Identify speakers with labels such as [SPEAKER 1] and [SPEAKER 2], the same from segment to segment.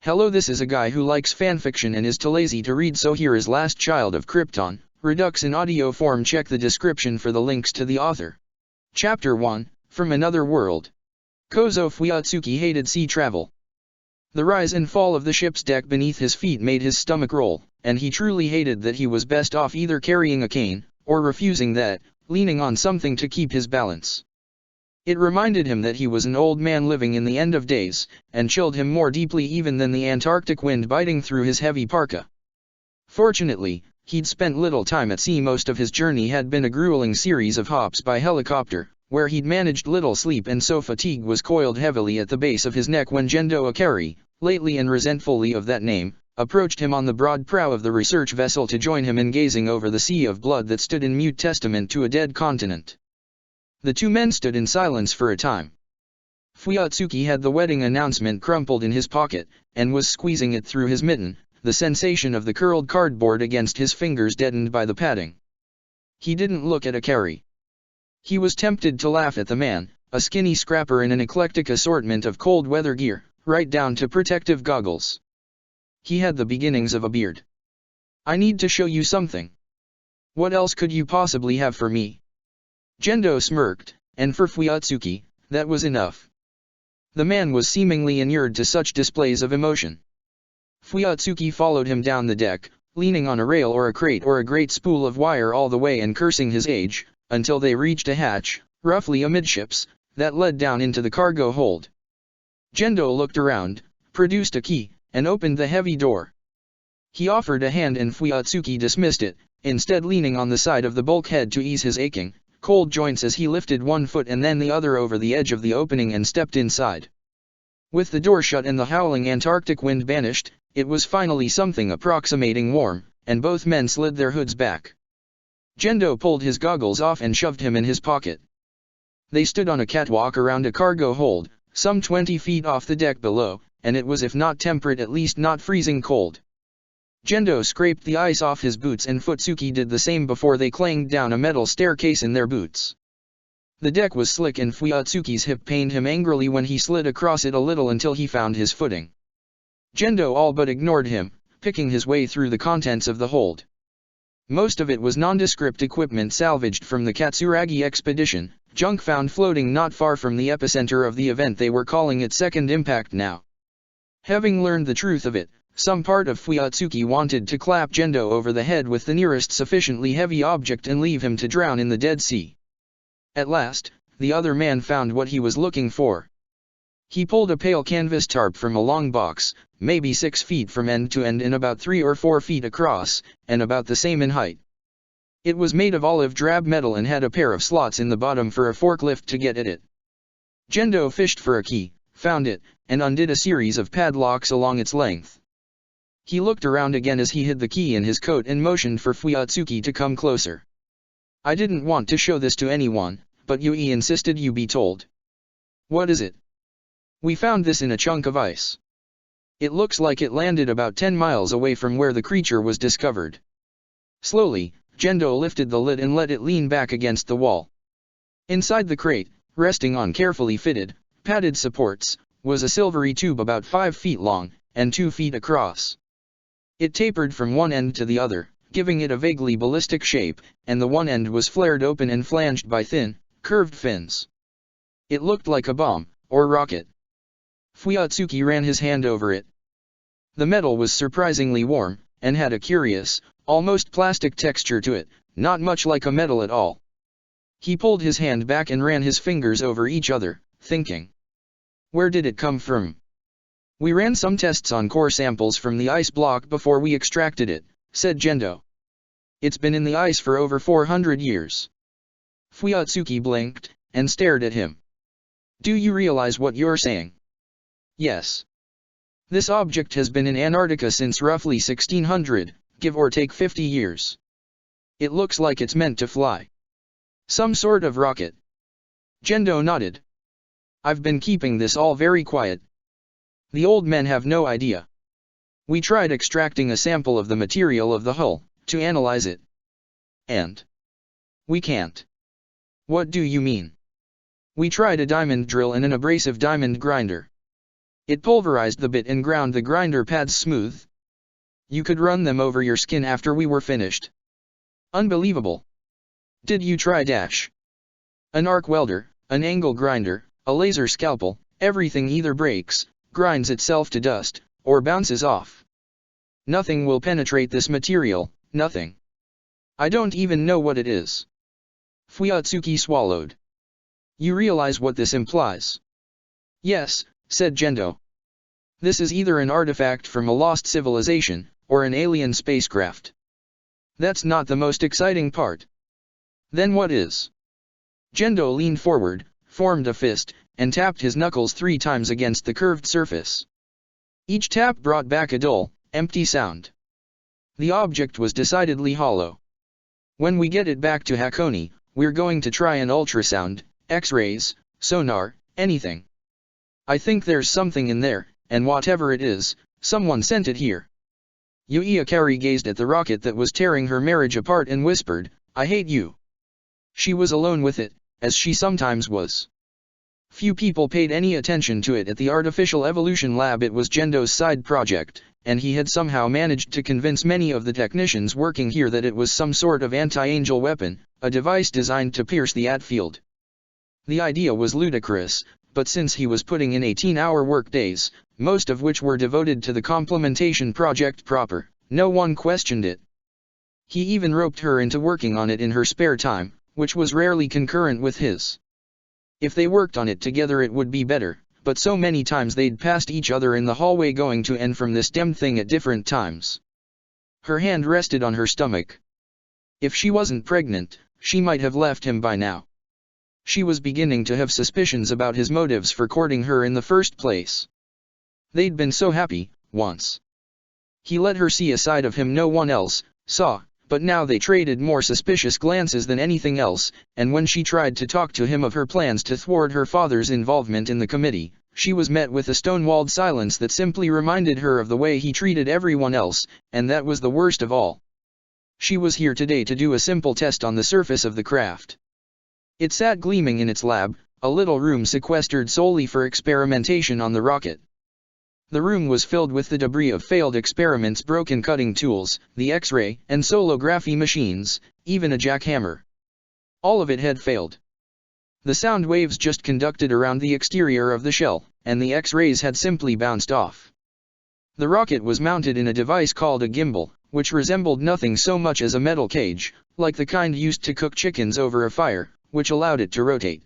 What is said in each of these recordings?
[SPEAKER 1] Hello, this is a guy who likes fanfiction and is too lazy to read, so here is Last Child of Krypton, Redux in audio form. Check the description for the links to the author. Chapter 1, From Another World. Kozo Fuyatsuki hated sea travel. The rise and fall of the ship's deck beneath his feet made his stomach roll, and he truly hated that he was best off either carrying a cane, or refusing that, leaning on something to keep his balance. It reminded him that he was an old man living in the end of days, and chilled him more deeply even than the Antarctic wind biting through his heavy parka. Fortunately, he'd spent little time at sea. Most of his journey had been a grueling series of hops by helicopter, where he'd managed little sleep, and so fatigue was coiled heavily at the base of his neck when Gendo Akari, lately and resentfully of that name, approached him on the broad prow of the research vessel to join him in gazing over the sea of blood that stood in mute testament to a dead continent. The two men stood in silence for a time. Fuyatsuki had the wedding announcement crumpled in his pocket, and was squeezing it through his mitten, the sensation of the curled cardboard against his fingers deadened by the padding. He didn't look at Akari. He was tempted to laugh at the man, a skinny scrapper in an eclectic assortment of cold weather gear, right down to protective goggles. He had the beginnings of a beard. "I need to show you something." "What else could you possibly have for me?" Gendo smirked, and for Fuyatsuki, that was enough. The man was seemingly inured to such displays of emotion. Fuyatsuki followed him down the deck, leaning on a rail or a crate or a great spool of wire all the way and cursing his age, until they reached a hatch, roughly amidships, that led down into the cargo hold. Gendo looked around, produced a key, and opened the heavy door. He offered a hand and Fuyatsuki dismissed it, instead leaning on the side of the bulkhead to ease his aching, cold joints as he lifted one foot and then the other over the edge of the opening and stepped inside. With the door shut and the howling Antarctic wind banished, it was finally something approximating warm, and both men slid their hoods back. Gendo pulled his goggles off and shoved him in his pocket. They stood on a catwalk around a cargo hold, some 20 feet off the deck below, and it was if not temperate at least not freezing cold. Gendo scraped the ice off his boots and Futsuki did the same before they clanged down a metal staircase in their boots. The deck was slick and Fuyatsuki's hip pained him angrily when he slid across it a little until he found his footing. Gendo all but ignored him, picking his way through the contents of the hold. Most of it was nondescript equipment salvaged from the Katsuragi expedition, junk found floating not far from the epicenter of the event. They were calling it Second Impact now. Having learned the truth of it, some part of Fuyatsuki wanted to clap Gendo over the head with the nearest sufficiently heavy object and leave him to drown in the Dead Sea. At last, the other man found what he was looking for. He pulled a pale canvas tarp from a long box, maybe 6 feet from end to end and about 3 or 4 feet across, and about the same in height. It was made of olive drab metal and had a pair of slots in the bottom for a forklift to get at it. Gendo fished for a key, found it, and undid a series of padlocks along its length. He looked around again as he hid the key in his coat and motioned for Fuyatsuki to come closer. "I didn't want to show this to anyone, but Yui insisted you be told." "What is it?" "We found this in a chunk of ice. It looks like it landed about 10 miles away from where the creature was discovered." Slowly, Gendo lifted the lid and let it lean back against the wall. Inside the crate, resting on carefully fitted, padded supports, was a silvery tube about 5 feet long, and 2 feet across. It tapered from one end to the other, giving it a vaguely ballistic shape, and the one end was flared open and flanged by thin, curved fins. It looked like a bomb, or rocket. Fuyatsuki ran his hand over it. The metal was surprisingly warm, and had a curious, almost plastic texture to it, not much like a metal at all. He pulled his hand back and ran his fingers over each other, thinking. "Where did it come from?" "We ran some tests on core samples from the ice block before we extracted it," said Gendo. "It's been in the ice for over 400 years. Fuyatsuki blinked, and stared at him. "Do you realize what you're saying?" "Yes. This object has been in Antarctica since roughly 1600, give or take 50 years. It looks like it's meant to fly. Some sort of rocket." Gendo nodded. "I've been keeping this all very quiet. The old men have no idea. We tried extracting a sample of the material of the hull, to analyze it. And we can't." "What do you mean?" "We tried a diamond drill and an abrasive diamond grinder. It pulverized the bit and ground the grinder pads smooth. You could run them over your skin after we were finished. Unbelievable. Did you try dash? An arc welder, an angle grinder, a laser scalpel, everything either breaks, grinds itself to dust, or bounces off. Nothing will penetrate this material, nothing. I don't even know what it is. Fuyatsuki swallowed. You realize what this implies? Yes, said Gendo. This is either an artifact from a lost civilization, or an alien spacecraft. That's not the most exciting part. Then what is? Gendo leaned forward, formed a fist, and tapped his knuckles 3 times against the curved surface. Each tap brought back a dull, empty sound. The object was decidedly hollow. When we get it back to Hakone, we're going to try an ultrasound, X-rays, sonar, anything. I think there's something in there, and whatever it is, someone sent it here. Yui Akari gazed at the rocket that was tearing her marriage apart and whispered, I hate you. She was alone with it, as she sometimes was. Few people paid any attention to it at the Artificial Evolution Lab. It was Gendo's side project, and he had somehow managed to convince many of the technicians working here that it was some sort of anti-angel weapon, a device designed to pierce the field. The idea was ludicrous, but since he was putting in 18-hour work days, most of which were devoted to the complementation project proper, no one questioned it. He even roped her into working on it in her spare time, which was rarely concurrent with his. If they worked on it together it would be better, but so many times they'd passed each other in the hallway going to and from this damned thing at different times. Her hand rested on her stomach. If she wasn't pregnant, she might have left him by now. She was beginning to have suspicions about his motives for courting her in the first place. They'd been so happy, once. He let her see a side of him no one else saw, but now they traded more suspicious glances than anything else, and when she tried to talk to him of her plans to thwart her father's involvement in the committee, she was met with a stonewalled silence that simply reminded her of the way he treated everyone else, and that was the worst of all. She was here today to do a simple test on the surface of the craft. It sat gleaming in its lab, a little room sequestered solely for experimentation on the rocket. The room was filled with the debris of failed experiments, broken cutting tools, the X-ray and solography machines, even a jackhammer. All of it had failed. The sound waves just conducted around the exterior of the shell, and the X-rays had simply bounced off. The rocket was mounted in a device called a gimbal, which resembled nothing so much as a metal cage, like the kind used to cook chickens over a fire, which allowed it to rotate.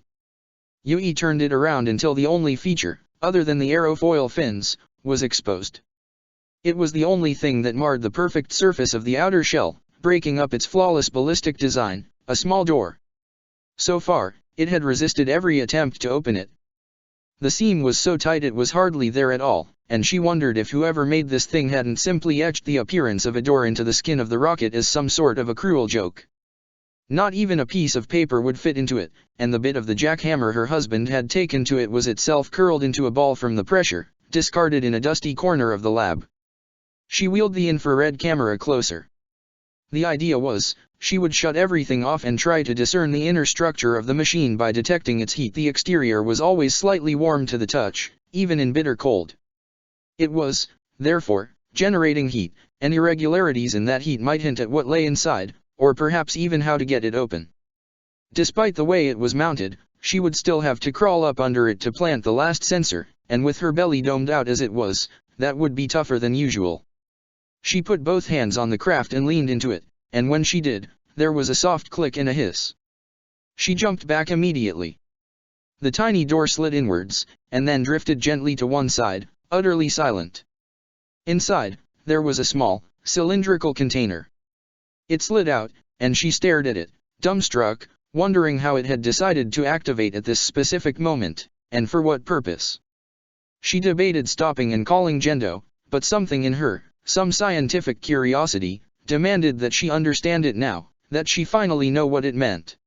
[SPEAKER 1] Yui turned it around until the only feature, other than the aerofoil fins, was exposed. It was the only thing that marred the perfect surface of the outer shell, breaking up its flawless ballistic design, a small door. So far, it had resisted every attempt to open it. The seam was so tight it was hardly there at all, and she wondered if whoever made this thing hadn't simply etched the appearance of a door into the skin of the rocket as some sort of a cruel joke. Not even a piece of paper would fit into it, and the bit of the jackhammer her husband had taken to it was itself curled into a ball from the pressure, discarded in a dusty corner of the lab. She wheeled the infrared camera closer. The idea was, she would shut everything off and try to discern the inner structure of the machine by detecting its heat. The exterior was always slightly warm to the touch, even in bitter cold. It was, therefore, generating heat, and irregularities in that heat might hint at what lay inside, or perhaps even how to get it open. Despite the way it was mounted, she would still have to crawl up under it to plant the last sensor, and with her belly domed out as it was, that would be tougher than usual. She put both hands on the craft and leaned into it, and when she did, there was a soft click and a hiss. She jumped back immediately. The tiny door slid inwards, and then drifted gently to one side, utterly silent. Inside, there was a small, cylindrical container. It slid out, and she stared at it, dumbstruck, wondering how it had decided to activate at this specific moment, and for what purpose. She debated stopping and calling Gendo, but something in her, some scientific curiosity, demanded that she understand it now, that she finally know what it meant.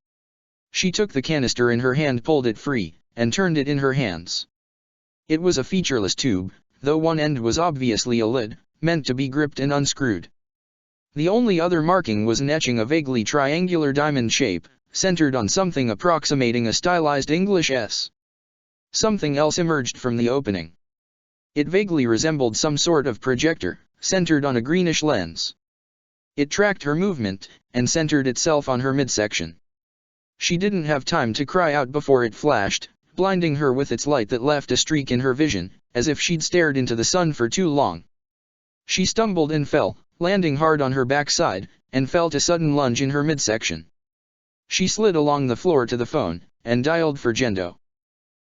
[SPEAKER 1] She took the canister in her hand, pulled it free, and turned it in her hands. It was a featureless tube, though one end was obviously a lid, meant to be gripped and unscrewed. The only other marking was an etching, a vaguely triangular diamond shape, centered on something approximating a stylized English S. Something else emerged from the opening. It vaguely resembled some sort of projector, centered on a greenish lens. It tracked her movement, and centered itself on her midsection. She didn't have time to cry out before it flashed, blinding her with its light that left a streak in her vision, as if she'd stared into the sun for too long. She stumbled and fell, landing hard on her backside, and felt a sudden lunge in her midsection. She slid along the floor to the phone, and dialed for Gendo.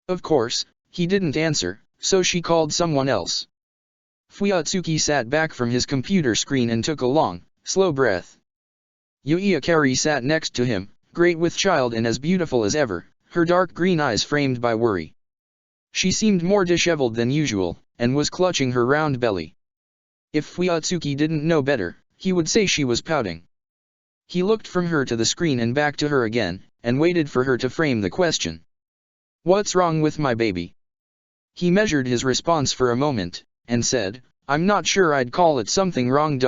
[SPEAKER 1] Of course, he didn't answer, so she called someone else. Fuyatsuki sat back from his computer screen and took a long, slow breath. Yui Akari sat next to him, great with child and as beautiful as ever, her dark green eyes framed by worry. She seemed more disheveled than usual, and was clutching her round belly. If Fuyatsuki didn't know better, he would say she was pouting. He looked from her to the screen and back to her again, and waited for her to frame the question. "What's wrong with my baby?" He measured his response for a moment, and said, "I'm not sure I'd call it something wrong.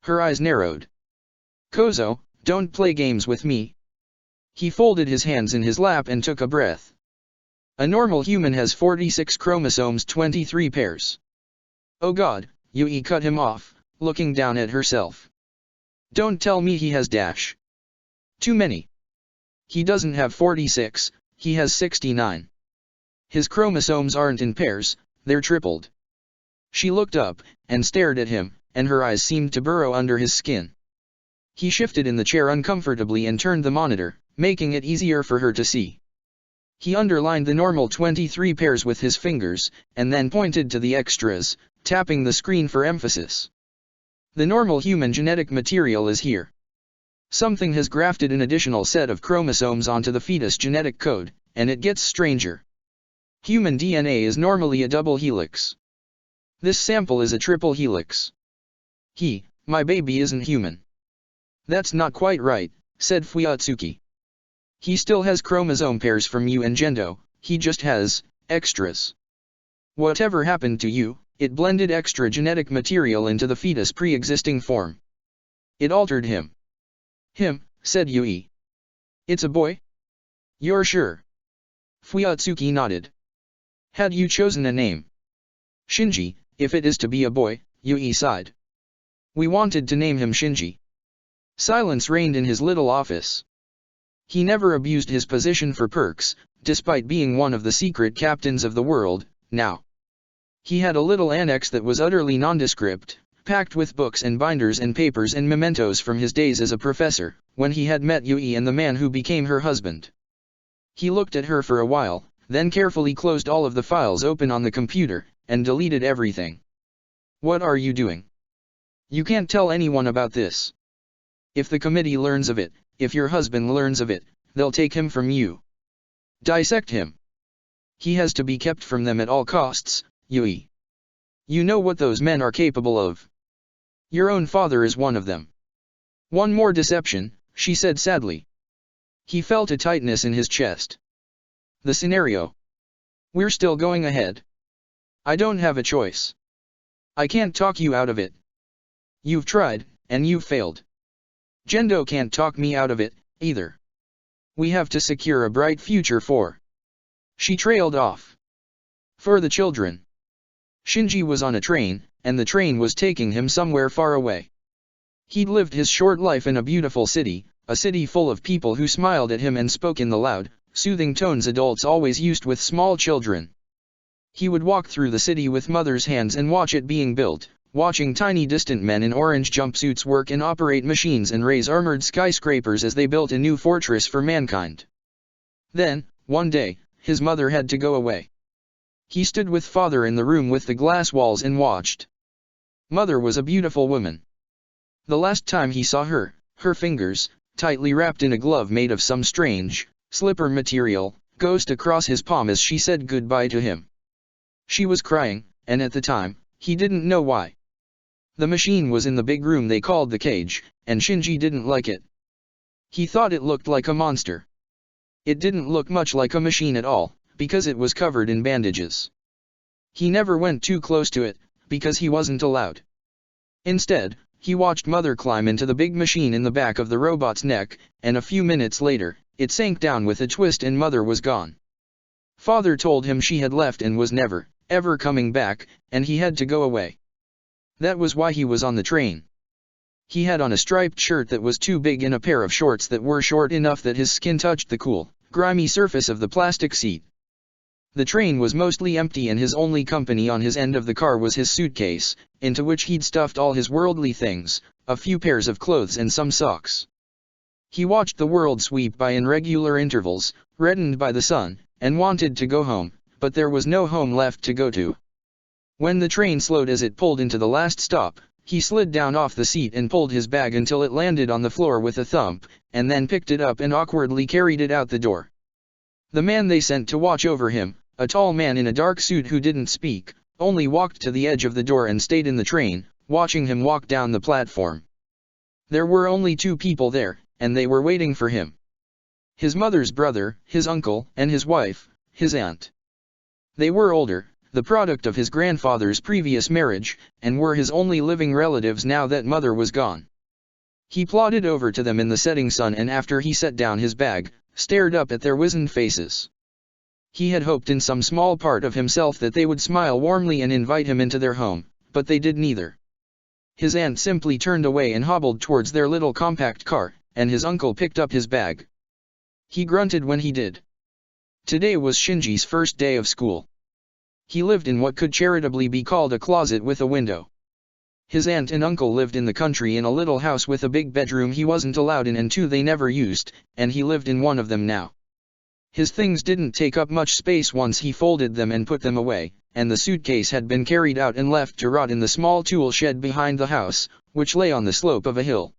[SPEAKER 1] Her eyes narrowed. "Kozo, don't play games with me." He folded his hands in his lap and took a breath. "A normal human has 46 chromosomes, 23 pairs. Oh God," Yui cut him off, looking down at herself. "Don't tell me he has too many. He doesn't have 46, he has 69. His chromosomes aren't in pairs, they're tripled." She looked up, and stared at him, and her eyes seemed to burrow under his skin. He shifted in the chair uncomfortably and turned the monitor, making it easier for her to see. He underlined the normal 23 pairs with his fingers, and then pointed to the extras, tapping the screen for emphasis. "The normal human genetic material is here. Something has grafted an additional set of chromosomes onto the fetus genetic code, and it gets stranger. Human DNA is normally a double helix. This sample is a triple helix. My baby isn't human." "That's not quite right," said Fuyatsuki. "He still has chromosome pairs from you and Gendo, he just has extras. Whatever happened to you, it blended extra genetic material into the fetus pre-existing form. It altered him." "Him," said Yui. "It's a boy?" "You're sure?" Fuyatsuki nodded. "Had you chosen a name?" "Shinji, if it is to be a boy," Yui sighed. "We wanted to name him Shinji." Silence reigned in his little office. He never abused his position for perks, despite being one of the secret captains of the world. Now he had a little annex that was utterly nondescript, packed with books and binders and papers and mementos from his days as a professor, when he had met Yui and the man who became her husband. He looked at her for a while, then carefully closed all of the files open on the computer, and deleted everything. "What are you doing? You can't tell anyone about this. If the committee learns of it, if your husband learns of it, they'll take him from you. Dissect him. He has to be kept from them at all costs, Yui. You know what those men are capable of. Your own father is one of them." "One more deception," she said sadly. He felt a tightness in his chest. "The scenario. We're still going ahead. I don't have a choice. I can't talk you out of it. You've tried, and you've failed. Gendo can't talk me out of it, either. We have to secure a bright future for—" She trailed off. "For the children." Shinji was on a train, and the train was taking him somewhere far away. He'd lived his short life in a beautiful city, a city full of people who smiled at him and spoke in the loud, soothing tones adults always used with small children. He would walk through the city with mother's hands and watch it being built, watching tiny distant men in orange jumpsuits work and operate machines and raise armored skyscrapers as they built a new fortress for mankind. Then, one day, his mother had to go away. He stood with father in the room with the glass walls and watched. Mother was a beautiful woman. The last time he saw her, her fingers, tightly wrapped in a glove made of some strange, slipper material, ghost across his palm as she said goodbye to him. She was crying, and at the time, he didn't know why. The machine was in the big room they called the cage, and Shinji didn't like it. He thought it looked like a monster. It didn't look much like a machine at all, because it was covered in bandages. He never went too close to it, because he wasn't allowed. Instead, he watched Mother climb into the big machine in the back of the robot's neck, and a few minutes later, it sank down with a twist and Mother was gone. Father told him she had left and was never, ever coming back, and he had to go away. That was why he was on the train. He had on a striped shirt that was too big and a pair of shorts that were short enough that his skin touched the cool, grimy surface of the plastic seat. The train was mostly empty and his only company on his end of the car was his suitcase, into which he'd stuffed all his worldly things, a few pairs of clothes and some socks. He watched the world sweep by in regular intervals, reddened by the sun, and wanted to go home, but there was no home left to go to. When the train slowed as it pulled into the last stop, he slid down off the seat and pulled his bag until it landed on the floor with a thump, and then picked it up and awkwardly carried it out the door. The man they sent to watch over him, a tall man in a dark suit who didn't speak, only walked to the edge of the door and stayed in the train, watching him walk down the platform. There were only 2 people there, and they were waiting for him. His mother's brother, his uncle, and his wife, his aunt. They were older, the product of his grandfather's previous marriage, and were his only living relatives now that mother was gone. He plodded over to them in the setting sun and after he set down his bag, stared up at their wizened faces. He had hoped in some small part of himself that they would smile warmly and invite him into their home, but they did neither. His aunt simply turned away and hobbled towards their little compact car, and his uncle picked up his bag. He grunted when he did. Today was Shinji's first day of school. He lived in what could charitably be called a closet with a window. His aunt and uncle lived in the country in a little house with a big bedroom he wasn't allowed in and 2 they never used, and he lived in one of them now. His things didn't take up much space once he folded them and put them away, and the suitcase had been carried out and left to rot in the small tool shed behind the house, which lay on the slope of a hill.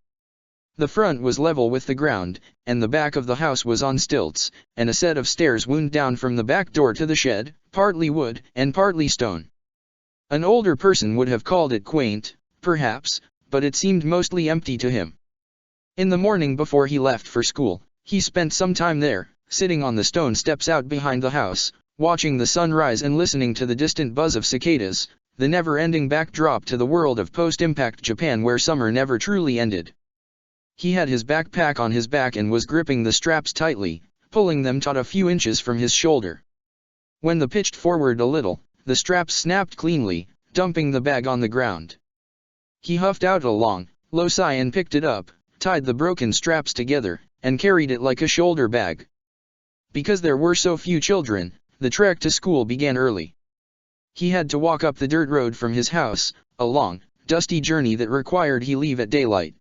[SPEAKER 1] The front was level with the ground, and the back of the house was on stilts, and a set of stairs wound down from the back door to the shed, partly wood and partly stone. An older person would have called it quaint, perhaps, but it seemed mostly empty to him. In the morning before he left for school, he spent some time there, sitting on the stone steps out behind the house, watching the sun rise and listening to the distant buzz of cicadas, the never-ending backdrop to the world of post-impact Japan where summer never truly ended. He had his backpack on his back and was gripping the straps tightly, pulling them taut a few inches from his shoulder. When the pitched forward a little, the straps snapped cleanly, dumping the bag on the ground. He huffed out a long, low sigh and picked it up, tied the broken straps together, and carried it like a shoulder bag. Because there were so few children, the trek to school began early. He had to walk up the dirt road from his house, a long, dusty journey that required he leave at daylight.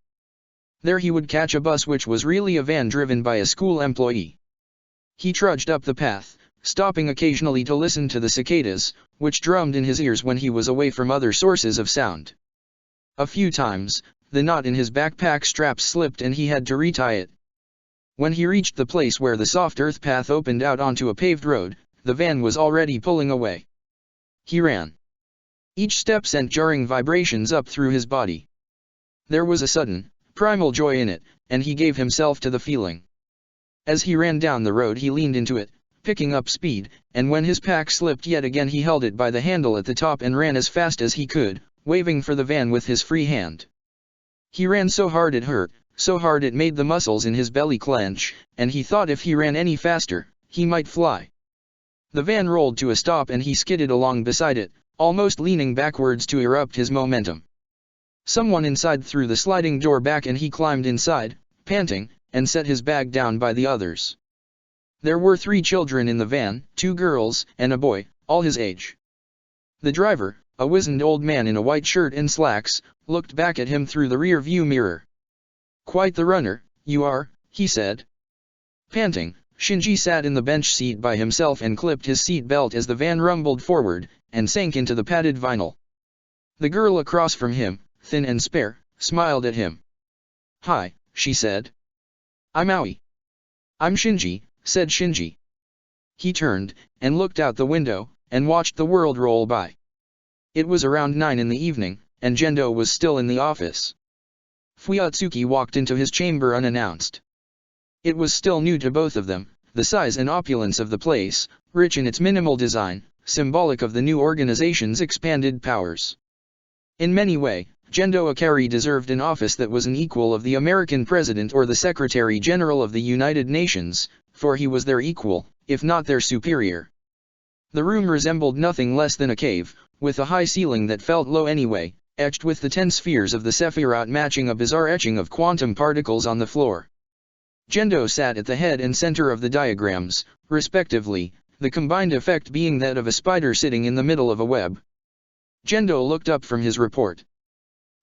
[SPEAKER 1] There he would catch a bus which was really a van driven by a school employee. He trudged up the path, stopping occasionally to listen to the cicadas, which drummed in his ears when he was away from other sources of sound. A few times, the knot in his backpack straps slipped and he had to retie it. When he reached the place where the soft earth path opened out onto a paved road, the van was already pulling away. He ran. Each step sent jarring vibrations up through his body. There was a sudden, primal joy in it, and he gave himself to the feeling. As he ran down the road he leaned into it, picking up speed, and when his pack slipped yet again he held it by the handle at the top and ran as fast as he could, waving for the van with his free hand. He ran so hard it hurt, so hard it made the muscles in his belly clench, and he thought if he ran any faster, he might fly. The van rolled to a stop and he skidded along beside it, almost leaning backwards to erupt his momentum. Someone inside threw the sliding door back and he climbed inside, panting, and set his bag down by the others. There were 3 children in the van, 2 girls, and a boy, all his age. The driver, a wizened old man in a white shirt and slacks, looked back at him through the rear-view mirror. "Quite the runner, you are," he said. Panting, Shinji sat in the bench seat by himself and clipped his seat belt as the van rumbled forward, and sank into the padded vinyl. The girl across from him, thin and spare, smiled at him. "Hi," she said. "I'm Aoi." "I'm Shinji," said Shinji. He turned, and looked out the window, and watched the world roll by. It was around 9 in the evening, and Gendo was still in the office. Fuyatsuki walked into his chamber unannounced. It was still new to both of them, the size and opulence of the place, rich in its minimal design, symbolic of the new organization's expanded powers. In many ways, Gendo Akari deserved an office that was an equal of the American President or the Secretary General of the United Nations, for he was their equal, if not their superior. The room resembled nothing less than a cave, with a high ceiling that felt low anyway, etched with the 10 spheres of the Sephiroth matching a bizarre etching of quantum particles on the floor. Gendo sat at the head and center of the diagrams, respectively, the combined effect being that of a spider sitting in the middle of a web. Gendo looked up from his report.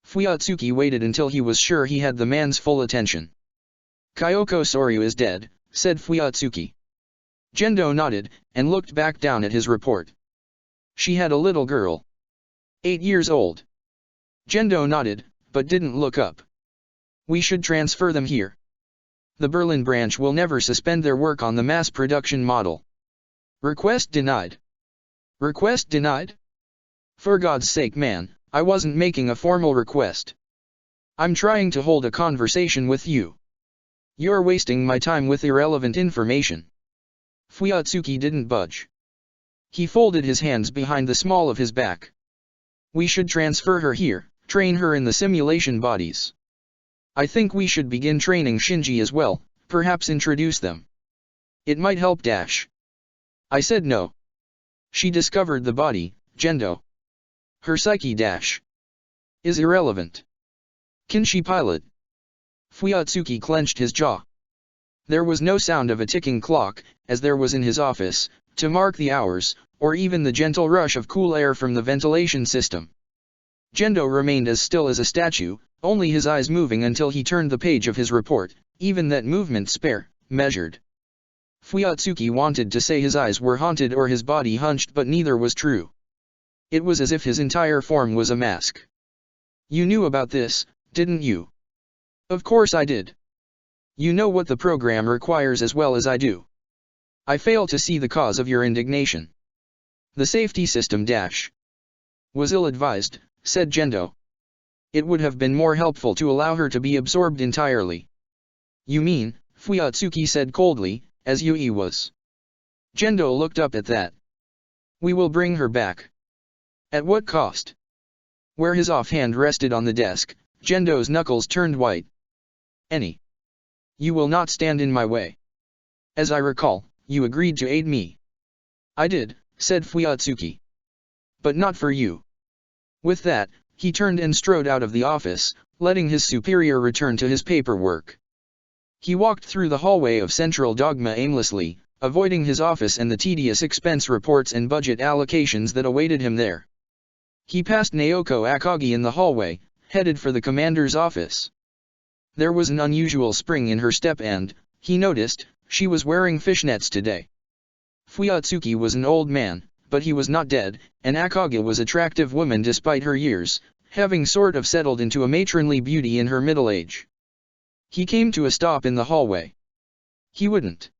[SPEAKER 1] Fuyatsuki waited until he was sure he had the man's full attention. "Kyoko Soryu is dead," said Fuyatsuki. Gendo nodded, and looked back down at his report. "She had a little girl. 8 years old." Gendo nodded, but didn't look up. "We should transfer them here. The Berlin branch will never suspend their work on the mass production model." "Request denied." "Request denied? For God's sake, man, I wasn't making a formal request. I'm trying to hold a conversation with you. You're wasting my time with irrelevant information." Fuyatsuki didn't budge. He folded his hands behind the small of his back. "We should transfer her here, train her in the simulation bodies. I think we should begin training Shinji as well, perhaps introduce them. It might help dash." I said no. "She discovered the body, Gendo. Her psyche dash is irrelevant. Can she pilot?" Fuyatsuki clenched his jaw. There was no sound of a ticking clock, as there was in his office, to mark the hours, or even the gentle rush of cool air from the ventilation system. Gendo remained as still as a statue, only his eyes moving until he turned the page of his report, even that movement spare, measured. Fuyatsuki wanted to say his eyes were haunted or his body hunched, but neither was true. It was as if his entire form was a mask. "You knew about this, didn't you?" "Of course I did. You know what the program requires as well as I do. I fail to see the cause of your indignation. The safety system dash was ill-advised," said Gendo. "It would have been more helpful to allow her to be absorbed entirely." "You mean," Fuyatsuki said coldly, "as Yui was?" Gendo looked up at that. "We will bring her back." "At what cost?" Where his offhand rested on the desk, Gendo's knuckles turned white. "Any. You will not stand in my way. As I recall, you agreed to aid me." "I did," said Fuyatsuki. "But not for you." With that, he turned and strode out of the office, letting his superior return to his paperwork. He walked through the hallway of Central Dogma aimlessly, avoiding his office and the tedious expense reports and budget allocations that awaited him there. He passed Naoko Akagi in the hallway, headed for the commander's office. There was an unusual spring in her step and, he noticed, she was wearing fishnets today. Fuyatsuki was an old man, but he was not dead, and Akagi was an attractive woman despite her years, having sort of settled into a matronly beauty in her middle age. He came to a stop in the hallway. He wouldn't.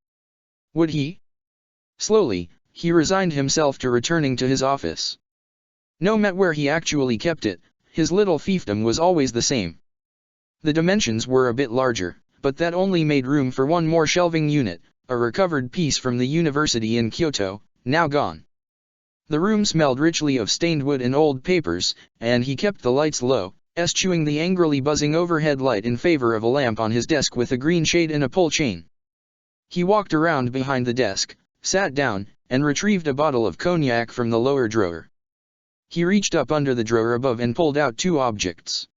[SPEAKER 1] Would he? Slowly, he resigned himself to returning to his office. No matter where he actually kept it, his little fiefdom was always the same. The dimensions were a bit larger, but that only made room for one more shelving unit, a recovered piece from the university in Kyoto, now gone. The room smelled richly of stained wood and old papers, and he kept the lights low, eschewing the angrily buzzing overhead light in favor of a lamp on his desk with a green shade and a pull chain. He walked around behind the desk, sat down, and retrieved a bottle of cognac from the lower drawer. He reached up under the drawer above and pulled out 2 objects.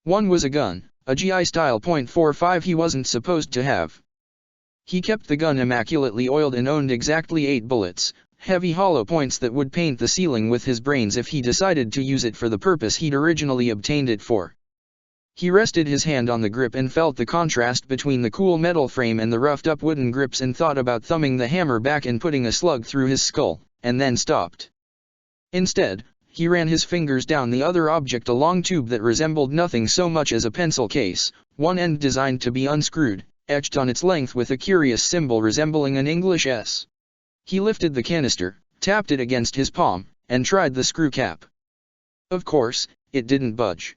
[SPEAKER 1] One was a gun, a GI-style .45 he wasn't supposed to have. He kept the gun immaculately oiled and owned exactly 8 bullets, heavy hollow points that would paint the ceiling with his brains if he decided to use it for the purpose he'd originally obtained it for. He rested his hand on the grip and felt the contrast between the cool metal frame and the roughed-up wooden grips and thought about thumbing the hammer back and putting a slug through his skull, and then stopped. Instead, he ran his fingers down the other object, a long tube that resembled nothing so much as a pencil case, one end designed to be unscrewed, etched on its length with a curious symbol resembling an English S. He lifted the canister, tapped it against his palm, and tried the screw cap. Of course, it didn't budge.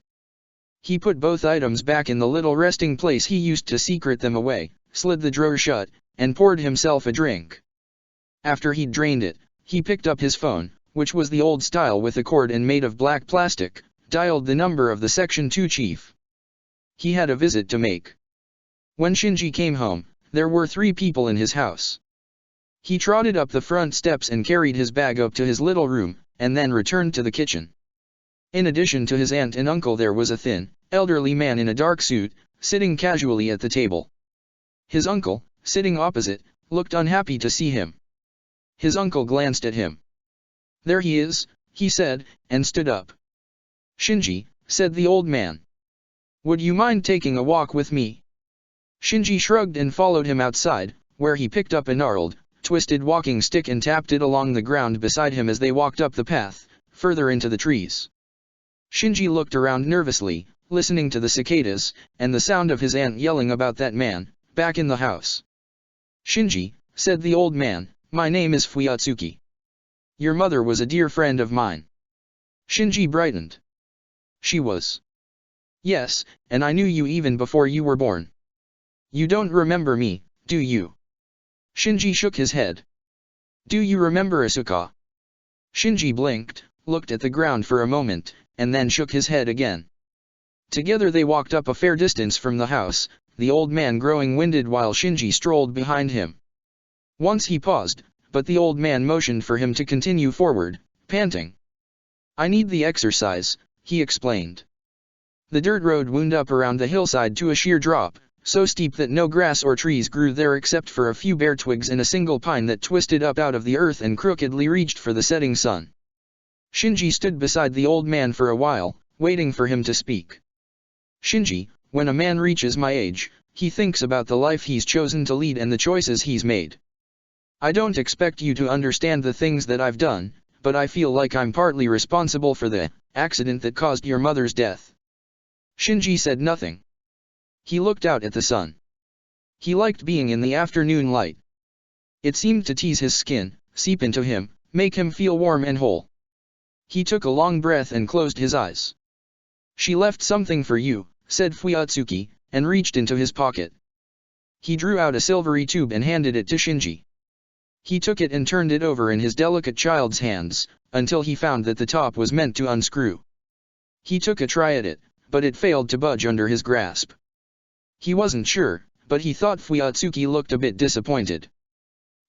[SPEAKER 1] He put both items back in the little resting place he used to secret them away, slid the drawer shut, and poured himself a drink. After he'd drained it, he picked up his phone, which was the old style with a cord and made of black plastic, dialed the number of the Section 2 chief. He had a visit to make. When Shinji came home, there were 3 people in his house. He trotted up the front steps and carried his bag up to his little room, and then returned to the kitchen. In addition to his aunt and uncle, there was a thin, elderly man in a dark suit, sitting casually at the table. His uncle, sitting opposite, looked unhappy to see him. His uncle glanced at him. "There he is," he said, and stood up. "Shinji," said the old man. "Would you mind taking a walk with me?" Shinji shrugged and followed him outside, where he picked up a gnarled, twisted walking stick and tapped it along the ground beside him as they walked up the path, further into the trees. Shinji looked around nervously, listening to the cicadas, and the sound of his aunt yelling about that man, back in the house. "Shinji," said the old man, "my name is Fuyatsuki. Your mother was a dear friend of mine." Shinji brightened. "She was?" "Yes, and I knew you even before you were born. You don't remember me, do you?" Shinji shook his head. "Do you remember Asuka?" Shinji blinked, looked at the ground for a moment, and then shook his head again. Together they walked up a fair distance from the house, the old man growing winded while Shinji strolled behind him. Once he paused, but the old man motioned for him to continue forward, panting. "I need the exercise," he explained. The dirt road wound up around the hillside to a sheer drop, so steep that no grass or trees grew there except for a few bare twigs and a single pine that twisted up out of the earth and crookedly reached for the setting sun. Shinji stood beside the old man for a while, waiting for him to speak. "Shinji, when a man reaches my age, he thinks about the life he's chosen to lead and the choices he's made. I don't expect you to understand the things that I've done, but I feel like I'm partly responsible for the accident that caused your mother's death." Shinji said nothing. He looked out at the sun. He liked being in the afternoon light. It seemed to tease his skin, seep into him, make him feel warm and whole. He took a long breath and closed his eyes. "She left something for you," said Fuyatsuki, and reached into his pocket. He drew out a silvery tube and handed it to Shinji. He took it and turned it over in his delicate child's hands, until he found that the top was meant to unscrew. He took a try at it, but it failed to budge under his grasp. He wasn't sure, but he thought Fuyatsuki looked a bit disappointed.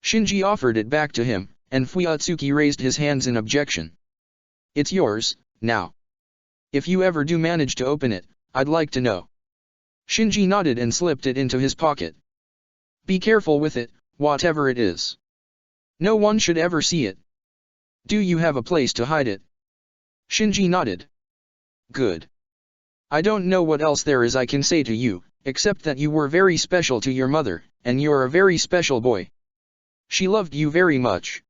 [SPEAKER 1] Shinji offered it back to him, and Fuyatsuki raised his hands in objection. "It's yours, now. If you ever do manage to open it, I'd like to know." Shinji nodded and slipped it into his pocket. "Be careful with it, whatever it is. No one should ever see it. Do you have a place to hide it?" Shinji nodded. "Good. I don't know what else there is I can say to you, except that you were very special to your mother, and you're a very special boy. She loved you very much."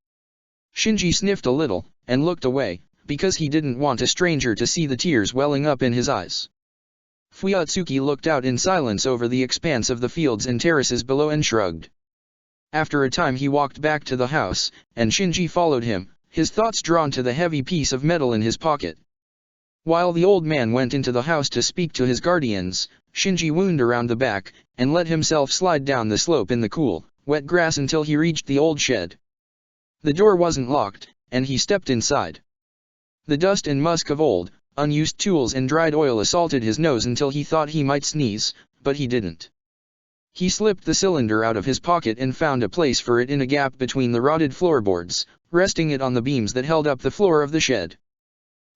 [SPEAKER 1] Shinji sniffed a little, and looked away, because he didn't want a stranger to see the tears welling up in his eyes. Fuyatsuki looked out in silence over the expanse of the fields and terraces below and shrugged. After a time he walked back to the house, and Shinji followed him, his thoughts drawn to the heavy piece of metal in his pocket. While the old man went into the house to speak to his guardians, Shinji wound around the back, and let himself slide down the slope in the cool, wet grass until he reached the old shed. The door wasn't locked, and he stepped inside. The dust and musk of old, unused tools and dried oil assaulted his nose until he thought he might sneeze, but he didn't. He slipped the cylinder out of his pocket and found a place for it in a gap between the rotted floorboards, resting it on the beams that held up the floor of the shed.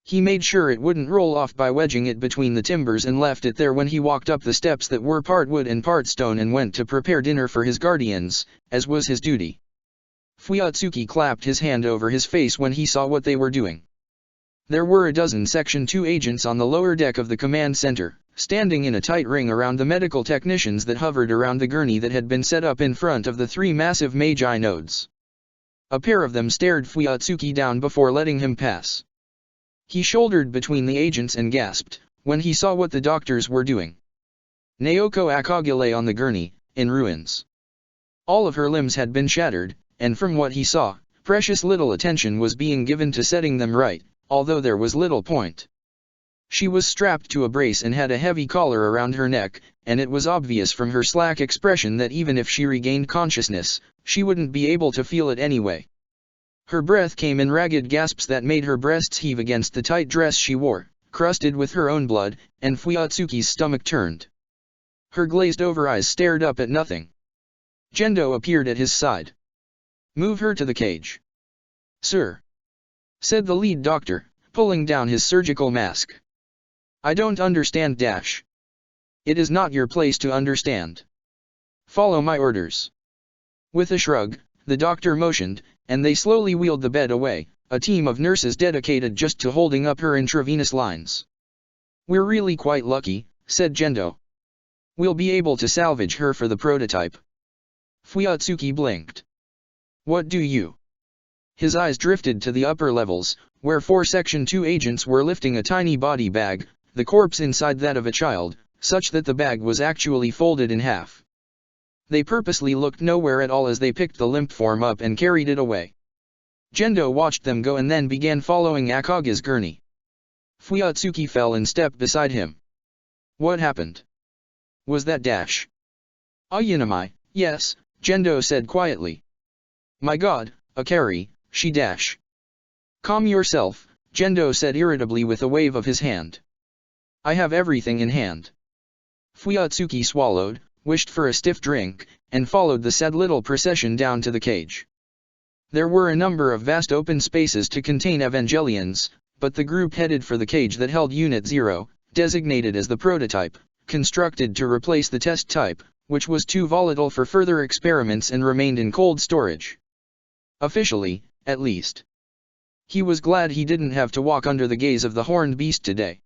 [SPEAKER 1] He made sure it wouldn't roll off by wedging it between the timbers and left it there when he walked up the steps that were part wood and part stone and went to prepare dinner for his guardians, as was his duty. Fuyatsuki clapped his hand over his face when he saw what they were doing. There were a dozen Section 2 agents on the lower deck of the command center, standing in a tight ring around the medical technicians that hovered around the gurney that had been set up in front of the three massive Magi nodes. A pair of them stared Fuyatsuki down before letting him pass. He shouldered between the agents and gasped, when he saw what the doctors were doing. Naoko Akagi lay on the gurney, in ruins. All of her limbs had been shattered, and from what he saw, precious little attention was being given to setting them right, although there was little point. She was strapped to a brace and had a heavy collar around her neck, and it was obvious from her slack expression that even if she regained consciousness, she wouldn't be able to feel it anyway. Her breath came in ragged gasps that made her breasts heave against the tight dress she wore, crusted with her own blood, and Fuyatsuki's stomach turned. Her glazed-over eyes stared up at nothing. Gendo appeared at his side. Move her to the cage. Sir, said the lead doctor, pulling down his surgical mask. I don't understand dash. It is not your place to understand. Follow my orders. With a shrug, the doctor motioned, and they slowly wheeled the bed away, a team of nurses dedicated just to holding up her intravenous lines. We're really quite lucky, said Gendo. We'll be able to salvage her for the prototype. Fuyatsuki blinked. What do you? His eyes drifted to the upper levels, where 4 Section 2 agents were lifting a tiny body bag, the corpse inside that of a child, such that the bag was actually folded in half. They purposely looked nowhere at all as they picked the limp form up and carried it away. Gendo watched them go and then began following Akage's gurney. Fuyatsuki fell in step beside him. What happened? Was that dash? Ayanami, yes, Gendo said quietly. My god, Akari, she dash. Calm yourself, Gendo said irritably with a wave of his hand. I have everything in hand. Fuyatsuki swallowed, wished for a stiff drink, and followed the sad little procession down to the cage. There were a number of vast open spaces to contain Evangelions, but the group headed for the cage that held Unit 0, designated as the prototype, constructed to replace the test type, which was too volatile for further experiments and remained in cold storage. Officially, at least. He was glad he didn't have to walk under the gaze of the horned beast today.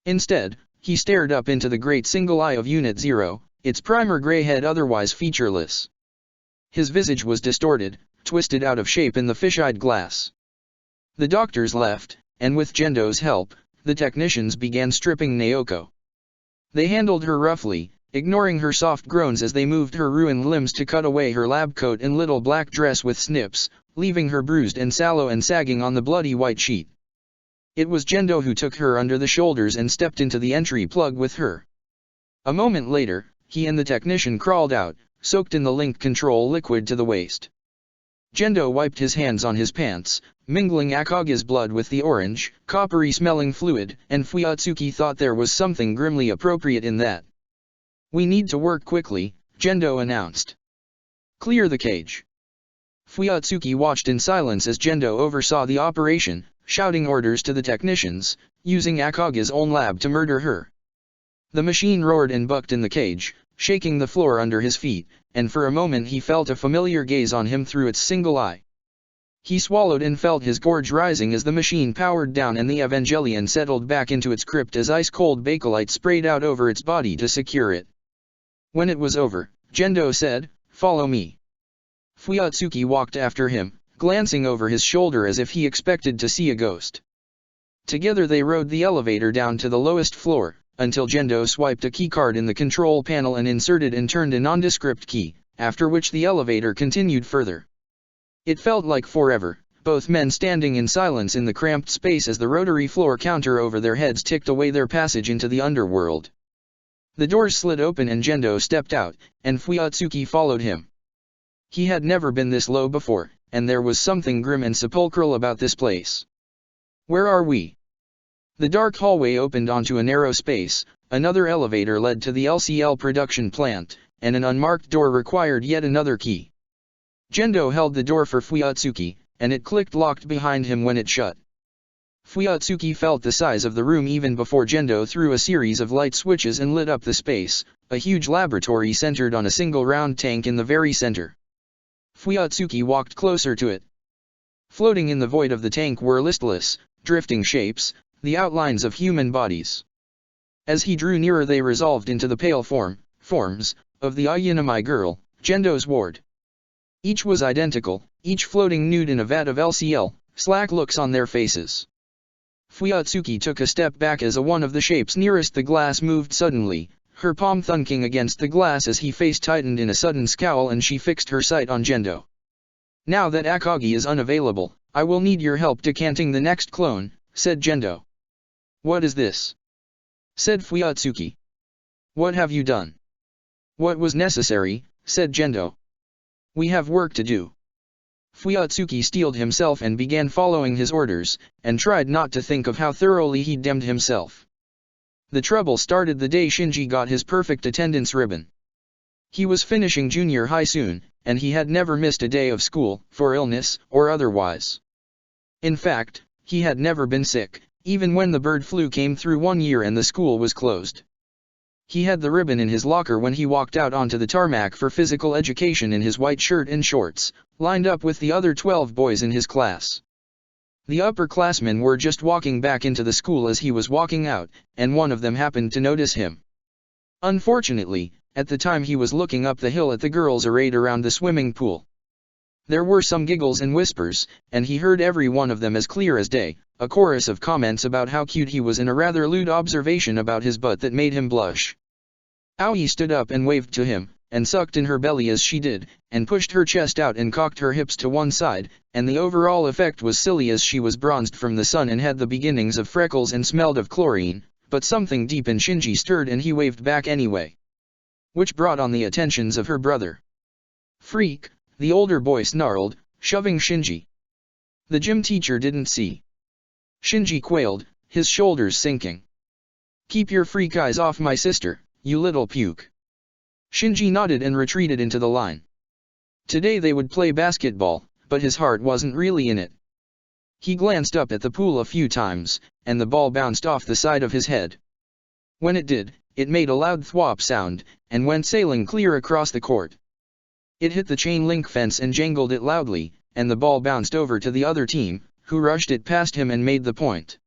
[SPEAKER 1] Instead, he stared up into the great single eye of Unit 0, its primer gray head otherwise featureless. His visage was distorted, twisted out of shape in the fish-eyed glass. The doctors left, and with Gendo's help, the technicians began stripping Naoko. They handled her roughly, ignoring her soft groans as they moved her ruined limbs to cut away her lab coat and little black dress with snips, leaving her bruised and sallow and sagging on the bloody white sheet. It was Gendo who took her under the shoulders and stepped into the entry plug with her. A moment later, he and the technician crawled out, soaked in the link control liquid to the waist. Gendo wiped his hands on his pants, mingling Akage's blood with the orange, coppery-smelling fluid, and Fuyatsuki thought there was something grimly appropriate in that. We need to work quickly, Gendo announced. Clear the cage. Fuyatsuki watched in silence as Gendo oversaw the operation, shouting orders to the technicians, using Akage's own lab to murder her. The machine roared and bucked in the cage, shaking the floor under his feet, and for a moment he felt a familiar gaze on him through its single eye. He swallowed and felt his gorge rising as the machine powered down and the Evangelion settled back into its crypt as ice-cold bakelite sprayed out over its body to secure it. When it was over, Gendo said, "Follow me." Fuyatsuki walked after him, glancing over his shoulder as if he expected to see a ghost. Together they rode the elevator down to the lowest floor, until Gendo swiped a keycard in the control panel and inserted and turned a nondescript key, after which the elevator continued further. It felt like forever, both men standing in silence in the cramped space as the rotary floor counter over their heads ticked away their passage into the underworld. The doors slid open and Gendo stepped out, and Fuyatsuki followed him. He had never been this low before, and there was something grim and sepulchral about this place. Where are we? The dark hallway opened onto a narrow space, another elevator led to the LCL production plant, and an unmarked door required yet another key. Gendo held the door for Fuyatsuki, and it clicked locked behind him when it shut. Fuyatsuki felt the size of the room even before Gendo threw a series of light switches and lit up the space, a huge laboratory centered on a single round tank in the very center. Fuyatsuki walked closer to it. Floating in the void of the tank were listless, drifting shapes, the outlines of human bodies. As he drew nearer they resolved into the pale forms, of the Ayanami girl, Gendo's ward. Each was identical, each floating nude in a vat of LCL, slack looks on their faces. Fuyatsuki took a step back as one of the shapes nearest the glass moved suddenly, her palm thunking against the glass as he face tightened in a sudden scowl and she fixed her sight on Gendo. Now that Akagi is unavailable, I will need your help decanting the next clone, said Gendo. What is this? Said Fuyatsuki. What have you done? What was necessary, said Gendo. We have work to do. Fuyatsuki steeled himself and began following his orders, and tried not to think of how thoroughly he damned himself. The trouble started the day Shinji got his perfect attendance ribbon. He was finishing junior high soon, and he had never missed a day of school, for illness, or otherwise. In fact, he had never been sick, even when the bird flu came through one year and the school was closed. He had the ribbon in his locker when he walked out onto the tarmac for physical education in his white shirt and shorts, lined up with the other 12 boys in his class. The upperclassmen were just walking back into the school as he was walking out, and one of them happened to notice him. Unfortunately, at the time he was looking up the hill at the girls arrayed around the swimming pool. There were some giggles and whispers, and he heard every one of them as clear as day, a chorus of comments about how cute he was and a rather lewd observation about his butt that made him blush. Aoi stood up and waved to him, and sucked in her belly as she did, and pushed her chest out and cocked her hips to one side, and the overall effect was silly as she was bronzed from the sun and had the beginnings of freckles and smelled of chlorine, but something deep in Shinji stirred and he waved back anyway. Which brought on the attentions of her brother. "Freak," the older boy snarled, shoving Shinji. The gym teacher didn't see. Shinji quailed, his shoulders sinking. "Keep your freak eyes off my sister, you little puke." Shinji nodded and retreated into the line. Today they would play basketball, but his heart wasn't really in it. He glanced up at the pool a few times, and the ball bounced off the side of his head. When it did, it made a loud thwop sound, and went sailing clear across the court. It hit the chain-link fence and jangled it loudly, and the ball bounced over to the other team, who rushed it past him and made the point.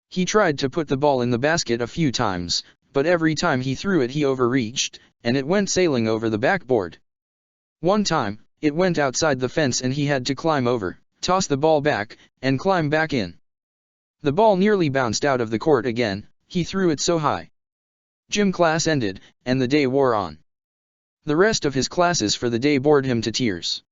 [SPEAKER 1] He tried to put the ball in the basket a few times, but every time he threw it he overreached, and it went sailing over the backboard. One time, it went outside the fence and he had to climb over, toss the ball back, and climb back in. The ball nearly bounced out of the court again, he threw it so high. Gym class ended, and the day wore on. The rest of his classes for the day bored him to tears.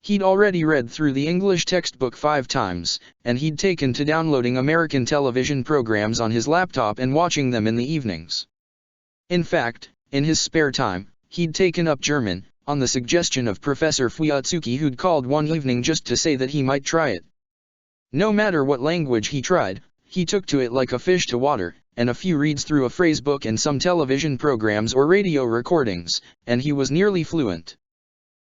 [SPEAKER 1] He'd already read through the English textbook 5 times, and he'd taken to downloading American television programs on his laptop and watching them in the evenings. In fact, in his spare time, he'd taken up German, on the suggestion of Professor Fuyatsuki, who'd called one evening just to say that he might try it. No matter what language he tried, he took to it like a fish to water, and a few reads through a phrasebook and some television programs or radio recordings, and he was nearly fluent.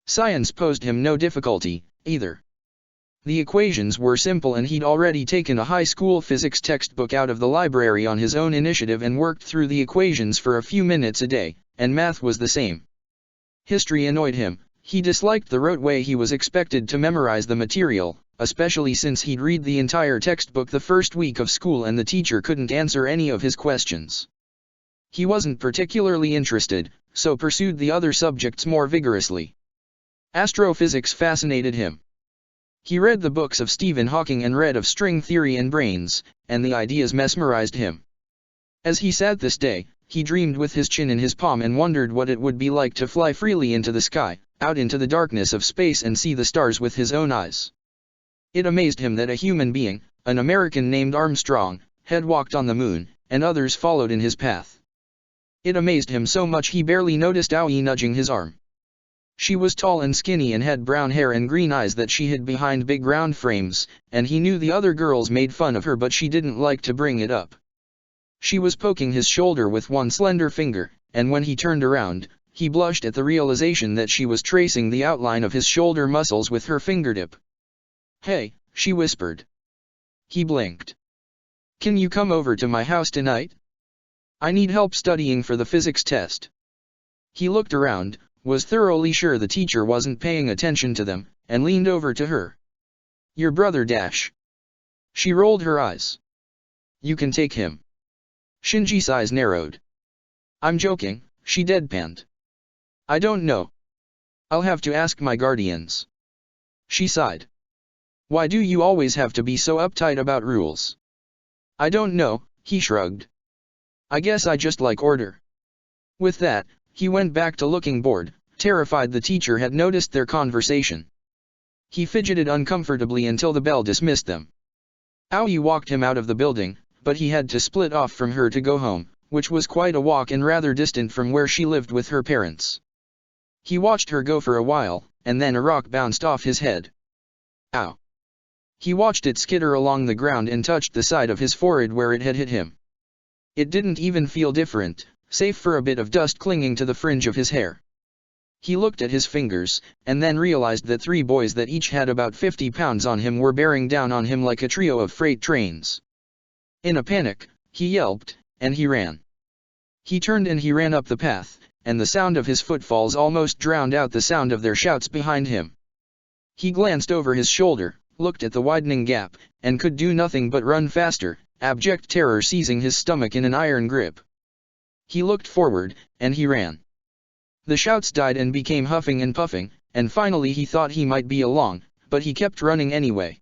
[SPEAKER 1] Science posed him no difficulty, either. The equations were simple and he'd already taken a high school physics textbook out of the library on his own initiative and worked through the equations for a few minutes a day, and math was the same. History annoyed him. He disliked the rote way he was expected to memorize the material, especially since he'd read the entire textbook the first week of school and the teacher couldn't answer any of his questions. He wasn't particularly interested, so pursued the other subjects more vigorously. Astrophysics fascinated him. He read the books of Stephen Hawking and read of string theory and brains, and the ideas mesmerized him. As he sat this day, he dreamed with his chin in his palm and wondered what it would be like to fly freely into the sky, out into the darkness of space and see the stars with his own eyes. It amazed him that a human being, an American named Armstrong, had walked on the moon, and others followed in his path. It amazed him so much he barely noticed Aoi nudging his arm. She was tall and skinny and had brown hair and green eyes that she hid behind big round frames, and he knew the other girls made fun of her, but she didn't like to bring it up. She was poking his shoulder with one slender finger, and when he turned around, he blushed at the realization that she was tracing the outline of his shoulder muscles with her fingertip. "Hey," she whispered. He blinked. "Can you come over to my house tonight? I need help studying for the physics test." He looked around, was thoroughly sure the teacher wasn't paying attention to them, and leaned over to her. "Your brother Dash." She rolled her eyes. "You can take him." Shinji's eyes narrowed. "I'm joking," she deadpanned. "I don't know. I'll have to ask my guardians." She sighed. "Why do you always have to be so uptight about rules?" "I don't know," he shrugged. "I guess I just like order." With that, he went back to looking bored, terrified the teacher had noticed their conversation. He fidgeted uncomfortably until the bell dismissed them. Aoi walked him out of the building, but he had to split off from her to go home, which was quite a walk and rather distant from where she lived with her parents. He watched her go for a while, and then a rock bounced off his head. Ow! He watched it skitter along the ground and touched the side of his forehead where it had hit him. It didn't even feel different, save for a bit of dust clinging to the fringe of his hair. He looked at his fingers, and then realized that 3 boys that each had about 50 pounds on him were bearing down on him like a trio of freight trains. In a panic, he yelped, and he ran. He turned and he ran up the path, and the sound of his footfalls almost drowned out the sound of their shouts behind him. He glanced over his shoulder, looked at the widening gap, and could do nothing but run faster, abject terror seizing his stomach in an iron grip. He looked forward, and he ran. The shouts died and became huffing and puffing, and finally he thought he might be along, but he kept running anyway.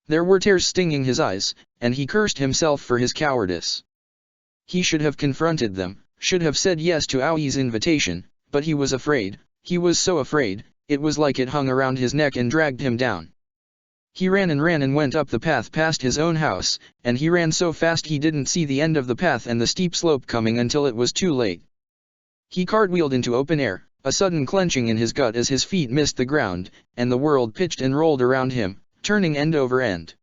[SPEAKER 1] There were tears stinging his eyes, and he cursed himself for his cowardice. He should have confronted them, should have said yes to Aoi's invitation, but he was afraid, he was so afraid, it was like it hung around his neck and dragged him down. He ran and went up the path past his own house, and he ran so fast he didn't see the end of the path and the steep slope coming until it was too late. He cartwheeled into open air, a sudden clenching in his gut as his feet missed the ground, and the world pitched and rolled around him, turning end over end.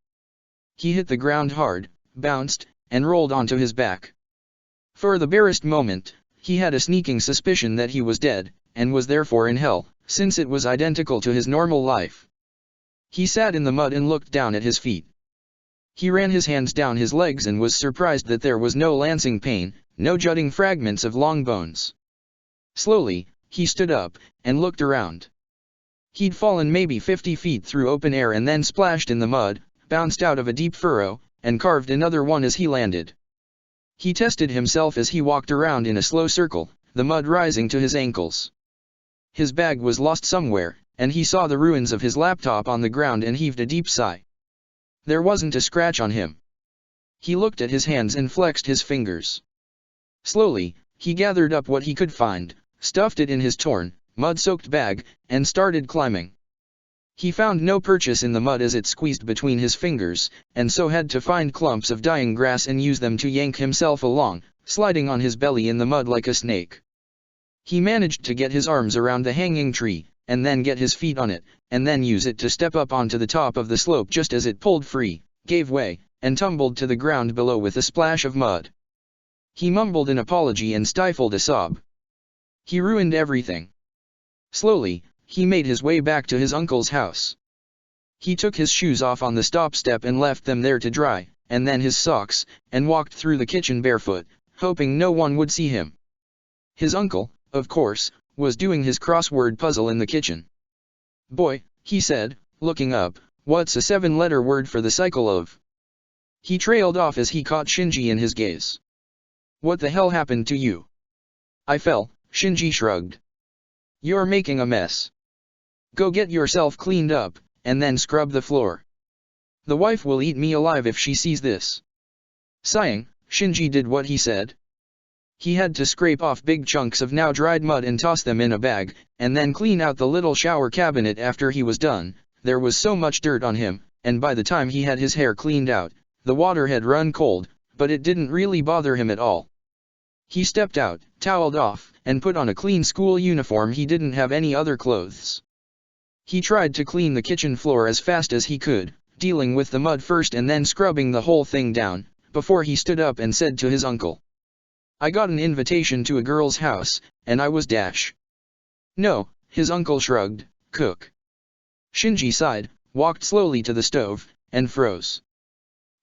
[SPEAKER 1] He hit the ground hard, bounced, and rolled onto his back. For the barest moment, he had a sneaking suspicion that he was dead, and was therefore in hell, since it was identical to his normal life. He sat in the mud and looked down at his feet. He ran his hands down his legs and was surprised that there was no lancing pain, no jutting fragments of long bones. Slowly, he stood up, and looked around. He'd fallen maybe 50 feet through open air and then splashed in the mud, bounced out of a deep furrow, and carved another one as he landed. He tested himself as he walked around in a slow circle, the mud rising to his ankles. His bag was lost somewhere, and he saw the ruins of his laptop on the ground and heaved a deep sigh. There wasn't a scratch on him. He looked at his hands and flexed his fingers. Slowly, he gathered up what he could find, stuffed it in his torn, mud-soaked bag, and started climbing. He found no purchase in the mud as it squeezed between his fingers, and so had to find clumps of dying grass and use them to yank himself along, sliding on his belly in the mud like a snake. He managed to get his arms around the hanging tree, and then get his feet on it, and then use it to step up onto the top of the slope just as it pulled free, gave way, and tumbled to the ground below with a splash of mud. He mumbled an apology and stifled a sob. He ruined everything. Slowly, he made his way back to his uncle's house. He took his shoes off on the stop step and left them there to dry, and then his socks, and walked through the kitchen barefoot, hoping no one would see him. His uncle, of course, was doing his crossword puzzle in the kitchen. "Boy," he said, looking up, "what's a 7-letter word for the cycle of?" He trailed off as he caught Shinji in his gaze. "What the hell happened to you?" "I fell," Shinji shrugged. "You're making a mess. Go get yourself cleaned up, and then scrub the floor. The wife will eat me alive if she sees this." Sighing, Shinji did what he said. He had to scrape off big chunks of now dried mud and toss them in a bag, and then clean out the little shower cabinet after he was done. There was so much dirt on him, and by the time he had his hair cleaned out, the water had run cold, but it didn't really bother him at all. He stepped out, toweled off, and put on a clean school uniform. He didn't have any other clothes. He tried to clean the kitchen floor as fast as he could, dealing with the mud first and then scrubbing the whole thing down, before he stood up and said to his uncle, "I got an invitation to a girl's house, and I was dash." "No," his uncle shrugged, "cook." Shinji sighed, walked slowly to the stove, and froze.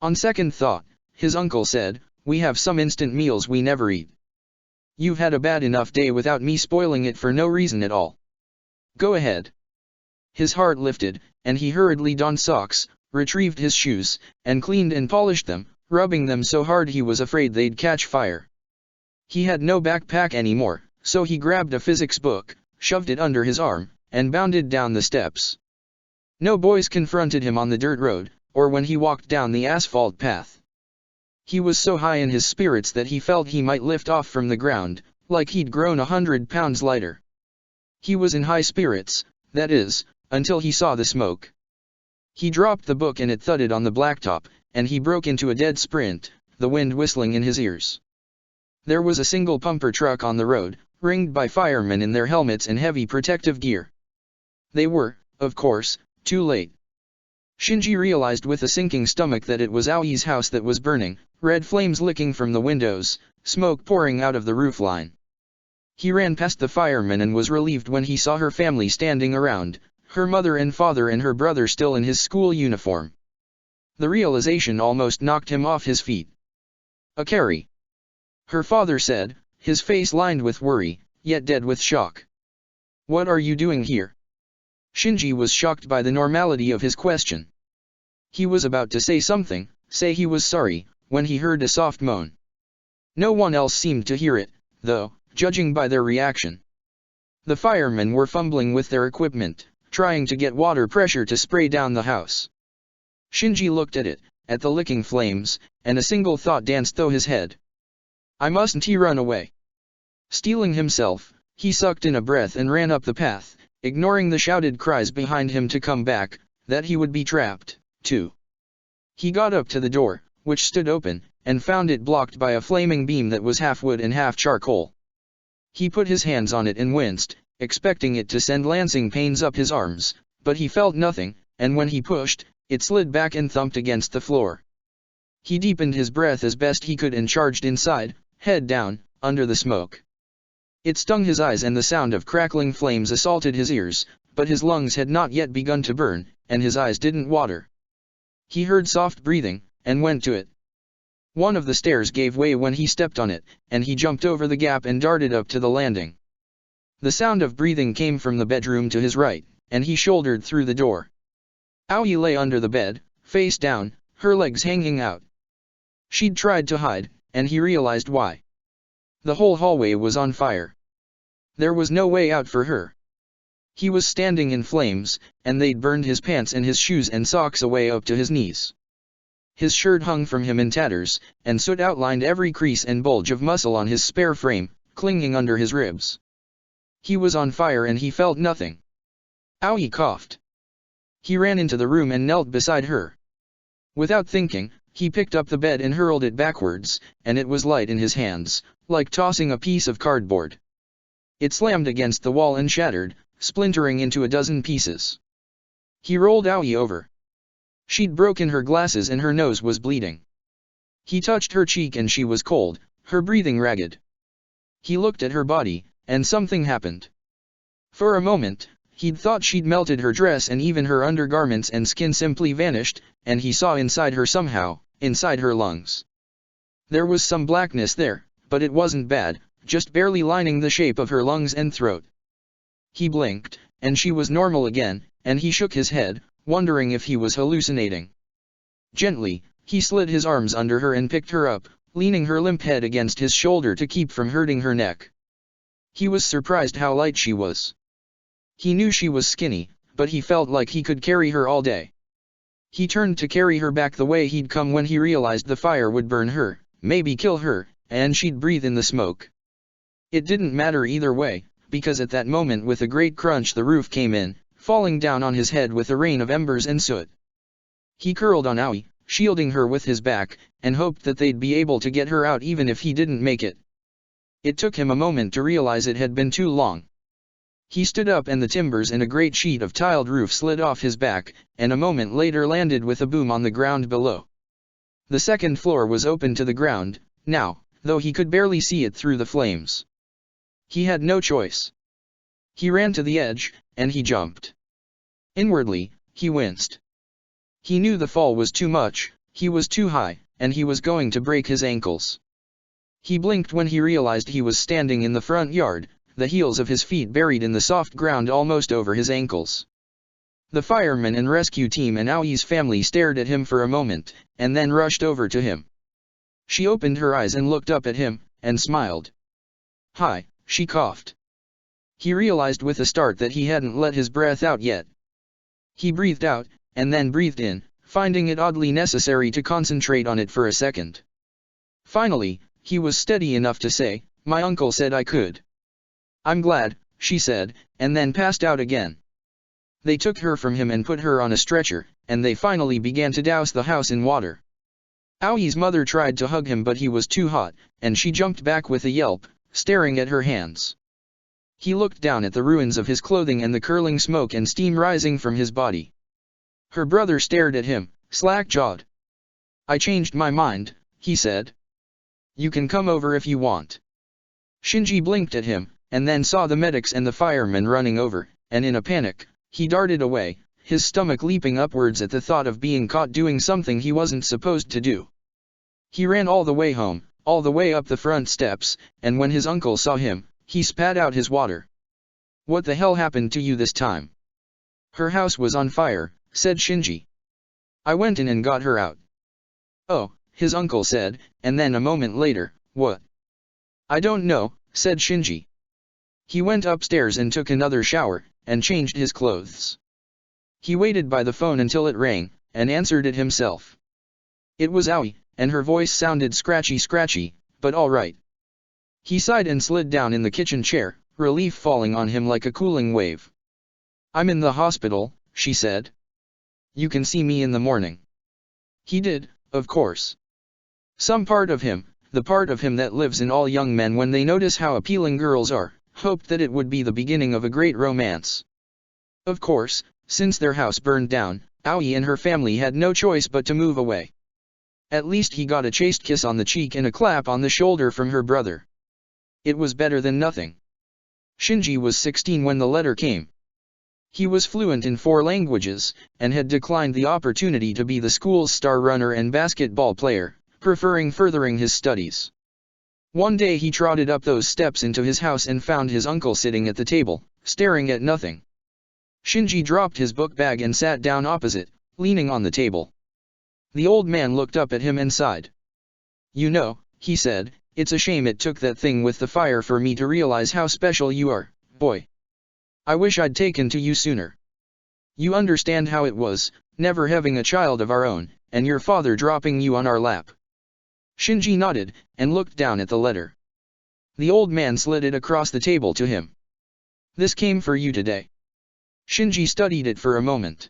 [SPEAKER 1] On second thought, his uncle said, "We have some instant meals we never eat. You've had a bad enough day without me spoiling it for no reason at all. Go ahead." His heart lifted, and he hurriedly donned socks, retrieved his shoes, and cleaned and polished them, rubbing them so hard he was afraid they'd catch fire. He had no backpack anymore, so he grabbed a physics book, shoved it under his arm, and bounded down the steps. No boys confronted him on the dirt road, or when he walked down the asphalt path. He was so high in his spirits that he felt he might lift off from the ground, like he'd grown 100 pounds lighter. He was in high spirits, that is, until he saw the smoke. He dropped the book and it thudded on the blacktop, and he broke into a dead sprint, the wind whistling in his ears. There was a single pumper truck on the road, ringed by firemen in their helmets and heavy protective gear. They were, of course, too late. Shinji realized with a sinking stomach that it was Aoi's house that was burning, red flames licking from the windows, smoke pouring out of the roofline. He ran past the fireman and was relieved when he saw her family standing around, her mother and father and her brother still in his school uniform. The realization almost knocked him off his feet. "A Carrie," her father said, his face lined with worry, yet dead with shock. "What are you doing here?" Shinji was shocked by the normality of his question. He was about to say something, say he was sorry, when he heard a soft moan. No one else seemed to hear it, though, judging by their reaction. The firemen were fumbling with their equipment, trying to get water pressure to spray down the house. Shinji looked at it, at the licking flames, and a single thought danced through his head. "I mustn't he run away." Steeling himself, he sucked in a breath and ran up the path, ignoring the shouted cries behind him to come back, that he would be trapped, too. He got up to the door, which stood open, and found it blocked by a flaming beam that was half wood and half charcoal. He put his hands on it and winced, expecting it to send lancing pains up his arms, but he felt nothing, and when he pushed, it slid back and thumped against the floor. He deepened his breath as best he could and charged inside, head down, under the smoke. It stung his eyes and the sound of crackling flames assaulted his ears, but his lungs had not yet begun to burn, and his eyes didn't water. He heard soft breathing, and went to it. One of the stairs gave way when he stepped on it, and he jumped over the gap and darted up to the landing. The sound of breathing came from the bedroom to his right, and he shouldered through the door. Aoi lay under the bed, face down, her legs hanging out. She'd tried to hide, and he realized why. The whole hallway was on fire. There was no way out for her. He was standing in flames, and they'd burned his pants and his shoes and socks away up to his knees. His shirt hung from him in tatters, and soot outlined every crease and bulge of muscle on his spare frame, clinging under his ribs. He was on fire and he felt nothing. Aoi coughed. He ran into the room and knelt beside her. Without thinking, he picked up the bed and hurled it backwards, and it was light in his hands, like tossing a piece of cardboard. It slammed against the wall and shattered, splintering into a dozen pieces. He rolled Aoi over. She'd broken her glasses and her nose was bleeding. He touched her cheek and she was cold, her breathing ragged. He looked at her body, and something happened. For a moment, he'd thought she'd melted her dress and even her undergarments and skin simply vanished, and he saw inside her somehow, inside her lungs. There was some blackness there, but it wasn't bad, just barely lining the shape of her lungs and throat. He blinked, and she was normal again, and he shook his head, wondering if he was hallucinating. Gently, he slid his arms under her and picked her up, leaning her limp head against his shoulder to keep from hurting her neck. He was surprised how light she was. He knew she was skinny, but he felt like he could carry her all day. He turned to carry her back the way he'd come when he realized the fire would burn her, maybe kill her, and she'd breathe in the smoke. It didn't matter either way, because at that moment with a great crunch the roof came in, falling down on his head with a rain of embers and soot. He curled on Aoi, shielding her with his back, and hoped that they'd be able to get her out even if he didn't make it. It took him a moment to realize it had been too long. He stood up and the timbers in a great sheet of tiled roof slid off his back, and a moment later landed with a boom on the ground below. The second floor was open to the ground, now, though he could barely see it through the flames. He had no choice. He ran to the edge, and he jumped. Inwardly, he winced. He knew the fall was too much, he was too high, and he was going to break his ankles. He blinked when he realized he was standing in the front yard, the heels of his feet buried in the soft ground almost over his ankles. The firemen and rescue team and Aoi's family stared at him for a moment, and then rushed over to him. She opened her eyes and looked up at him, and smiled. "Hi," she coughed. He realized with a start that he hadn't let his breath out yet. He breathed out, and then breathed in, finding it oddly necessary to concentrate on it for a second. Finally, he was steady enough to say, "My uncle said I could." "I'm glad," she said, and then passed out again. They took her from him and put her on a stretcher, and they finally began to douse the house in water. Aoi's mother tried to hug him but he was too hot, and she jumped back with a yelp, staring at her hands. He looked down at the ruins of his clothing and the curling smoke and steam rising from his body. Her brother stared at him, slack-jawed. "I changed my mind," he said. "You can come over if you want." Shinji blinked at him, and then saw the medics and the firemen running over, and in a panic, he darted away, his stomach leaping upwards at the thought of being caught doing something he wasn't supposed to do. He ran all the way home, all the way up the front steps, and when his uncle saw him, he spat out his water. "What the hell happened to you this time?" "Her house was on fire," said Shinji. "I went in and got her out." "Oh," his uncle said, and then a moment later, "What?" "I don't know," said Shinji. He went upstairs and took another shower, and changed his clothes. He waited by the phone until it rang, and answered it himself. It was Aoi, and her voice sounded scratchy, but all right. He sighed and slid down in the kitchen chair, relief falling on him like a cooling wave. "I'm in the hospital," she said. "You can see me in the morning." He did, of course. Some part of him, the part of him that lives in all young men when they notice how appealing girls are, hoped that it would be the beginning of a great romance. Of course, since their house burned down, Aoi and her family had no choice but to move away. At least he got a chaste kiss on the cheek and a clap on the shoulder from her brother. It was better than nothing. Shinji was 16 when the letter came. He was fluent in 4 languages, and had declined the opportunity to be the school's star runner and basketball player, preferring furthering his studies. One day he trotted up those steps into his house and found his uncle sitting at the table, staring at nothing. Shinji dropped his book bag and sat down opposite, leaning on the table. The old man looked up at him and sighed. "You know," he said, "it's a shame it took that thing with the fire for me to realize how special you are, boy. I wish I'd taken to you sooner. You understand how it was, never having a child of our own, and your father dropping you on our lap." Shinji nodded, and looked down at the letter. The old man slid it across the table to him. "This came for you today." Shinji studied it for a moment.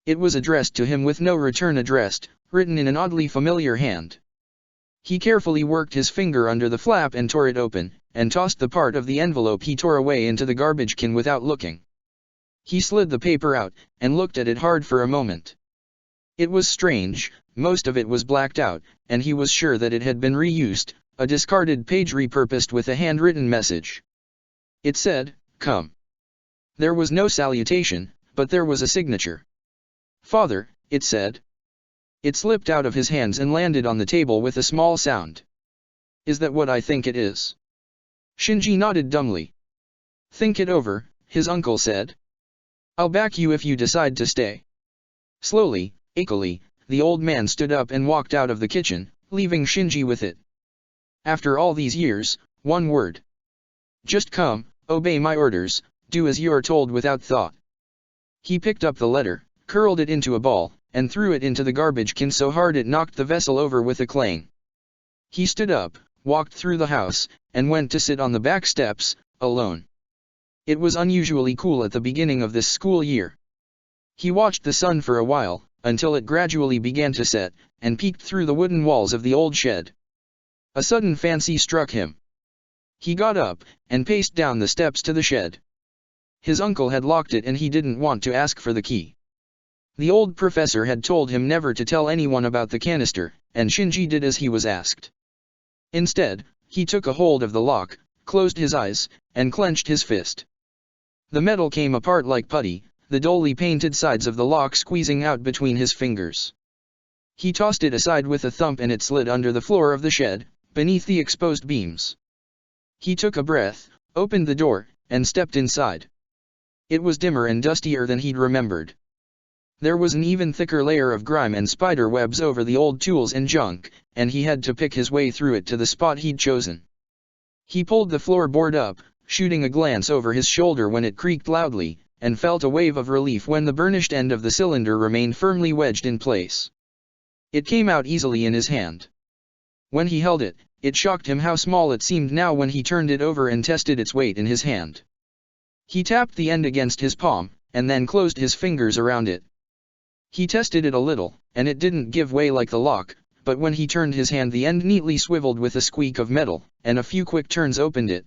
[SPEAKER 1] It was addressed to him with no return addressed, written in an oddly familiar hand. He carefully worked his finger under the flap and tore it open, and tossed the part of the envelope he tore away into the garbage can without looking. He slid the paper out, and looked at it hard for a moment. It was strange, most of it was blacked out, and he was sure that it had been reused, a discarded page repurposed with a handwritten message. It said, "Come." There was no salutation, but there was a signature. "Father," it said. It slipped out of his hands and landed on the table with a small sound. "Is that what I think it is?" Shinji nodded dumbly. "Think it over," his uncle said. "I'll back you if you decide to stay." Slowly, achy, the old man stood up and walked out of the kitchen, leaving Shinji with it. "After all these years, one word. Just come, obey my orders, do as you are told without thought." He picked up the letter, curled it into a ball, and threw it into the garbage can so hard it knocked the vessel over with a clang. He stood up, walked through the house, and went to sit on the back steps, alone. It was unusually cool at the beginning of this school year. He watched the sun for a while, until it gradually began to set, and peeked through the wooden walls of the old shed. A sudden fancy struck him. He got up, and paced down the steps to the shed. His uncle had locked it and he didn't want to ask for the key. The old professor had told him never to tell anyone about the canister, and Shinji did as he was asked. Instead, he took a hold of the lock, closed his eyes, and clenched his fist. The metal came apart like putty, the dully painted sides of the lock squeezing out between his fingers. He tossed it aside with a thump and it slid under the floor of the shed, beneath the exposed beams. He took a breath, opened the door, and stepped inside. It was dimmer and dustier than he'd remembered. There was an even thicker layer of grime and spider webs over the old tools and junk, and he had to pick his way through it to the spot he'd chosen. He pulled the floorboard up, shooting a glance over his shoulder when it creaked loudly, and felt a wave of relief when the burnished end of the cylinder remained firmly wedged in place. It came out easily in his hand. When he held it, it shocked him how small it seemed now when he turned it over and tested its weight in his hand. He tapped the end against his palm, and then closed his fingers around it. He tested it a little, and it didn't give way like the lock, but when he turned his hand the end neatly swiveled with a squeak of metal, and a few quick turns opened it.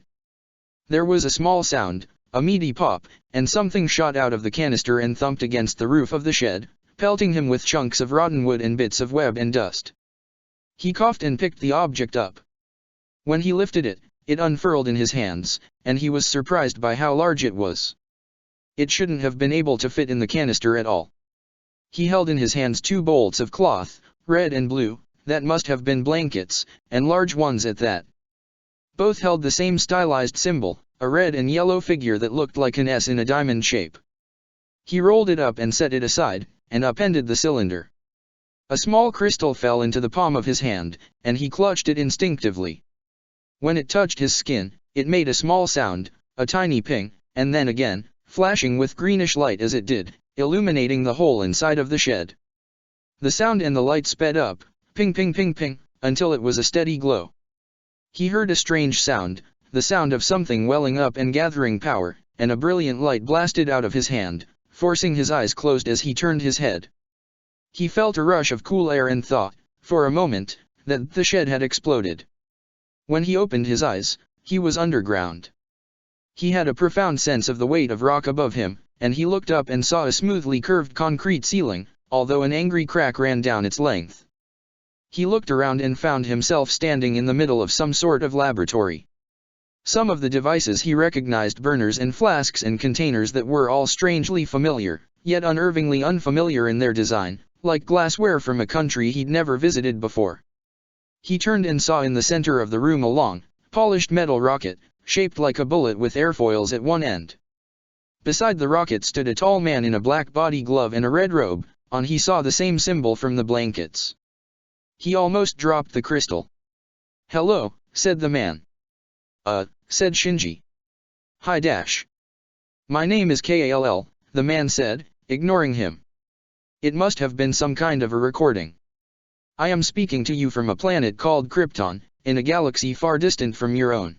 [SPEAKER 1] There was a small sound, a meaty pop, and something shot out of the canister and thumped against the roof of the shed, pelting him with chunks of rotten wood and bits of web and dust. He coughed and picked the object up. When he lifted it, it unfurled in his hands, and he was surprised by how large it was. It shouldn't have been able to fit in the canister at all. He held in his hands 2 bolts of cloth, red and blue, that must have been blankets, and large ones at that. Both held the same stylized symbol, a red and yellow figure that looked like an S in a diamond shape. He rolled it up and set it aside, and upended the cylinder. A small crystal fell into the palm of his hand, and he clutched it instinctively. When it touched his skin, it made a small sound, a tiny ping, and then again, flashing with greenish light as it did, illuminating the hole inside of the shed. The sound and the light sped up, ping ping ping ping, until it was a steady glow. He heard a strange sound, the sound of something welling up and gathering power, and a brilliant light blasted out of his hand, forcing his eyes closed as he turned his head. He felt a rush of cool air and thought, for a moment, that the shed had exploded. When he opened his eyes, he was underground. He had a profound sense of the weight of rock above him, and he looked up and saw a smoothly curved concrete ceiling, although an angry crack ran down its length. He looked around and found himself standing in the middle of some sort of laboratory. Some of the devices he recognized, burners and flasks and containers that were all strangely familiar, yet unnervingly unfamiliar in their design, like glassware from a country he'd never visited before. He turned and saw in the center of the room a long, polished metal rocket, shaped like a bullet with airfoils at one end. Beside the rocket stood a tall man in a black body glove and a red robe, on he saw the same symbol from the blankets. He almost dropped the crystal. "Hello," said the man. Said Shinji. "Hi dash. My name is Kall," the man said, ignoring him. It must have been some kind of a recording. "I am speaking to you from a planet called Krypton, in a galaxy far distant from your own.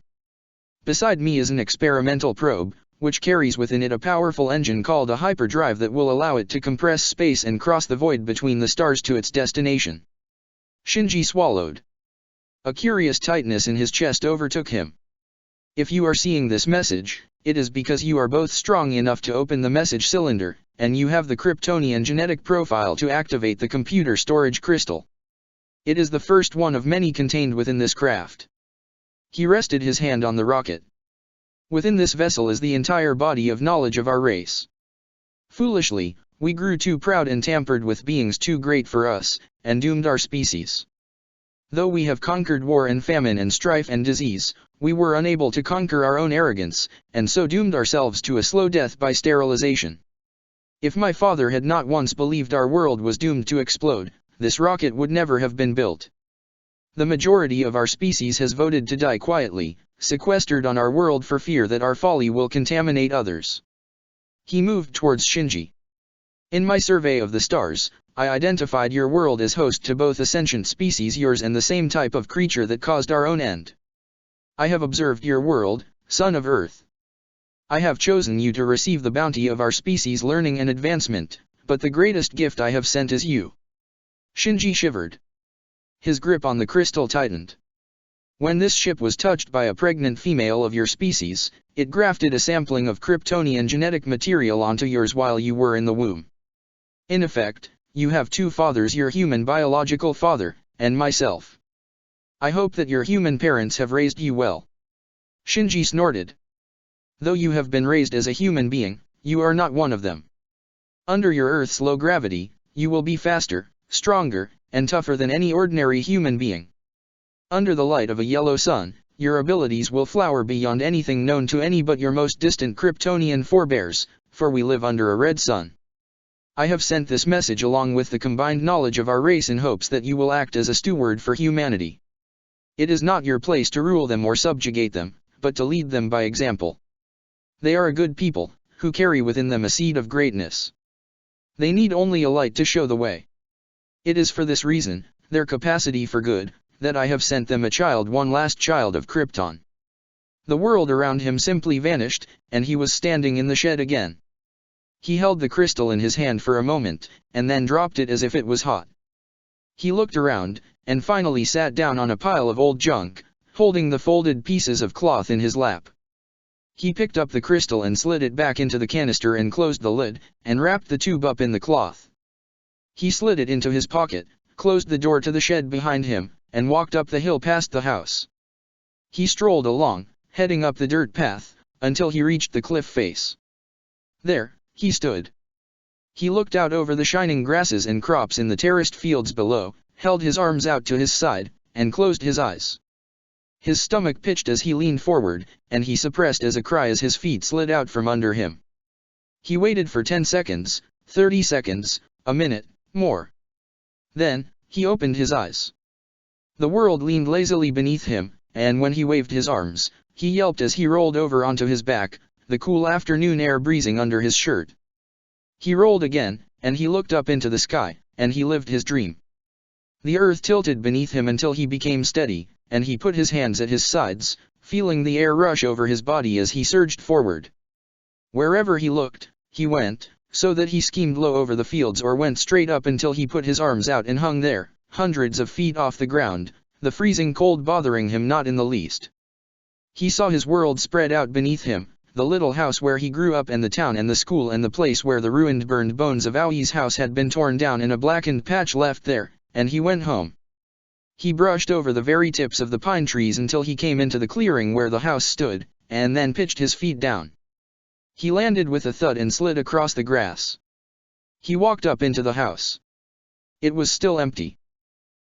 [SPEAKER 1] Beside me is an experimental probe, which carries within it a powerful engine called a hyperdrive that will allow it to compress space and cross the void between the stars to its destination." Shinji swallowed. A curious tightness in his chest overtook him. "If you are seeing this message, it is because you are both strong enough to open the message cylinder, and you have the Kryptonian genetic profile to activate the computer storage crystal. It is the first one of many contained within this craft." He rested his hand on the rocket. "Within this vessel is the entire body of knowledge of our race. Foolishly, we grew too proud and tampered with beings too great for us, and doomed our species. Though we have conquered war and famine and strife and disease, we were unable to conquer our own arrogance, and so doomed ourselves to a slow death by sterilization. If my father had not once believed our world was doomed to explode, this rocket would never have been built. The majority of our species has voted to die quietly, sequestered on our world for fear that our folly will contaminate others." He moved towards Shinji. "In my survey of the stars, I identified your world as host to both a sentient species, yours and the same type of creature that caused our own end. I have observed your world, son of Earth. I have chosen you to receive the bounty of our species' learning and advancement, but the greatest gift I have sent is you." Shinji shivered. His grip on the crystal tightened. "When this ship was touched by a pregnant female of your species, it grafted a sampling of Kryptonian genetic material onto yours while you were in the womb. In effect, you have 2 fathers, your human biological father, and myself. I hope that your human parents have raised you well." Shinji snorted. "Though you have been raised as a human being, you are not one of them. Under your Earth's low gravity, you will be faster, stronger, and tougher than any ordinary human being. Under the light of a yellow sun, your abilities will flower beyond anything known to any but your most distant Kryptonian forebears, for we live under a red sun. I have sent this message along with the combined knowledge of our race in hopes that you will act as a steward for humanity. It is not your place to rule them or subjugate them, but to lead them by example. They are a good people, who carry within them a seed of greatness. They need only a light to show the way. It is for this reason, their capacity for good, that I have sent them a child, one last child of Krypton." The world around him simply vanished, and he was standing in the shed again. He held the crystal in his hand for a moment, and then dropped it as if it was hot. He looked around, and finally sat down on a pile of old junk, holding the folded pieces of cloth in his lap. He picked up the crystal and slid it back into the canister and closed the lid, and wrapped the tube up in the cloth. He slid it into his pocket, closed the door to the shed behind him, and walked up the hill past the house. He strolled along, heading up the dirt path, until he reached the cliff face. There, he stood. He looked out over the shining grasses and crops in the terraced fields below, held his arms out to his side, and closed his eyes. His stomach pitched as he leaned forward, and he suppressed as a cry as his feet slid out from under him. He waited for 10 seconds, 30 seconds, a minute, more. Then, he opened his eyes. The world leaned lazily beneath him, and when he waved his arms, he yelped as he rolled over onto his back, the cool afternoon air breezing under his shirt. He rolled again, and he looked up into the sky, and he lived his dream. The earth tilted beneath him until he became steady, and he put his hands at his sides, feeling the air rush over his body as he surged forward. Wherever he looked, he went, so that he schemed low over the fields or went straight up until he put his arms out and hung there, hundreds of feet off the ground, the freezing cold bothering him not in the least. He saw his world spread out beneath him, the little house where he grew up and the town and the school and the place where the ruined burned bones of Aui's house had been torn down and a blackened patch left there, and he went home. He brushed over the very tips of the pine trees until he came into the clearing where the house stood, and then pitched his feet down. He landed with a thud and slid across the grass. He walked up into the house. It was still empty.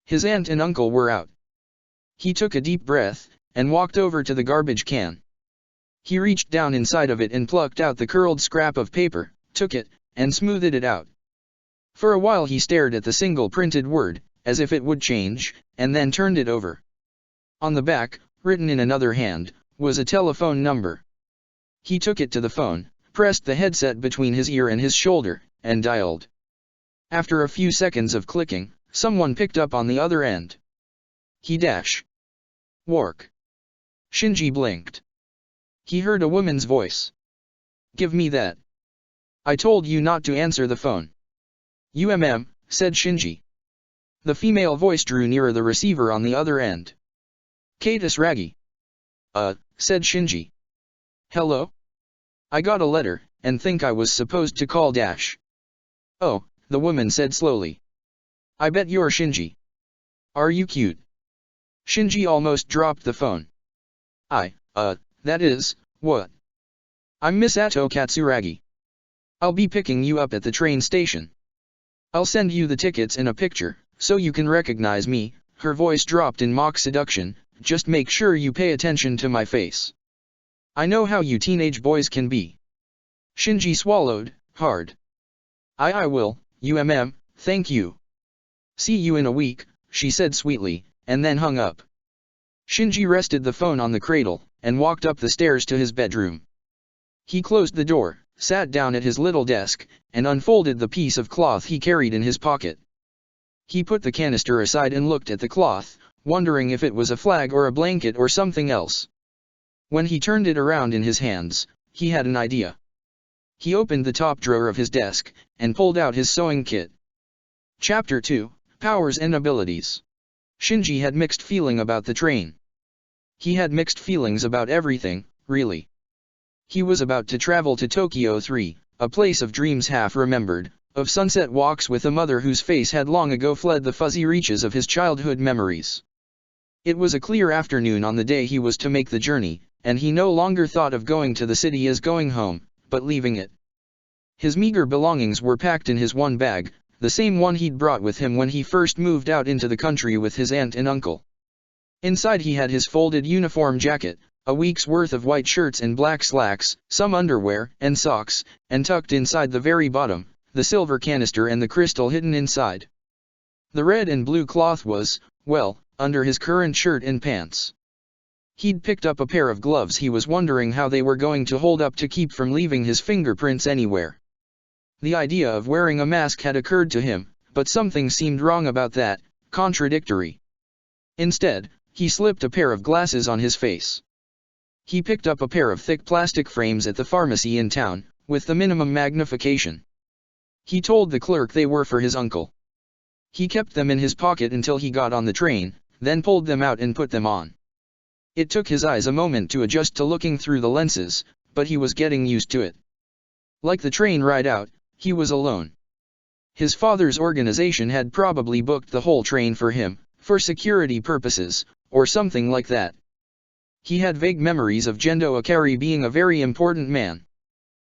[SPEAKER 1] His aunt and uncle were out. He took a deep breath, and walked over to the garbage can. He reached down inside of it and plucked out the curled scrap of paper, took it, and smoothed it out. For a while he stared at the single printed word, as if it would change, and then turned it over. On the back, written in another hand, was a telephone number. He took it to the phone, pressed the headset between his ear and his shoulder, and dialed. After a few seconds of clicking, someone picked up on the other end. He dash. Work. Shinji blinked. He heard a woman's voice. Give me that. I told you not to answer the phone. Said Shinji. The female voice drew nearer the receiver on the other end. Katus Ragi. Said Shinji. Hello? I got a letter, and think I was supposed to call Dash. Oh, the woman said slowly. I bet you're Shinji. Are you cute? Shinji almost dropped the phone. That is, what? I'm Misato Katsuragi. I'll be picking you up at the train station. I'll send you the tickets and a picture, so you can recognize me. Her voice dropped in mock seduction. Just make sure you pay attention to my face. I know how you teenage boys can be. Shinji swallowed, hard. I will, thank you. See you in a week, she said sweetly, and then hung up. Shinji rested the phone on the cradle, and walked up the stairs to his bedroom. He closed the door, sat down at his little desk, and unfolded the piece of cloth he carried in his pocket. He put the canister aside and looked at the cloth, wondering if it was a flag or a blanket or something else. When he turned it around in his hands, he had an idea. He opened the top drawer of his desk, and pulled out his sewing kit. Chapter 2, Powers and Abilities. Shinji had mixed feeling about the train. He had mixed feelings about everything, really. He was about to travel to Tokyo 3, a place of dreams half remembered, of sunset walks with a mother whose face had long ago fled the fuzzy reaches of his childhood memories. It was a clear afternoon on the day he was to make the journey, and he no longer thought of going to the city as going home, but leaving it. His meager belongings were packed in his one bag, the same one he'd brought with him when he first moved out into the country with his aunt and uncle. Inside he had his folded uniform jacket, a week's worth of white shirts and black slacks, some underwear and socks, and tucked inside the very bottom, the silver canister and the crystal hidden inside. The red and blue cloth was, well, under his current shirt and pants. He'd picked up a pair of gloves he was wondering how they were going to hold up to keep from leaving his fingerprints anywhere. The idea of wearing a mask had occurred to him, but something seemed wrong about that, contradictory. Instead, he slipped a pair of glasses on his face. He picked up a pair of thick plastic frames at the pharmacy in town, with the minimum magnification. He told the clerk they were for his uncle. He kept them in his pocket until he got on the train, then pulled them out and put them on. It took his eyes a moment to adjust to looking through the lenses, but he was getting used to it. Like the train ride out, he was alone. His father's organization had probably booked the whole train for him, for security purposes, or something like that. He had vague memories of Gendo Akari being a very important man.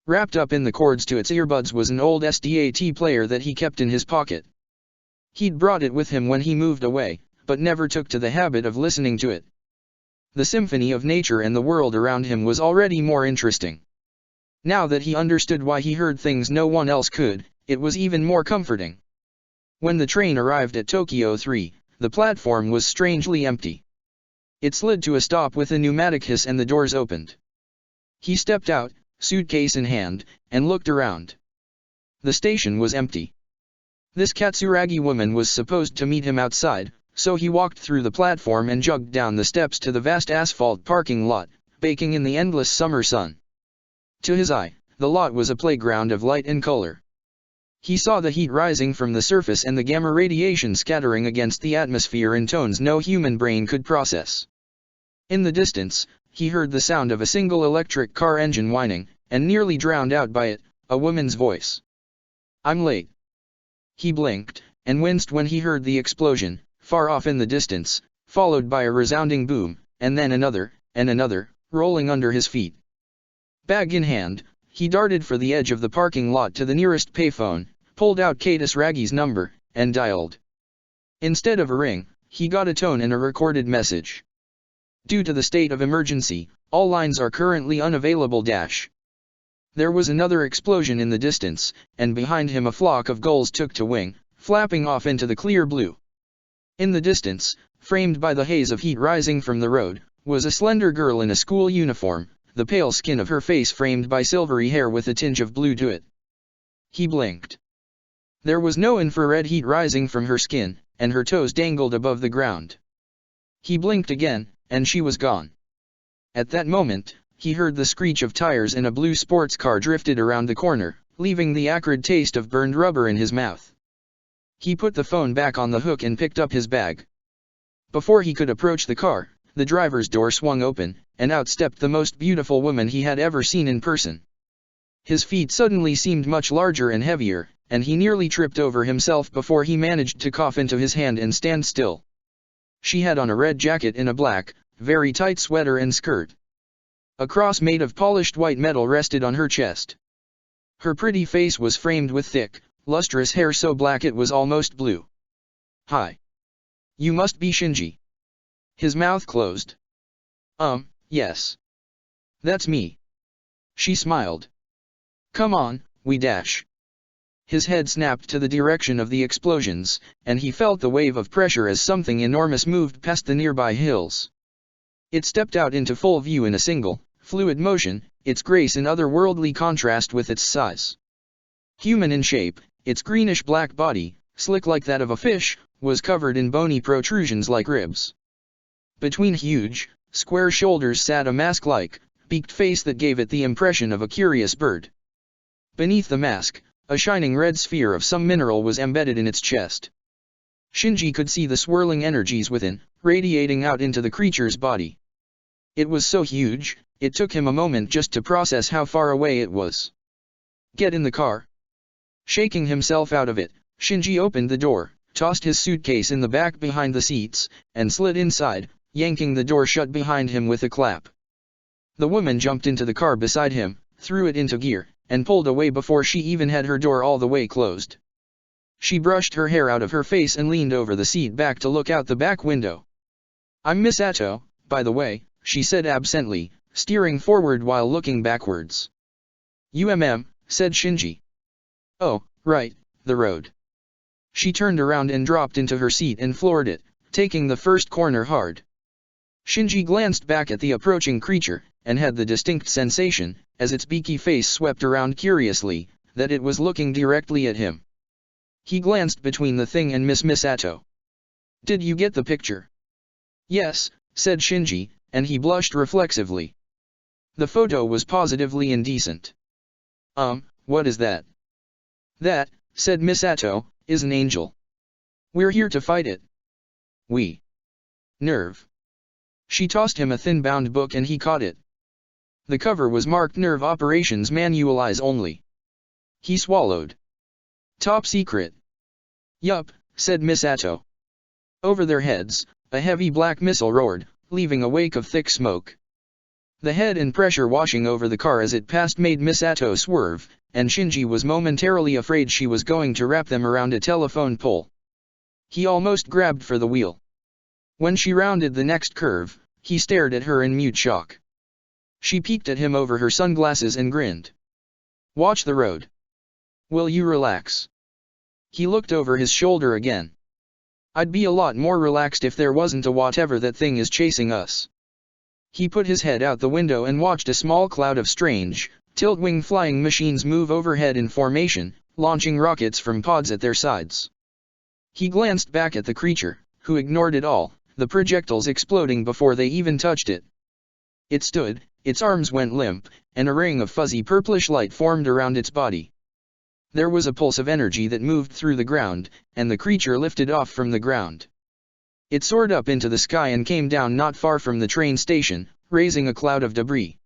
[SPEAKER 1] Wrapped up in the cords to its earbuds was an old SDAT player that he kept in his pocket. He'd brought it with him when he moved away, but never took to the habit of listening to it. The symphony of nature and the world around him was already more interesting. Now that he understood why he heard things no one else could, it was even more comforting. When the train arrived at Tokyo 3, the platform was strangely empty. It slid to a stop with a pneumatic hiss and the doors opened. He stepped out, suitcase in hand, and looked around. The station was empty. This Katsuragi woman was supposed to meet him outside, so he walked through the platform and jogged down the steps to the vast asphalt parking lot, baking in the endless summer sun. To his eye, the lot was a playground of light and color. He saw the heat rising from the surface and the gamma radiation scattering against the atmosphere in tones no human brain could process. In the distance, he heard the sound of a single electric car engine whining, and nearly drowned out by it, a woman's voice. "I'm late." He blinked, and winced when he heard the explosion, far off in the distance, followed by a resounding boom, and then another, and another, rolling under his feet. Bag in hand, he darted for the edge of the parking lot to the nearest payphone, pulled out Katsuraga's number, and dialed. Instead of a ring, he got a tone and a recorded message. "Due to the state of emergency, all lines are currently unavailable. There was another explosion in the distance, and behind him a flock of gulls took to wing, flapping off into the clear blue. In the distance, framed by the haze of heat rising from the road, was a slender girl in a school uniform, the pale skin of her face framed by silvery hair with a tinge of blue to it. He blinked. There was no infrared heat rising from her skin, and her toes dangled above the ground. He blinked again, and she was gone. At that moment, he heard the screech of tires and a blue sports car drifted around the corner, leaving the acrid taste of burned rubber in his mouth. He put the phone back on the hook and picked up his bag. Before he could approach the car, the driver's door swung open, and out stepped the most beautiful woman he had ever seen in person. His feet suddenly seemed much larger and heavier, and he nearly tripped over himself before he managed to cough into his hand and stand still. She had on a red jacket and a black, very tight sweater and skirt. A cross made of polished white metal rested on her chest. Her pretty face was framed with thick, lustrous hair so black it was almost blue. "Hi. You must be Shinji." His mouth closed. Yes. That's me." She smiled. "Come on, we dash." His head snapped to the direction of the explosions, and he felt the wave of pressure as something enormous moved past the nearby hills. It stepped out into full view in a single, fluid motion, its grace in otherworldly contrast with its size. Human in shape, its greenish-black body, slick like that of a fish, was covered in bony protrusions like ribs. Between huge, square shoulders sat a mask-like, beaked face that gave it the impression of a curious bird. Beneath the mask, a shining red sphere of some mineral was embedded in its chest. Shinji could see the swirling energies within, radiating out into the creature's body. It was so huge, it took him a moment just to process how far away it was. "Get in the car." Shaking himself out of it, Shinji opened the door, tossed his suitcase in the back behind the seats, and slid inside, yanking the door shut behind him with a clap. The woman jumped into the car beside him, threw it into gear, and pulled away before she even had her door all the way closed. She brushed her hair out of her face and leaned over the seat back to look out the back window. "I'm Miss Atto, by the way," she said absently, steering forward while looking backwards. Said Shinji. "Oh, right, the road." She turned around and dropped into her seat and floored it, taking the first corner hard. Shinji glanced back at the approaching creature, and had the distinct sensation, as its beaky face swept around curiously, that it was looking directly at him. He glanced between the thing and Miss Atto. "Did you get the picture?" "Yes," said Shinji, and he blushed reflexively. The photo was positively indecent. What is that?" "That," said Miss Atto, "is an angel. We're here to fight it." "We." "Nerve." She tossed him a thin-bound book and he caught it. The cover was marked Nerve Operations Manualize Only. He swallowed. "Top secret." "Yup," said Miss Atto. Over their heads, a heavy black missile roared, leaving a wake of thick smoke. The head and pressure washing over the car as it passed made Misato swerve, and Shinji was momentarily afraid she was going to wrap them around a telephone pole. He almost grabbed for the wheel. When she rounded the next curve, he stared at her in mute shock. She peeked at him over her sunglasses and grinned. "Watch the road. Will you relax?" He looked over his shoulder again. "I'd be a lot more relaxed if there wasn't a whatever that thing is chasing us." He put his head out the window and watched a small cloud of strange, tilt-wing flying machines move overhead in formation, launching rockets from pods at their sides. He glanced back at the creature, who ignored it all, the projectiles exploding before they even touched it. It stood, its arms went limp, and a ring of fuzzy purplish light formed around its body. There was a pulse of energy that moved through the ground, and the creature lifted off from the ground. It soared up into the sky and came down not far from the train station, raising a cloud of debris.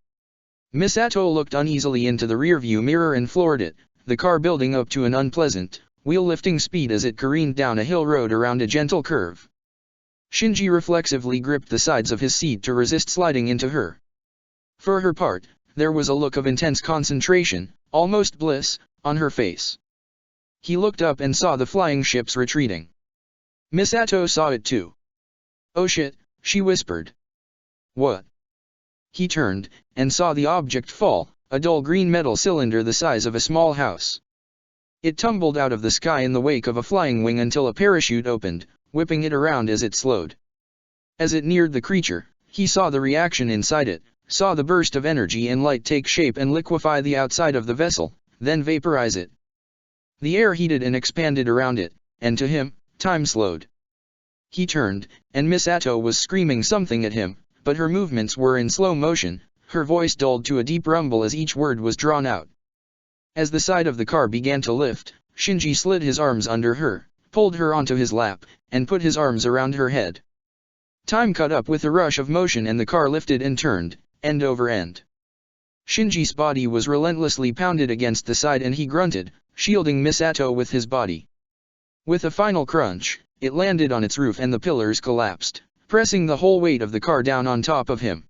[SPEAKER 1] Misato looked uneasily into the rearview mirror and floored it, the car building up to an unpleasant, wheel-lifting speed as it careened down a hill road around a gentle curve. Shinji reflexively gripped the sides of his seat to resist sliding into her. For her part, there was a look of intense concentration, almost bliss, on her face. He looked up and saw the flying ships retreating. Misato saw it too. "Oh shit," she whispered. "What?" He turned, and saw the object fall, a dull green metal cylinder the size of a small house. It tumbled out of the sky in the wake of a flying wing until a parachute opened, whipping it around as it slowed. As it neared the creature, he saw the reaction inside it, saw the burst of energy and light take shape and liquefy the outside of the vessel, then vaporize it. The air heated and expanded around it, and to him, time slowed. He turned, and Misato was screaming something at him, but her movements were in slow motion, her voice dulled to a deep rumble as each word was drawn out. As the side of the car began to lift, Shinji slid his arms under her, pulled her onto his lap, and put his arms around her head. Time caught up with a rush of motion and the car lifted and turned, end over end. Shinji's body was relentlessly pounded against the side and he grunted, shielding Misato with his body. With a final crunch, it landed on its roof and the pillars collapsed, pressing the whole weight of the car down on top of him.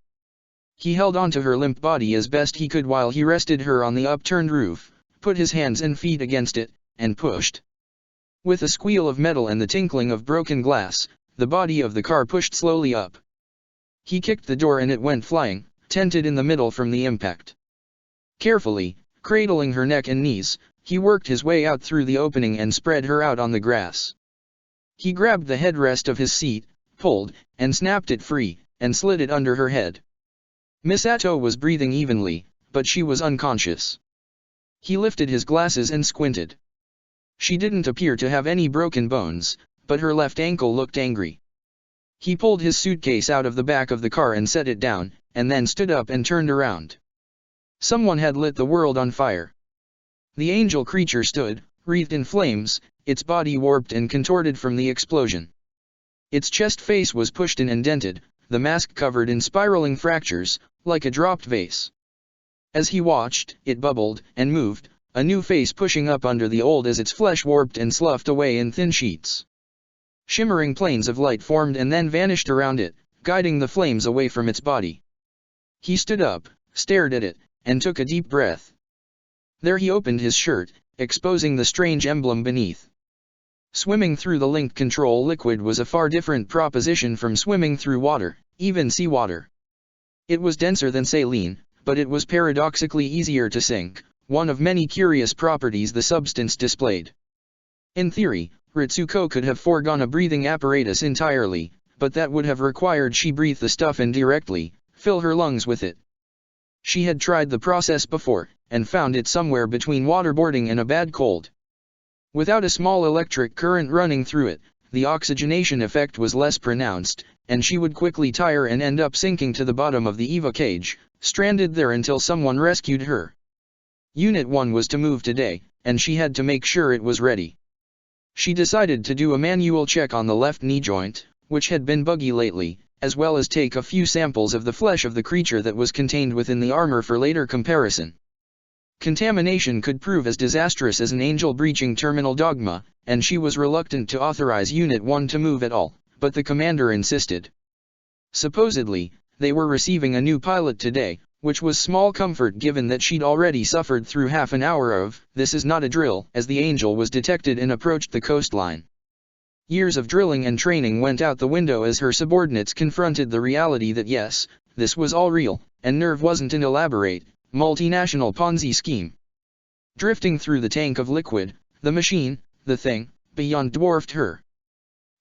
[SPEAKER 1] He held onto her limp body as best he could while he rested her on the upturned roof, put his hands and feet against it, and pushed. With a squeal of metal and the tinkling of broken glass, the body of the car pushed slowly up. He kicked the door and it went flying, tented in the middle from the impact. Carefully, cradling her neck and knees, he worked his way out through the opening and spread her out on the grass. He grabbed the headrest of his seat, pulled, and snapped it free, and slid it under her head. Misato was breathing evenly, but she was unconscious. He lifted his glasses and squinted. She didn't appear to have any broken bones, but her left ankle looked angry. He pulled his suitcase out of the back of the car and set it down, and then stood up and turned around. Someone had lit the world on fire. The angel creature stood, wreathed in flames, its body warped and contorted from the explosion. Its chest face was pushed and indented, the mask covered in spiraling fractures, like a dropped vase. As he watched, it bubbled and moved, a new face pushing up under the old as its flesh warped and sloughed away in thin sheets. Shimmering planes of light formed and then vanished around it, guiding the flames away from its body. He stood up, stared at it, and took a deep breath. There he opened his shirt, exposing the strange emblem beneath. Swimming through the link control liquid was a far different proposition from swimming through water, even seawater. It was denser than saline, but it was paradoxically easier to sink, one of many curious properties the substance displayed. In theory, Ritsuko could have foregone a breathing apparatus entirely, but that would have required she breathe the stuff in directly, fill her lungs with it. She had tried the process before, and found it somewhere between waterboarding and a bad cold. Without a small electric current running through it, the oxygenation effect was less pronounced, and she would quickly tire and end up sinking to the bottom of the EVA cage, stranded there until someone rescued her. Unit 1 was to move today, and she had to make sure it was ready. She decided to do a manual check on the left knee joint, which had been buggy lately, as well as take a few samples of the flesh of the creature that was contained within the armor for later comparison. Contamination could prove as disastrous as an angel breaching terminal dogma, and she was reluctant to authorize Unit 1 to move at all, but the commander insisted. Supposedly, they were receiving a new pilot today, which was small comfort given that she'd already suffered through half an hour of, "this is not a drill," as the Angel was detected and approached the coastline. Years of drilling and training went out the window as her subordinates confronted the reality that yes, this was all real, and Nerve wasn't an elaborate, multinational Ponzi scheme. Drifting through the tank of liquid, the machine, the thing, beyond dwarfed her.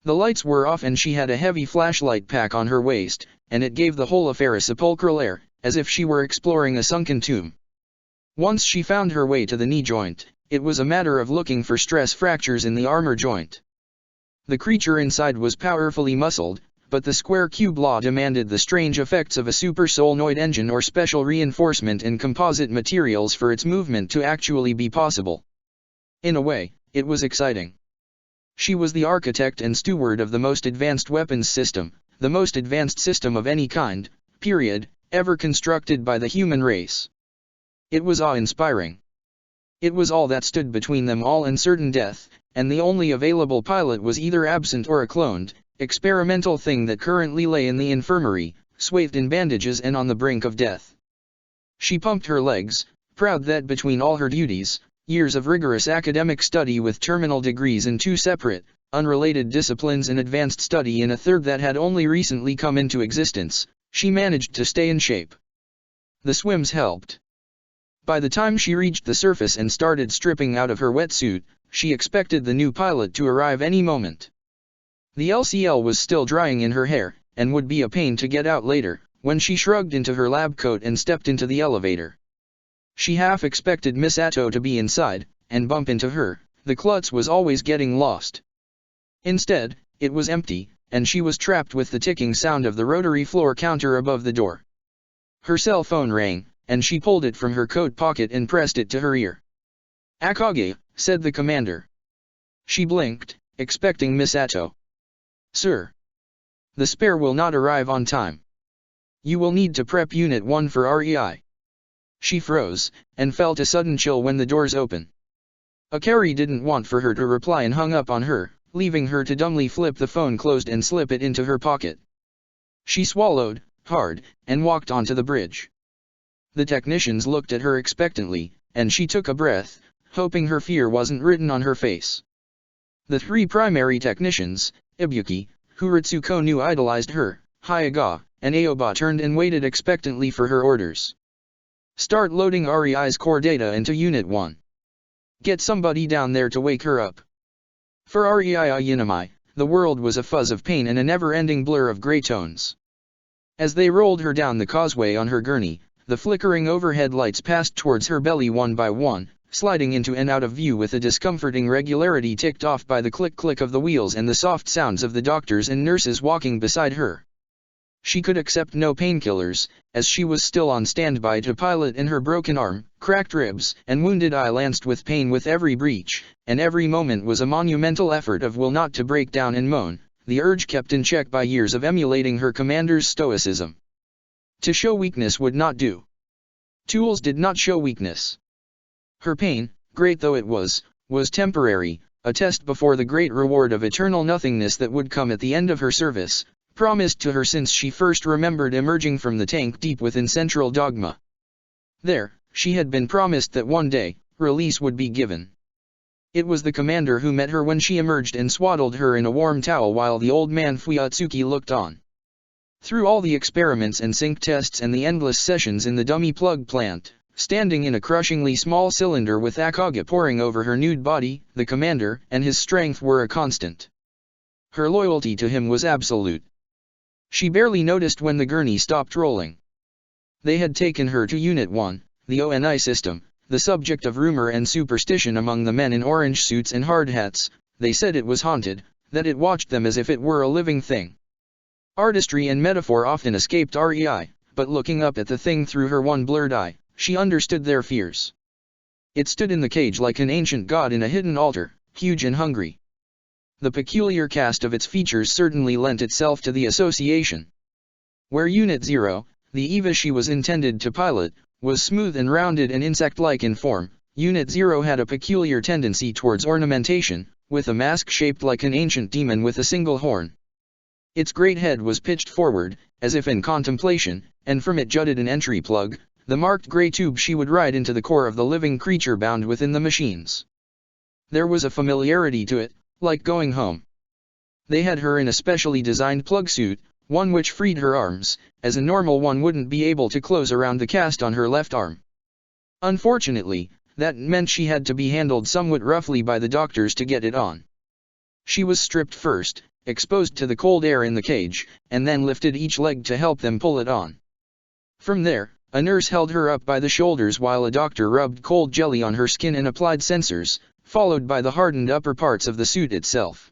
[SPEAKER 1] The lights were off and she had a heavy flashlight pack on her waist, and it gave the whole affair a sepulchral air, as if she were exploring a sunken tomb. Once she found her way to the knee joint, it was a matter of looking for stress fractures in the armor joint. The creature inside was powerfully muscled, but the square cube law demanded the strange effects of a super solenoid engine or special reinforcement in composite materials for its movement to actually be possible. In a way, it was exciting. She was the architect and steward of the most advanced weapons system, the most advanced system of any kind, period, ever constructed by the human race. It was awe-inspiring. It was all that stood between them all and certain death, and the only available pilot was either absent or a cloned, experimental thing that currently lay in the infirmary, swathed in bandages and on the brink of death. She pumped her legs, proud that between all her duties, years of rigorous academic study with terminal degrees in 2 separate, unrelated disciplines and advanced study in a third that had only recently come into existence, she managed to stay in shape. The swims helped. By the time she reached the surface and started stripping out of her wetsuit, she expected the new pilot to arrive any moment. The LCL was still drying in her hair, and would be a pain to get out later, when she shrugged into her lab coat and stepped into the elevator. She half expected Miss Atto to be inside, and bump into her. The klutz was always getting lost. Instead, it was empty, and she was trapped with the ticking sound of the rotary floor counter above the door. Her cell phone rang, and she pulled it from her coat pocket and pressed it to her ear. "Akage," said the commander. She blinked, expecting Miss Atto. "Sir. The spare will not arrive on time. You will need to prep Unit 1 for REI." She froze, and felt a sudden chill when the doors opened. Akari didn't want for her to reply and hung up on her, leaving her to dumbly flip the phone closed and slip it into her pocket. She swallowed, hard, and walked onto the bridge. The technicians looked at her expectantly, and she took a breath, hoping her fear wasn't written on her face. The 3 primary technicians, Ibuki, who Ritsuko knew idolized her, Hyaga, and Aoba turned and waited expectantly for her orders. "Start loading REI's core data into Unit 1. Get somebody down there to wake her up." For REI Ayanami, the world was a fuzz of pain and a never-ending blur of gray tones. As they rolled her down the causeway on her gurney, the flickering overhead lights passed towards her belly one by one, sliding into and out of view with a discomforting regularity ticked off by the click-click of the wheels and the soft sounds of the doctors and nurses walking beside her. She could accept no painkillers, as she was still on standby to pilot, and her broken arm, cracked ribs, and wounded eye lanced with pain with every breach, and every moment was a monumental effort of will not to break down and moan, the urge kept in check by years of emulating her commander's stoicism. To show weakness would not do. Tools did not show weakness. Her pain, great though it was temporary, a test before the great reward of eternal nothingness that would come at the end of her service, promised to her since she first remembered emerging from the tank deep within Central Dogma. There, she had been promised that one day, release would be given. It was the commander who met her when she emerged and swaddled her in a warm towel while the old man Fuyatsuki looked on. Through all the experiments and sync tests and the endless sessions in the dummy plug plant, standing in a crushingly small cylinder with Akage pouring over her nude body, the commander and his strength were a constant. Her loyalty to him was absolute. She barely noticed when the gurney stopped rolling. They had taken her to Unit 1, the ONI system, the subject of rumor and superstition among the men in orange suits and hard hats. They said it was haunted, that it watched them as if it were a living thing. Artistry and metaphor often escaped REI, but looking up at the thing through her one blurred eye, she understood their fears. It stood in the cage like an ancient god in a hidden altar, huge and hungry. The peculiar cast of its features certainly lent itself to the association. Where Unit 0, the EVA she was intended to pilot, was smooth and rounded and insect-like in form, Unit 0 had a peculiar tendency towards ornamentation, with a mask shaped like an ancient demon with a single horn. Its great head was pitched forward, as if in contemplation, and from it jutted an entry plug, the marked gray tube she would ride into the core of the living creature bound within the machines. There was a familiarity to it, like going home. They had her in a specially designed plug suit, one which freed her arms, as a normal one wouldn't be able to close around the cast on her left arm. Unfortunately, that meant she had to be handled somewhat roughly by the doctors to get it on. She was stripped first, exposed to the cold air in the cage, and then lifted each leg to help them pull it on. From there, a nurse held her up by the shoulders while a doctor rubbed cold jelly on her skin and applied sensors, followed by the hardened upper parts of the suit itself.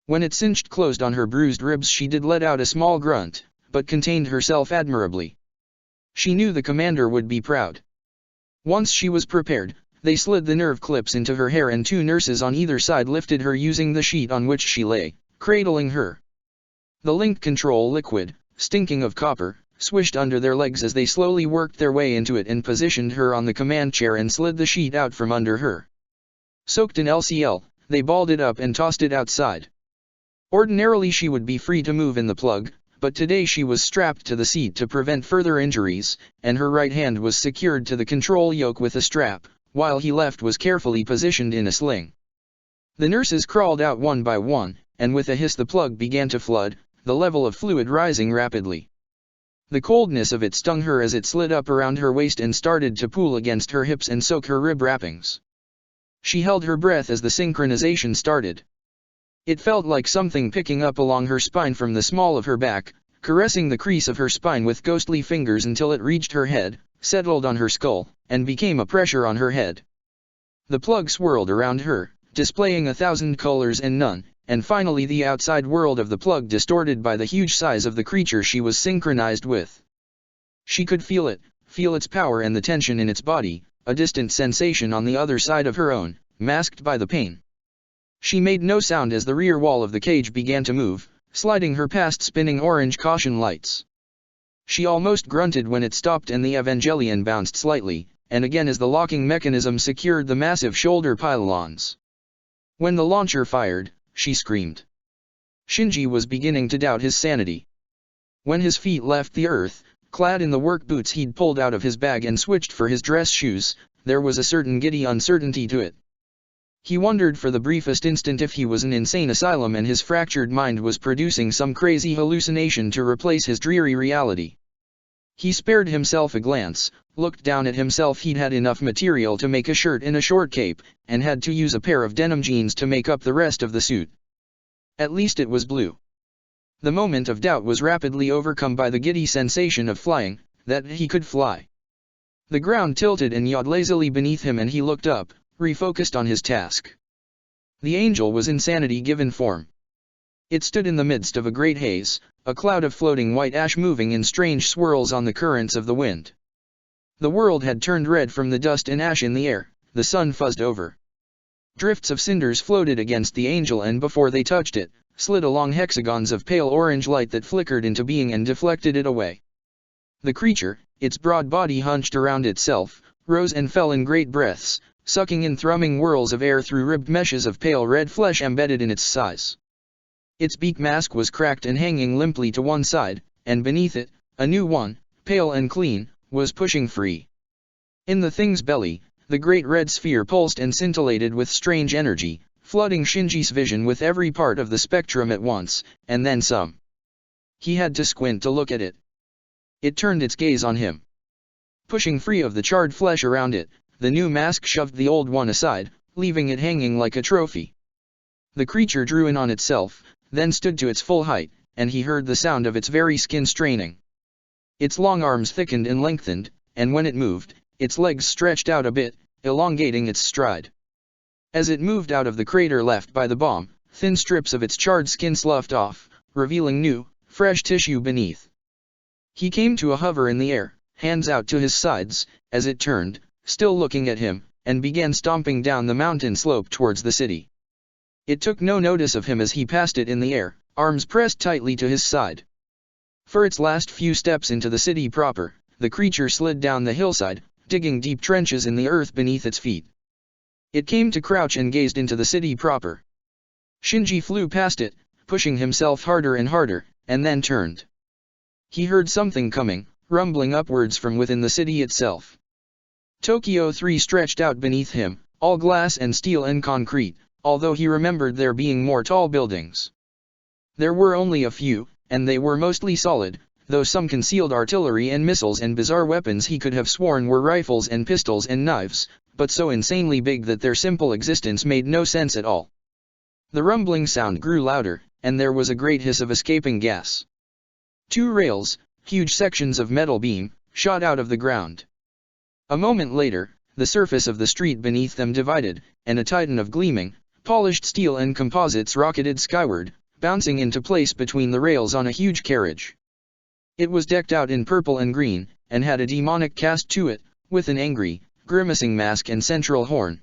[SPEAKER 1] When it cinched closed on her bruised ribs, she did let out a small grunt, but contained herself admirably. She knew the commander would be proud. Once she was prepared, they slid the nerve clips into her hair and two nurses on either side lifted her using the sheet on which she lay, cradling her. The link control liquid, stinking of copper, swished under their legs as they slowly worked their way into it and positioned her on the command chair and slid the sheet out from under her. Soaked in LCL, they balled it up and tossed it outside. Ordinarily she would be free to move in the plug, but today she was strapped to the seat to prevent further injuries, and her right hand was secured to the control yoke with a strap, while he left was carefully positioned in a sling. The nurses crawled out one by one, and with a hiss the plug began to flood, the level of fluid rising rapidly. The coldness of it stung her as it slid up around her waist and started to pool against her hips and soak her rib wrappings. She held her breath as the synchronization started. It felt like something picking up along her spine from the small of her back, caressing the crease of her spine with ghostly fingers until it reached her head, settled on her skull, and became a pressure on her head. The plug swirled around her, displaying 1,000 colors and none, and finally the outside world of the plug distorted by the huge size of the creature she was synchronized with. She could feel it, feel its power and the tension in its body, a distant sensation on the other side of her own, masked by the pain. She made no sound as the rear wall of the cage began to move, sliding her past spinning orange caution lights. She almost grunted when it stopped and the Evangelion bounced slightly, and again as the locking mechanism secured the massive shoulder pylons. When the launcher fired, she screamed. Shinji was beginning to doubt his sanity. When his feet left the earth, clad in the work boots he'd pulled out of his bag and switched for his dress shoes, there was a certain giddy uncertainty to it. He wondered for the briefest instant if he was an insane asylum and his fractured mind was producing some crazy hallucination to replace his dreary reality. He spared himself a glance, looked down at himself. He'd had enough material to make a shirt and a short cape, and had to use a pair of denim jeans to make up the rest of the suit. At least it was blue. The moment of doubt was rapidly overcome by the giddy sensation of flying, that he could fly. The ground tilted and yawed lazily beneath him and he looked up, refocused on his task. The angel was insanity given form. It stood in the midst of a great haze, a cloud of floating white ash moving in strange swirls on the currents of the wind. The world had turned red from the dust and ash in the air, the sun fuzzed over. Drifts of cinders floated against the angel and before they touched it, slid along hexagons of pale orange light that flickered into being and deflected it away. The creature, its broad body hunched around itself, rose and fell in great breaths, sucking in thrumming whirls of air through ribbed meshes of pale red flesh embedded in its sides. Its beak mask was cracked and hanging limply to one side, and beneath it, a new one, pale and clean, was pushing free. In the thing's belly, the great red sphere pulsed and scintillated with strange energy, flooding Shinji's vision with every part of the spectrum at once, and then some. He had to squint to look at it. It turned its gaze on him. Pushing free of the charred flesh around it, the new mask shoved the old one aside, leaving it hanging like a trophy. The creature drew in on itself, then stood to its full height, and he heard the sound of its very skin straining. Its long arms thickened and lengthened, and when it moved, its legs stretched out a bit, elongating its stride. As it moved out of the crater left by the bomb, thin strips of its charred skin sloughed off, revealing new, fresh tissue beneath. He came to a hover in the air, hands out to his sides, as it turned, still looking at him, and began stomping down the mountain slope towards the city. It took no notice of him as he passed it in the air, arms pressed tightly to his side. For its last few steps into the city proper, the creature slid down the hillside, digging deep trenches in the earth beneath its feet. It came to crouch and gazed into the city proper. Shinji flew past it, pushing himself harder and harder, and then turned. He heard something coming, rumbling upwards from within the city itself. Tokyo 3 stretched out beneath him, all glass and steel and concrete, although he remembered there being more tall buildings. There were only a few, and they were mostly solid, though some concealed artillery and missiles and bizarre weapons he could have sworn were rifles and pistols and knives, but so insanely big that their simple existence made no sense at all. The rumbling sound grew louder, and there was a great hiss of escaping gas. 2 rails, huge sections of metal beam, shot out of the ground. A moment later, the surface of the street beneath them divided, and a titan of gleaming, polished steel and composites rocketed skyward, bouncing into place between the rails on a huge carriage. It was decked out in purple and green, and had a demonic cast to it, with an angry, grimacing mask and central horn.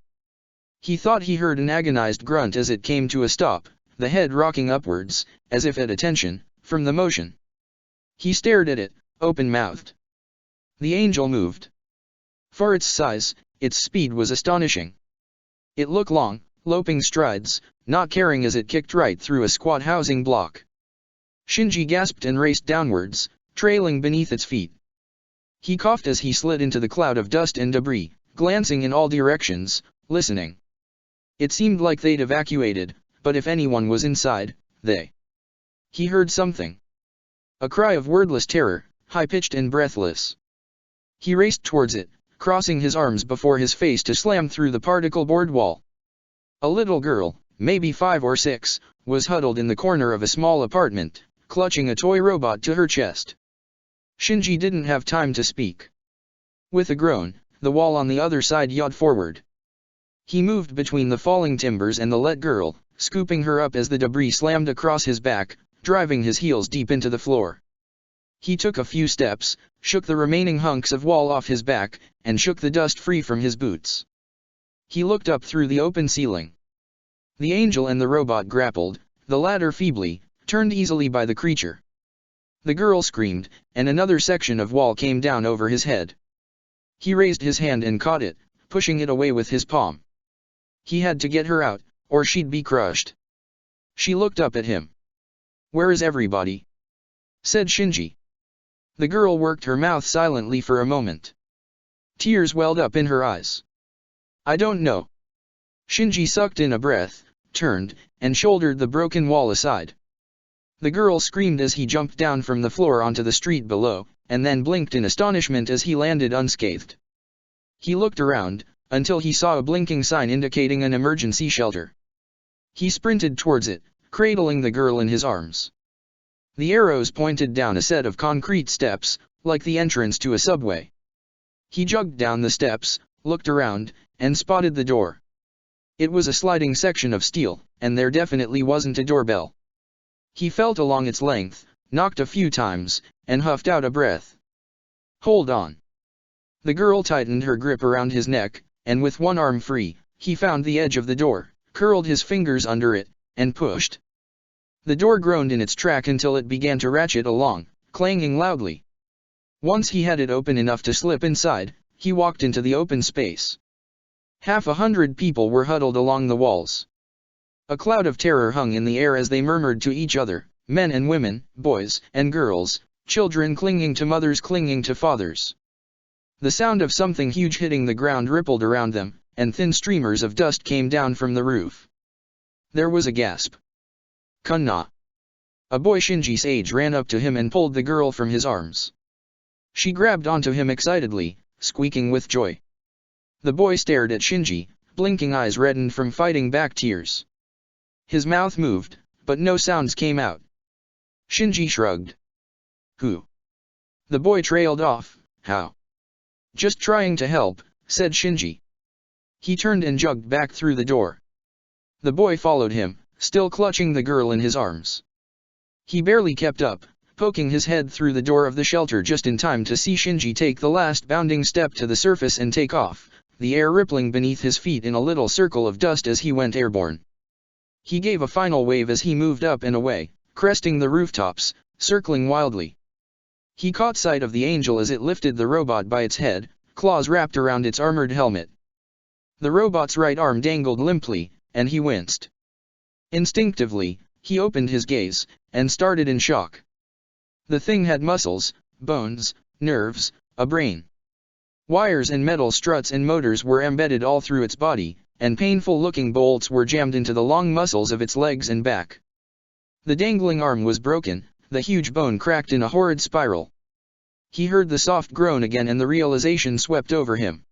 [SPEAKER 1] He thought he heard an agonized grunt as it came to a stop, the head rocking upwards, as if at attention, from the motion. He stared at it, open-mouthed. The angel moved. For its size, its speed was astonishing. It looked long, loping strides, not caring as it kicked right through a squat housing block. Shinji gasped and raced downwards, trailing beneath its feet. He coughed as he slid into the cloud of dust and debris, glancing in all directions, listening. It seemed like they'd evacuated, but if anyone was inside, they. He heard something. A cry of wordless terror, high-pitched and breathless. He raced towards it, crossing his arms before his face to slam through the particle board wall. A little girl, maybe 5 or 6, was huddled in the corner of a small apartment, clutching a toy robot to her chest. Shinji didn't have time to speak. With a groan, the wall on the other side yawed forward. He moved between the falling timbers and the let girl, scooping her up as the debris slammed across his back, driving his heels deep into the floor. He took a few steps, shook the remaining hunks of wall off his back, and shook the dust free from his boots. He looked up through the open ceiling. The angel and the robot grappled, the latter feebly, turned easily by the creature. The girl screamed, and another section of wall came down over his head. He raised his hand and caught it, pushing it away with his palm. He had to get her out, or she'd be crushed. She looked up at him. "Where is everybody?" said Shinji. The girl worked her mouth silently for a moment. Tears welled up in her eyes. "I don't know." Shinji sucked in a breath, turned, and shouldered the broken wall aside. The girl screamed as he jumped down from the floor onto the street below, and then blinked in astonishment as he landed unscathed. He looked around, until he saw a blinking sign indicating an emergency shelter. He sprinted towards it, cradling the girl in his arms. The arrows pointed down a set of concrete steps, like the entrance to a subway. He jogged down the steps, looked around, and spotted the door. It was a sliding section of steel, and there definitely wasn't a doorbell. He felt along its length, knocked a few times, and huffed out a breath. "Hold on." The girl tightened her grip around his neck, and with one arm free, he found the edge of the door, curled his fingers under it, and pushed. The door groaned in its track until it began to ratchet along, clanging loudly. Once he had it open enough to slip inside, he walked into the open space. 100 people were huddled along the walls. A cloud of terror hung in the air as they murmured to each other, men and women, boys and girls, children clinging to mothers clinging to fathers. The sound of something huge hitting the ground rippled around them, and thin streamers of dust came down from the roof. There was a gasp. "Kunna." A boy Shinji's age ran up to him and pulled the girl from his arms. She grabbed onto him excitedly, squeaking with joy. The boy stared at Shinji, blinking eyes reddened from fighting back tears. His mouth moved, but no sounds came out. Shinji shrugged. "Who?" The boy trailed off. "How?" "Just trying to help," said Shinji. He turned and jogged back through the door. The boy followed him, still clutching the girl in his arms. He barely kept up, poking his head through the door of the shelter just in time to see Shinji take the last bounding step to the surface and take off, the air rippling beneath his feet in a little circle of dust as he went airborne. He gave a final wave as he moved up and away, cresting the rooftops, circling wildly. He caught sight of the angel as it lifted the robot by its head, claws wrapped around its armored helmet. The robot's right arm dangled limply, and he winced. Instinctively, he opened his gaze, and started in shock. The thing had muscles, bones, nerves, a brain. Wires and metal struts and motors were embedded all through its body, and painful-looking bolts were jammed into the long muscles of its legs and back. The dangling arm was broken, the huge bone cracked in a horrid spiral. He heard the soft groan again and the realization swept over him.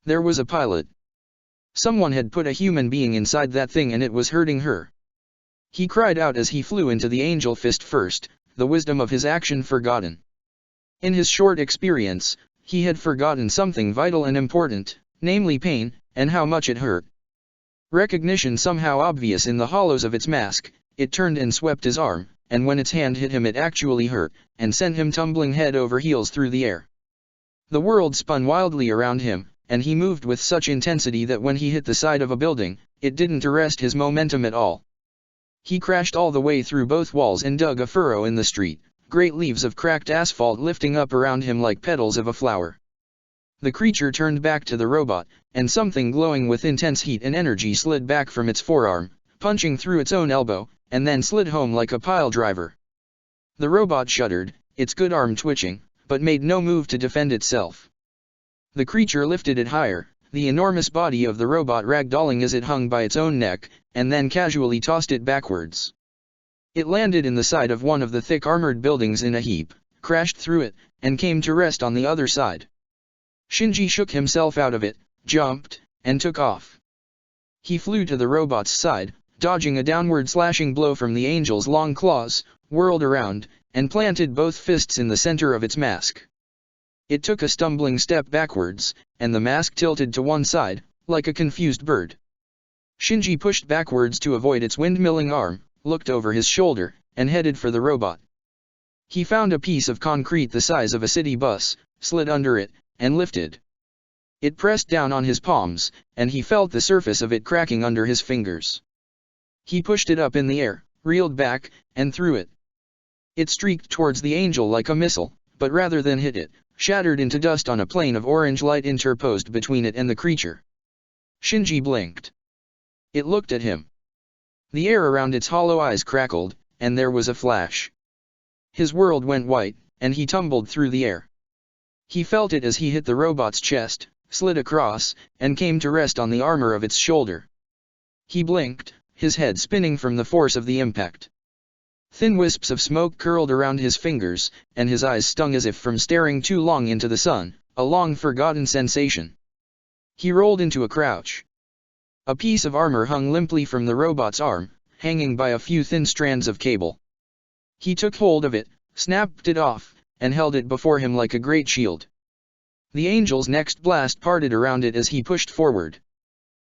[SPEAKER 1] There was a pilot. Someone had put a human being inside that thing and it was hurting her. He cried out as he flew into the angel fist first, the wisdom of his action forgotten. In his short experience, he had forgotten something vital and important, namely pain, and how much it hurt. Recognition somehow obvious in the hollows of its mask, it turned and swept his arm, and when its hand hit him it actually hurt, and sent him tumbling head over heels through the air. The world spun wildly around him, and he moved with such intensity that when he hit the side of a building, it didn't arrest his momentum at all. He crashed all the way through both walls and dug a furrow in the street, great leaves of cracked asphalt lifting up around him like petals of a flower. The creature turned back to the robot, and something glowing with intense heat and energy slid back from its forearm, punching through its own elbow, and then slid home like a pile driver. The robot shuddered, its good arm twitching, but made no move to defend itself. The creature lifted it higher, the enormous body of the robot ragdolling as it hung by its own neck, and then casually tossed it backwards. It landed in the side of one of the thick armored buildings in a heap, crashed through it, and came to rest on the other side. Shinji shook himself out of it, jumped, and took off. He flew to the robot's side, dodging a downward slashing blow from the angel's long claws, whirled around, and planted both fists in the center of its mask. It took a stumbling step backwards, and the mask tilted to one side, like a confused bird. Shinji pushed backwards to avoid its windmilling arm, looked over his shoulder, and headed for the robot. He found a piece of concrete the size of a city bus, slid under it, and lifted. It pressed down on his palms, and he felt the surface of it cracking under his fingers. He pushed it up in the air, reeled back, and threw it. It streaked towards the angel like a missile, but rather than hit it, shattered into dust on a plane of orange light interposed between it and the creature. Shinji blinked. It looked at him. The air around its hollow eyes crackled, and there was a flash. His world went white, and he tumbled through the air. He felt it as he hit the robot's chest, slid across, and came to rest on the armor of its shoulder. He blinked, his head spinning from the force of the impact. Thin wisps of smoke curled around his fingers, and his eyes stung as if from staring too long into the sun, a long-forgotten sensation. He rolled into a crouch. A piece of armor hung limply from the robot's arm, hanging by a few thin strands of cable. He took hold of it, snapped it off, and held it before him like a great shield. The angel's next blast parted around it as he pushed forward.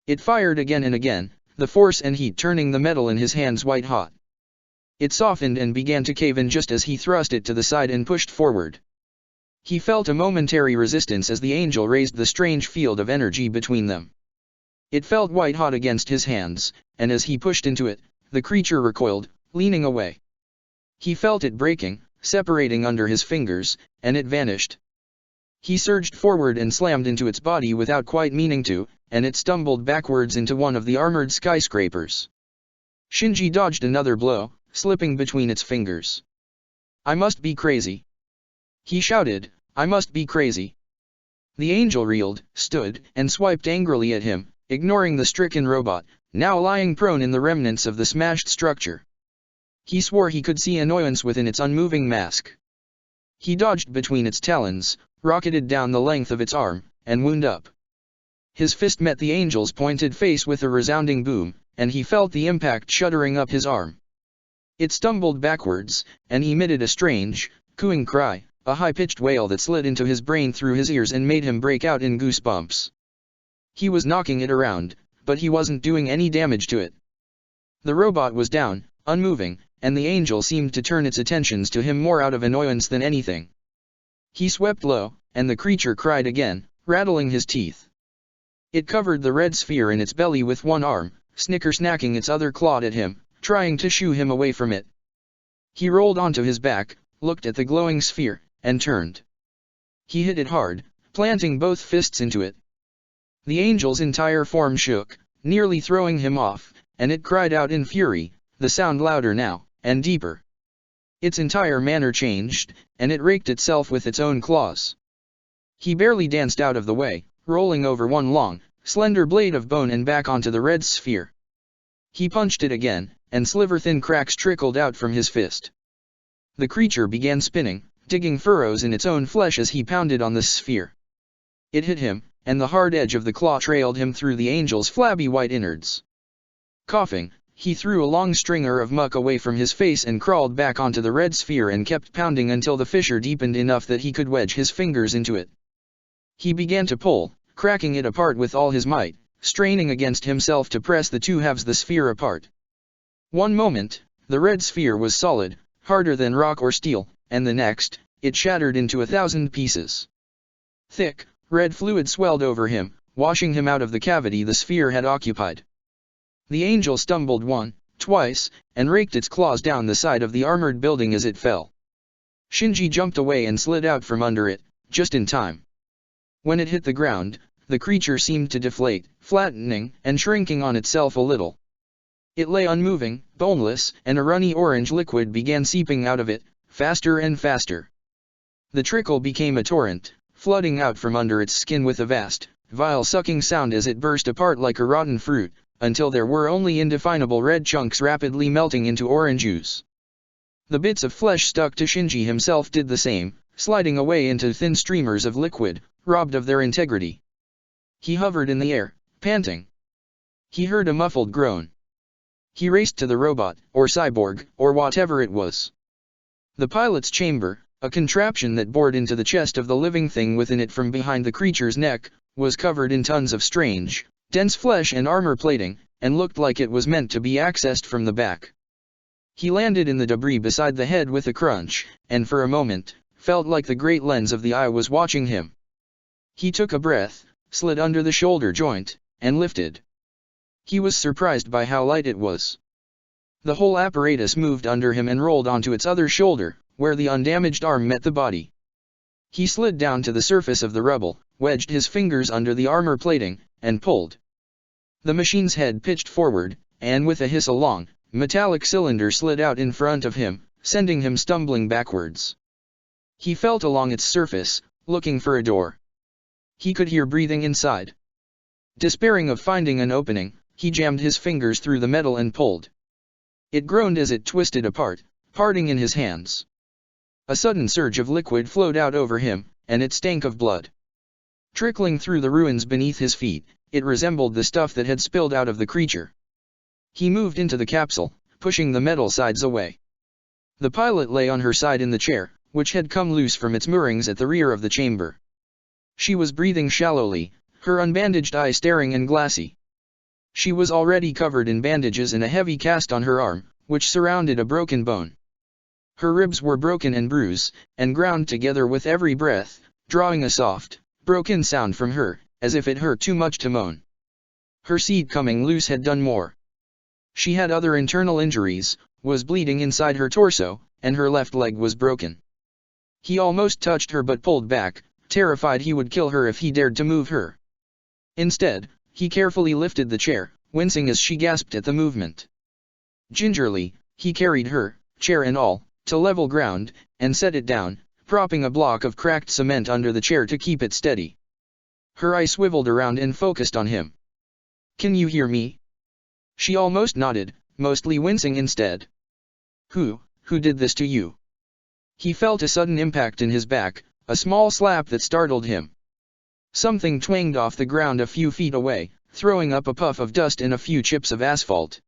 [SPEAKER 1] It fired again and again, the force and heat turning the metal in his hands white hot. It softened and began to cave in just as he thrust it to the side and pushed forward. He felt a momentary resistance as the angel raised the strange field of energy between them. It felt white hot against his hands, and as he pushed into it, the creature recoiled, leaning away. He felt it breaking, separating under his fingers, and it vanished. He surged forward and slammed into its body without quite meaning to, and it stumbled backwards into one of the armored skyscrapers. Shinji dodged another blow, slipping between its fingers. "I must be crazy!" he shouted, "I must be crazy!" The angel reeled, stood, and swiped angrily at him, ignoring the stricken robot, now lying prone in the remnants of the smashed structure. He swore he could see annoyance within its unmoving mask. He dodged between its talons, rocketed down the length of its arm, and wound up. His fist met the angel's pointed face with a resounding boom, and he felt the impact shuddering up his arm. It stumbled backwards, and emitted a strange, cooing cry, a high-pitched wail that slid into his brain through his ears and made him break out in goosebumps. He was knocking it around, but he wasn't doing any damage to it. The robot was down, unmoving, and the angel seemed to turn its attentions to him more out of annoyance than anything. He swept low, and the creature cried again, rattling his teeth. It covered the red sphere in its belly with one arm, snicker-snacking its other clawed at him, trying to shoo him away from it. He rolled onto his back, looked at the glowing sphere, and turned. He hit it hard, planting both fists into it. The angel's entire form shook, nearly throwing him off, and it cried out in fury, the sound louder now, and deeper. Its entire manner changed, and it raked itself with its own claws. He barely danced out of the way, rolling over one long, slender blade of bone and back onto the red sphere. He punched it again, and sliver-thin cracks trickled out from his fist. The creature began spinning, digging furrows in its own flesh as he pounded on the sphere. It hit him, and the hard edge of the claw trailed him through the angel's flabby white innards. Coughing, he threw a long stringer of muck away from his face and crawled back onto the red sphere and kept pounding until the fissure deepened enough that he could wedge his fingers into it. He began to pull, cracking it apart with all his might, straining against himself to press the two halves of the sphere apart. One moment, the red sphere was solid, harder than rock or steel, and the next, it shattered into 1,000 pieces. Thick, red fluid swelled over him, washing him out of the cavity the sphere had occupied. The angel stumbled twice, and raked its claws down the side of the armored building as it fell. Shinji jumped away and slid out from under it, just in time. When it hit the ground, the creature seemed to deflate, flattening and shrinking on itself a little. It lay unmoving, boneless, and a runny orange liquid began seeping out of it, faster and faster. The trickle became a torrent, flooding out from under its skin with a vast, vile sucking sound as it burst apart like a rotten fruit, until there were only indefinable red chunks rapidly melting into orange juice. The bits of flesh stuck to Shinji himself did the same, sliding away into thin streamers of liquid, robbed of their integrity. He hovered in the air, panting. He heard a muffled groan. He raced to the robot, or cyborg, or whatever it was. The pilot's chamber, a contraption that bored into the chest of the living thing within it from behind the creature's neck, was covered in tons of strange, dense flesh and armor plating, and looked like it was meant to be accessed from the back. He landed in the debris beside the head with a crunch, and for a moment, felt like the great lens of the eye was watching him. He took a breath, slid under the shoulder joint, and lifted. He was surprised by how light it was. The whole apparatus moved under him and rolled onto its other shoulder, where the undamaged arm met the body. He slid down to the surface of the rubble, wedged his fingers under the armor plating, and pulled. The machine's head pitched forward, and with a hiss a long, metallic cylinder slid out in front of him, sending him stumbling backwards. He felt along its surface, looking for a door. He could hear breathing inside. Despairing of finding an opening, he jammed his fingers through the metal and pulled. It groaned as it twisted apart, parting in his hands. A sudden surge of liquid flowed out over him, and it stank of blood. Trickling through the ruins beneath his feet, it resembled the stuff that had spilled out of the creature. He moved into the capsule, pushing the metal sides away. The pilot lay on her side in the chair, which had come loose from its moorings at the rear of the chamber. She was breathing shallowly, her unbandaged eye staring and glassy. She was already covered in bandages and a heavy cast on her arm, which surrounded a broken bone. Her ribs were broken and bruised, and ground together with every breath, drawing a soft, broken sound from her, as if it hurt too much to moan. Her seed coming loose had done more. She had other internal injuries, was bleeding inside her torso, and her left leg was broken. He almost touched her but pulled back, terrified he would kill her if he dared to move her. Instead, he carefully lifted the chair, wincing as she gasped at the movement. Gingerly, he carried her, chair and all, to level ground, and set it down, propping a block of cracked cement under the chair to keep it steady. Her eye swiveled around and focused on him. "Can you hear me?" She almost nodded, mostly wincing instead. Who did this to you?" He felt a sudden impact in his back, a small slap that startled him. Something twanged off the ground a few feet away, throwing up a puff of dust and a few chips of asphalt.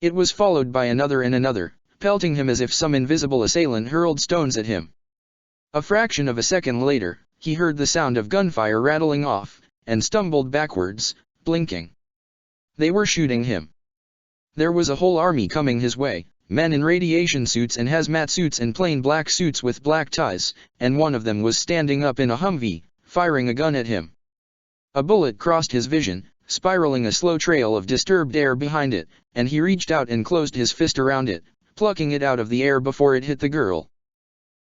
[SPEAKER 1] It was followed by another and another, pelting him as if some invisible assailant hurled stones at him. A fraction of a second later, he heard the sound of gunfire rattling off, and stumbled backwards, blinking. They were shooting him. There was a whole army coming his way, men in radiation suits and hazmat suits and plain black suits with black ties, and one of them was standing up in a Humvee, firing a gun at him. A bullet crossed his vision, spiraling a slow trail of disturbed air behind it, and he reached out and closed his fist around it, plucking it out of the air before it hit the girl.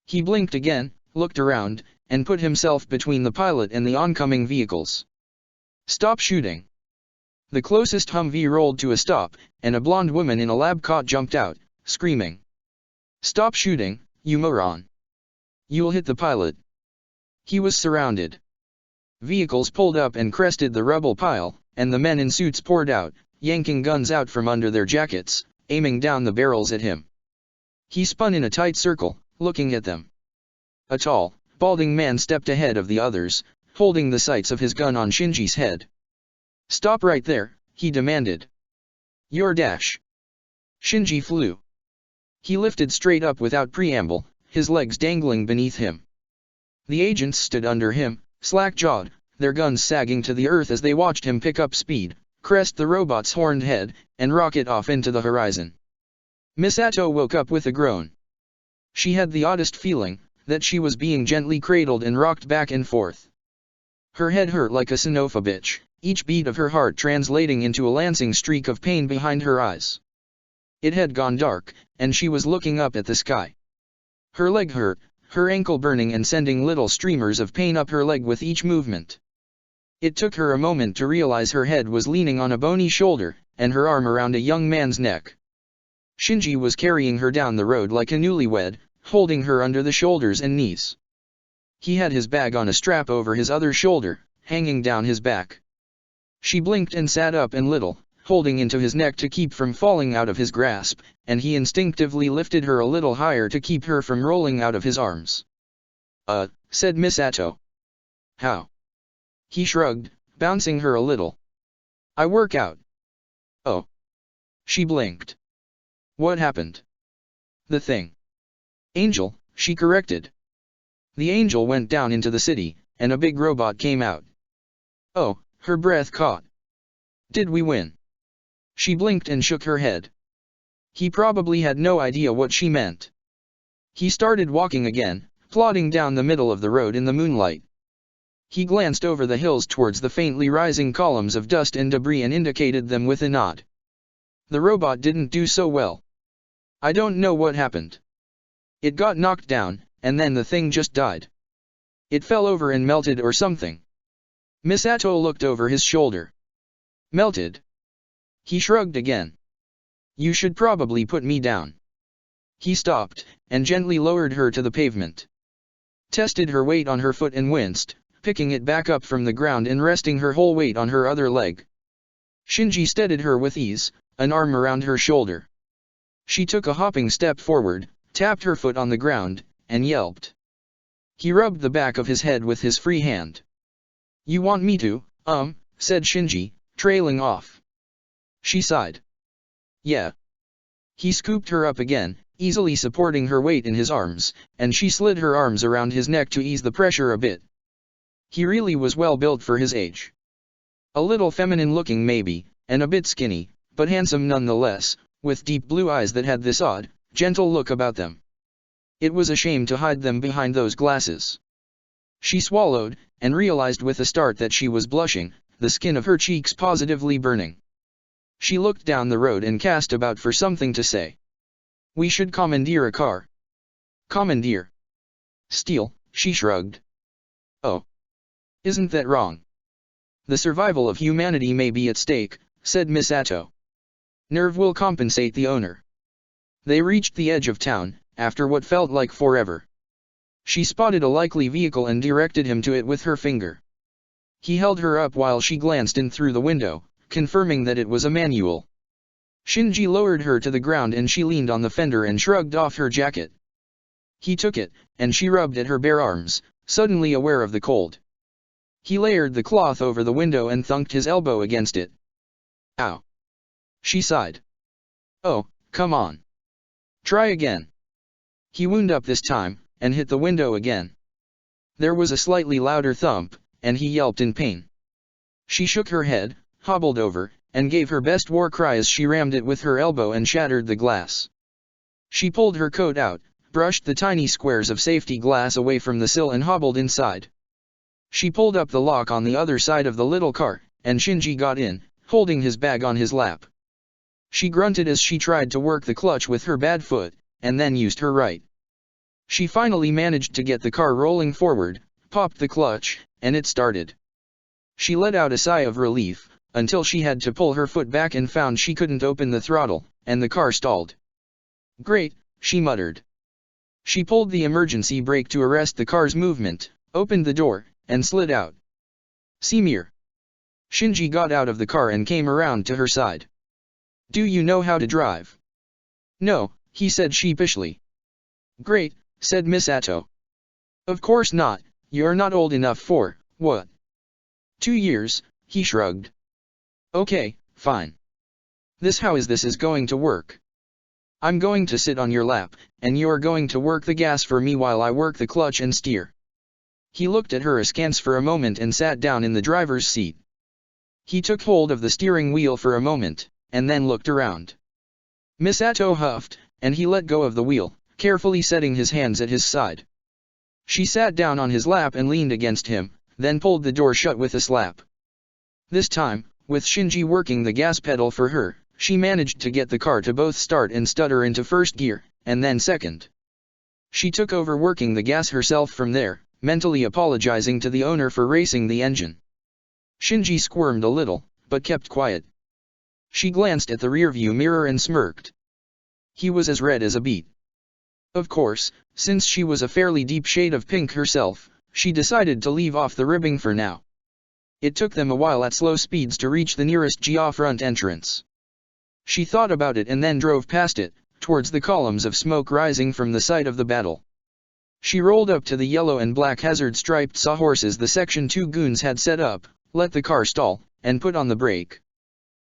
[SPEAKER 1] He blinked again, looked around, and put himself between the pilot and the oncoming vehicles. "Stop shooting!" The closest Humvee rolled to a stop, and a blonde woman in a lab coat jumped out, screaming. "Stop shooting, you moron! You'll hit the pilot." He was surrounded. Vehicles pulled up and crested the rubble pile, and the men in suits poured out, yanking guns out from under their jackets, aiming down the barrels at him. He spun in a tight circle, looking at them. A tall, balding man stepped ahead of the others, holding the sights of his gun on Shinji's head. "Stop right there," he demanded. "Your dash." Shinji flew. He lifted straight up without preamble, his legs dangling beneath him. The agents stood under him, slack-jawed, their guns sagging to the earth as they watched him pick up speed, crest the robot's horned head, and rocket off into the horizon. Misato woke up with a groan. She had the oddest feeling, that she was being gently cradled and rocked back and forth. Her head hurt like a Sinofa bitch, each beat of her heart translating into a lancing streak of pain behind her eyes. It had gone dark, and she was looking up at the sky. Her leg hurt, her ankle burning and sending little streamers of pain up her leg with each movement. It took her a moment to realize her head was leaning on a bony shoulder, and her arm around a young man's neck. Shinji was carrying her down the road like a newlywed, holding her under the shoulders and knees. He had his bag on a strap over his other shoulder, hanging down his back. She blinked and sat up and little, holding into his neck to keep from falling out of his grasp, and he instinctively lifted her a little higher to keep her from rolling out of his arms. Said Misato. "How?" He shrugged, bouncing her a little. "I work out." "Oh." She blinked. "What happened?" "The thing." "Angel," she corrected. "The angel went down into the city, and a big robot came out." "Oh," her breath caught. "Did we win?" She blinked and shook her head. He probably had no idea what she meant. He started walking again, plodding down the middle of the road in the moonlight. He glanced over the hills towards the faintly rising columns of dust and debris and indicated them with a nod. "The robot didn't do so well. I don't know what happened. It got knocked down, and then the thing just died. It fell over and melted or something." Misato looked over his shoulder. "Melted?" He shrugged again. "You should probably put me down." He stopped, and gently lowered her to the pavement. Tested her weight on her foot and winced, picking it back up from the ground and resting her whole weight on her other leg. Shinji steadied her with ease, an arm around her shoulder. She took a hopping step forward, tapped her foot on the ground, and yelped. He rubbed the back of his head with his free hand. "You want me to, said Shinji, trailing off. She sighed. "Yeah." He scooped her up again, easily supporting her weight in his arms, and she slid her arms around his neck to ease the pressure a bit. He really was well built for his age. A little feminine looking maybe, and a bit skinny, but handsome nonetheless, with deep blue eyes that had this odd, gentle look about them. It was a shame to hide them behind those glasses. She swallowed, and realized with a start that she was blushing, the skin of her cheeks positively burning. She looked down the road and cast about for something to say. "We should commandeer a car." "Commandeer?" "Steal," she shrugged. "Oh. Isn't that wrong?" "The survival of humanity may be at stake," said Misato. "Nerve will compensate the owner." They reached the edge of town, after what felt like forever. She spotted a likely vehicle and directed him to it with her finger. He held her up while she glanced in through the window, confirming that it was a manual. Shinji lowered her to the ground and she leaned on the fender and shrugged off her jacket. He took it, and she rubbed at her bare arms, suddenly aware of the cold. He layered the cloth over the window and thunked his elbow against it. "Ow." She sighed. "Oh, come on. Try again." He wound up this time, and hit the window again. There was a slightly louder thump, and he yelped in pain. She shook her head, hobbled over, and gave her best war cry as she rammed it with her elbow and shattered the glass. She pulled her coat out, brushed the tiny squares of safety glass away from the sill and hobbled inside. She pulled up the lock on the other side of the little car, and Shinji got in, holding his bag on his lap. She grunted as she tried to work the clutch with her bad foot, and then used her right. She finally managed to get the car rolling forward, popped the clutch, and it started. She let out a sigh of relief, until she had to pull her foot back and found she couldn't open the throttle, and the car stalled. "Great," she muttered. She pulled the emergency brake to arrest the car's movement, opened the door, and slid out. "Semir." Shinji got out of the car and came around to her side. "Do you know how to drive?" "No," he said sheepishly. "Great," said Misato. "Of course not, you're not old enough for, what? 2 years, he shrugged. "Okay, fine. How is this going to work? I'm going to sit on your lap, and you're going to work the gas for me while I work the clutch and steer." He looked at her askance for a moment and sat down in the driver's seat. He took hold of the steering wheel for a moment, and then looked around. Misato huffed, and he let go of the wheel, carefully setting his hands at his side. She sat down on his lap and leaned against him, then pulled the door shut with a slap. This time, with Shinji working the gas pedal for her, she managed to get the car to both start and stutter into first gear, and then second. She took over working the gas herself from there, mentally apologizing to the owner for racing the engine. Shinji squirmed a little, but kept quiet. She glanced at the rearview mirror and smirked. He was as red as a beet. Of course, since she was a fairly deep shade of pink herself, she decided to leave off the ribbing for now. It took them a while at slow speeds to reach the nearest GA front entrance. She thought about it and then drove past it, towards the columns of smoke rising from the site of the battle. She rolled up to the yellow and black hazard-striped sawhorses the Section 2 goons had set up, let the car stall, and put on the brake.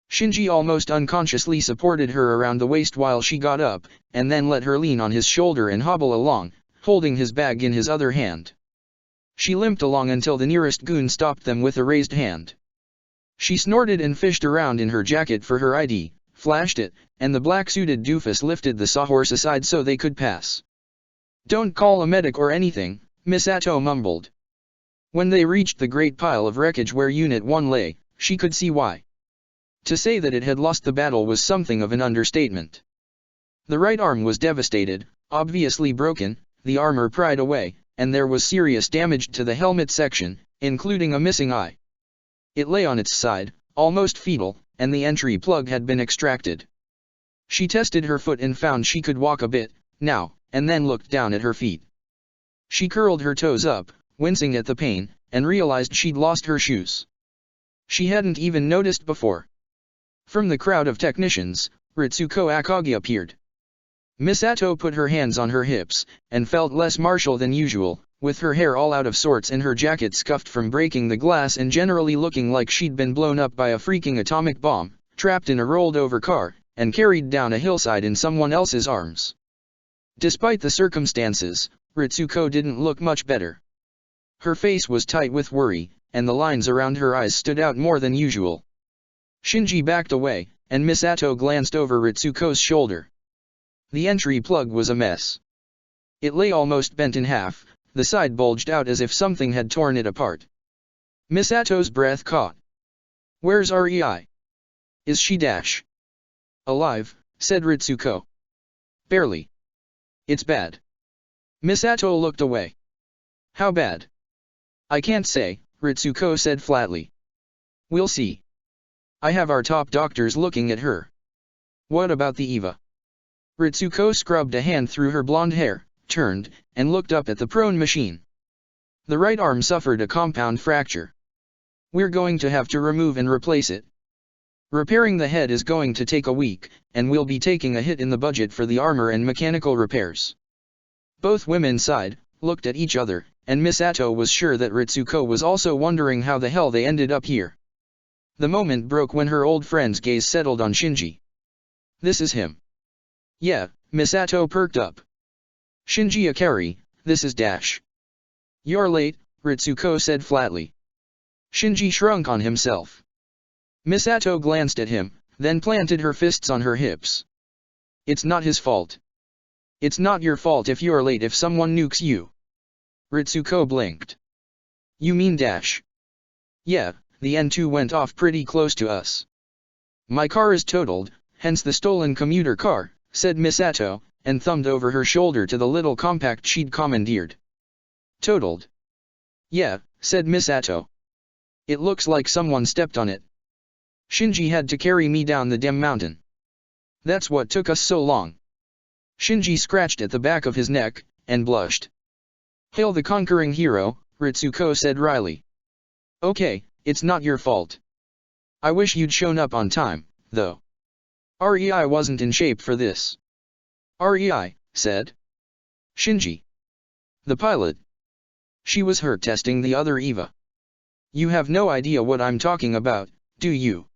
[SPEAKER 1] Shinji almost unconsciously supported her around the waist while she got up, and then let her lean on his shoulder and hobble along, holding his bag in his other hand. She limped along until the nearest goon stopped them with a raised hand. She snorted and fished around in her jacket for her ID, flashed it, and the black-suited doofus lifted the sawhorse aside so they could pass. "Don't call a medic or anything," Misato mumbled. When they reached the great pile of wreckage where Unit 1 lay, she could see why. To say that it had lost the battle was something of an understatement. The right arm was devastated, obviously broken, the armor pried away, and there was serious damage to the helmet section, including a missing eye. It lay on its side, almost fetal, and the entry plug had been extracted. She tested her foot and found she could walk a bit, now, and then looked down at her feet. She curled her toes up, wincing at the pain, and realized she'd lost her shoes. She hadn't even noticed before. From the crowd of technicians, Ritsuko Akagi appeared. Misato put her hands on her hips, and felt less martial than usual, with her hair all out of sorts and her jacket scuffed from breaking the glass and generally looking like she'd been blown up by a freaking atomic bomb, trapped in a rolled-over car, and carried down a hillside in someone else's arms. Despite the circumstances, Ritsuko didn't look much better. Her face was tight with worry, and the lines around her eyes stood out more than usual. Shinji backed away, and Misato glanced over Ritsuko's shoulder. The entry plug was a mess. It lay almost bent in half, the side bulged out as if something had torn it apart. Misato's breath caught. "Where's Rei? Is she alive?" said Ritsuko. "Barely. It's bad." Misato looked away. "How bad?" "I can't say," Ritsuko said flatly. "We'll see. I have our top doctors looking at her." "What about the Eva?" Ritsuko scrubbed a hand through her blonde hair, turned, and looked up at the prone machine. "The right arm suffered a compound fracture. We're going to have to remove and replace it. Repairing the head is going to take a week, and we'll be taking a hit in the budget for the armor and mechanical repairs." Both women sighed, looked at each other, and Misato was sure that Ritsuko was also wondering how the hell they ended up here. The moment broke when her old friend's gaze settled on Shinji. "This is him." "Yeah," Misato perked up. "Shinji Ikari, this is "You're late," Ritsuko said flatly. Shinji shrunk on himself. Misato glanced at him, then planted her fists on her hips. "It's not his fault. It's not your fault if you're late if someone nukes you." Ritsuko blinked. "You mean Yeah, the N2 went off pretty close to us. My car is totaled, hence the stolen commuter car," said Misato, and thumbed over her shoulder to the little compact she'd commandeered. "Totaled?" "Yeah," said Misato. "It looks like someone stepped on it." Shinji had to carry me down the damn mountain. That's what took us so long. Shinji scratched at the back of his neck, and blushed. Hail the conquering hero, Ritsuko said wryly. Okay, it's not your fault. I wish you'd shown up on time, though. REI wasn't in shape for this. REI, said Shinji. The pilot. She was hurt testing the other Eva. You have no idea what I'm talking about, do you?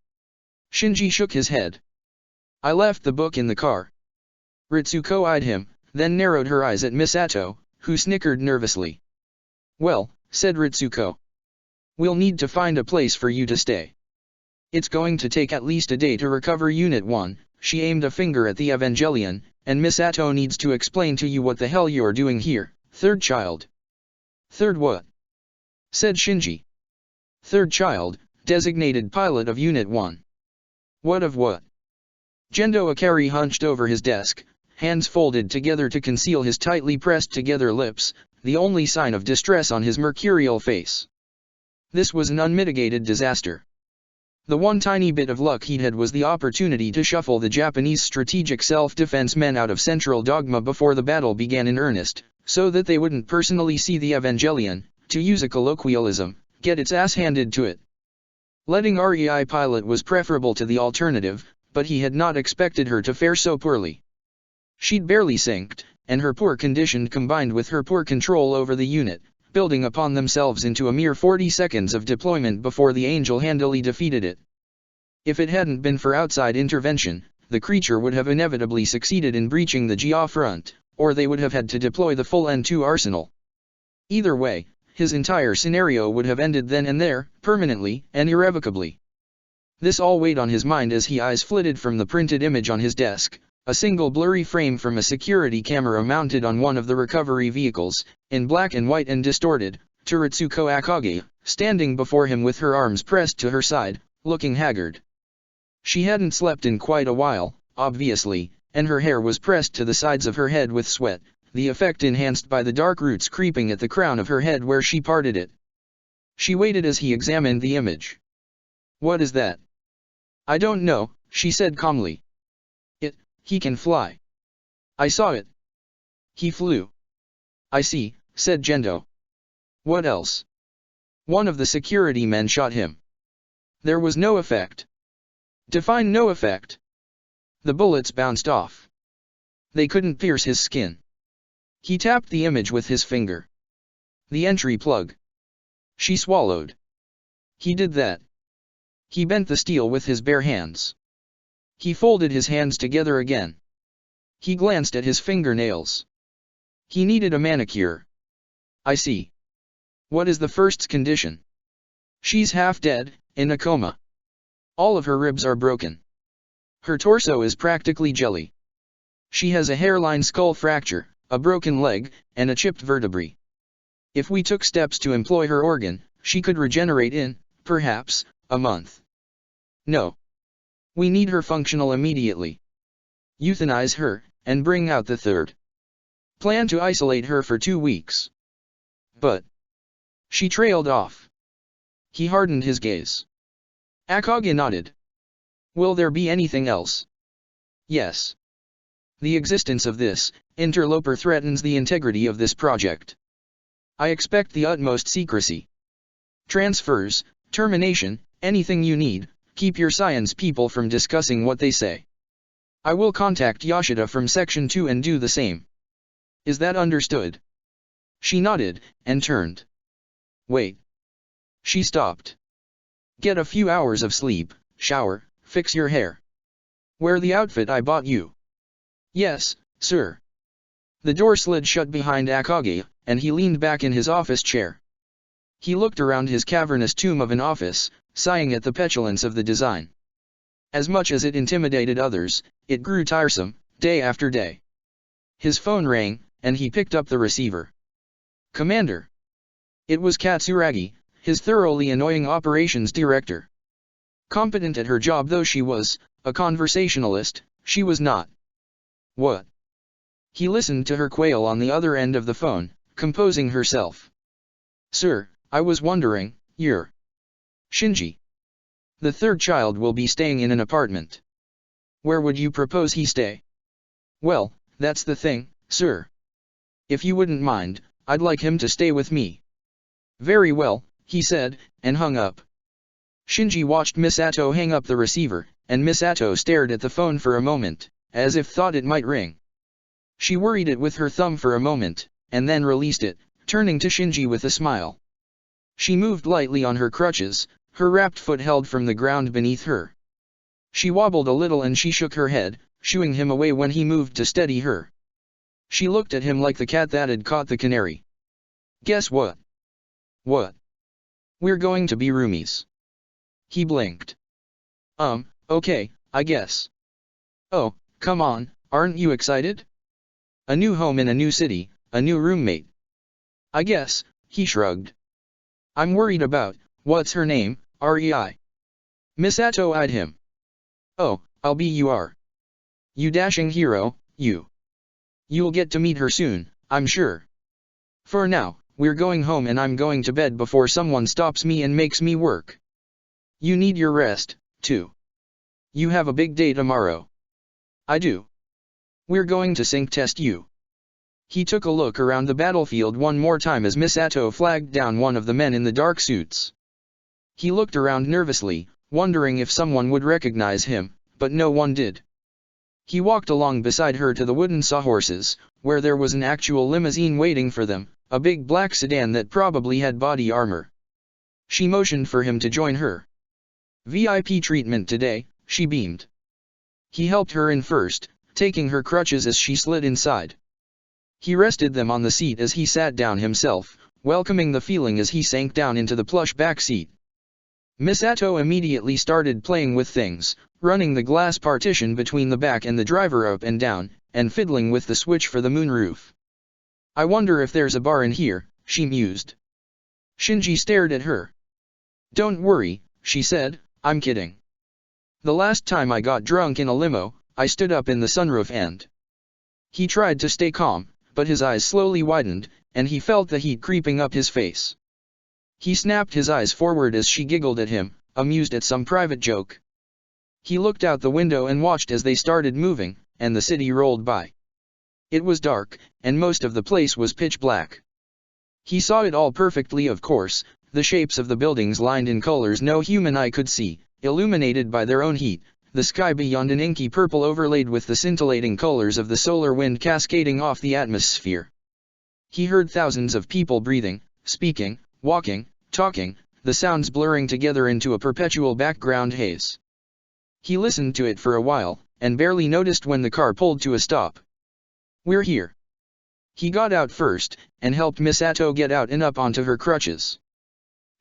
[SPEAKER 1] Shinji shook his head. I left the book in the car. Ritsuko eyed him, then narrowed her eyes at Misato, who snickered nervously. Well, said Ritsuko. We'll need to find a place for you to stay. It's going to take at least a day to recover Unit 1, she aimed a finger at the Evangelion, and Misato needs to explain to you what the hell you're doing here, third child. Third what? Said Shinji. Third child, designated pilot of Unit 1. What of what? Gendo Akari hunched over his desk, hands folded together to conceal his tightly pressed together lips, the only sign of distress on his mercurial face. This was an unmitigated disaster. The one tiny bit of luck he'd had was the opportunity to shuffle the Japanese strategic self-defense men out of Central Dogma before the battle began in earnest, so that they wouldn't personally see the Evangelion, to use a colloquialism, get its ass handed to it. Letting REI pilot was preferable to the alternative, but he had not expected her to fare so poorly. She'd barely synced, and her poor condition combined with her poor control over the unit, building upon themselves into a mere 40 seconds of deployment before the Angel handily defeated it. If it hadn't been for outside intervention, the creature would have inevitably succeeded in breaching the Jia front, or they would have had to deploy the full N2 arsenal. Either way, his entire scenario would have ended then and there, permanently and irrevocably. This all weighed on his mind as his eyes flitted from the printed image on his desk, a single blurry frame from a security camera mounted on one of the recovery vehicles, in black and white and distorted, to Ritsuko Akagi, standing before him with her arms pressed to her side, looking haggard. She hadn't slept in quite a while, obviously, and her hair was pressed to the sides of her head with sweat, the effect enhanced by the dark roots creeping at the crown of her head where she parted it. She waited as he examined the image. What is that? I don't know, she said calmly. He can fly. I saw it. He flew. I see, said Gendo. What else? One of the security men shot him. There was no effect. Define no effect. The bullets bounced off. They couldn't pierce his skin. He tapped the image with his finger. The entry plug. She swallowed. He did that. He bent the steel with his bare hands. He folded his hands together again. He glanced at his fingernails. He needed a manicure. I see. What is the first's condition? She's half dead, in a coma. All of her ribs are broken. Her torso is practically jelly. She has a hairline skull fracture, a broken leg, and a chipped vertebrae. If we took steps to employ her organ, she could regenerate in, perhaps, a month. No. We need her functional immediately. Euthanize her, and bring out the third. Plan to isolate her for 2 weeks. But she trailed off. He hardened his gaze. Akagi nodded. Will there be anything else? Yes. The existence of this interloper threatens the integrity of this project. I expect the utmost secrecy. Transfers, termination, anything you need. Keep your science people from discussing what they say. I will contact Yoshida from Section 2 and do the same. Is that understood? She nodded, and turned. Wait. She stopped. Get a few hours of sleep, shower, fix your hair. Wear the outfit I bought you. Yes, sir. The door slid shut behind Akagi, and he leaned back in his office chair. He looked around his cavernous tomb of an office, sighing at the petulance of the design. As much as it intimidated others, it grew tiresome, day after day. His phone rang, and he picked up the receiver. Commander. It was Katsuragi, his thoroughly annoying operations director. Competent at her job though she was, a conversationalist, she was not. What? He listened to her quail on the other end of the phone, composing herself. Sir, I was wondering, you're Shinji. The third child will be staying in an apartment. Where would you propose he stay? Well, that's the thing, sir. If you wouldn't mind, I'd like him to stay with me. Very well, he said, and hung up. Shinji watched Misato hang up the receiver, and Misato stared at the phone for a moment, as if thought it might ring. She worried it with her thumb for a moment, and then released it, turning to Shinji with a smile. She moved lightly on her crutches, her wrapped foot held from the ground beneath her. She wobbled a little and she shook her head, shooing him away when he moved to steady her. She looked at him like the cat that had caught the canary. Guess what? What? We're going to be roomies. He blinked. Okay, I guess. Oh, come on, aren't you excited? A new home in a new city, a new roommate. I guess, he shrugged. I'm worried about, what's her name, Rei. Misato eyed him. Oh, I'll be your. You dashing hero, you. You'll get to meet her soon, I'm sure. For now, we're going home and I'm going to bed before someone stops me and makes me work. You need your rest, too. You have a big day tomorrow. I do. We're going to sync test you. He took a look around the battlefield one more time as Misato flagged down one of the men in the dark suits. He looked around nervously, wondering if someone would recognize him, but no one did. He walked along beside her to the wooden sawhorses, where there was an actual limousine waiting for them, a big black sedan that probably had body armor. She motioned for him to join her. VIP treatment today, she beamed. He helped her in first, taking her crutches as she slid inside. He rested them on the seat as he sat down himself, welcoming the feeling as he sank down into the plush back seat. Misato immediately started playing with things, running the glass partition between the back and the driver up and down, and fiddling with the switch for the moonroof. I wonder if there's a bar in here, she mused. Shinji stared at her. Don't worry, she said, I'm kidding. The last time I got drunk in a limo, I stood up in the sunroof and... He tried to stay calm, but his eyes slowly widened, and he felt the heat creeping up his face. He snapped his eyes forward as she giggled at him, amused at some private joke. He looked out the window and watched as they started moving, and the city rolled by. It was dark, and most of the place was pitch black. He saw it all perfectly, of course, the shapes of the buildings lined in colors no human eye could see, illuminated by their own heat, the sky beyond an inky purple overlaid with the scintillating colors of the solar wind cascading off the atmosphere. He heard thousands of people breathing, speaking, walking, talking, the sounds blurring together into a perpetual background haze. He listened to it for a while, and barely noticed when the car pulled to a stop. We're here. He got out first, and helped Misato get out and up onto her crutches.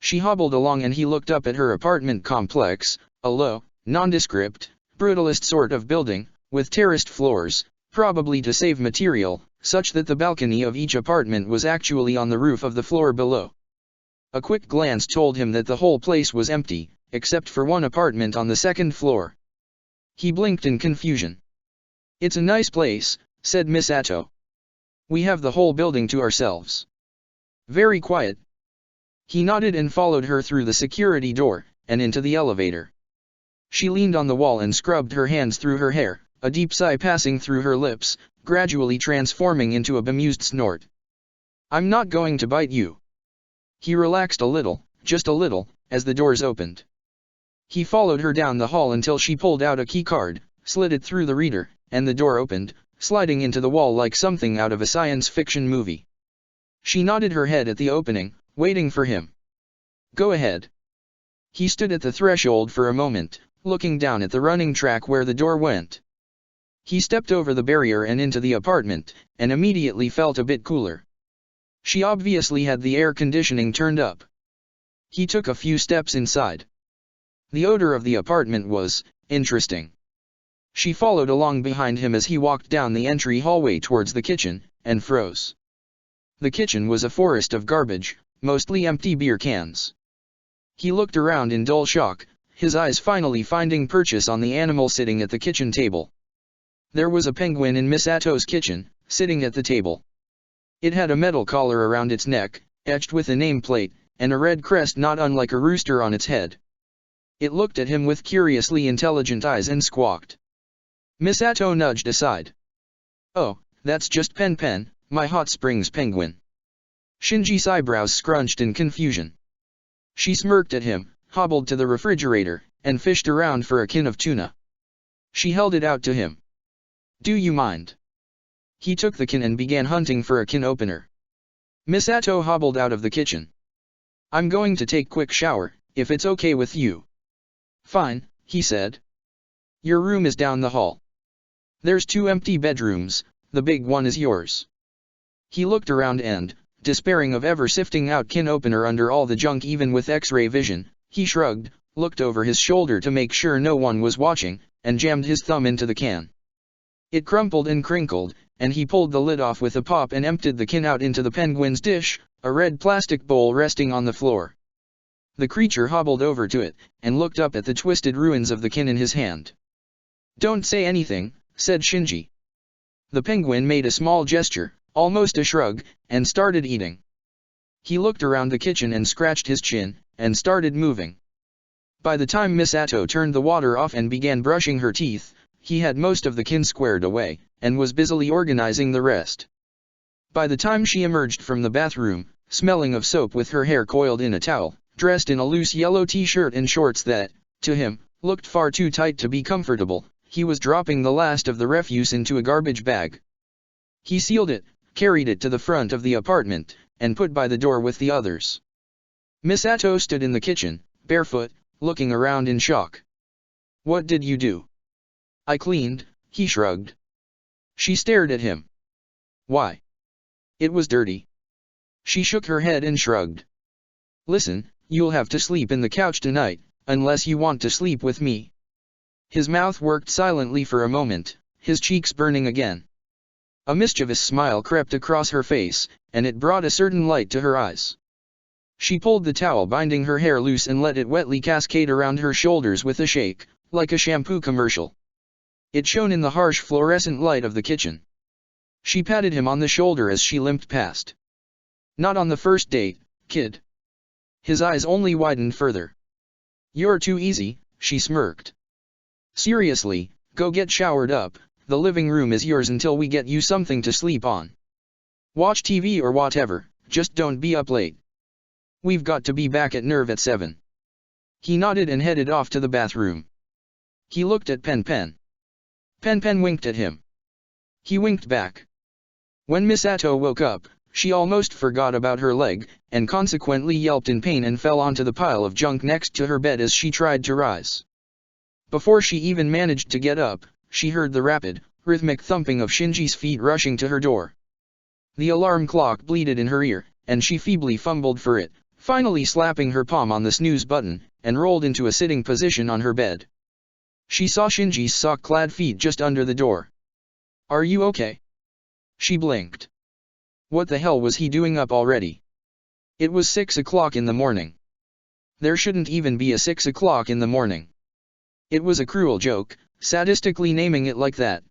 [SPEAKER 1] She hobbled along and he looked up at her apartment complex, a low, nondescript, brutalist sort of building, with terraced floors, probably to save material, such that the balcony of each apartment was actually on the roof of the floor below. A quick glance told him that the whole place was empty, except for one apartment on the second floor. He blinked in confusion. It's a nice place, said Misato. We have the whole building to ourselves. Very quiet. He nodded and followed her through the security door, and into the elevator. She leaned on the wall and scrubbed her hands through her hair, a deep sigh passing through her lips, gradually transforming into a bemused snort. I'm not going to bite you. He relaxed a little, just a little, as the doors opened. He followed her down the hall until she pulled out a key card, slid it through the reader, and the door opened, sliding into the wall like something out of a science fiction movie. She nodded her head at the opening, waiting for him. Go ahead. He stood at the threshold for a moment, looking down at the running track where the door went. He stepped over the barrier and into the apartment, and immediately felt a bit cooler. She obviously had the air conditioning turned up. He took a few steps inside. The odor of the apartment was interesting. She followed along behind him as he walked down the entry hallway towards the kitchen, and froze. The kitchen was a forest of garbage, mostly empty beer cans. He looked around in dull shock, his eyes finally finding purchase on the animal sitting at the kitchen table. There was a penguin in Misato's kitchen, sitting at the table. It had a metal collar around its neck, etched with a nameplate, and a red crest not unlike a rooster on its head. It looked at him with curiously intelligent eyes and squawked. Misato nudged aside. Oh, that's just Pen Pen, my hot springs penguin. Shinji's eyebrows scrunched in confusion. She smirked at him, hobbled to the refrigerator, and fished around for a can of tuna. She held it out to him. Do you mind? He took the can and began hunting for a can opener. Misato hobbled out of the kitchen. I'm going to take a quick shower, if it's okay with you. Fine, he said. Your room is down the hall. There's 2 empty bedrooms, the big one is yours. He looked around and, despairing of ever sifting out can opener under all the junk even with X-ray vision, he shrugged, looked over his shoulder to make sure no one was watching, and jammed his thumb into the can. It crumpled and crinkled, and he pulled the lid off with a pop and emptied the can out into the penguin's dish, a red plastic bowl resting on the floor. The creature hobbled over to it, and looked up at the twisted ruins of the can in his hand. Don't say anything, said Shinji. The penguin made a small gesture, almost a shrug, and started eating. He looked around the kitchen and scratched his chin, and started moving. By the time Misato turned the water off and began brushing her teeth, he had most of the can squared away, and was busily organizing the rest. By the time she emerged from the bathroom, smelling of soap with her hair coiled in a towel, dressed in a loose yellow t-shirt and shorts that, to him, looked far too tight to be comfortable, he was dropping the last of the refuse into a garbage bag. He sealed it, carried it to the front of the apartment, and put by the door with the others. Misato stood in the kitchen, barefoot, looking around in shock. What did you do? I cleaned, he shrugged. She stared at him. Why? It was dirty. She shook her head and shrugged. Listen, you'll have to sleep in the couch tonight, unless you want to sleep with me. His mouth worked silently for a moment, his cheeks burning again. A mischievous smile crept across her face, and it brought a certain light to her eyes. She pulled the towel binding her hair loose and let it wetly cascade around her shoulders with a shake, like a shampoo commercial. It shone in the harsh fluorescent light of the kitchen. She patted him on the shoulder as she limped past. Not on the first date, kid. His eyes only widened further. You're too easy, she smirked. Seriously, go get showered up, the living room is yours until we get you something to sleep on. Watch TV or whatever, just don't be up late. We've got to be back at Nerve at 7. He nodded and headed off to the bathroom. He looked at Pen Pen. Pen Pen winked at him. He winked back. When Misato woke up, she almost forgot about her leg, and consequently yelped in pain and fell onto the pile of junk next to her bed as she tried to rise. Before she even managed to get up, she heard the rapid, rhythmic thumping of Shinji's feet rushing to her door. The alarm clock bleated in her ear, and she feebly fumbled for it, finally slapping her palm on the snooze button, and rolled into a sitting position on her bed. She saw Shinji's sock-clad feet just under the door. Are you okay? She blinked. What the hell was he doing up already? It was 6 o'clock in the morning. There shouldn't even be a 6 o'clock in the morning. It was a cruel joke, sadistically naming it like that.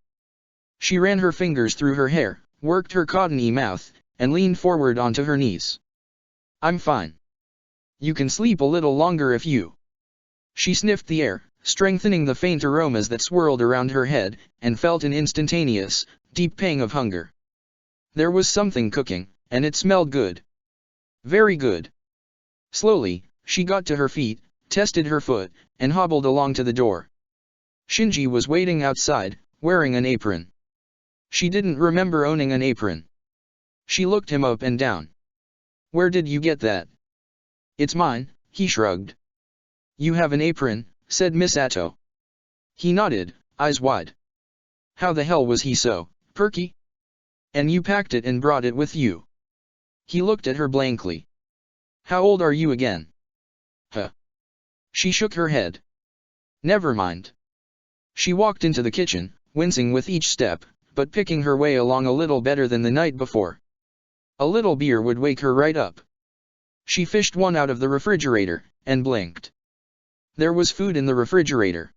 [SPEAKER 1] She ran her fingers through her hair, worked her cottony mouth, and leaned forward onto her knees. I'm fine. You can sleep a little longer if you... She sniffed the air, strengthening the faint aromas that swirled around her head, and felt an instantaneous, deep pang of hunger. There was something cooking, and it smelled good. Very good. Slowly, she got to her feet, tested her foot, and hobbled along to the door. Shinji was waiting outside, wearing an apron. She didn't remember owning an apron. She looked him up and down. Where did you get that? It's mine, he shrugged. You have an apron, said Misato. He nodded, eyes wide. How the hell was he so perky? And you packed it and brought it with you. He looked at her blankly. How old are you again? Huh. She shook her head. Never mind. She walked into the kitchen, wincing with each step, but picking her way along a little better than the night before. A little beer would wake her right up. She fished one out of the refrigerator, and blinked. There was food in the refrigerator.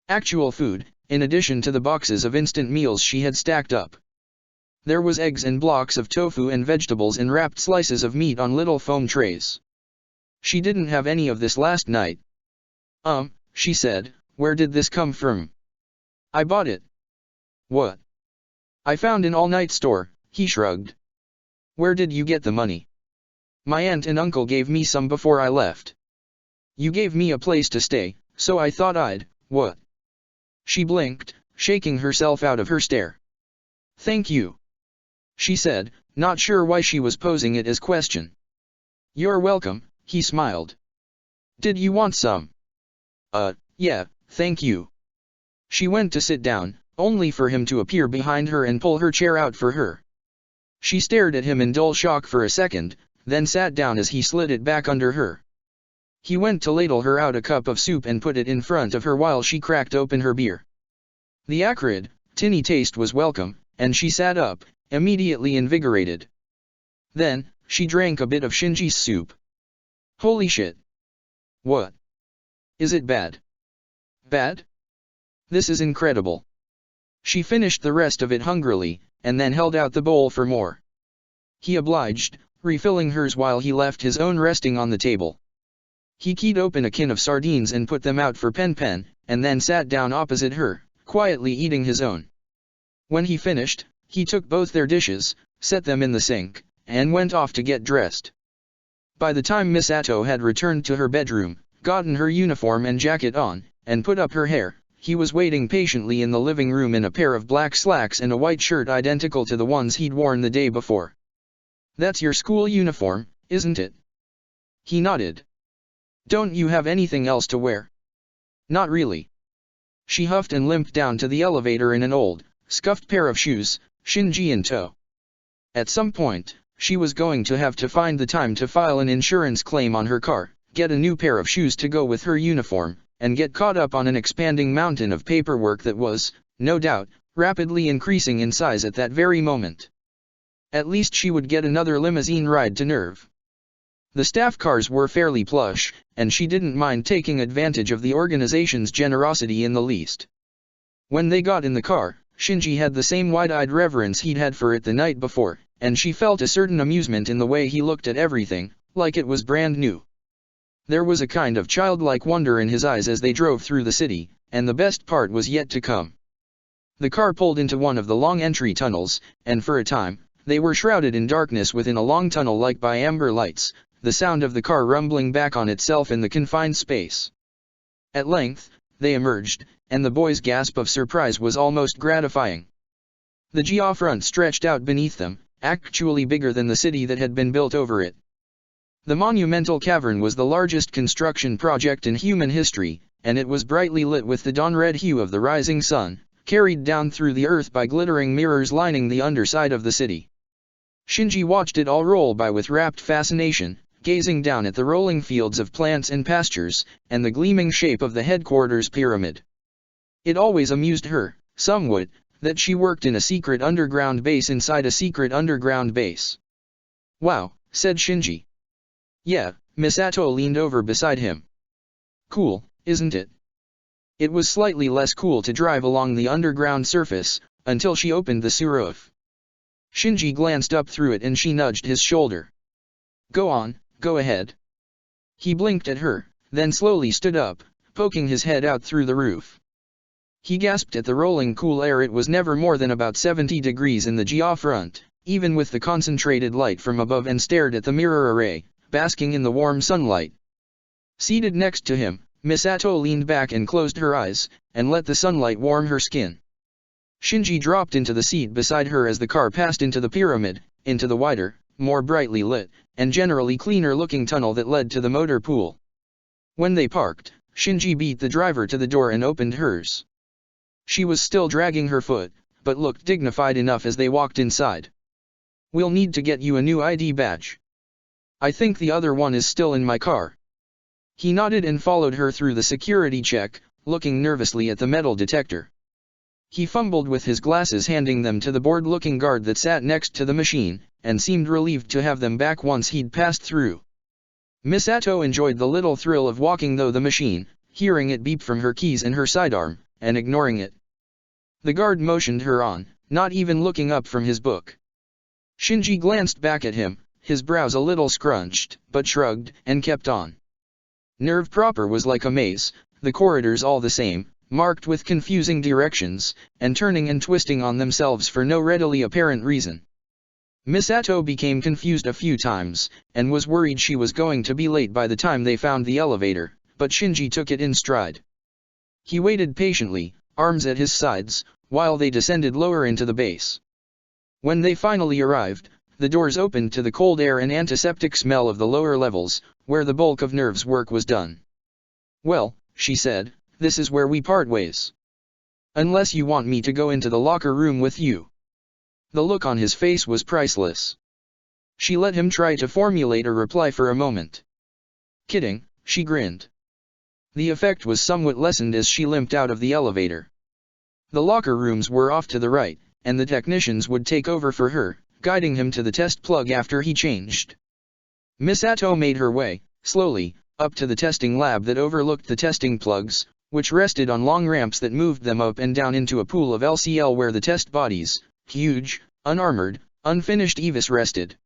[SPEAKER 1] Actual food, in addition to the boxes of instant meals she had stacked up. There was eggs and blocks of tofu and vegetables and wrapped slices of meat on little foam trays. She didn't have any of this last night. She said, where did this come from? I bought it. What? I found an all-night store, he shrugged. Where did you get the money? My aunt and uncle gave me some before I left. You gave me a place to stay, so I thought I'd, what? She blinked, shaking herself out of her stare. Thank you, she said, not sure why she was posing it as question. You're welcome, he smiled. Did you want some? Yeah, thank you. She went to sit down, only for him to appear behind her and pull her chair out for her. She stared at him in dull shock for a second, then sat down as he slid it back under her. He went to ladle her out a cup of soup and put it in front of her while she cracked open her beer. The acrid, tinny taste was welcome, and she sat up, immediately invigorated. Then, she drank a bit of Shinji's soup. Holy shit. What? Is it bad? Bad? This is incredible. She finished the rest of it hungrily, and then held out the bowl for more. He obliged, refilling hers while he left his own resting on the table. He keyed open a can of sardines and put them out for Pen, and then sat down opposite her, quietly eating his own. When he finished, he took both their dishes, set them in the sink, and went off to get dressed. By the time Misato had returned to her bedroom, gotten her uniform and jacket on, and put up her hair, he was waiting patiently in the living room in a pair of black slacks and a white shirt identical to the ones he'd worn the day before. That's your school uniform, isn't it? He nodded. Don't you have anything else to wear? Not really. She huffed and limped down to the elevator in an old, scuffed pair of shoes, Shinji in tow. At some point, she was going to have to find the time to file an insurance claim on her car, get a new pair of shoes to go with her uniform, and get caught up on an expanding mountain of paperwork that was, no doubt, rapidly increasing in size at that very moment. At least she would get another limousine ride to Nerve. The staff cars were fairly plush, and she didn't mind taking advantage of the organization's generosity in the least. When they got in the car, Shinji had the same wide-eyed reverence he'd had for it the night before, and she felt a certain amusement in the way he looked at everything, like it was brand new. There was a kind of childlike wonder in his eyes as they drove through the city, and the best part was yet to come. The car pulled into one of the long entry tunnels, and for a time, they were shrouded in darkness within a long tunnel lit by amber lights, the sound of the car rumbling back on itself in the confined space. At length, they emerged, and the boy's gasp of surprise was almost gratifying. The geofront stretched out beneath them, actually bigger than the city that had been built over it. The monumental cavern was the largest construction project in human history, and it was brightly lit with the dawn-red hue of the rising sun, carried down through the earth by glittering mirrors lining the underside of the city. Shinji watched it all roll by with rapt fascination, gazing down at the rolling fields of plants and pastures, and the gleaming shape of the headquarters pyramid. It always amused her, somewhat, that she worked in a secret underground base inside a secret underground base. Wow, said Shinji. Yeah, Misato leaned over beside him. Cool, isn't it? It was slightly less cool to drive along the underground surface, until she opened the sunroof. Shinji glanced up through it and she nudged his shoulder. Go on, go ahead. He blinked at her, then slowly stood up, poking his head out through the roof. He gasped at the rolling cool air. It was never more than about 70 degrees in the geofront, even with the concentrated light from above, and stared at the mirror array, basking in the warm sunlight. Seated next to him, Misato leaned back and closed her eyes, and let the sunlight warm her skin. Shinji dropped into the seat beside her as the car passed into the pyramid, into the wider, more brightly lit, and generally cleaner-looking tunnel that led to the motor pool. When they parked, Shinji beat the driver to the door and opened hers. She was still dragging her foot, but looked dignified enough as they walked inside. We'll need to get you a new ID badge. I think the other one is still in my car. He nodded and followed her through the security check, looking nervously at the metal detector. He fumbled with his glasses, handing them to the bored-looking guard that sat next to the machine, and seemed relieved to have them back once he'd passed through. Misato enjoyed the little thrill of walking through the machine, hearing it beep from her keys and her sidearm, and ignoring it. The guard motioned her on, not even looking up from his book. Shinji glanced back at him, his brows a little scrunched, but shrugged, and kept on. Nerve proper was like a maze, the corridors all the same, marked with confusing directions, and turning and twisting on themselves for no readily apparent reason. Misato became confused a few times, and was worried she was going to be late by the time they found the elevator, but Shinji took it in stride. He waited patiently, arms at his sides, while they descended lower into the base. When they finally arrived, the doors opened to the cold air and antiseptic smell of the lower levels, where the bulk of Nerve's work was done. "Well," she said, "this is where we part ways. Unless you want me to go into the locker room with you." The look on his face was priceless. She let him try to formulate a reply for a moment. "Kidding," she grinned. The effect was somewhat lessened as she limped out of the elevator. The locker rooms were off to the right, and the technicians would take over for her, guiding him to the test plug after he changed. Misato made her way, slowly, up to the testing lab that overlooked the testing plugs, which rested on long ramps that moved them up and down into a pool of LCL where the test bodies, huge, unarmored, unfinished EVAs rested.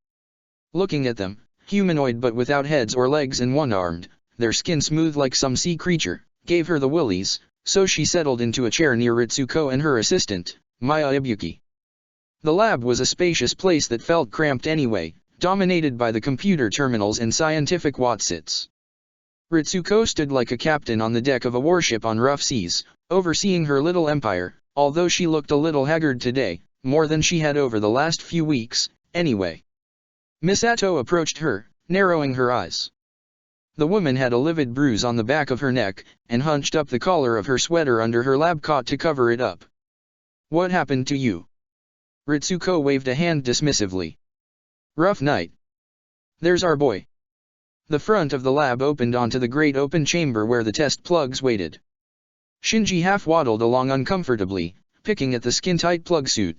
[SPEAKER 1] Looking at them, humanoid but without heads or legs and one-armed, their skin smooth like some sea creature, gave her the willies, so she settled into a chair near Ritsuko and her assistant, Maya Ibuki. The lab was a spacious place that felt cramped anyway, dominated by the computer terminals and scientific watsits. Ritsuko stood like a captain on the deck of a warship on rough seas, overseeing her little empire, although she looked a little haggard today, more than she had over the last few weeks, anyway. Misato approached her, narrowing her eyes. The woman had a livid bruise on the back of her neck, and hunched up the collar of her sweater under her lab coat to cover it up. "What happened to you?" Ritsuko waved a hand dismissively. "Rough night. There's our boy." The front of the lab opened onto the great open chamber where the test plugs waited. Shinji half-waddled along uncomfortably, picking at the skin-tight plug suit.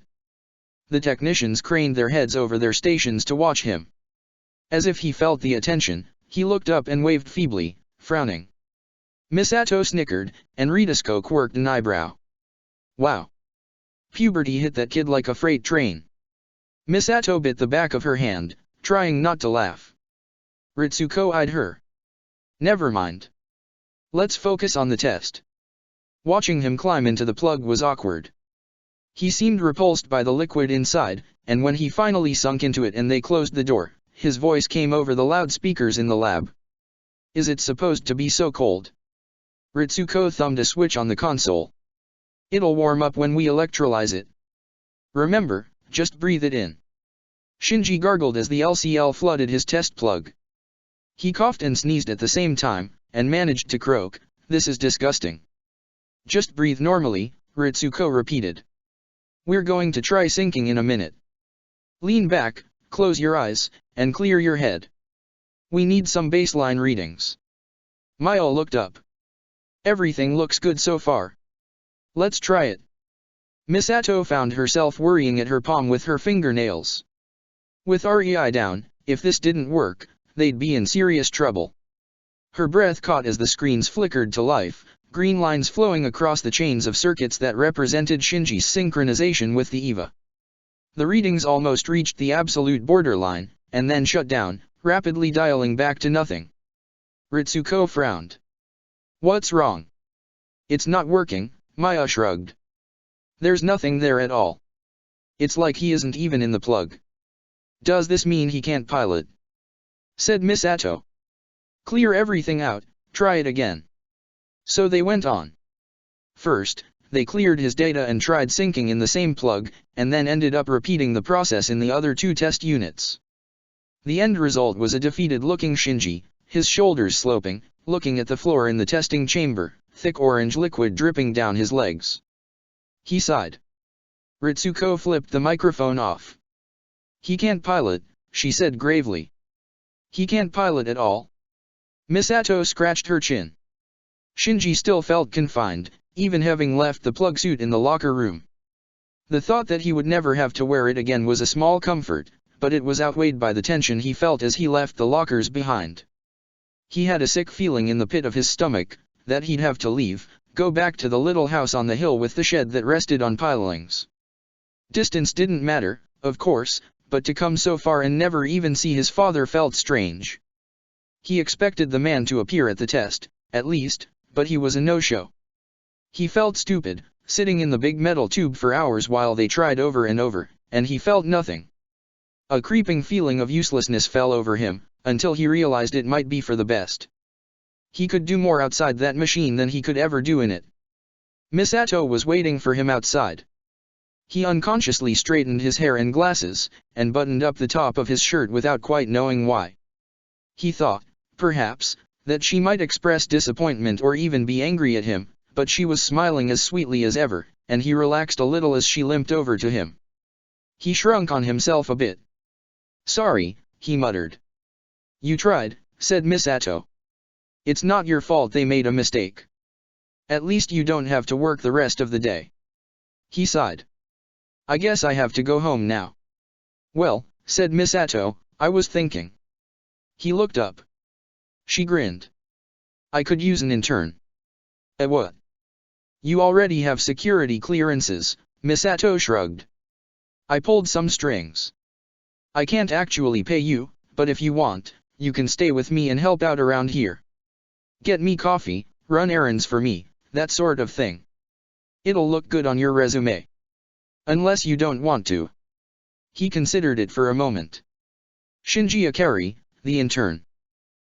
[SPEAKER 1] The technicians craned their heads over their stations to watch him. As if he felt the attention, he looked up and waved feebly, frowning. Misato snickered, and Ritsuko quirked an eyebrow. "Wow. Puberty hit that kid like a freight train." Misato bit the back of her hand, trying not to laugh. Ritsuko eyed her. "Never mind. Let's focus on the test." Watching him climb into the plug was awkward. He seemed repulsed by the liquid inside, and when he finally sunk into it and they closed the door, his voice came over the loudspeakers in the lab. "Is it supposed to be so cold?" Ritsuko thumbed a switch on the console. "It'll warm up when we electrolyze it. Remember, just breathe it in." Shinji gargled as the LCL flooded his test plug. He coughed and sneezed at the same time, and managed to croak, "This is disgusting." "Just breathe normally," Ritsuko repeated. "We're going to try sinking in a minute. Lean back, close your eyes, and clear your head. We need some baseline readings." Maya looked up. "Everything looks good so far. Let's try it." Misato found herself worrying at her palm with her fingernails. With REI down, if this didn't work, they'd be in serious trouble. Her breath caught as the screens flickered to life, green lines flowing across the chains of circuits that represented Shinji's synchronization with the EVA. The readings almost reached the absolute borderline, and then shut down, rapidly dialing back to nothing. Ritsuko frowned. "What's wrong?" "It's not working," Maya shrugged. "There's nothing there at all. It's like he isn't even in the plug." "Does this mean he can't pilot?" said Misato. "Clear everything out, try it again." So they went on. First, they cleared his data and tried syncing in the same plug, and then ended up repeating the process in the other two test units. The end result was a defeated-looking Shinji, his shoulders sloping, looking at the floor in the testing chamber, thick orange liquid dripping down his legs. He sighed. Ritsuko flipped the microphone off. "He can't pilot," she said gravely. "He can't pilot at all." Misato scratched her chin. Shinji still felt confined, even having left the plug suit in the locker room. The thought that he would never have to wear it again was a small comfort, but it was outweighed by the tension he felt as he left the lockers behind. He had a sick feeling in the pit of his stomach, that he'd have to leave, go back to the little house on the hill with the shed that rested on pilings. Distance didn't matter, of course, but to come so far and never even see his father felt strange. He expected the man to appear at the test, at least, but he was a no-show. He felt stupid, sitting in the big metal tube for hours while they tried over and over, and he felt nothing. A creeping feeling of uselessness fell over him, until he realized it might be for the best. He could do more outside that machine than he could ever do in it. Misato was waiting for him outside. He unconsciously straightened his hair and glasses, and buttoned up the top of his shirt without quite knowing why. He thought, perhaps, that she might express disappointment or even be angry at him, but she was smiling as sweetly as ever, and he relaxed a little as she limped over to him. He shrunk on himself a bit. "Sorry," he muttered. "You tried," said Misato. "It's not your fault they made a mistake. At least you don't have to work the rest of the day." He sighed. "I guess I have to go home now." "Well," said Misato, "I was thinking." He looked up. She grinned. "I could use an intern." What?" "You already have security clearances," Misato shrugged. "I pulled some strings. I can't actually pay you, but if you want, you can stay with me and help out around here. Get me coffee, run errands for me, that sort of thing. It'll look good on your resume. Unless you don't want to." He considered it for a moment. Shinji Ikari, the intern.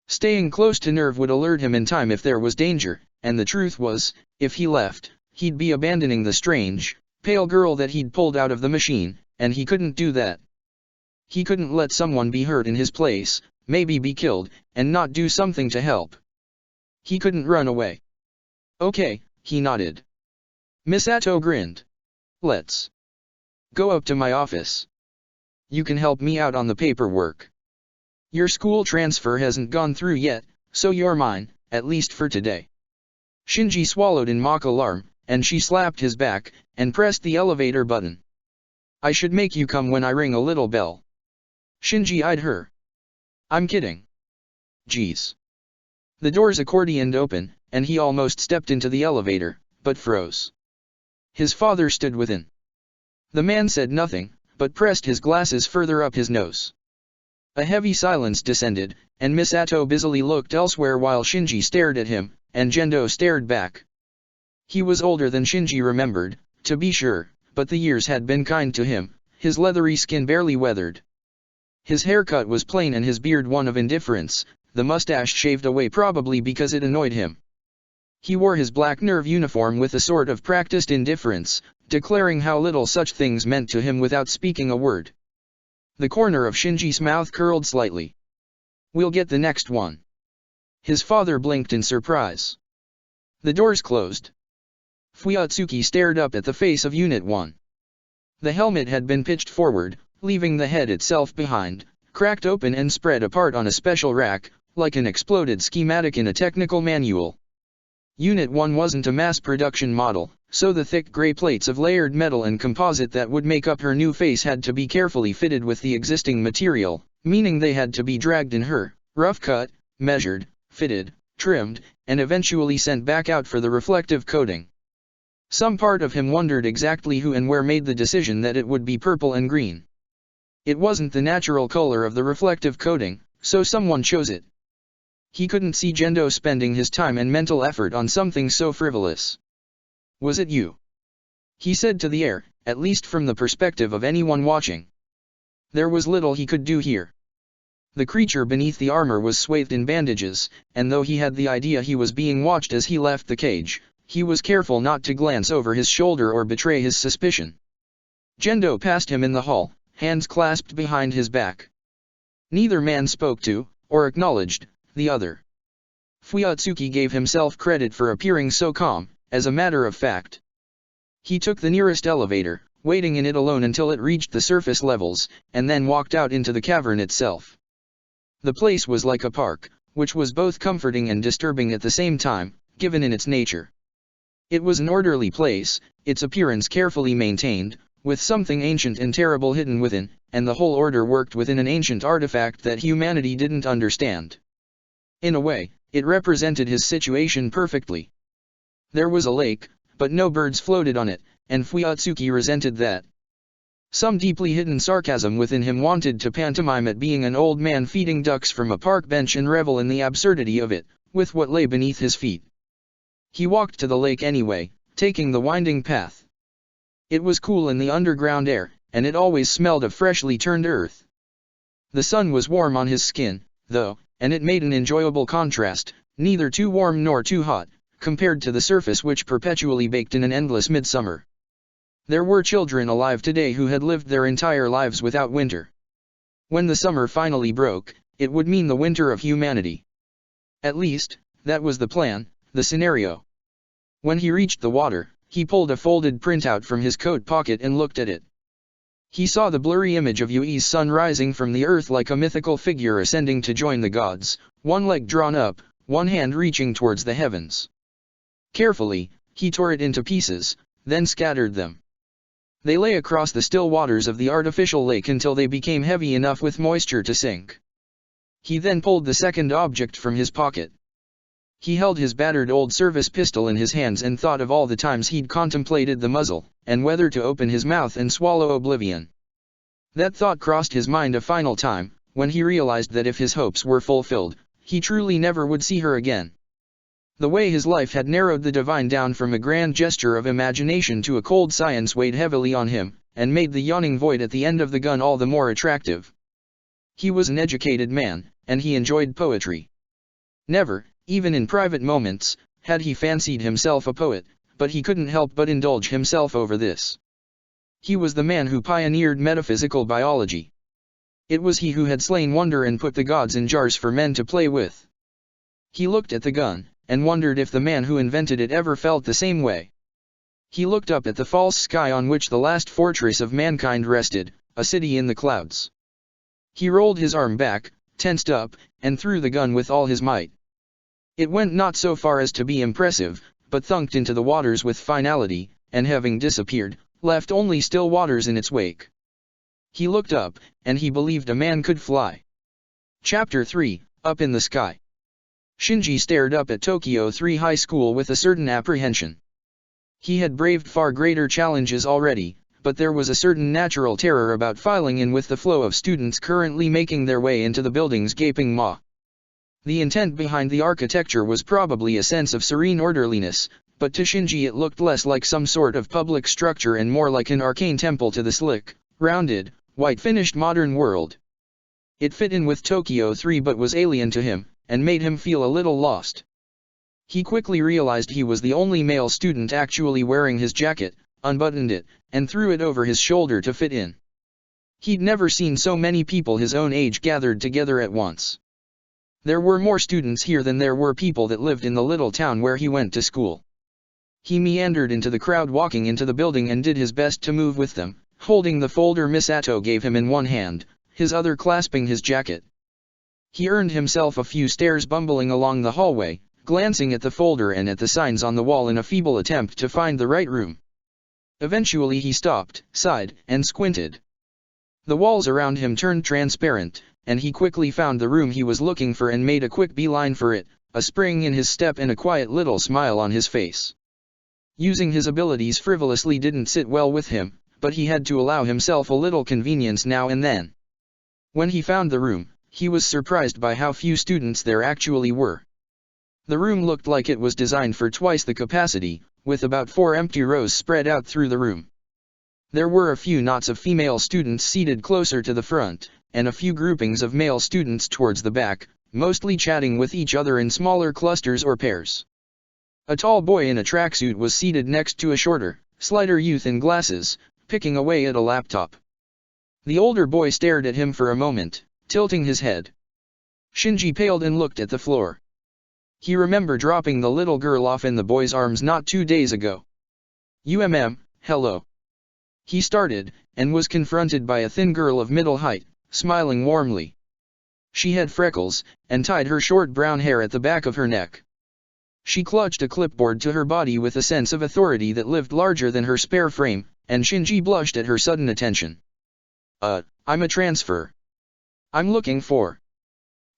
[SPEAKER 1] Staying close to Nerve would alert him in time if there was danger, and the truth was, if he left, he'd be abandoning the strange, pale girl that he'd pulled out of the machine, and he couldn't do that. He couldn't let someone be hurt in his place, maybe be killed, and not do something to help. He couldn't run away. "Okay," he nodded. Misato grinned. "Let's go up to my office. You can help me out on the paperwork. Your school transfer hasn't gone through yet, so you're mine, at least for today." Shinji swallowed in mock alarm, and she slapped his back, and pressed the elevator button. "I should make you come when I ring a little bell." Shinji eyed her. "I'm kidding." "Geez." The doors accordioned open, and he almost stepped into the elevator, but froze. His father stood within. The man said nothing, but pressed his glasses further up his nose. A heavy silence descended, and Misato busily looked elsewhere while Shinji stared at him, and Gendo stared back. He was older than Shinji remembered, to be sure, but the years had been kind to him, his leathery skin barely weathered. His haircut was plain and his beard one of indifference, the mustache shaved away probably because it annoyed him. He wore his black Nerve uniform with a sort of practiced indifference, declaring how little such things meant to him without speaking a word. The corner of Shinji's mouth curled slightly. "We'll get the next one." His father blinked in surprise. The doors closed. Fuyatsuki stared up at the face of Unit 1. The helmet had been pitched forward, leaving the head itself behind, cracked open and spread apart on a special rack, like an exploded schematic in a technical manual. Unit 1 wasn't a mass-production model, so the thick gray plates of layered metal and composite that would make up her new face had to be carefully fitted with the existing material, meaning they had to be dragged in her, rough-cut, measured, fitted, trimmed, and eventually sent back out for the reflective coating. Some part of him wondered exactly who and where made the decision that it would be purple and green. It wasn't the natural color of the reflective coating, so someone chose it. He couldn't see Gendo spending his time and mental effort on something so frivolous. "Was it you?" he said to the air, at least from the perspective of anyone watching. There was little he could do here. The creature beneath the armor was swathed in bandages, and though he had the idea he was being watched as he left the cage, he was careful not to glance over his shoulder or betray his suspicion. Gendo passed him in the hall, hands clasped behind his back. Neither man spoke to, or acknowledged, the other. Fuyatsuki gave himself credit for appearing so calm, as a matter of fact. He took the nearest elevator, waiting in it alone until it reached the surface levels, and then walked out into the cavern itself. The place was like a park, which was both comforting and disturbing at the same time, given in its nature. It was an orderly place, its appearance carefully maintained, with something ancient and terrible hidden within, and the whole order worked within an ancient artifact that humanity didn't understand. In a way, it represented his situation perfectly. There was a lake, but no birds floated on it, and Fuyatsuki resented that. Some deeply hidden sarcasm within him wanted to pantomime at being an old man feeding ducks from a park bench and revel in the absurdity of it, with what lay beneath his feet. He walked to the lake anyway, taking the winding path. It was cool in the underground air, and it always smelled of freshly turned earth. The sun was warm on his skin, though, and it made an enjoyable contrast, neither too warm nor too hot, compared to the surface which perpetually baked in an endless midsummer. There were children alive today who had lived their entire lives without winter. When the summer finally broke, it would mean the winter of humanity. At least, that was the plan, the scenario. When he reached the water, he pulled a folded printout from his coat pocket and looked at it. He saw the blurry image of Yui's son rising from the earth like a mythical figure ascending to join the gods, one leg drawn up, one hand reaching towards the heavens. Carefully, he tore it into pieces, then scattered them. They lay across the still waters of the artificial lake until they became heavy enough with moisture to sink. He then pulled the second object from his pocket. He held his battered old service pistol in his hands and thought of all the times he'd contemplated the muzzle, and whether to open his mouth and swallow oblivion. That thought crossed his mind a final time, when he realized that if his hopes were fulfilled, he truly never would see her again. The way his life had narrowed the divine down from a grand gesture of imagination to a cold science weighed heavily on him, and made the yawning void at the end of the gun all the more attractive. He was an educated man, and he enjoyed poetry. Never, even in private moments, had he fancied himself a poet, but he couldn't help but indulge himself over this. He was the man who pioneered metaphysical biology. It was he who had slain wonder and put the gods in jars for men to play with. He looked at the gun, and wondered if the man who invented it ever felt the same way. He looked up at the false sky on which the last fortress of mankind rested, a city in the clouds. He rolled his arm back, tensed up, and threw the gun with all his might. It went not so far as to be impressive, but thunked into the waters with finality, and having disappeared, left only still waters in its wake. He looked up, and he believed a man could fly. Chapter 3, Up in the Sky. Shinji stared up at Tokyo 3 High School with a certain apprehension. He had braved far greater challenges already, but there was a certain natural terror about filing in with the flow of students currently making their way into the building's gaping maw. The intent behind the architecture was probably a sense of serene orderliness, but to Shinji it looked less like some sort of public structure and more like an arcane temple to the slick, rounded, white-finished modern world. It fit in with Tokyo 3 but was alien to him, and made him feel a little lost. He quickly realized he was the only male student actually wearing his jacket, unbuttoned it, and threw it over his shoulder to fit in. He'd never seen so many people his own age gathered together at once. There were more students here than there were people that lived in the little town where he went to school. He meandered into the crowd walking into the building and did his best to move with them, holding the folder Misato gave him in one hand, his other clasping his jacket. He earned himself a few stares bumbling along the hallway, glancing at the folder and at the signs on the wall in a feeble attempt to find the right room. Eventually he stopped, sighed, and squinted. The walls around him turned transparent, and he quickly found the room he was looking for and made a quick beeline for it, a spring in his step and a quiet little smile on his face. Using his abilities frivolously didn't sit well with him, but he had to allow himself a little convenience now and then. When he found the room, he was surprised by how few students there actually were. The room looked like it was designed for twice the capacity, with about 4 empty rows spread out through the room. There were a few knots of female students seated closer to the front, and a few groupings of male students towards the back, mostly chatting with each other in smaller clusters or pairs. A tall boy in a tracksuit was seated next to a shorter, slighter youth in glasses, picking away at a laptop. The older boy stared at him for a moment, tilting his head. Shinji paled and looked at the floor. He remembered dropping the little girl off in the boy's arms not 2 days ago. Hello. He started, and was confronted by a thin girl of middle height, smiling warmly. She had freckles, and tied her short brown hair at the back of her neck. She clutched a clipboard to her body with a sense of authority that lived larger than her spare frame, and Shinji blushed at her sudden attention. I'm a transfer. I'm looking for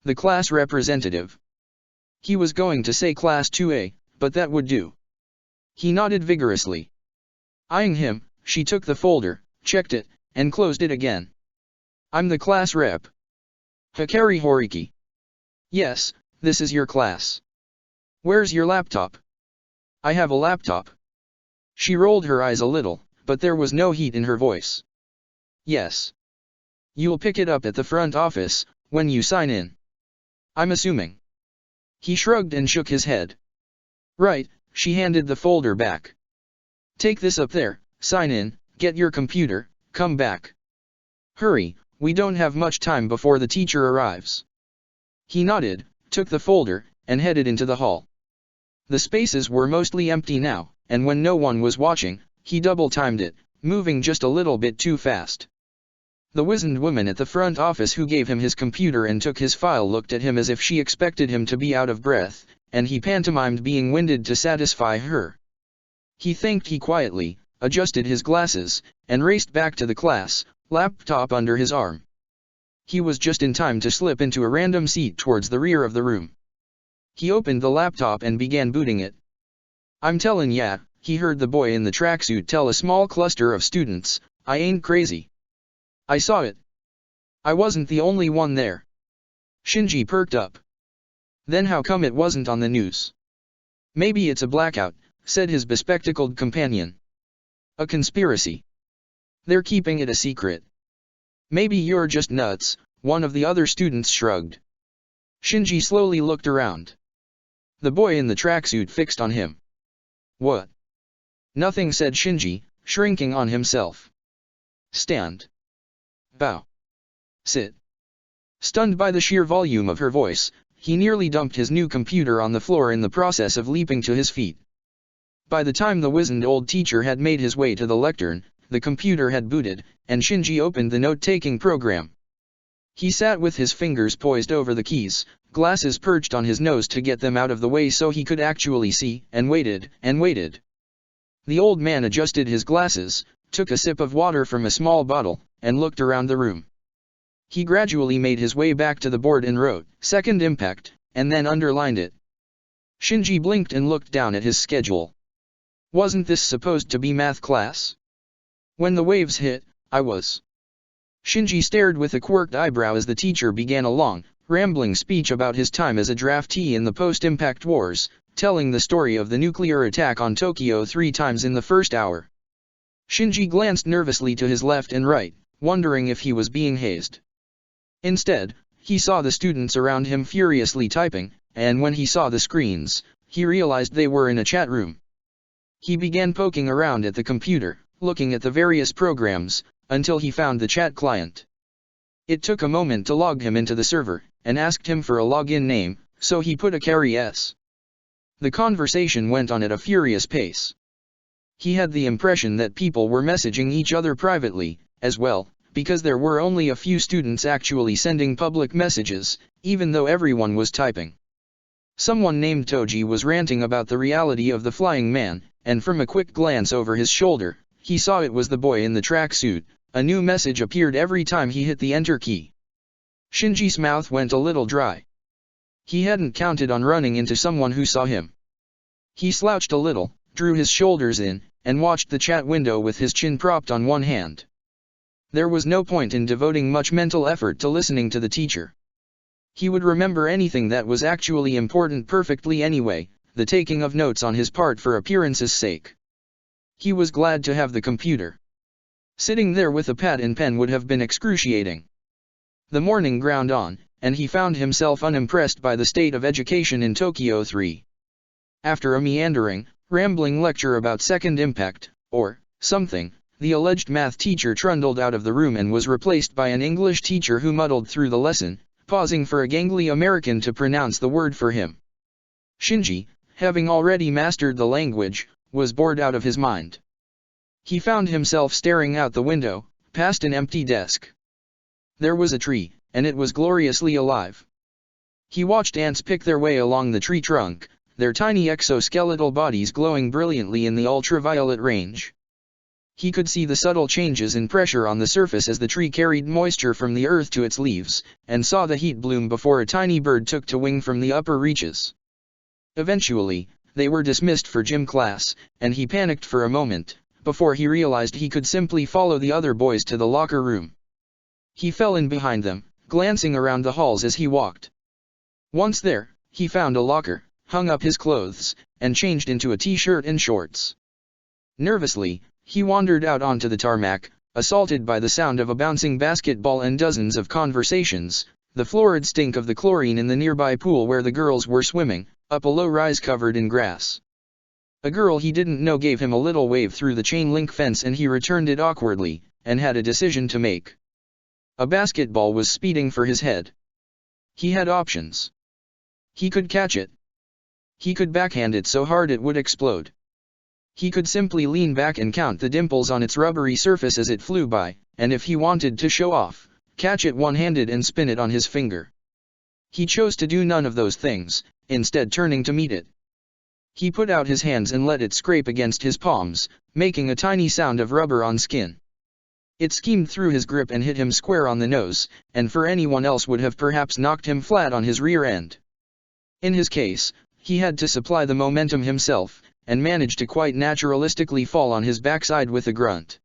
[SPEAKER 1] the class representative. He was going to say Class 2A, but that would do. He nodded vigorously. Eyeing him, she took the folder, checked it, and closed it again. I'm the class rep. Hikari Horiki. Yes, this is your class. Where's your laptop? I have a laptop. She rolled her eyes a little, but there was no heat in her voice. Yes. You'll pick it up at the front office, when you sign in. I'm assuming. He shrugged and shook his head. Right, she handed the folder back. Take this up there, sign in, get your computer, come back. Hurry, we don't have much time before the teacher arrives. He nodded, took the folder, and headed into the hall. The spaces were mostly empty now, and when no one was watching, he double-timed it, moving just a little bit too fast. The wizened woman at the front office who gave him his computer and took his file looked at him as if she expected him to be out of breath, and he pantomimed being winded to satisfy her. He thanked he quietly, adjusted his glasses, and raced back to the class, laptop under his arm. He was just in time to slip into a random seat towards the rear of the room. He opened the laptop and began booting it. I'm tellin' ya, he heard the boy in the tracksuit tell a small cluster of students, I ain't crazy. I saw it. I wasn't the only one there. Shinji perked up. Then how come it wasn't on the news? Maybe it's a blackout, said his bespectacled companion. A conspiracy. They're keeping it a secret. Maybe you're just nuts, one of the other students shrugged. Shinji slowly looked around. The boy in the tracksuit fixed on him. What? Nothing, said Shinji, shrinking on himself. Stand. Bow. Sit. Stunned by the sheer volume of her voice, he nearly dumped his new computer on the floor in the process of leaping to his feet. By the time the wizened old teacher had made his way to the lectern, the computer had booted, and Shinji opened the note-taking program. He sat with his fingers poised over the keys, glasses perched on his nose to get them out of the way so he could actually see, and waited, and waited. The old man adjusted his glasses, took a sip of water from a small bottle, and looked around the room. He gradually made his way back to the board and wrote, Second Impact, and then underlined it. Shinji blinked and looked down at his schedule. Wasn't this supposed to be math class? When the waves hit, I was. Shinji stared with a quirked eyebrow as the teacher began a long, rambling speech about his time as a draftee in the post-impact wars, telling the story of the nuclear attack on Tokyo 3 times in the first hour. Shinji glanced nervously to his left and right, wondering if he was being hazed. Instead, he saw the students around him furiously typing, and when he saw the screens, he realized they were in a chat room. He began poking around at the computer, looking at the various programs, until he found the chat client. It took a moment to log him into the server, and asked him for a login name, so he put a carry S. The conversation went on at a furious pace. He had the impression that people were messaging each other privately, as well, because there were only a few students actually sending public messages, even though everyone was typing. Someone named Toji was ranting about the reality of the flying man, and from a quick glance over his shoulder, he saw it was the boy in the tracksuit. A new message appeared every time he hit the enter key. Shinji's mouth went a little dry. He hadn't counted on running into someone who saw him. He slouched a little, drew his shoulders in, and watched the chat window with his chin propped on one hand. There was no point in devoting much mental effort to listening to the teacher. He would remember anything that was actually important perfectly anyway, the taking of notes on his part for appearance's sake. He was glad to have the computer. Sitting there with a pad and pen would have been excruciating. The morning ground on, and he found himself unimpressed by the state of education in Tokyo 3. After a meandering, rambling lecture about second impact, or something, the alleged math teacher trundled out of the room and was replaced by an English teacher who muddled through the lesson, pausing for a gangly American to pronounce the word for him. Shinji, having already mastered the language, was bored out of his mind. He found himself staring out the window, past an empty desk. There was a tree, and it was gloriously alive. He watched ants pick their way along the tree trunk, their tiny exoskeletal bodies glowing brilliantly in the ultraviolet range. He could see the subtle changes in pressure on the surface as the tree carried moisture from the earth to its leaves, and saw the heat bloom before a tiny bird took to wing from the upper reaches. Eventually, they were dismissed for gym class, and he panicked for a moment, before he realized he could simply follow the other boys to the locker room. He fell in behind them, glancing around the halls as he walked. Once there, he found a locker, hung up his clothes, and changed into a t-shirt and shorts. Nervously, he wandered out onto the tarmac, assaulted by the sound of a bouncing basketball and dozens of conversations, the florid stink of the chlorine in the nearby pool where the girls were swimming, up a low rise covered in grass. A girl he didn't know gave him a little wave through the chain-link fence and he returned it awkwardly, and had a decision to make. A basketball was speeding for his head. He had options. He could catch it. He could backhand it so hard it would explode. He could simply lean back and count the dimples on its rubbery surface as it flew by, and if he wanted to show off, catch it one-handed and spin it on his finger. He chose to do none of those things, instead turning to meet it. He put out his hands and let it scrape against his palms, making a tiny sound of rubber on skin. It schemed through his grip and hit him square on the nose, and for anyone else would have perhaps knocked him flat on his rear end. In his case, he had to supply the momentum himself, and managed to quite naturalistically fall on his backside with a grunt.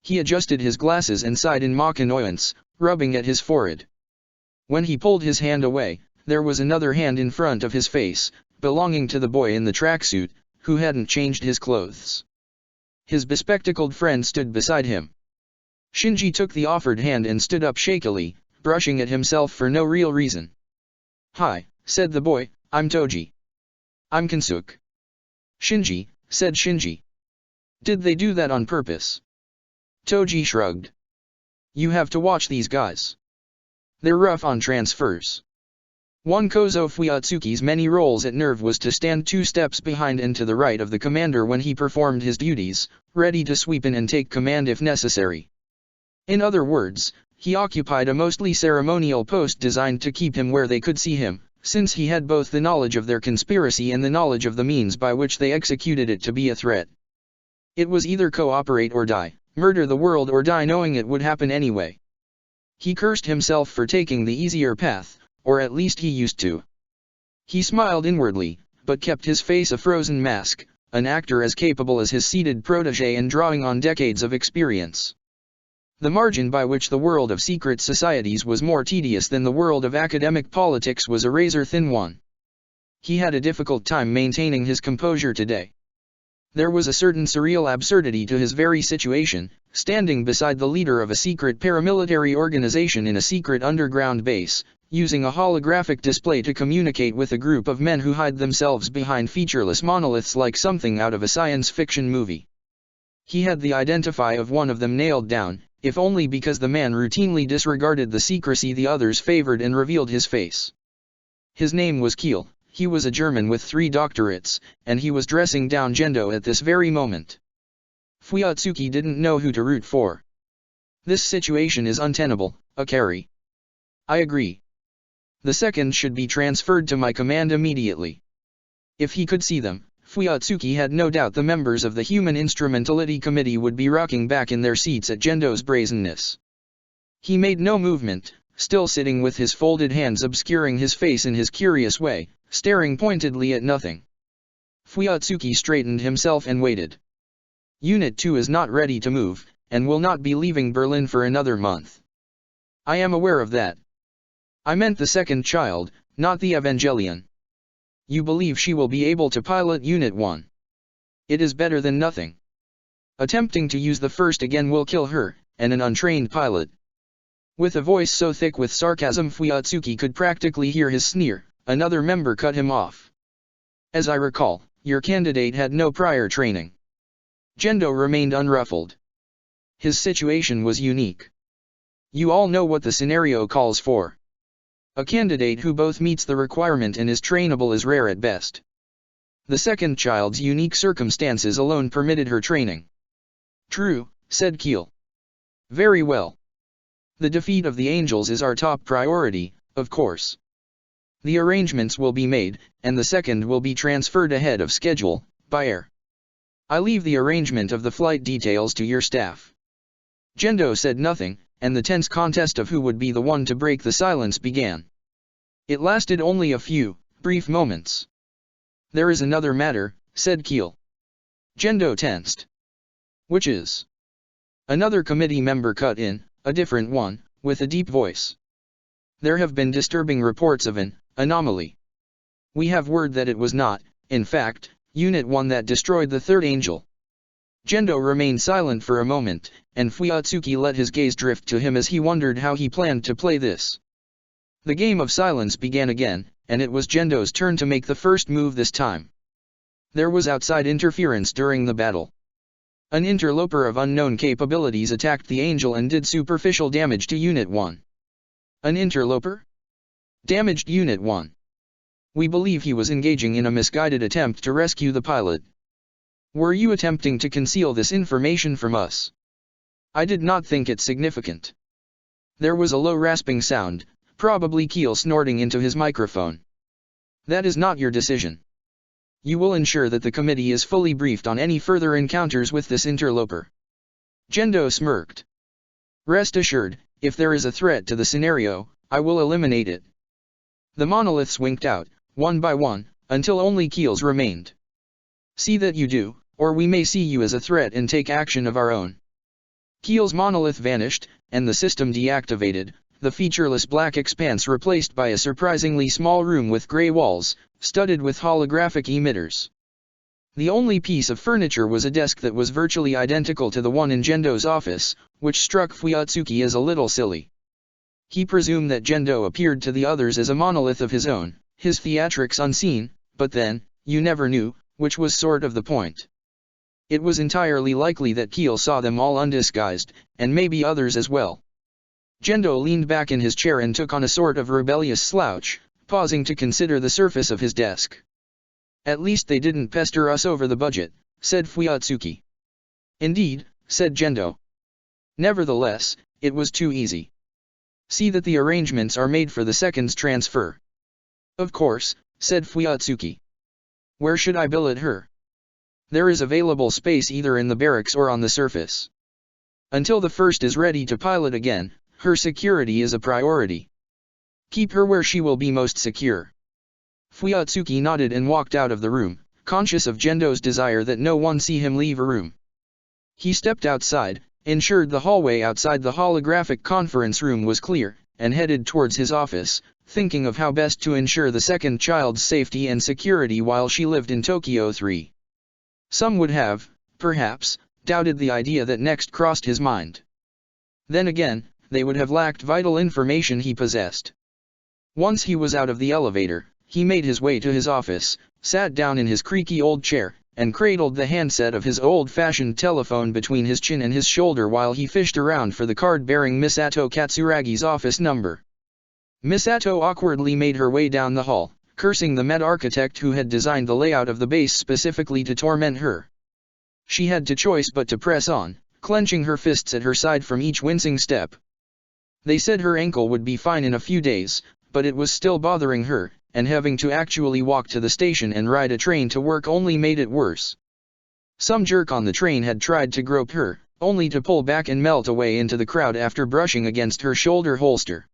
[SPEAKER 1] He adjusted his glasses and sighed in mock annoyance, rubbing at his forehead. When he pulled his hand away, there was another hand in front of his face, belonging to the boy in the tracksuit, who hadn't changed his clothes. His bespectacled friend stood beside him. Shinji took the offered hand and stood up shakily, brushing at himself for no real reason. "Hi," said the boy, "I'm Toji." "I'm Kensuke." "Shinji," said Shinji. "Did they do that on purpose?" Toji shrugged. "You have to watch these guys. They're rough on transfers." One Kozo Fuyatsuki's many roles at Nerve was to stand 2 steps behind and to the right of the commander when he performed his duties, ready to sweep in and take command if necessary. In other words, he occupied a mostly ceremonial post designed to keep him where they could see him, since he had both the knowledge of their conspiracy and the knowledge of the means by which they executed it to be a threat. It was either cooperate or die, murder the world or die knowing it would happen anyway. He cursed himself for taking the easier path, or at least he used to. He smiled inwardly, but kept his face a frozen mask, an actor as capable as his seated protege and drawing on decades of experience. The margin by which the world of secret societies was more tedious than the world of academic politics was a razor-thin one. He had a difficult time maintaining his composure today. There was a certain surreal absurdity to his very situation, standing beside the leader of a secret paramilitary organization in a secret underground base, using a holographic display to communicate with a group of men who hide themselves behind featureless monoliths like something out of a science fiction movie. He had the identity of one of them nailed down, if only because the man routinely disregarded the secrecy the others favored and revealed his face. His name was Kiel, he was a German with 3 doctorates, and he was dressing down Gendo at this very moment. Fuyatsuki didn't know who to root for. "This situation is untenable, Akari." "I agree. The second should be transferred to my command immediately." If he could see them, Fuyatsuki had no doubt the members of the Human Instrumentality Committee would be rocking back in their seats at Gendo's brazenness. He made no movement, still sitting with his folded hands obscuring his face in his curious way, staring pointedly at nothing. Fuyatsuki straightened himself and waited. "Unit 2 is not ready to move, and will not be leaving Berlin for another month." "I am aware of that. I meant the second child, not the Evangelion." "You believe she will be able to pilot Unit 1? It is better than nothing. Attempting to use the first again will kill her, and an untrained pilot." With a voice so thick with sarcasm Fuyatsuki could practically hear his sneer, another member cut him off. "As I recall, your candidate had no prior training." Gendo remained unruffled. His situation was unique. You all know what the scenario calls for. A candidate who both meets the requirement and is trainable is rare at best. The second child's unique circumstances alone permitted her training. "True," said Kiel. "Very well. The defeat of the Angels is our top priority, of course. The arrangements will be made, and the second will be transferred ahead of schedule, by air. I leave the arrangement of the flight details to your staff." Gendo said nothing, and the tense contest of who would be the one to break the silence began. It lasted only a few brief moments. "There is another matter," said Kiel. Gendo tensed. Which is? Another committee member cut in, a different one, with a deep voice. There have been disturbing reports of an anomaly. We have word that it was not, in fact, Unit 1 that destroyed the third angel. Gendo remained silent for a moment, and Fuyatsuki let his gaze drift to him as he wondered how he planned to play this. The game of silence began again, and it was Gendo's turn to make the first move this time. There was outside interference during the battle. An interloper of unknown capabilities attacked the angel and did superficial damage to Unit 1. An interloper? Damaged Unit 1. We believe he was engaging in a misguided attempt to rescue the pilot. Were you attempting to conceal this information from us? I did not think it significant. There was a low rasping sound, probably Keel snorting into his microphone. That is not your decision. You will ensure that the committee is fully briefed on any further encounters with this interloper. Gendo smirked. Rest assured, if there is a threat to the scenario, I will eliminate it. The monoliths winked out, one by one, until only Keels remained. See that you do, or we may see you as a threat and take action of our own. Keel's monolith vanished, and the system deactivated, the featureless black expanse replaced by a surprisingly small room with gray walls, studded with holographic emitters. The only piece of furniture was a desk that was virtually identical to the one in Gendo's office, which struck Fuyatsuki as a little silly. He presumed that Gendo appeared to the others as a monolith of his own, his theatrics unseen, but then, you never knew, which was sort of the point. It was entirely likely that Keel saw them all undisguised, and maybe others as well. Gendo leaned back in his chair and took on a sort of rebellious slouch, pausing to consider the surface of his desk. At least they didn't pester us over the budget, said Fuyatsuki. Indeed, said Gendo. Nevertheless, it was too easy. See that the arrangements are made for the second's transfer. Of course, said Fuyatsuki. Where should I billet her? There is available space either in the barracks or on the surface. Until the first is ready to pilot again, her security is a priority. Keep her where she will be most secure. Fuyatsuki nodded and walked out of the room, conscious of Gendo's desire that no one see him leave a room. He stepped outside, ensured the hallway outside the holographic conference room was clear, and headed towards his office, thinking of how best to ensure the second child's safety and security while she lived in Tokyo 3. Some would have, perhaps, doubted the idea that next crossed his mind. Then again, they would have lacked vital information he possessed. Once he was out of the elevator, he made his way to his office, sat down in his creaky old chair, and cradled the handset of his old-fashioned telephone between his chin and his shoulder while he fished around for the card bearing Misato Katsuragi's office number. Misato awkwardly made her way down the hall, cursing the med architect who had designed the layout of the base specifically to torment her. She had no choice but to press on, clenching her fists at her side from each wincing step. They said her ankle would be fine in a few days, but it was still bothering her, and having to actually walk to the station and ride a train to work only made it worse. Some jerk on the train had tried to grope her, only to pull back and melt away into the crowd after brushing against her shoulder holster.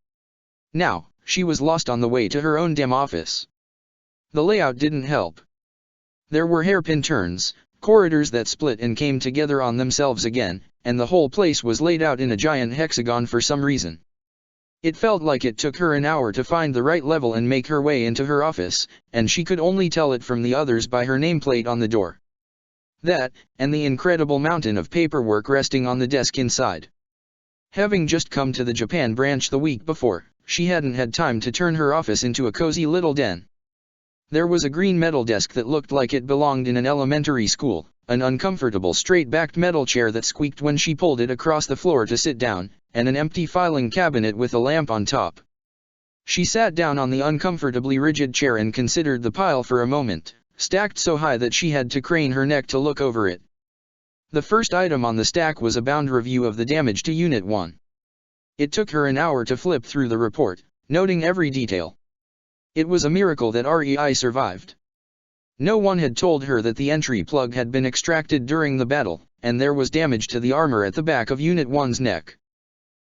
[SPEAKER 1] Now, she was lost on the way to her own damn office. The layout didn't help. There were hairpin turns, corridors that split and came together on themselves again, and the whole place was laid out in a giant hexagon for some reason. It felt like it took her an hour to find the right level and make her way into her office, and she could only tell it from the others by her nameplate on the door. That, and the incredible mountain of paperwork resting on the desk inside. Having just come to the Japan branch the week before, she hadn't had time to turn her office into a cozy little den. There was a green metal desk that looked like it belonged in an elementary school, an uncomfortable straight-backed metal chair that squeaked when she pulled it across the floor to sit down, and an empty filing cabinet with a lamp on top. She sat down on the uncomfortably rigid chair and considered the pile for a moment, stacked so high that she had to crane her neck to look over it. The first item on the stack was a bound review of the damage to Unit 1. It took her an hour to flip through the report, noting every detail. It was a miracle that REI survived. No one had told her that the entry plug had been extracted during the battle, and there was damage to the armor at the back of Unit 1's neck.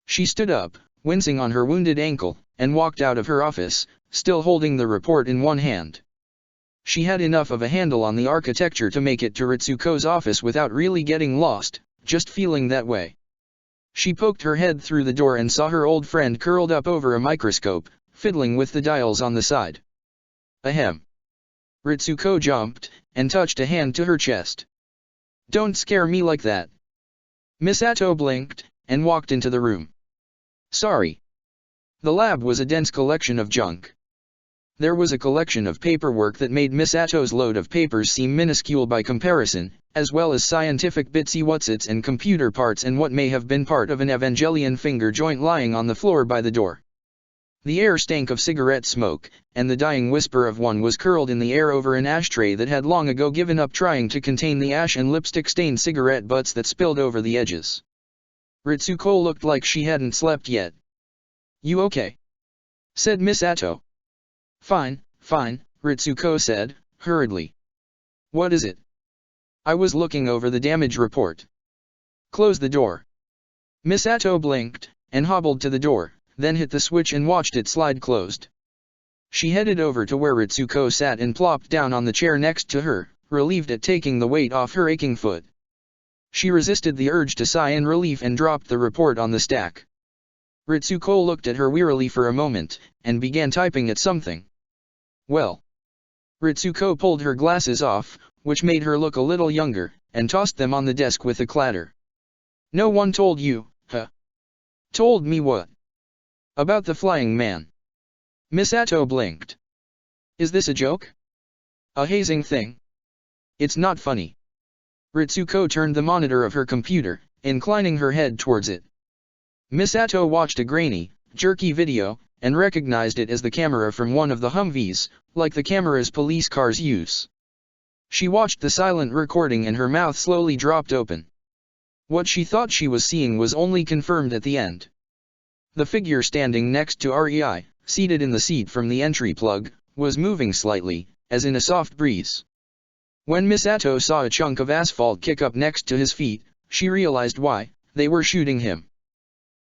[SPEAKER 1] She stood up, wincing on her wounded ankle, and walked out of her office, still holding the report in one hand. She had enough of a handle on the architecture to make it to Ritsuko's office without really getting lost, just feeling that way. She poked her head through the door and saw her old friend curled up over a microscope, fiddling with the dials on the side. Ahem. Ritsuko jumped, and touched a hand to her chest. Don't scare me like that. Misato blinked, and walked into the room. Sorry. The lab was a dense collection of junk. There was a collection of paperwork that made Misato's load of papers seem minuscule by comparison, as well as scientific bitsy-whatsits and computer parts and what may have been part of an Evangelion finger joint lying on the floor by the door. The air stank of cigarette smoke, and the dying whisper of one was curled in the air over an ashtray that had long ago given up trying to contain the ash and lipstick-stained cigarette butts that spilled over the edges. Ritsuko looked like she hadn't slept yet. You okay? Said Misato. Fine, fine, Ritsuko said, hurriedly. What is it? I was looking over the damage report. Close the door. Misato blinked, and hobbled to the door, then hit the switch and watched it slide closed. She headed over to where Ritsuko sat and plopped down on the chair next to her, relieved at taking the weight off her aching foot. She resisted the urge to sigh in relief and dropped the report on the stack. Ritsuko looked at her wearily for a moment, and began typing at something. Well. Ritsuko pulled her glasses off, which made her look a little younger, and tossed them on the desk with a clatter. No one told you, huh? Told me what? About the flying man. Misato blinked. Is this a joke? A hazing thing? It's not funny. Ritsuko turned the monitor of her computer, inclining her head towards it. Misato watched a grainy, jerky video, and recognized it as the camera from one of the Humvees, like the cameras police cars use. She watched the silent recording and her mouth slowly dropped open. What she thought she was seeing was only confirmed at the end. The figure standing next to REI, seated in the seat from the entry plug, was moving slightly, as in a soft breeze. When Misato saw a chunk of asphalt kick up next to his feet, she realized why. They were shooting him.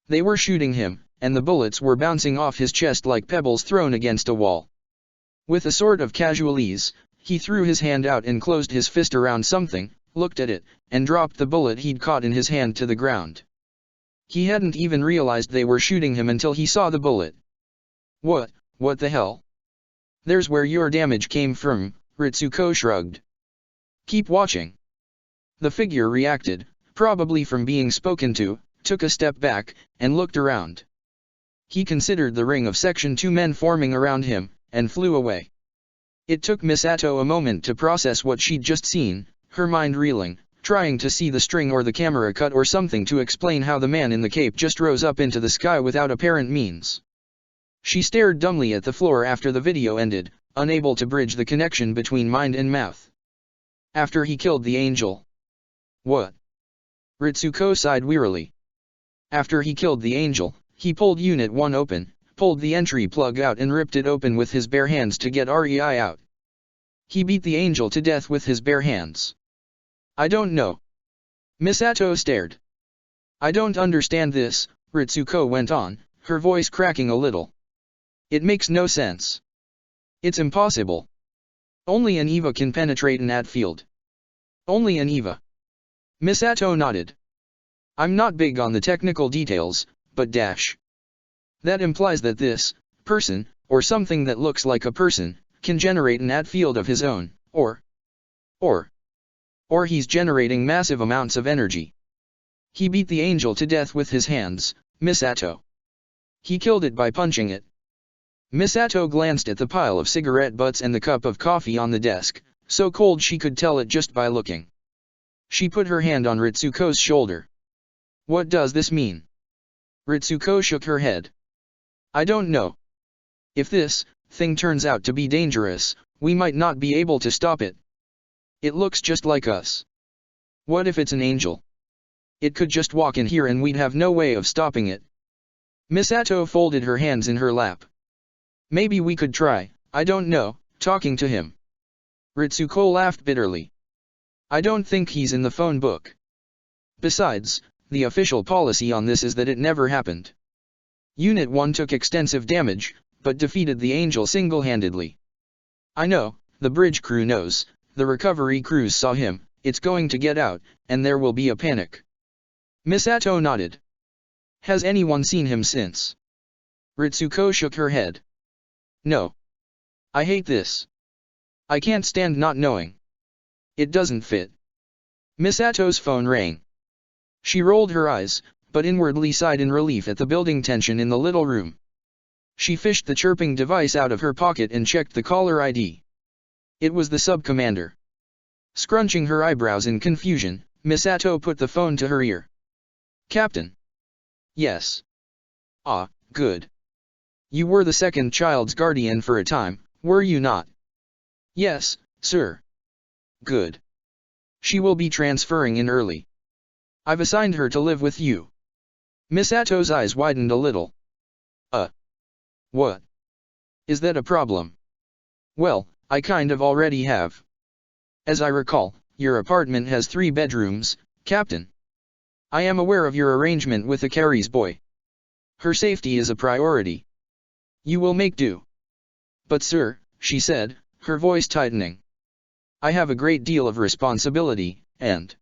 [SPEAKER 1] They were shooting him, and the bullets were bouncing off his chest like pebbles thrown against a wall. With a sort of casual ease, he threw his hand out and closed his fist around something, looked at it, and dropped the bullet he'd caught in his hand to the ground. He hadn't even realized they were shooting him until he saw the bullet. What the hell? There's where your damage came from, Ritsuko shrugged. Keep watching. The figure reacted, probably from being spoken to, took a step back, and looked around. He considered the ring of Section 2 men forming around him, and flew away. It took Misato a moment to process what she'd just seen, her mind reeling, trying to see the string or the camera cut or something to explain how the man in the cape just rose up into the sky without apparent means. She stared dumbly at the floor after the video ended, unable to bridge the connection between mind and mouth. After he killed the angel. What? Ritsuko sighed wearily. After he killed the angel, he pulled Unit 1 open, pulled the entry plug out and ripped it open with his bare hands to get REI out. He beat the angel to death with his bare hands. I don't know. Misato stared. I don't understand this, Ritsuko went on, her voice cracking a little. It makes no sense. It's impossible. Only an EVA can penetrate an AT field. Only an EVA. Misato nodded. I'm not big on the technical details, but that implies that this person, or something that looks like a person, can generate an AT field of his own, or he's generating massive amounts of energy. He beat the angel to death with his hands, Misato. He killed it by punching it. Misato glanced at the pile of cigarette butts and the cup of coffee on the desk, so cold she could tell it just by looking. She put her hand on Ritsuko's shoulder. What does this mean? Ritsuko shook her head. I don't know. If this thing turns out to be dangerous, we might not be able to stop it. It looks just like us. What if it's an angel? It could just walk in here and we'd have no way of stopping it. Misato folded her hands in her lap. Maybe we could try, I don't know, talking to him. Ritsuko laughed bitterly. I don't think he's in the phone book. Besides, the official policy on this is that it never happened. Unit 1 took extensive damage, but defeated the angel single-handedly. I know, the bridge crew knows, the recovery crews saw him, it's going to get out, and there will be a panic. Misato nodded. Has anyone seen him since? Ritsuko shook her head. No. I hate this. I can't stand not knowing. It doesn't fit. Misato's phone rang. She rolled her eyes, but inwardly sighed in relief at the building tension in the little room. She fished the chirping device out of her pocket and checked the caller ID. It was the sub-commander. Scrunching her eyebrows in confusion, Misato put the phone to her ear. Captain. Yes. Ah, good. You were the second child's guardian for a time, were you not? Yes, sir. Good. She will be transferring in early. I've assigned her to live with you. Misato's eyes widened a little. What? Is that a problem? Well, I kind of already have. As I recall, your apartment has 3 bedrooms, Captain. I am aware of your arrangement with Akari's boy. Her safety is a priority. You will make do. But sir, she said, her voice tightening. I have a great deal of responsibility, and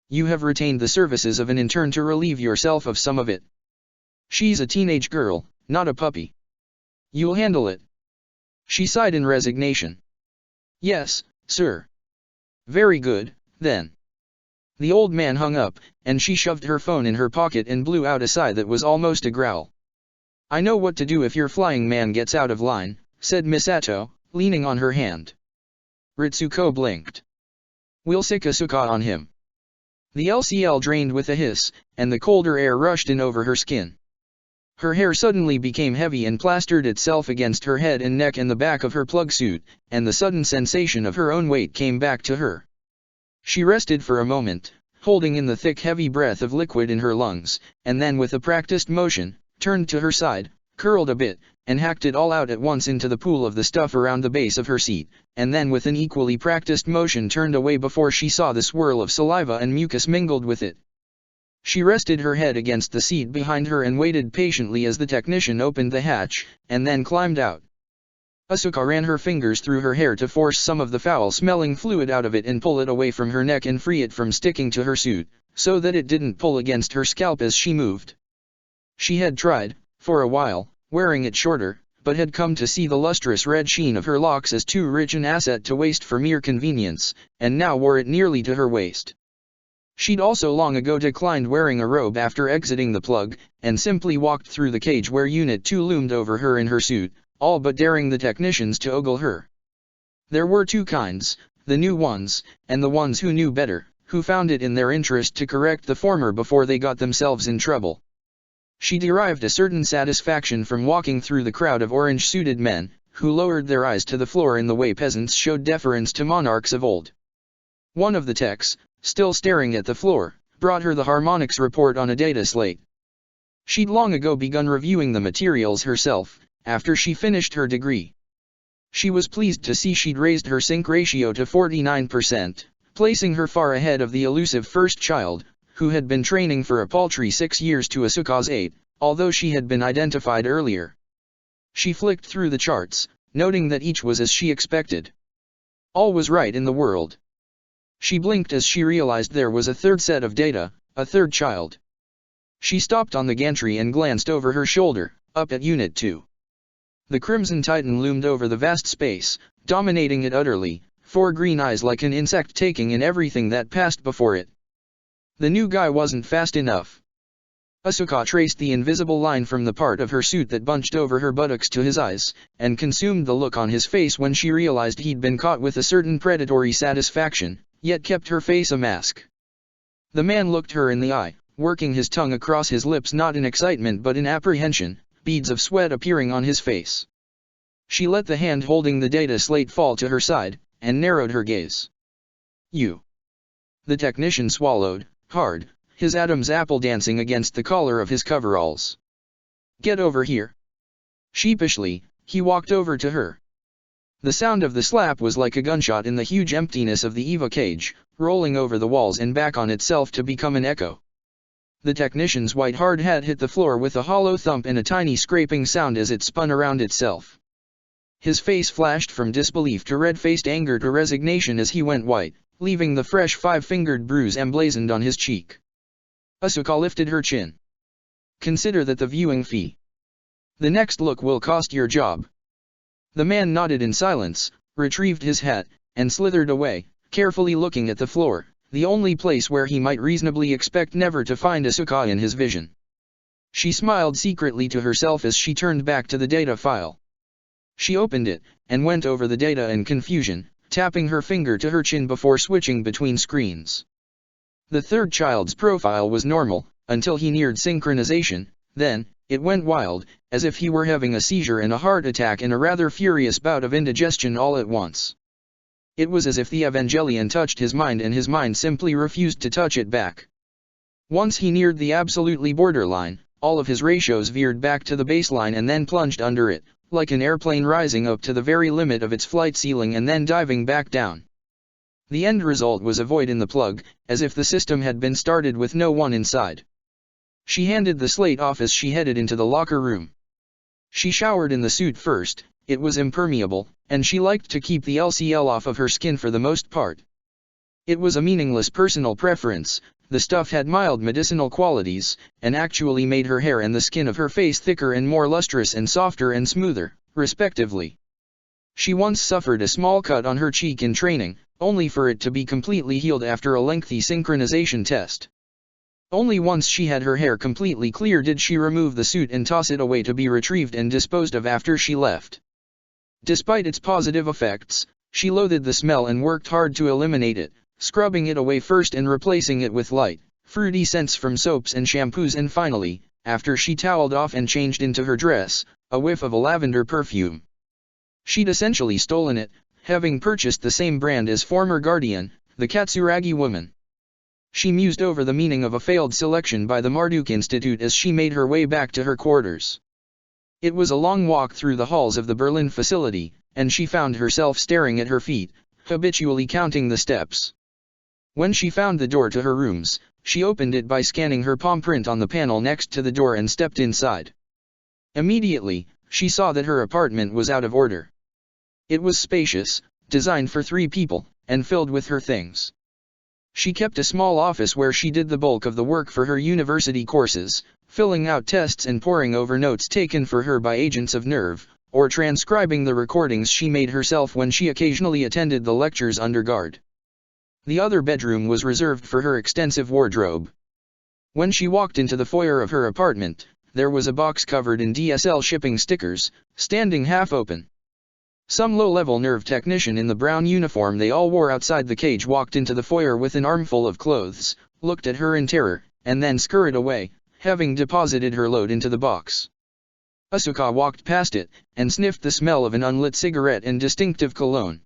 [SPEAKER 1] you have retained the services of an intern to relieve yourself of some of it. She's a teenage girl, not a puppy. You'll handle it. She sighed in resignation. Yes, sir. Very good, then. The old man hung up, and she shoved her phone in her pocket and blew out a sigh that was almost a growl. I know what to do if your flying man gets out of line, said Misato, leaning on her hand. Ritsuko blinked. We'll sick Asuka on him. The LCL drained with a hiss, and the colder air rushed in over her skin. Her hair suddenly became heavy and plastered itself against her head and neck and the back of her plug suit, and the sudden sensation of her own weight came back to her. She rested for a moment, holding in the thick heavy breath of liquid in her lungs, and then with a practiced motion, turned to her side, curled a bit, and hacked it all out at once into the pool of the stuff around the base of her seat, and then with an equally practiced motion turned away before she saw the swirl of saliva and mucus mingled with it. She rested her head against the seat behind her and waited patiently as the technician opened the hatch, and then climbed out. Asuka ran her fingers through her hair to force some of the foul-smelling fluid out of it and pull it away from her neck and free it from sticking to her suit, so that it didn't pull against her scalp as she moved. She had tried, for a while, wearing it shorter, but had come to see the lustrous red sheen of her locks as too rich an asset to waste for mere convenience, and now wore it nearly to her waist. She'd also long ago declined wearing a robe after exiting the plug, and simply walked through the cage where Unit 2 loomed over her in her suit, all but daring the technicians to ogle her. There were 2 kinds, the new ones, and the ones who knew better, who found it in their interest to correct the former before they got themselves in trouble. She derived a certain satisfaction from walking through the crowd of orange-suited men, who lowered their eyes to the floor in the way peasants showed deference to monarchs of old. One of the techs, still staring at the floor, brought her the harmonics report on a data slate. She'd long ago begun reviewing the materials herself, after she finished her degree. She was pleased to see she'd raised her sync ratio to 49%, placing her far ahead of the elusive first child, who had been training for a paltry 6 years to Asuka's 8, although she had been identified earlier. She flicked through the charts, noting that each was as she expected. All was right in the world. She blinked as she realized there was a third set of data, a third child. She stopped on the gantry and glanced over her shoulder, up at Unit 2. The Crimson Titan loomed over the vast space, dominating it utterly, 4 green eyes like an insect taking in everything that passed before it. The new guy wasn't fast enough. Asuka traced the invisible line from the part of her suit that bunched over her buttocks to his eyes, and consumed the look on his face when she realized he'd been caught with a certain predatory satisfaction, yet kept her face a mask. The man looked her in the eye, working his tongue across his lips not in excitement but in apprehension, beads of sweat appearing on his face. She let the hand holding the data slate fall to her side, and narrowed her gaze. You. The technician swallowed, hard, his Adam's apple dancing against the collar of his coveralls. Get over here. Sheepishly, he walked over to her. The sound of the slap was like a gunshot in the huge emptiness of the EVA cage, rolling over the walls and back on itself to become an echo. The technician's white hard hat hit the floor with a hollow thump and a tiny scraping sound as it spun around itself. His face flashed from disbelief to red-faced anger to resignation as he went white, leaving the fresh 5-fingered bruise emblazoned on his cheek. Asuka lifted her chin. Consider that the viewing fee. The next look will cost your job. The man nodded in silence, retrieved his hat, and slithered away, carefully looking at the floor, the only place where he might reasonably expect never to find Asuka in his vision. She smiled secretly to herself as she turned back to the data file. She opened it, and went over the data in confusion, tapping her finger to her chin before switching between screens. The third child's profile was normal, until he neared synchronization, then, it went wild, as if he were having a seizure and a heart attack and a rather furious bout of indigestion all at once. It was as if the Evangelion touched his mind and his mind simply refused to touch it back. Once he neared the absolutely borderline, all of his ratios veered back to the baseline and then plunged under it, like an airplane rising up to the very limit of its flight ceiling and then diving back down. The end result was a void in the plug, as if the system had been started with no one inside. She handed the slate off as she headed into the locker room. She showered in the suit first. It was impermeable, and she liked to keep the LCL off of her skin for the most part. It was a meaningless personal preference. The stuff had mild medicinal qualities, and actually made her hair and the skin of her face thicker and more lustrous and softer and smoother, respectively. She once suffered a small cut on her cheek in training, only for it to be completely healed after a lengthy synchronization test. Only once she had her hair completely clear did she remove the suit and toss it away to be retrieved and disposed of after she left. Despite its positive effects, she loathed the smell and worked hard to eliminate it, scrubbing it away first and replacing it with light, fruity scents from soaps and shampoos, and finally, after she toweled off and changed into her dress, a whiff of a lavender perfume. She'd essentially stolen it, having purchased the same brand as former guardian, the Katsuragi woman. She mused over the meaning of a failed selection by the Marduk Institute as she made her way back to her quarters. It was a long walk through the halls of the Berlin facility, and she found herself staring at her feet, habitually counting the steps. When she found the door to her rooms, she opened it by scanning her palm print on the panel next to the door and stepped inside. Immediately, she saw that her apartment was out of order. It was spacious, designed for 3 people, and filled with her things. She kept a small office where she did the bulk of the work for her university courses, filling out tests and poring over notes taken for her by agents of nerve, or transcribing the recordings she made herself when she occasionally attended the lectures under guard. The other bedroom was reserved for her extensive wardrobe. When she walked into the foyer of her apartment, there was a box covered in DSL shipping stickers, standing half open. Some low-level nerve technician in the brown uniform they all wore outside the cage walked into the foyer with an armful of clothes, looked at her in terror, and then scurried away, having deposited her load into the box. Asuka walked past it, and sniffed the smell of an unlit cigarette and distinctive cologne.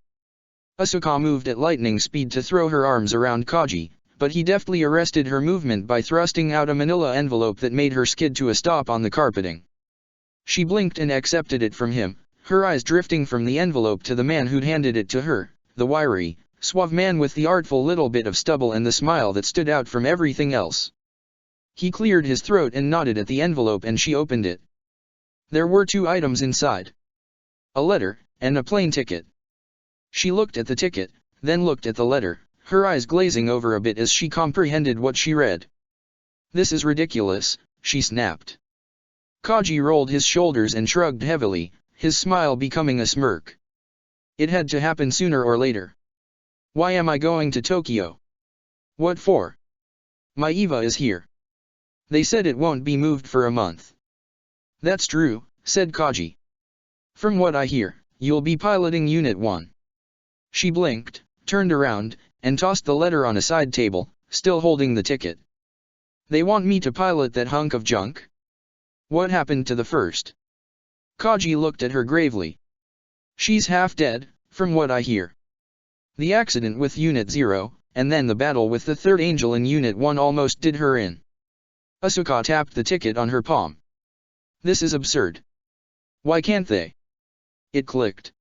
[SPEAKER 1] Asuka moved at lightning speed to throw her arms around Kaji, but he deftly arrested her movement by thrusting out a manila envelope that made her skid to a stop on the carpeting. She blinked and accepted it from him, her eyes drifting from the envelope to the man who'd handed it to her, the wiry, suave man with the artful little bit of stubble and the smile that stood out from everything else. He cleared his throat and nodded at the envelope, and she opened it. There were 2 items inside. A letter, and a plane ticket. She looked at the ticket, then looked at the letter, her eyes glazing over a bit as she comprehended what she read. "This is ridiculous," she snapped. Kaji rolled his shoulders and shrugged heavily, his smile becoming a smirk. "It had to happen sooner or later. Why am I going to Tokyo? What for? My Eva is here. They said it won't be moved for a month." "That's true," said Kaji. "From what I hear, you'll be piloting Unit 1. She blinked, turned around, and tossed the letter on a side table, still holding the ticket. "They want me to pilot that hunk of junk? What happened to the first?" Kaji looked at her gravely. "She's half dead, from what I hear. The accident with Unit 0, and then the battle with the third angel in Unit 1 almost did her in." Asuka tapped the ticket on her palm. "This is absurd. Why can't they?" It clicked.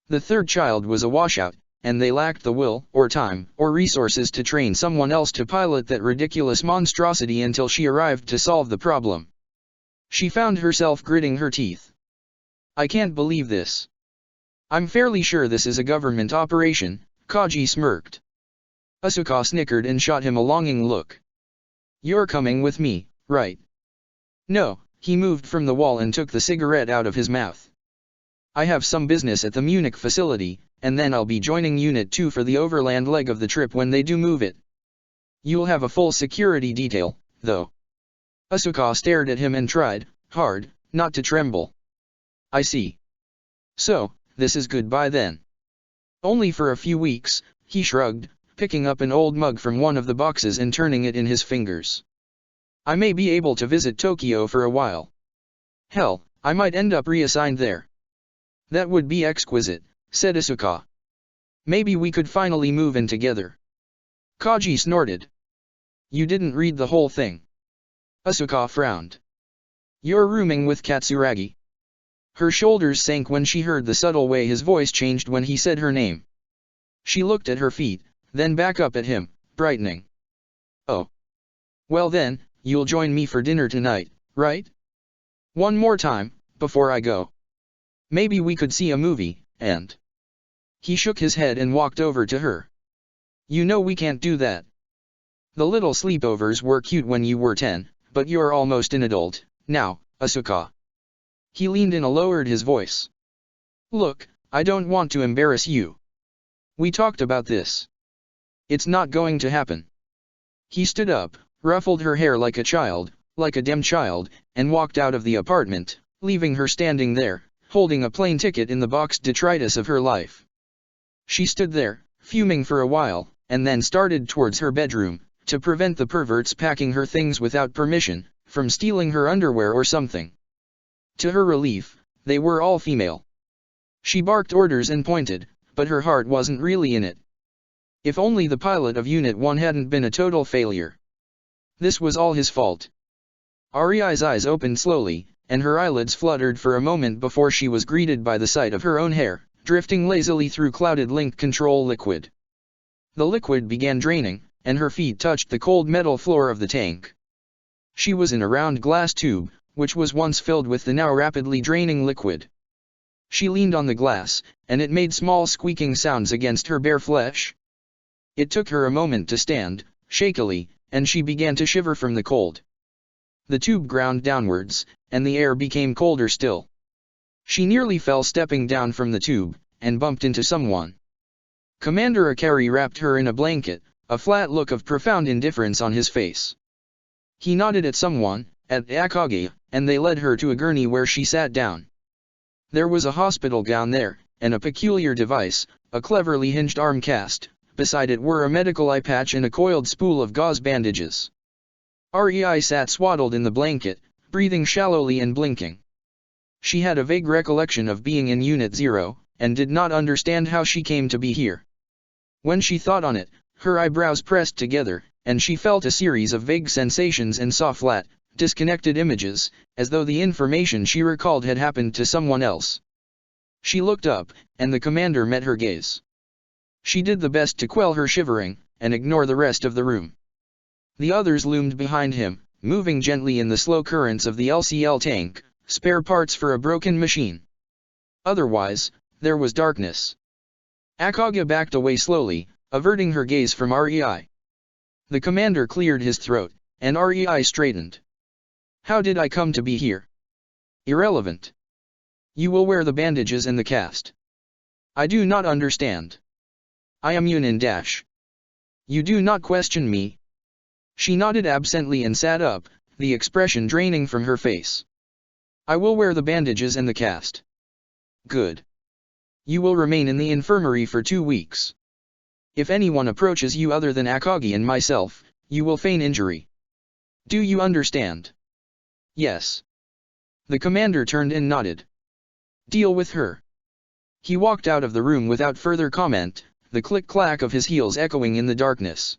[SPEAKER 1] The third child was a washout, and they lacked the will, or time, or resources to train someone else to pilot that ridiculous monstrosity until she arrived to solve the problem. She found herself gritting her teeth. "I can't believe this. I'm fairly sure this is a government operation," Kaji smirked. Asuka snickered and shot him a longing look. You're coming with me, right? No, he moved from the wall and took the cigarette out of his mouth. I have some business at the Munich facility, and then I'll be joining Unit 2 for the overland leg of the trip when they do move it. You'll have a full security detail, though. Asuka stared at him and tried, hard, not to tremble. I see. So, this is goodbye then. Only for a few weeks, he shrugged, picking up an old mug from one of the boxes and turning it in his fingers. I may be able to visit Tokyo for a while. Hell, I might end up reassigned there. That would be exquisite, said Asuka. Maybe we could finally move in together. Kaji snorted. You didn't read the whole thing. Asuka frowned. You're rooming with Katsuragi. Her shoulders sank when she heard the subtle way his voice changed when he said her name. She looked at her feet, then back up at him, brightening. Oh. Well then, you'll join me for dinner tonight, right? One more time, before I go. Maybe we could see a movie, and... He shook his head and walked over to her. You know we can't do that. The little sleepovers were cute when you were 10, but you're almost an adult, now, Asuka. He leaned in and lowered his voice. Look, I don't want to embarrass you. We talked about this. It's not going to happen. He stood up, ruffled her hair like a child, like a damn child, and walked out of the apartment, leaving her standing there, holding a plane ticket in the boxed detritus of her life. She stood there, fuming for a while, and then started towards her bedroom, to prevent the perverts packing her things without permission, from stealing her underwear or something. To her relief, they were all female. She barked orders and pointed, but her heart wasn't really in it. If only the pilot of Unit 1 hadn't been a total failure. This was all his fault. Ariai's eyes opened slowly, and her eyelids fluttered for a moment before she was greeted by the sight of her own hair, drifting lazily through clouded link control liquid. The liquid began draining, and her feet touched the cold metal floor of the tank. She was in a round glass tube, which was once filled with the now rapidly draining liquid. She leaned on the glass, and it made small squeaking sounds against her bare flesh. It took her a moment to stand, shakily, and she began to shiver from the cold. The tube ground downwards, and the air became colder still. She nearly fell stepping down from the tube, and bumped into someone. Commander Akari wrapped her in a blanket, a flat look of profound indifference on his face. He nodded at someone, at Akagi, and they led her to a gurney where she sat down. There was a hospital gown there, and a peculiar device, a cleverly hinged arm cast. Beside it were a medical eye patch and a coiled spool of gauze bandages. Rei sat swaddled in the blanket, breathing shallowly and blinking. She had a vague recollection of being in Unit 0, and did not understand how she came to be here. When she thought on it, her eyebrows pressed together, and she felt a series of vague sensations and saw flat, disconnected images, as though the information she recalled had happened to someone else. She looked up, and the commander met her gaze. She did the best to quell her shivering, and ignore the rest of the room. The others loomed behind him, moving gently in the slow currents of the LCL tank, spare parts for a broken machine. Otherwise, there was darkness. Akagi backed away slowly, averting her gaze from Rei. The commander cleared his throat, and Rei straightened. How did I come to be here? Irrelevant. You will wear the bandages and the cast. I do not understand. I am Yunin Dash. You do not question me. She nodded absently and sat up, the expression draining from her face. I will wear the bandages and the cast. Good. You will remain in the infirmary for 2 weeks. If anyone approaches you other than Akagi and myself, you will feign injury. Do you understand? Yes. The commander turned and nodded. Deal with her. He walked out of the room without further comment, the click-clack of his heels echoing in the darkness.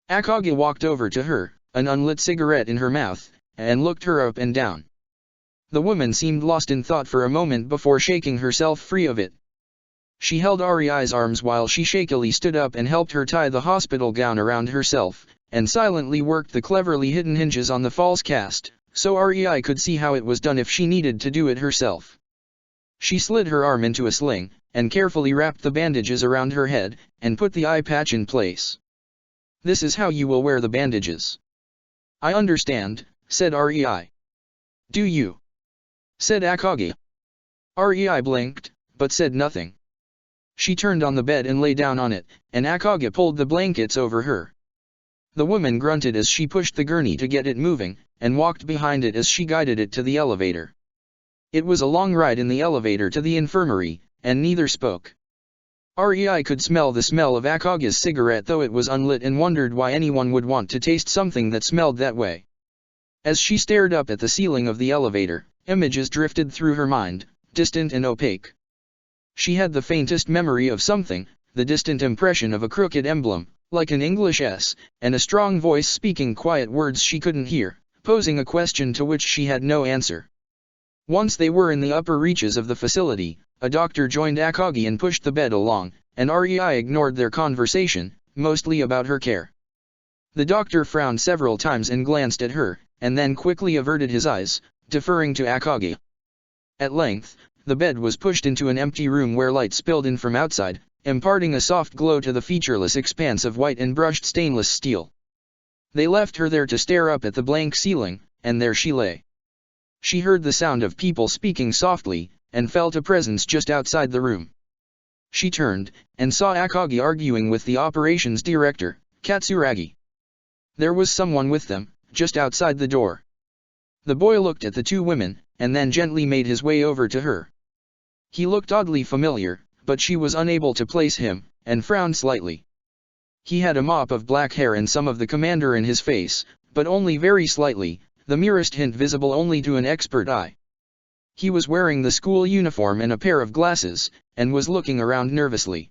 [SPEAKER 1] Akagi walked over to her, an unlit cigarette in her mouth, and looked her up and down. The woman seemed lost in thought for a moment before shaking herself free of it. She held Rei's arms while she shakily stood up and helped her tie the hospital gown around herself, and silently worked the cleverly hidden hinges on the false cast, so Rei could see how it was done if she needed to do it herself. She slid her arm into a sling, and carefully wrapped the bandages around her head, and put the eye patch in place. This is how you will wear the bandages. I understand, said Rei. Do you? Said Akagi. Rei blinked, but said nothing. She turned on the bed and lay down on it, and Akagi pulled the blankets over her. The woman grunted as she pushed the gurney to get it moving, and walked behind it as she guided it to the elevator. It was a long ride in the elevator to the infirmary, and neither spoke. Rei could smell the smell of Akagi's cigarette though it was unlit and wondered why anyone would want to taste something that smelled that way. As she stared up at the ceiling of the elevator, images drifted through her mind, distant and opaque. She had the faintest memory of something, the distant impression of a crooked emblem, like an English S, and a strong voice speaking quiet words she couldn't hear, posing a question to which she had no answer. Once they were in the upper reaches of the facility, a doctor joined Akagi and pushed the bed along, and Rei ignored their conversation, mostly about her care. The doctor frowned several times and glanced at her, and then quickly averted his eyes, deferring to Akagi. At length, the bed was pushed into an empty room where light spilled in from outside, imparting a soft glow to the featureless expanse of white and brushed stainless steel. They left her there to stare up at the blank ceiling, and there she lay. She heard the sound of people speaking softly, and felt a presence just outside the room. She turned, and saw Akagi arguing with the operations director, Katsuragi. There was someone with them, just outside the door. The boy looked at the two women, and then gently made his way over to her. He looked oddly familiar, but she was unable to place him, and frowned slightly. He had a mop of black hair and some of the commander in his face, but only very slightly, the merest hint visible only to an expert eye. He was wearing the school uniform and a pair of glasses, and was looking around nervously.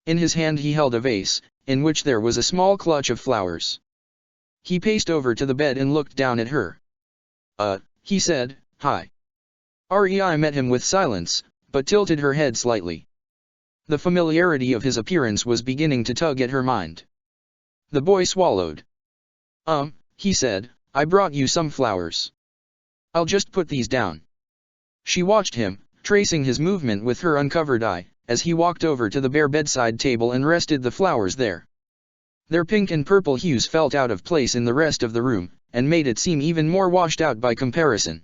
[SPEAKER 1] In his hand he held a vase, in which there was a small clutch of flowers. He paced over to the bed and looked down at her. He said, "Hi." Rei met him with silence, but tilted her head slightly. The familiarity of his appearance was beginning to tug at her mind. The boy swallowed. He said, "I brought you some flowers. I'll just put these down." She watched him, tracing his movement with her uncovered eye, as he walked over to the bare bedside table and rested the flowers there. Their pink and purple hues felt out of place in the rest of the room, and made it seem even more washed out by comparison.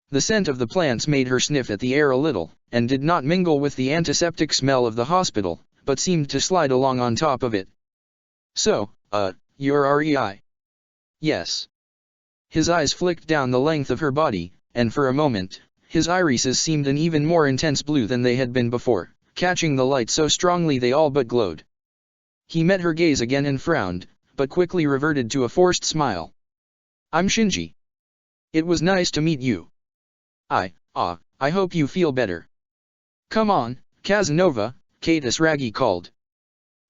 [SPEAKER 1] The scent of the plants made her sniff at the air a little, and did not mingle with the antiseptic smell of the hospital, but seemed to slide along on top of it. "So, you're Rei?" "Yes." His eyes flicked down the length of her body, and for a moment, his irises seemed an even more intense blue than they had been before, catching the light so strongly they all but glowed. He met her gaze again and frowned, but quickly reverted to a forced smile. "I'm Shinji. It was nice to meet you. I hope you feel better. Come on, Casanova," Katsuragi called.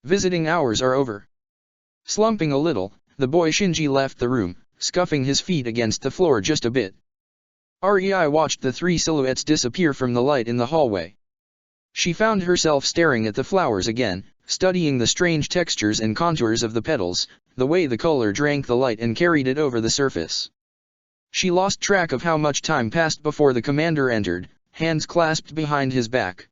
[SPEAKER 1] "Visiting hours are over." Slumping a little, the boy Shinji left the room, scuffing his feet against the floor just a bit. Rei watched the three silhouettes disappear from the light in the hallway. She found herself staring at the flowers again, studying the strange textures and contours of the petals, the way the color drank the light and carried it over the surface. She lost track of how much time passed before the commander entered, hands clasped behind his back.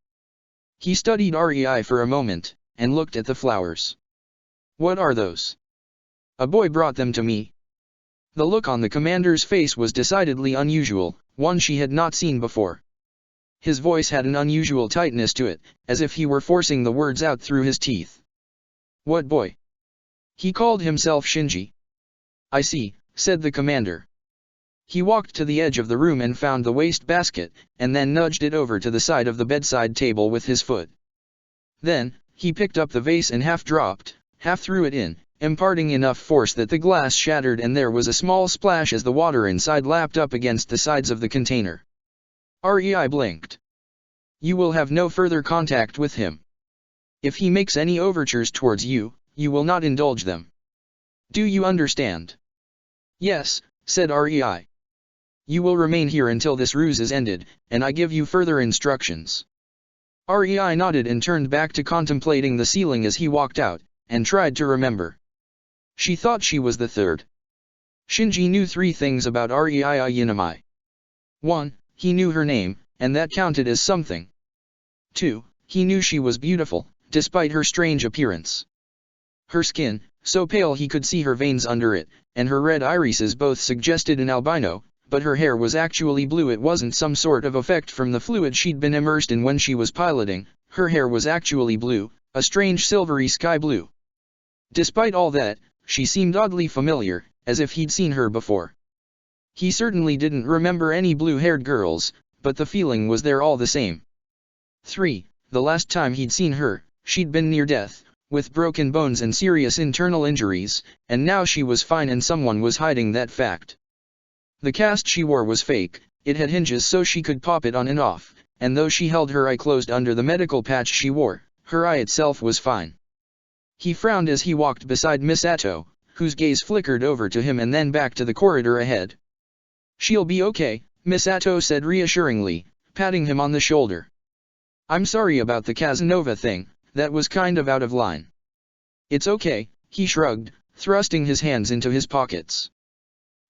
[SPEAKER 1] He studied Rei for a moment, and looked at the flowers. "What are those?" "A boy brought them to me." The look on the commander's face was decidedly unusual, one she had not seen before. His voice had an unusual tightness to it, as if he were forcing the words out through his teeth. "What boy?" "He called himself Shinji." "I see," said the commander. He walked to the edge of the room and found the waste basket, and then nudged it over to the side of the bedside table with his foot. Then, he picked up the vase and half dropped, half threw it in, imparting enough force that the glass shattered and there was a small splash as the water inside lapped up against the sides of the container. Rei blinked. "You will have no further contact with him. If he makes any overtures towards you, you will not indulge them. Do you understand?" "Yes," said Rei. "You will remain here until this ruse is ended, and I give you further instructions." Rei nodded and turned back to contemplating the ceiling as he walked out, and tried to remember. She thought she was the third. Shinji knew three things about Rei Ayanami. 1. He knew her name, and that counted as something. 2. He knew she was beautiful, despite her strange appearance. Her skin, so pale he could see her veins under it, and her red irises both suggested an albino, but her hair was actually blue. It wasn't some sort of effect from the fluid she'd been immersed in when she was piloting, her hair was actually blue, a strange silvery sky blue. Despite all that, she seemed oddly familiar, as if he'd seen her before. He certainly didn't remember any blue-haired girls, but the feeling was there all the same. 3. The last time he'd seen her, she'd been near death, with broken bones and serious internal injuries, and now she was fine and someone was hiding that fact. The cast she wore was fake, it had hinges so she could pop it on and off, and though she held her eye closed under the medical patch she wore, her eye itself was fine. He frowned as he walked beside Miss Atto, whose gaze flickered over to him and then back to the corridor ahead. "She'll be okay," Miss Atto said reassuringly, patting him on the shoulder. "I'm sorry about the Casanova thing, that was kind of out of line." "It's okay," he shrugged, thrusting his hands into his pockets.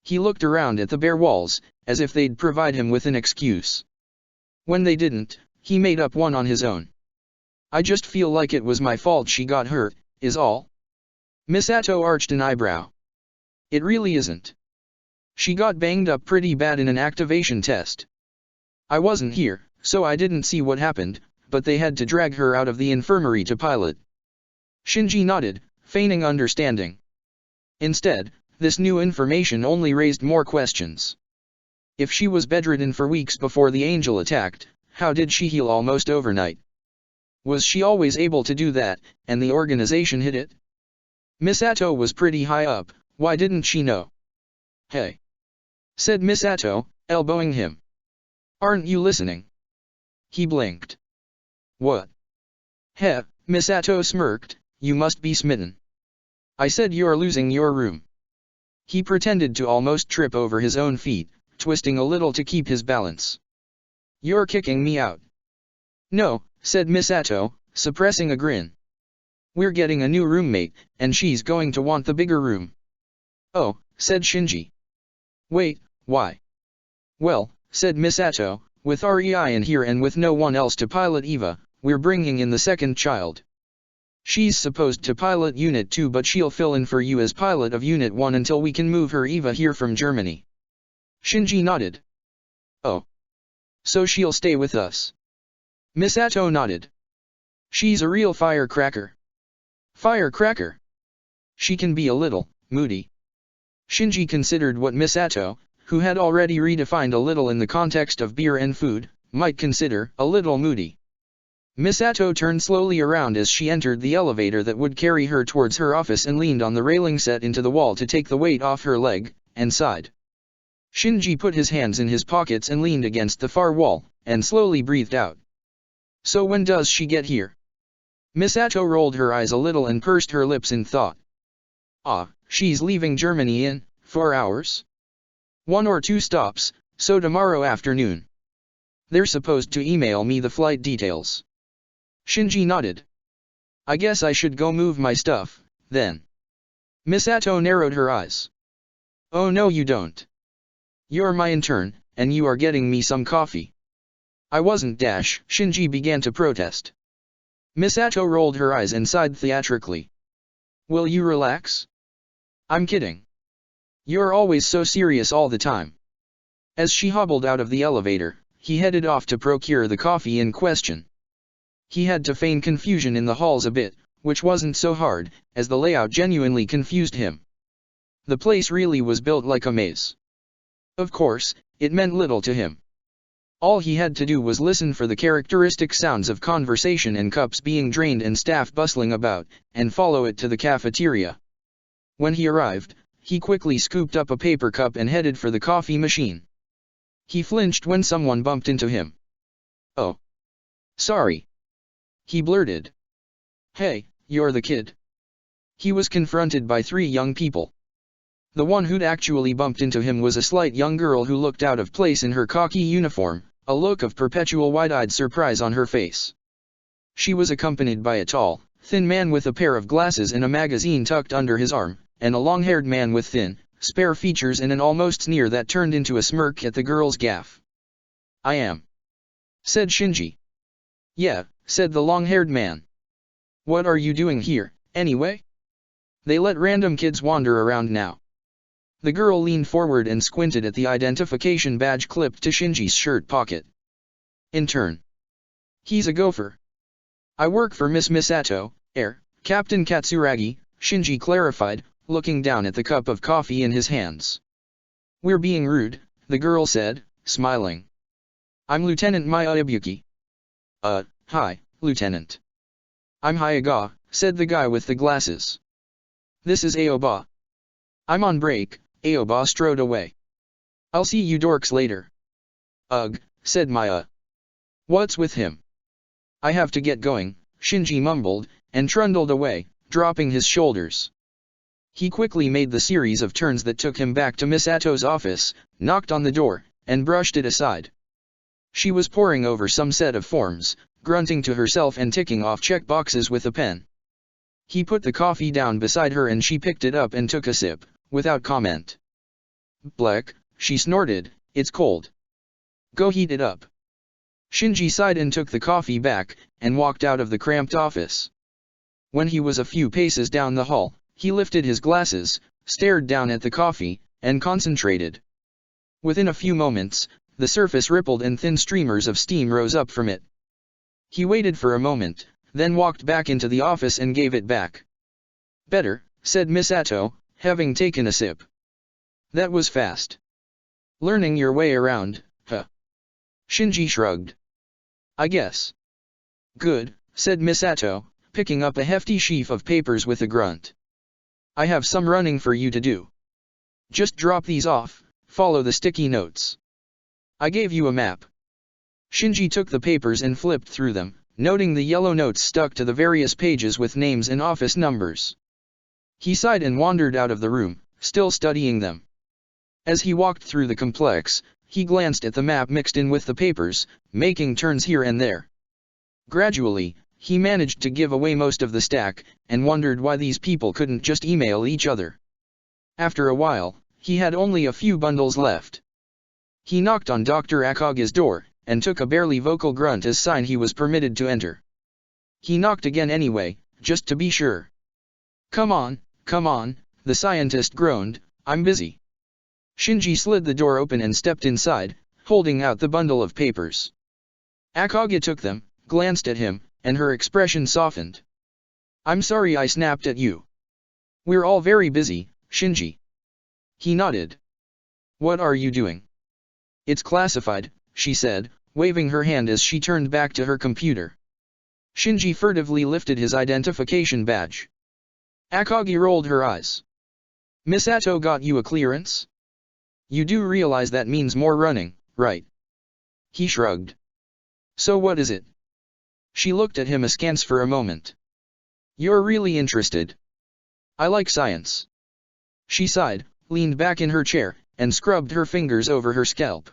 [SPEAKER 1] He looked around at the bare walls, as if they'd provide him with an excuse. When they didn't, he made up one on his own. "I just feel like it was my fault she got hurt, is all." Miss Atto arched an eyebrow. "It really isn't. She got banged up pretty bad in an activation test. I wasn't here, so I didn't see what happened, but they had to drag her out of the infirmary to pilot." Shinji nodded, feigning understanding. Instead, this new information only raised more questions. If she was bedridden for weeks before the angel attacked, how did she heal almost overnight? Was she always able to do that, and the organization hid it? Miss Atto was pretty high up, why didn't she know? "Hey," said Miss Atto, elbowing him. "Aren't you listening?" He blinked. "What?" "Heh," Miss Atto smirked, "you must be smitten. I said you're losing your room." He pretended to almost trip over his own feet, twisting a little to keep his balance. "You're kicking me out." "No," said Miss Atto, suppressing a grin. "We're getting a new roommate, and she's going to want the bigger room." "Oh," said Shinji. "Wait, why?" "Well," said Miss Atto, "with REI in here and with no one else to pilot Eva, we're bringing in the second child. She's supposed to pilot Unit 2 but she'll fill in for you as pilot of Unit 1 until we can move her Eva here from Germany." Shinji nodded. "Oh. So she'll stay with us?" Miss Atto nodded. "She's a real firecracker." "Firecracker?" "She can be a little moody." Shinji considered what Miss Atto, who had already redefined a little in the context of beer and food, might consider a little moody. Miss Atto turned slowly around as she entered the elevator that would carry her towards her office and leaned on the railing set into the wall to take the weight off her leg, and sighed. Shinji put his hands in his pockets and leaned against the far wall, and slowly breathed out. "So when does she get here?" Miss Atto rolled her eyes a little and pursed her lips in thought. "Ah, she's leaving Germany in 4 hours? 1 or 2 stops, so tomorrow afternoon. They're supposed to email me the flight details." Shinji nodded. "I guess I should go move my stuff, then." Miss Atto narrowed her eyes. "Oh no you don't. You're my intern, and you are getting me some coffee." "I wasn't Shinji began to protest. Miss Atto rolled her eyes and sighed theatrically. "Will you relax?" "I'm kidding. You're always so serious all the time." As she hobbled out of the elevator, he headed off to procure the coffee in question. He had to feign confusion in the halls a bit, which wasn't so hard, as the layout genuinely confused him. The place really was built like a maze. Of course, it meant little to him. All he had to do was listen for the characteristic sounds of conversation and cups being drained and staff bustling about, and follow it to the cafeteria. When he arrived, he quickly scooped up a paper cup and headed for the coffee machine. He flinched when someone bumped into him. "Oh. Sorry." He blurted. "Hey, you're the kid." He was confronted by 3 young people. The one who'd actually bumped into him was a slight young girl who looked out of place in her khaki uniform, a look of perpetual wide-eyed surprise on her face. She was accompanied by a tall, thin man with a pair of glasses and a magazine tucked under his arm, and a long-haired man with thin, spare features and an almost sneer that turned into a smirk at the girl's gaffe. "I am," said Shinji. "Yeah," said the long-haired man. "What are you doing here, anyway?" They let random kids wander around now. The girl leaned forward and squinted at the identification badge clipped to Shinji's shirt pocket. Intern. He's a gopher. I work for Miss Misato, Captain Katsuragi, Shinji clarified, looking down at the cup of coffee in his hands. We're being rude, the girl said, smiling. I'm Lieutenant Maya Ibuki. Hi, Lieutenant. I'm Hyaga, said the guy with the glasses. This is Aoba. I'm on break, Aoba strode away. I'll see you dorks later. Ugh, said Maya. What's with him? I have to get going, Shinji mumbled, and trundled away, dropping his shoulders. He quickly made the series of turns that took him back to Misato's office, knocked on the door, and brushed it aside. She was poring over some set of forms, grunting to herself and ticking off check boxes with a pen. He put the coffee down beside her and she picked it up and took a sip, without comment. Bleck, she snorted, it's cold. Go heat it up. Shinji sighed and took the coffee back, and walked out of the cramped office. When he was a few paces down the hall, he lifted his glasses, stared down at the coffee, and concentrated. Within a few moments, the surface rippled and thin streamers of steam rose up from it. He waited for a moment, then walked back into the office and gave it back. Better, said Misato, having taken a sip. That was fast. Learning your way around, huh? Shinji shrugged. I guess. Good, said Misato, picking up a hefty sheaf of papers with a grunt. I have some running for you to do. Just drop these off, follow the sticky notes. I gave you a map. Shinji took the papers and flipped through them, noting the yellow notes stuck to the various pages with names and office numbers. He sighed and wandered out of the room, still studying them. As he walked through the complex, he glanced at the map mixed in with the papers, making turns here and there. Gradually, he managed to give away most of the stack, and wondered why these people couldn't just email each other. After a while, he had only a few bundles left. He knocked on Dr. Akaga's door, and took a barely vocal grunt as sign he was permitted to enter. He knocked again anyway, just to be sure. Come on, the scientist groaned, I'm busy. Shinji slid the door open and stepped inside, holding out the bundle of papers. Akaga took them, glanced at him, and her expression softened. I'm sorry I snapped at you. We're all very busy, Shinji. He nodded. What are you doing? It's classified, she said, waving her hand as she turned back to her computer. Shinji furtively lifted his identification badge. Akagi rolled her eyes. Misato got you a clearance? You do realize that means more running, right? He shrugged. So what is it? She looked at him askance for a moment. You're really interested. I like science. She sighed, leaned back in her chair, and scrubbed her fingers over her scalp.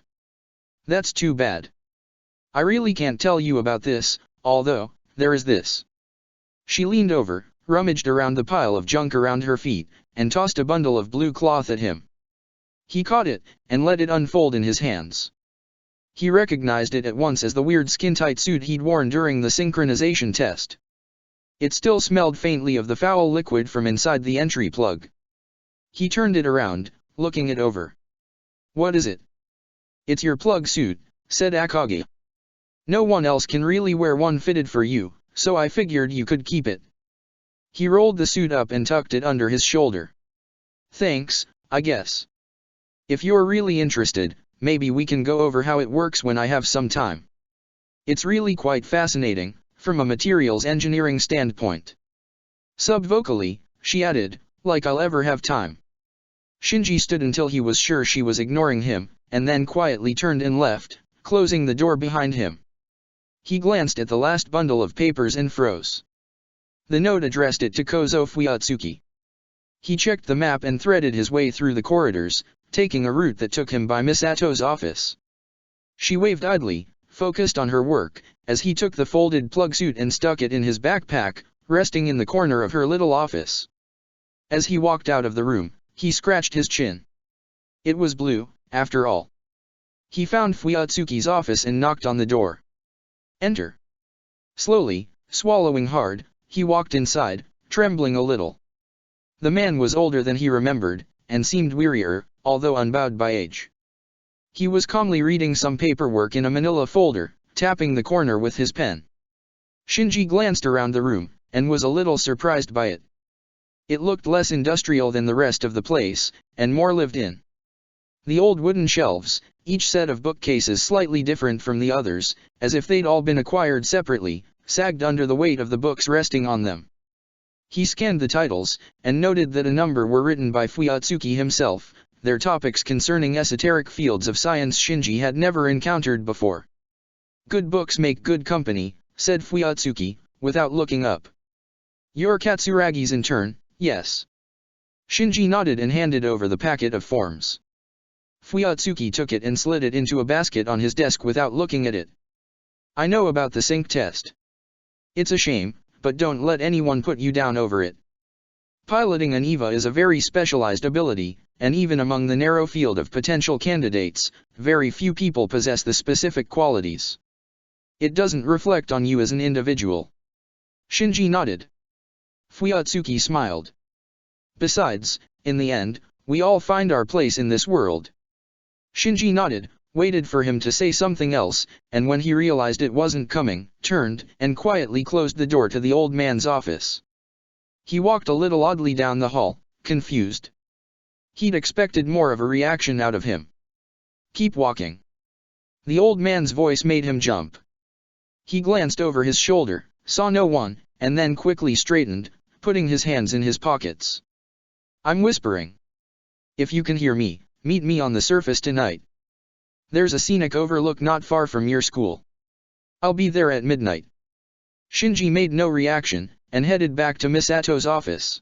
[SPEAKER 1] That's too bad. I really can't tell you about this, although, there is this. She leaned over, rummaged around the pile of junk around her feet, and tossed a bundle of blue cloth at him. He caught it, and let it unfold in his hands. He recognized it at once as the weird skin-tight suit he'd worn during the synchronization test. It still smelled faintly of the foul liquid from inside the entry plug. He turned it around, looking it over. What is it? It's your plug suit, said Akagi. No one else can really wear one fitted for you, so I figured you could keep it. He rolled the suit up and tucked it under his shoulder. Thanks, I guess. If you're really interested, maybe we can go over how it works when I have some time. It's really quite fascinating, from a materials engineering standpoint. Subvocally, she added, like I'll ever have time. Shinji stood until he was sure she was ignoring him, and then quietly turned and left, closing the door behind him. He glanced at the last bundle of papers and froze. The note addressed it to Kozo Fuyatsuki. He checked the map and threaded his way through the corridors, taking a route that took him by Misato's office. She waved idly, focused on her work, as he took the folded plug suit and stuck it in his backpack, resting in the corner of her little office. As he walked out of the room, he scratched his chin. It was blue, after all. He found Fuyatsuki's office and knocked on the door. Enter. Slowly, swallowing hard, he walked inside, trembling a little. The man was older than he remembered, and seemed wearier, although unbowed by age. He was calmly reading some paperwork in a manila folder, tapping the corner with his pen. Shinji glanced around the room, and was a little surprised by it. It looked less industrial than the rest of the place, and more lived in. The old wooden shelves, each set of bookcases slightly different from the others, as if they'd all been acquired separately, sagged under the weight of the books resting on them. He scanned the titles, and noted that a number were written by Fuyatsuki himself, their topics concerning esoteric fields of science Shinji had never encountered before. "Good books make good company," said Fuyatsuki, without looking up. "You're Katsuragi's intern, yes?" Shinji nodded and handed over the packet of forms. Fuyatsuki took it and slid it into a basket on his desk without looking at it. "I know about the sync test. It's a shame, but don't let anyone put you down over it. Piloting an EVA is a very specialized ability, and even among the narrow field of potential candidates, very few people possess the specific qualities. It doesn't reflect on you as an individual." Shinji nodded. Fuyatsuki smiled. "Besides, in the end, we all find our place in this world." Shinji nodded, waited for him to say something else, and when he realized it wasn't coming, turned and quietly closed the door to the old man's office. He walked a little oddly down the hall, confused. He'd expected more of a reaction out of him. "Keep walking." The old man's voice made him jump. He glanced over his shoulder, saw no one, and then quickly straightened, putting his hands in his pockets. "I'm whispering. If you can hear me, meet me on the surface tonight. There's a scenic overlook not far from your school. I'll be there at midnight." Shinji made no reaction, and headed back to Misato's office.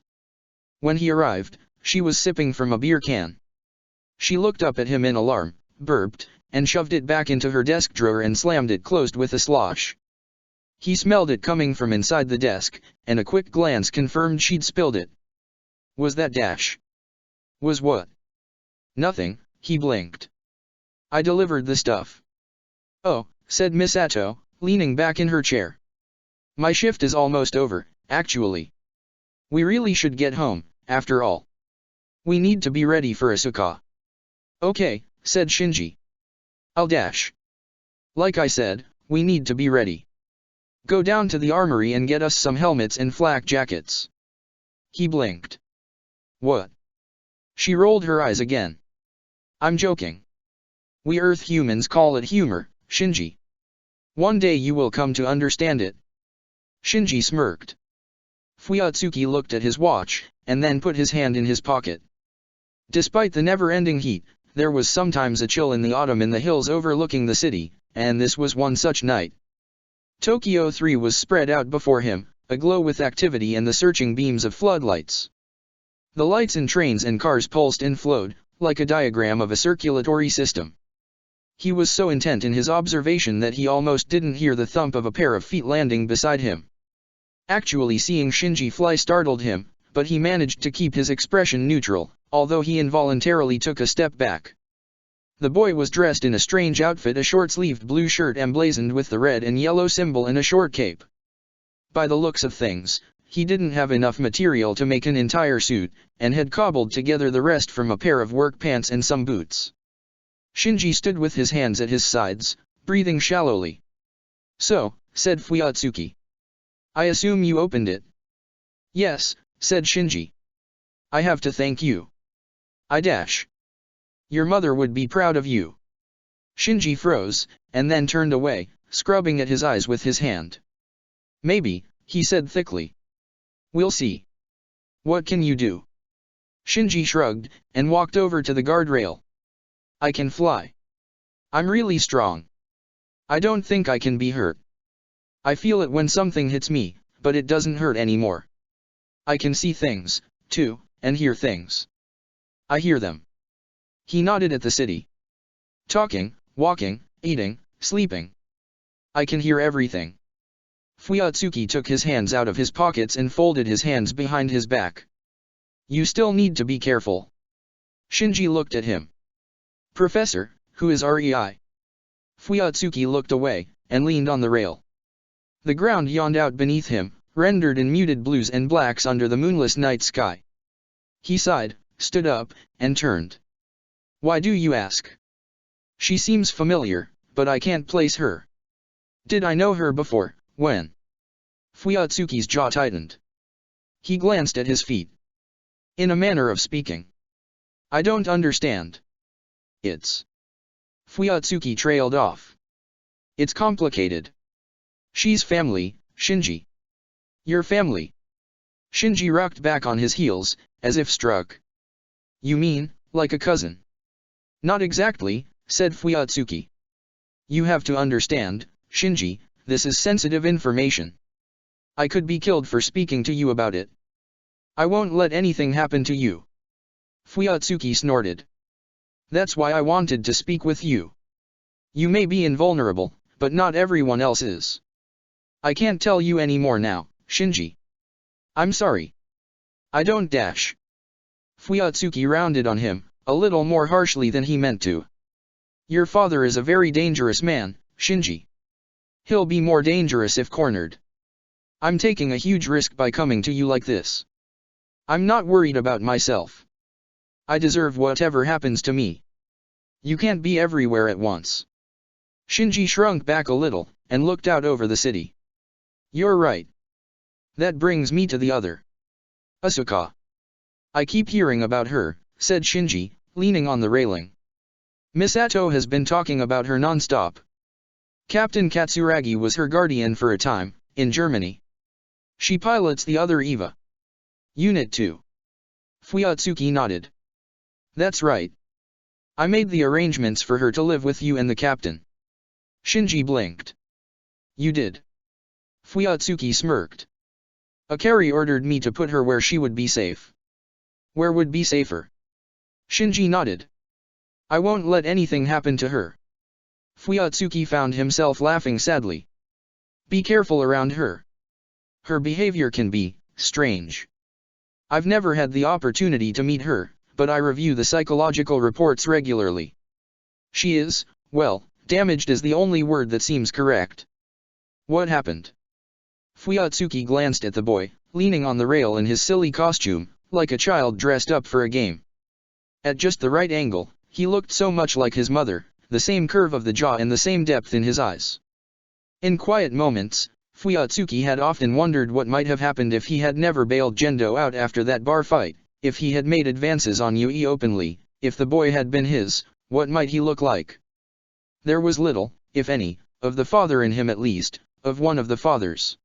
[SPEAKER 1] When he arrived, she was sipping from a beer can. She looked up at him in alarm, burped, and shoved it back into her desk drawer and slammed it closed with a slosh. He smelled it coming from inside the desk, and a quick glance confirmed she'd spilled it. "Was that dash?" "Was what?" "Nothing," he blinked. "I delivered the stuff." "Oh," said Misato, leaning back in her chair. "My shift is almost over, actually. We really should get home, after all. We need to be ready for Asuka." "Okay," said Shinji. "I'll dash. Like I said, we need to be ready. Go down to the armory and get us some helmets and flak jackets." He blinked. "What?" She rolled her eyes again. "I'm joking. We Earth humans call it humor, Shinji. One day you will come to understand it." Shinji smirked. Fuyatsuki looked at his watch, and then put his hand in his pocket. Despite the never-ending heat, there was sometimes a chill in the autumn in the hills overlooking the city, and this was one such night. Tokyo 3 was spread out before him, aglow with activity and the searching beams of floodlights. The lights in trains and cars pulsed and flowed, like a diagram of a circulatory system. He was so intent in his observation that he almost didn't hear the thump of a pair of feet landing beside him. Actually seeing Shinji fly startled him, but he managed to keep his expression neutral, although he involuntarily took a step back. The boy was dressed in a strange outfit, a short-sleeved blue shirt emblazoned with the red and yellow symbol and a short cape. By the looks of things, he didn't have enough material to make an entire suit, and had cobbled together the rest from a pair of work pants and some boots. Shinji stood with his hands at his sides, breathing shallowly. "So," said Fuyatsuki. "I assume you opened it?" "Yes," said Shinji. "I have to thank you. I dash. Your mother would be proud of you." Shinji froze, and then turned away, scrubbing at his eyes with his hand. "Maybe," he said thickly. "We'll see. What can you do?" Shinji shrugged, and walked over to the guardrail. "I can fly. I'm really strong. I don't think I can be hurt. I feel it when something hits me, but it doesn't hurt anymore. I can see things, too, and hear things. I hear them." He nodded at the city. "Talking, walking, eating, sleeping. I can hear everything." Fuyatsuki took his hands out of his pockets and folded his hands behind his back. "You still need to be careful." Shinji looked at him. "Professor, who is REI?" Fuyatsuki looked away, and leaned on the rail. The ground yawned out beneath him, rendered in muted blues and blacks under the moonless night sky. He sighed, stood up, and turned. Why do you ask? She seems familiar, but I can't place her. Did I know her before? When? Fuyatsuki's jaw tightened. He glanced at his feet. In a manner of speaking. I don't understand. It's... Fuyatsuki trailed off. It's complicated. She's family, Shinji. Your family. Shinji rocked back on his heels, as if struck. You mean, like a cousin? Not exactly, said Fuyatsuki. You have to understand, Shinji, this is sensitive information. I could be killed for speaking to you about it. I won't let anything happen to you. Fuyatsuki snorted. That's why I wanted to speak with you. You may be invulnerable, but not everyone else is. I can't tell you any more now, Shinji. I'm sorry. I don't dash. Fuyatsuki rounded on him, a little more harshly than he meant to. Your father is a very dangerous man, Shinji. He'll be more dangerous if cornered. I'm taking a huge risk by coming to you like this. I'm not worried about myself. I deserve whatever happens to me. You can't be everywhere at once. Shinji shrunk back a little, and looked out over the city. You're right. That brings me to the other. Asuka. I keep hearing about her, said Shinji, leaning on the railing. Misato has been talking about her non-stop. Captain Katsuragi was her guardian for a time, in Germany. She pilots the other EVA. Unit 2. Fuyatsuki nodded. That's right. I made the arrangements for her to live with you and the captain. Shinji blinked. You did? Fuyatsuki smirked. Akari ordered me to put her where she would be safe. Where would be safer? Shinji nodded. I won't let anything happen to her. Fuyatsuki found himself laughing sadly. Be careful around her. Her behavior can be strange. I've never had the opportunity to meet her, but I review the psychological reports regularly. She is, well, damaged is the only word that seems correct. What happened? Fuyatsuki glanced at the boy, leaning on the rail in his silly costume, like a child dressed up for a game. At just the right angle, he looked so much like his mother, the same curve of the jaw and the same depth in his eyes. In quiet moments, Fuyatsuki had often wondered what might have happened if he had never bailed Gendo out after that bar fight, if he had made advances on Yui openly, if the boy had been his, what might he look like? There was little, if any, of the father in him at least, of one of the fathers.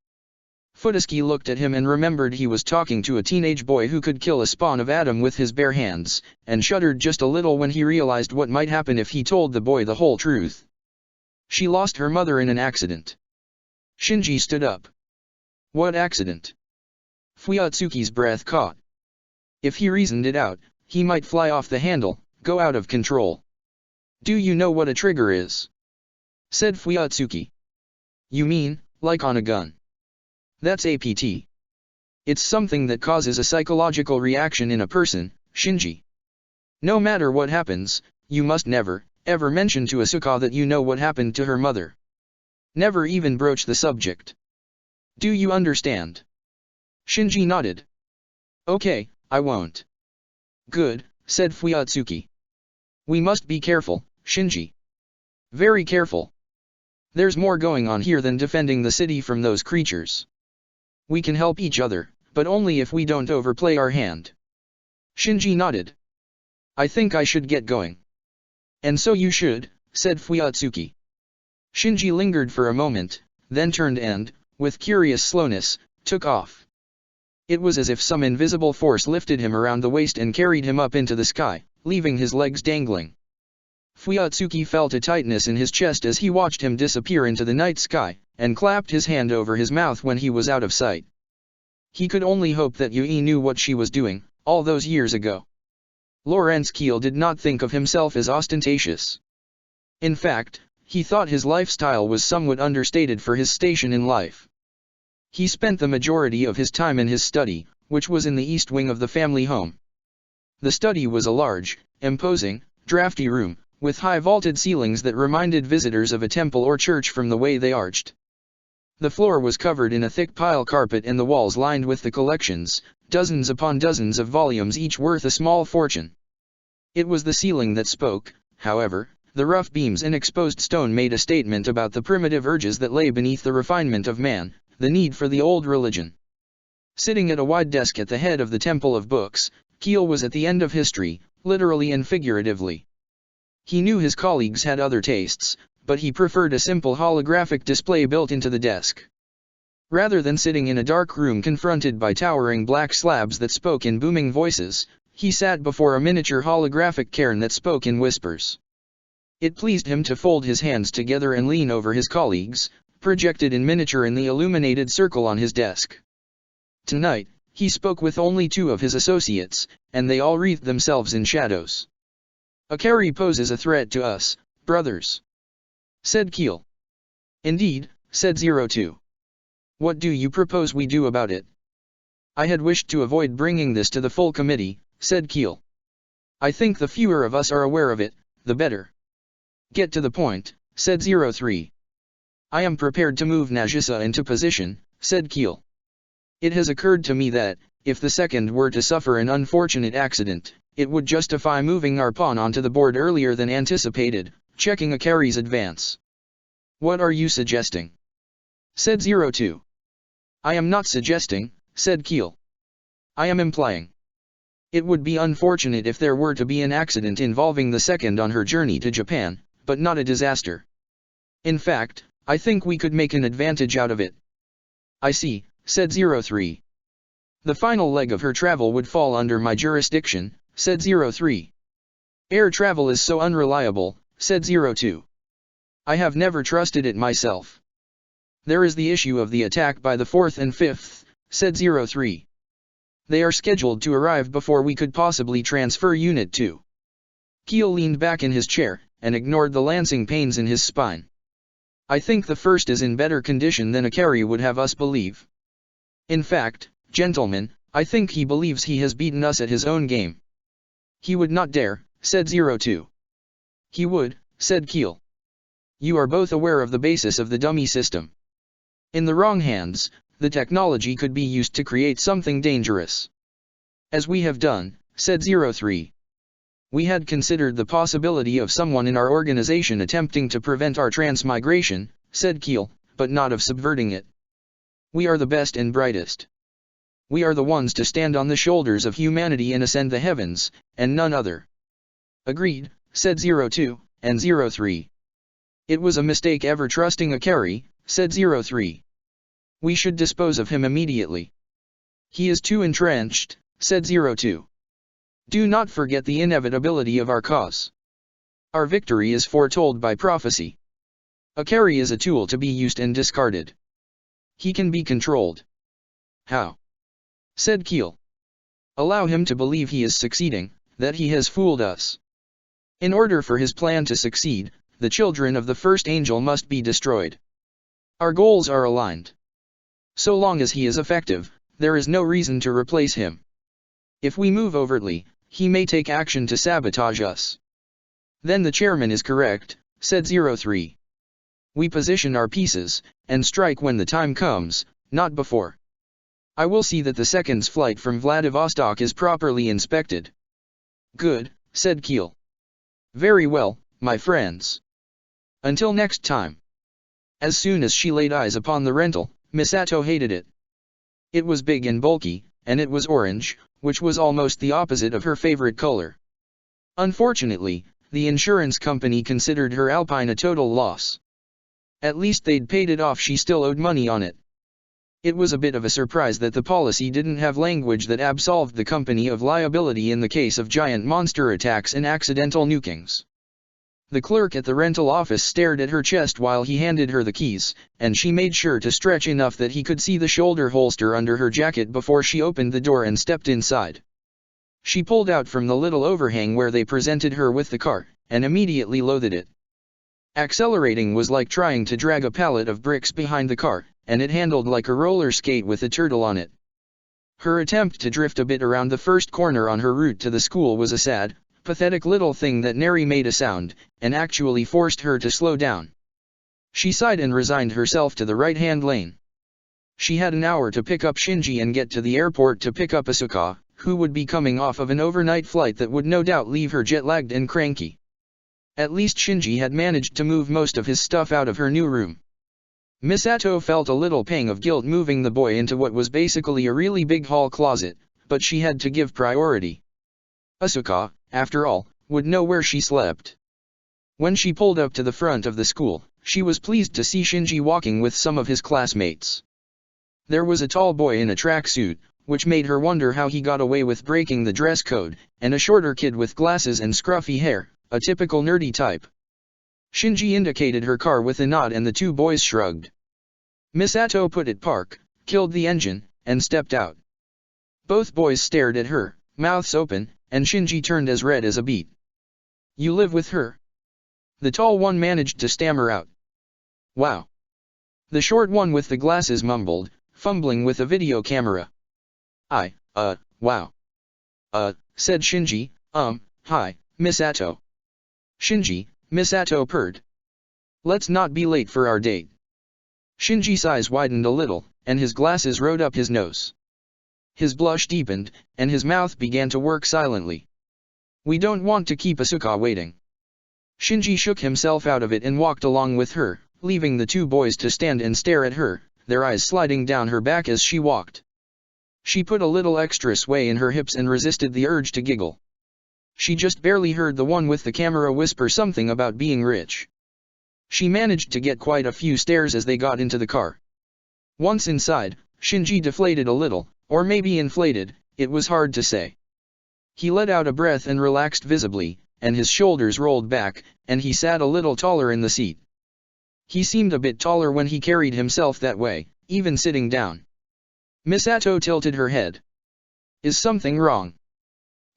[SPEAKER 1] Futsuki looked at him and remembered he was talking to a teenage boy who could kill a spawn of Adam with his bare hands, and shuddered just a little when he realized what might happen if he told the boy the whole truth. She lost her mother in an accident. Shinji stood up. What accident? Fuyatsuki's breath caught. If he reasoned it out, he might fly off the handle, go out of control. Do you know what a trigger is? Said Fuyatsuki. You mean, like on a gun? That's APT. It's something that causes a psychological reaction in a person, Shinji. No matter what happens, you must never, ever mention to Asuka that you know what happened to her mother. Never even broach the subject. Do you understand? Shinji nodded. Okay, I won't. Good, said Fuyatsuki. We must be careful, Shinji. Very careful. There's more going on here than defending the city from those creatures. We can help each other, but only if we don't overplay our hand. Shinji nodded. I think I should get going. And so you should, said Fuyatsuki. Shinji lingered for a moment, then turned and, with curious slowness, took off. It was as if some invisible force lifted him around the waist and carried him up into the sky, leaving his legs dangling. Fuyatsuki felt a tightness in his chest as he watched him disappear into the night sky, and clapped his hand over his mouth when he was out of sight. He could only hope that Yui knew what she was doing, all those years ago. Lawrence Keel did not think of himself as ostentatious. In fact, he thought his lifestyle was somewhat understated for his station in life. He spent the majority of his time in his study, which was in the east wing of the family home. The study was a large, imposing, drafty room, with high vaulted ceilings that reminded visitors of a temple or church from the way they arched. The floor was covered in a thick pile carpet and the walls lined with the collections, dozens upon dozens of volumes each worth a small fortune. It was the ceiling that spoke, however. The rough beams and exposed stone made a statement about the primitive urges that lay beneath the refinement of man, the need for the old religion. Sitting at a wide desk at the head of the Temple of Books, Keel was at the end of history, literally and figuratively. He knew his colleagues had other tastes, but he preferred a simple holographic display built into the desk. Rather than sitting in a dark room confronted by towering black slabs that spoke in booming voices, he sat before a miniature holographic cairn that spoke in whispers. It pleased him to fold his hands together and lean over his colleagues, projected in miniature in the illuminated circle on his desk. Tonight, he spoke with only 2 of his associates, and they all wreathed themselves in shadows. "Akari poses a threat to us, brothers," said Keel. "Indeed," said 02. "What do you propose we do about it?" "I had wished to avoid bringing this to the full committee," said Keel. "I think the fewer of us are aware of it, the better." "Get to the point," said 03. "I am prepared to move Nagisa into position," said Keel. "It has occurred to me that, if the second were to suffer an unfortunate accident, it would justify moving our pawn onto the board earlier than anticipated, checking Akari's advance." "What are you suggesting?" said 02. "I am not suggesting," said Keel. "I am implying. It would be unfortunate if there were to be an accident involving the second on her journey to Japan, but not a disaster. In fact, I think we could make an advantage out of it." "I see," said 03. "The final leg of her travel would fall under my jurisdiction," said 03. "Air travel is so unreliable," said 02. "I have never trusted it myself." "There is the issue of the attack by the 4th and 5th, said 03. "They are scheduled to arrive before we could possibly transfer Unit 2. Keel leaned back in his chair, and ignored the lancing pains in his spine. "I think the first is in better condition than Akari would have us believe. In fact, gentlemen, I think he believes he has beaten us at his own game." "He would not dare," said 02. "He would," said Keel. "You are both aware of the basis of the dummy system. In the wrong hands, the technology could be used to create something dangerous." "As we have done," said 03. "We had considered the possibility of someone in our organization attempting to prevent our transmigration," said Keel, "but not of subverting it. We are the best and brightest. We are the ones to stand on the shoulders of humanity and ascend the heavens, and none other." "Agreed," said 02, and 03. "It was a mistake ever trusting Akari," said 03. "We should dispose of him immediately." "He is too entrenched," said 02. "Do not forget the inevitability of our cause. Our victory is foretold by prophecy. Akari is a tool to be used and discarded. He can be controlled." "How?" said Keel. "Allow him to believe he is succeeding, that he has fooled us. In order for his plan to succeed, the children of the first angel must be destroyed. Our goals are aligned. So long as he is effective, there is no reason to replace him. If we move overtly, he may take action to sabotage us." "Then the chairman is correct," said 03. "We position our pieces, and strike when the time comes, not before. I will see that the second's flight from Vladivostok is properly inspected." "Good," said Keel. "Very well, my friends. Until next time." As soon as she laid eyes upon the rental, Misato hated it. It was big and bulky, and it was orange, which was almost the opposite of her favorite color. Unfortunately, the insurance company considered her Alpine a total loss. At least they'd paid it off, she still owed money on it. It was a bit of a surprise that the policy didn't have language that absolved the company of liability in the case of giant monster attacks and accidental nukings. The clerk at the rental office stared at her chest while he handed her the keys, and she made sure to stretch enough that he could see the shoulder holster under her jacket before she opened the door and stepped inside. She pulled out from the little overhang where they presented her with the car, and immediately loathed it. Accelerating was like trying to drag a pallet of bricks behind the car, and it handled like a roller skate with a turtle on it. Her attempt to drift a bit around the first corner on her route to the school was a sad, pathetic little thing that nary made a sound, and actually forced her to slow down. She sighed and resigned herself to the right-hand lane. She had an hour to pick up Shinji and get to the airport to pick up Asuka, who would be coming off of an overnight flight that would no doubt leave her jet-lagged and cranky. At least Shinji had managed to move most of his stuff out of her new room. Misato felt a little pang of guilt moving the boy into what was basically a really big hall closet, but she had to give priority. Asuka, after all, would know where she slept. When she pulled up to the front of the school, she was pleased to see Shinji walking with some of his classmates. There was a tall boy in a tracksuit, which made her wonder how he got away with breaking the dress code, and a shorter kid with glasses and scruffy hair, a typical nerdy type. Shinji indicated her car with a nod and the two boys shrugged. Misato put it park, killed the engine, and stepped out. Both boys stared at her, mouths open, and Shinji turned as red as a beet. "You live with her?" The tall one managed to stammer out. "Wow." The short one with the glasses mumbled, fumbling with a video camera. Wow. Said Shinji, hi, Misato." "Shinji," Misato purred. "Let's not be late for our date." Shinji's eyes widened a little, and his glasses rode up his nose. His blush deepened, and his mouth began to work silently. "We don't want to keep Asuka waiting." Shinji shook himself out of it and walked along with her, leaving the two boys to stand and stare at her, their eyes sliding down her back as she walked. She put a little extra sway in her hips and resisted the urge to giggle. She just barely heard the one with the camera whisper something about being rich. She managed to get quite a few stares as they got into the car. Once inside, Shinji deflated a little, or maybe inflated, it was hard to say. He let out a breath and relaxed visibly, and his shoulders rolled back, and he sat a little taller in the seat. He seemed a bit taller when he carried himself that way, even sitting down. Misato tilted her head. "Is something wrong?"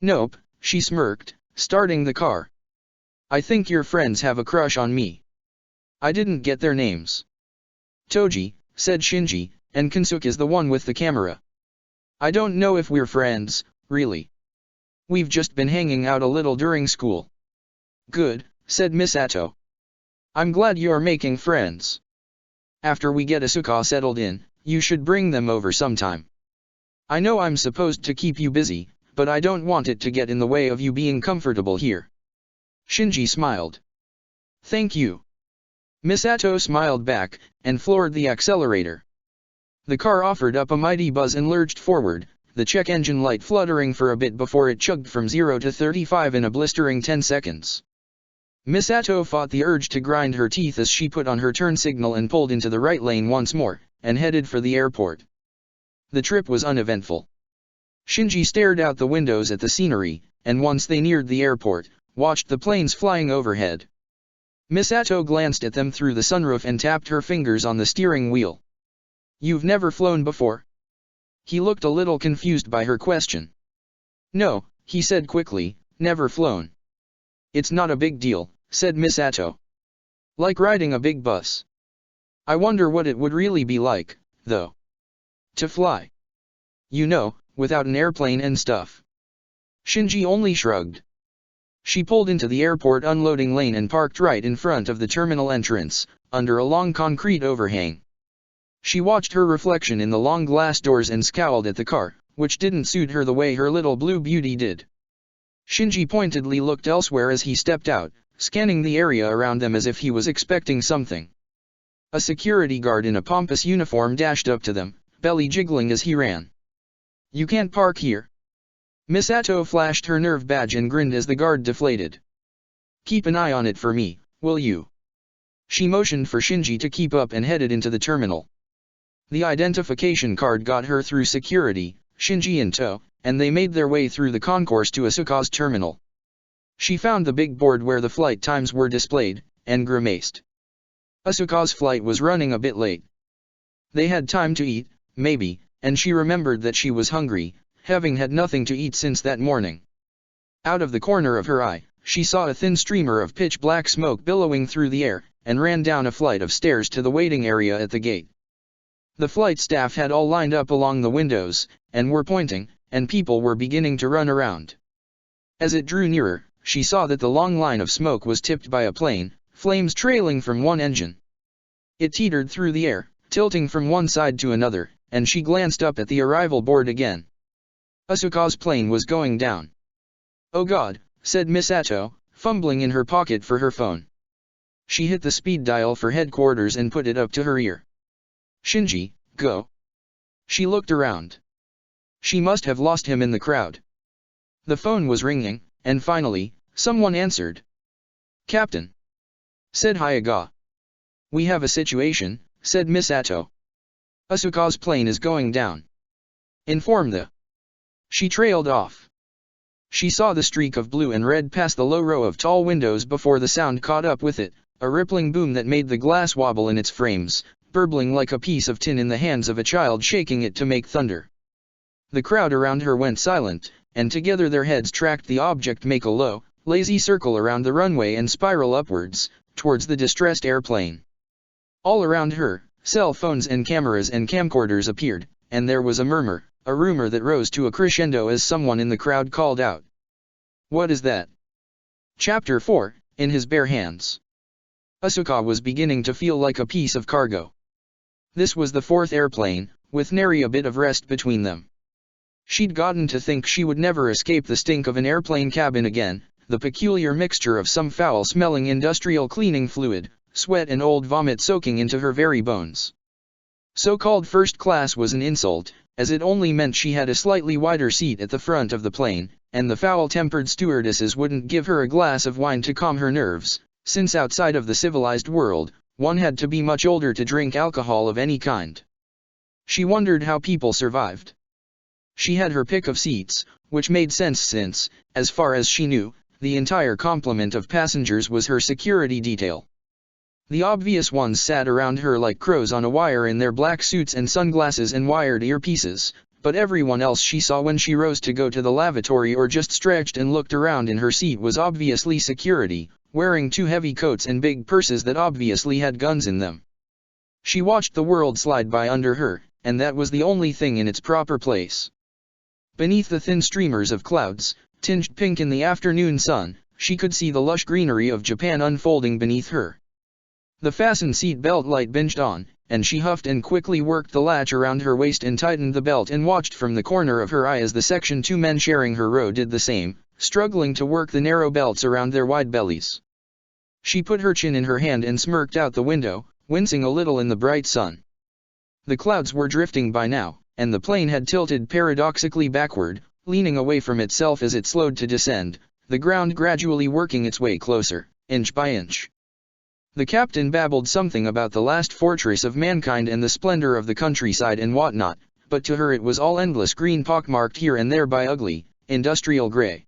[SPEAKER 1] "Nope," she smirked, starting the car. "I think your friends have a crush on me." "I didn't get their names." "Toji," said Shinji, "and Kensuke is the one with the camera." "I don't know if we're friends, really. We've just been hanging out a little during school." "Good," said Misato. "I'm glad you're making friends. After we get Asuka settled in, you should bring them over sometime. I know I'm supposed to keep you busy, but I don't want it to get in the way of you being comfortable here." Shinji smiled. "Thank you." Misato smiled back, and floored the accelerator. The car offered up a mighty buzz and lurched forward, the check engine light fluttering for a bit before it chugged from 0 to 35 in a blistering 10 seconds. Misato fought the urge to grind her teeth as she put on her turn signal and pulled into the right lane once more, and headed for the airport. The trip was uneventful. Shinji stared out the windows at the scenery, and once they neared the airport, watched the planes flying overhead. Misato glanced at them through the sunroof and tapped her fingers on the steering wheel. "You've never flown before?" He looked a little confused by her question. "No," he said quickly, "never flown." "It's not a big deal," said Misato. "Like riding a big bus. I wonder what it would really be like, though. To fly. You know, without an airplane and stuff." Shinji only shrugged. She pulled into the airport unloading lane and parked right in front of the terminal entrance, under a long concrete overhang. She watched her reflection in the long glass doors and scowled at the car, which didn't suit her the way her little blue beauty did. Shinji pointedly looked elsewhere as he stepped out, scanning the area around them as if he was expecting something. A security guard in a pompous uniform dashed up to them, belly jiggling as he ran. "You can't park here." Misato flashed her nerve badge and grinned as the guard deflated. "Keep an eye on it for me, will you?" She motioned for Shinji to keep up and headed into the terminal. The identification card got her through security, Shinji in tow, and they made their way through the concourse to Asuka's terminal. She found the big board where the flight times were displayed, and grimaced. Asuka's flight was running a bit late. They had time to eat, maybe, and she remembered that she was hungry, having had nothing to eat since that morning. Out of the corner of her eye, she saw a thin streamer of pitch-black smoke billowing through the air, and ran down a flight of stairs to the waiting area at the gate. The flight staff had all lined up along the windows, and were pointing, and people were beginning to run around. As it drew nearer, she saw that the long line of smoke was tipped by a plane, flames trailing from one engine. It teetered through the air, tilting from one side to another, and she glanced up at the arrival board again. Asuka's plane was going down. "Oh God," said Misato, fumbling in her pocket for her phone. She hit the speed dial for headquarters and put it up to her ear. "Shinji, go." She looked around. She must have lost him in the crowd. The phone was ringing, and finally, someone answered. "Captain," said Hyuga. "We have a situation," said Misato. "Asuka's plane is going down. Inform the." She trailed off. She saw the streak of blue and red past the low row of tall windows before the sound caught up with it, a rippling boom that made the glass wobble in its frames, burbling like a piece of tin in the hands of a child shaking it to make thunder. The crowd around her went silent, and together their heads tracked the object make a low, lazy circle around the runway and spiral upwards, towards the distressed airplane. All around her, cell phones and cameras and camcorders appeared, and there was a murmur, a rumor that rose to a crescendo as someone in the crowd called out. "What is that?" Chapter 4, In His Bare Hands. Asuka was beginning to feel like a piece of cargo. This was the fourth airplane, with nary a bit of rest between them. She'd gotten to think she would never escape the stink of an airplane cabin again, the peculiar mixture of some foul-smelling industrial cleaning fluid, sweat and old vomit soaking into her very bones. So-called first class was an insult, as it only meant she had a slightly wider seat at the front of the plane, and the foul-tempered stewardesses wouldn't give her a glass of wine to calm her nerves, since outside of the civilized world, one had to be much older to drink alcohol of any kind. She wondered how people survived. She had her pick of seats, which made sense since, as far as she knew, the entire complement of passengers was her security detail. The obvious ones sat around her like crows on a wire in their black suits and sunglasses and wired earpieces, but everyone else she saw when she rose to go to the lavatory or just stretched and looked around in her seat was obviously security, wearing 2 heavy coats and big purses that obviously had guns in them. She watched the world slide by under her, and that was the only thing in its proper place. Beneath the thin streamers of clouds, tinged pink in the afternoon sun, she could see the lush greenery of Japan unfolding beneath her. The fastened seat belt light binged on, and she huffed and quickly worked the latch around her waist and tightened the belt and watched from the corner of her eye as the Section 2 men sharing her row did the same, struggling to work the narrow belts around their wide bellies. She put her chin in her hand and smirked out the window, wincing a little in the bright sun. The clouds were drifting by now, and the plane had tilted paradoxically backward, leaning away from itself as it slowed to descend, the ground gradually working its way closer, inch by inch. The captain babbled something about the last fortress of mankind and the splendor of the countryside and whatnot, but to her it was all endless green pockmarked here and there by ugly, industrial gray.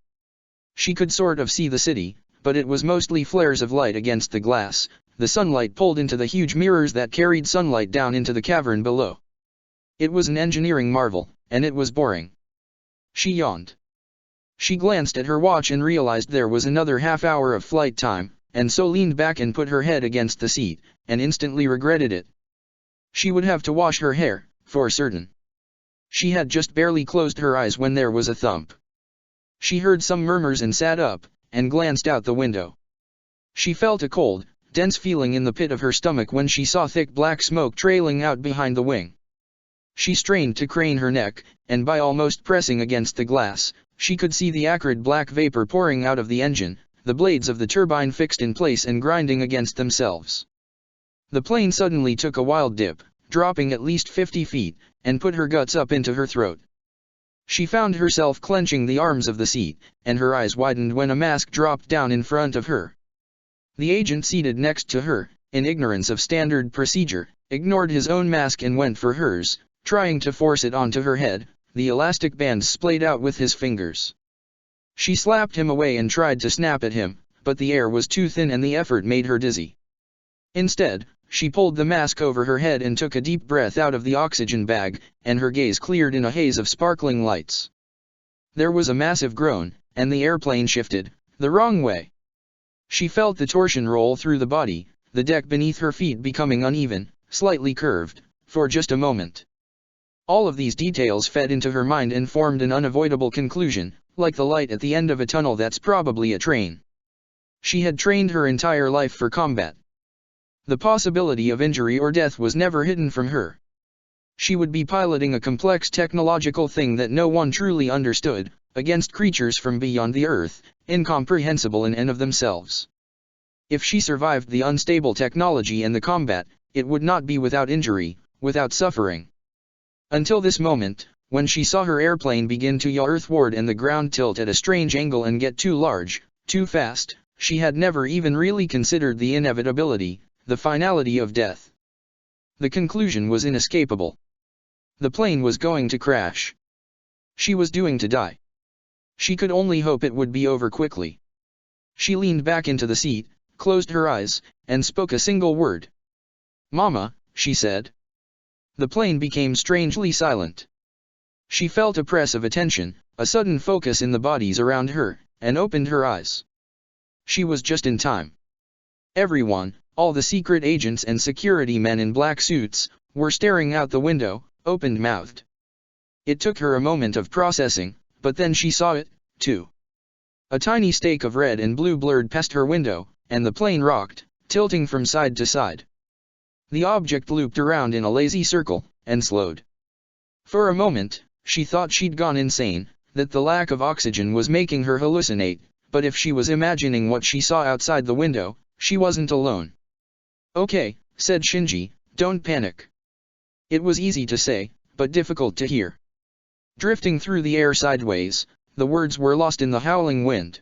[SPEAKER 1] She could sort of see the city, but it was mostly flares of light against the glass, the sunlight pulled into the huge mirrors that carried sunlight down into the cavern below. It was an engineering marvel, and it was boring. She yawned. She glanced at her watch and realized there was another half hour of flight time, and so leaned back and put her head against the seat, and instantly regretted it. She would have to wash her hair, for certain. She had just barely closed her eyes when there was a thump. She heard some murmurs and sat up, and glanced out the window. She felt a cold, dense feeling in the pit of her stomach when she saw thick black smoke trailing out behind the wing. She strained to crane her neck, and by almost pressing against the glass, she could see the acrid black vapor pouring out of the engine, the blades of the turbine fixed in place and grinding against themselves. The plane suddenly took a wild dip, dropping at least 50 feet, and put her guts up into her throat. She found herself clenching the arms of the seat, and her eyes widened when a mask dropped down in front of her. The agent seated next to her, in ignorance of standard procedure, ignored his own mask and went for hers, trying to force it onto her head, the elastic bands splayed out with his fingers. She slapped him away and tried to snap at him, but the air was too thin and the effort made her dizzy. Instead, she pulled the mask over her head and took a deep breath out of the oxygen bag, and her gaze cleared in a haze of sparkling lights. There was a massive groan, and the airplane shifted, the wrong way. She felt the torsion roll through the body, the deck beneath her feet becoming uneven, slightly curved, for just a moment. All of these details fed into her mind and formed an unavoidable conclusion, like the light at the end of a tunnel that's probably a train. She had trained her entire life for combat. The possibility of injury or death was never hidden from her. She would be piloting a complex technological thing that no one truly understood, against creatures from beyond the Earth, incomprehensible in and of themselves. If she survived the unstable technology and the combat, it would not be without injury, without suffering. Until this moment, when she saw her airplane begin to yaw earthward and the ground tilt at a strange angle and get too large, too fast, she had never even really considered the inevitability, the finality of death. The conclusion was inescapable. The plane was going to crash. She was doomed to die. She could only hope it would be over quickly. She leaned back into the seat, closed her eyes, and spoke a single word. "Mama," she said. The plane became strangely silent. She felt a press of attention, a sudden focus in the bodies around her, and opened her eyes. She was just in time. Everyone, all the secret agents and security men in black suits, were staring out the window, open-mouthed. It took her a moment of processing, but then she saw it, too. A tiny stake of red and blue blurred past her window, and the plane rocked, tilting from side to side. The object looped around in a lazy circle, and slowed. For a moment, she thought she'd gone insane, that the lack of oxygen was making her hallucinate, but if she was imagining what she saw outside the window, she wasn't alone. "Okay," said Shinji, "don't panic." It was easy to say, but difficult to hear. Drifting through the air sideways, the words were lost in the howling wind.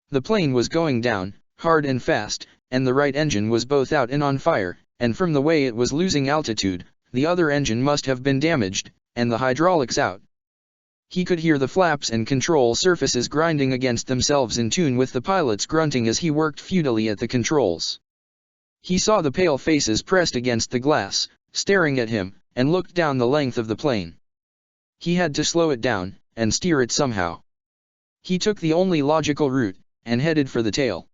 [SPEAKER 1] The plane was going down, hard and fast, and the right engine was both out and on fire, and from the way it was losing altitude, the other engine must have been damaged, and the hydraulics out. He could hear the flaps and control surfaces grinding against themselves in tune with the pilot's grunting as he worked futilely at the controls. He saw the pale faces pressed against the glass, staring at him, and looked down the length of the plane. He had to slow it down, and steer it somehow. He took the only logical route, and headed for the tail.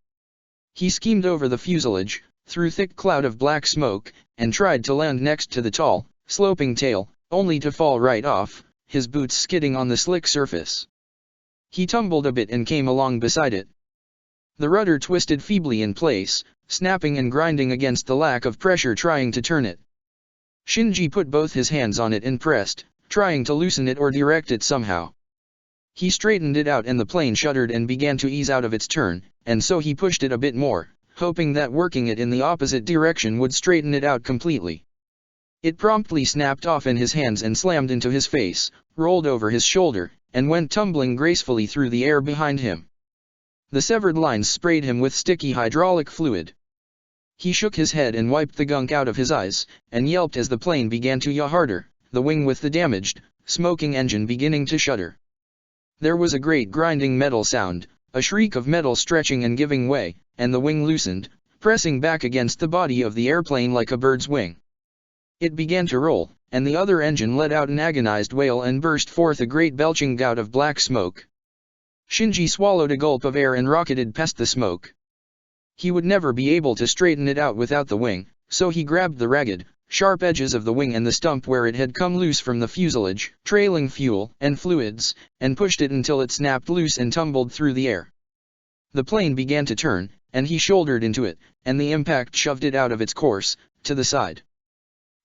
[SPEAKER 1] He schemed over the fuselage, through thick cloud of black smoke, and tried to land next to the tall, sloping tail, only to fall right off, his boots skidding on the slick surface. He tumbled a bit and came along beside it. The rudder twisted feebly in place, snapping and grinding against the lack of pressure trying to turn it. Shinji put both his hands on it and pressed, trying to loosen it or direct it somehow. He straightened it out and the plane shuddered and began to ease out of its turn, and so he pushed it a bit more, hoping that working it in the opposite direction would straighten it out completely. It promptly snapped off in his hands and slammed into his face, rolled over his shoulder, and went tumbling gracefully through the air behind him. The severed lines sprayed him with sticky hydraulic fluid. He shook his head and wiped the gunk out of his eyes, and yelped as the plane began to yaw harder, the wing with the damaged, smoking engine beginning to shudder. There was a great grinding metal sound, a shriek of metal stretching and giving way, and the wing loosened, pressing back against the body of the airplane like a bird's wing. It began to roll, and the other engine let out an agonized wail and burst forth a great belching gout of black smoke. Shinji swallowed a gulp of air and rocketed past the smoke. He would never be able to straighten it out without the wing, so he grabbed the ragged, sharp edges of the wing and the stump where it had come loose from the fuselage, trailing fuel and fluids, and pushed it until it snapped loose and tumbled through the air. The plane began to turn, and he shouldered into it, and the impact shoved it out of its course, to the side.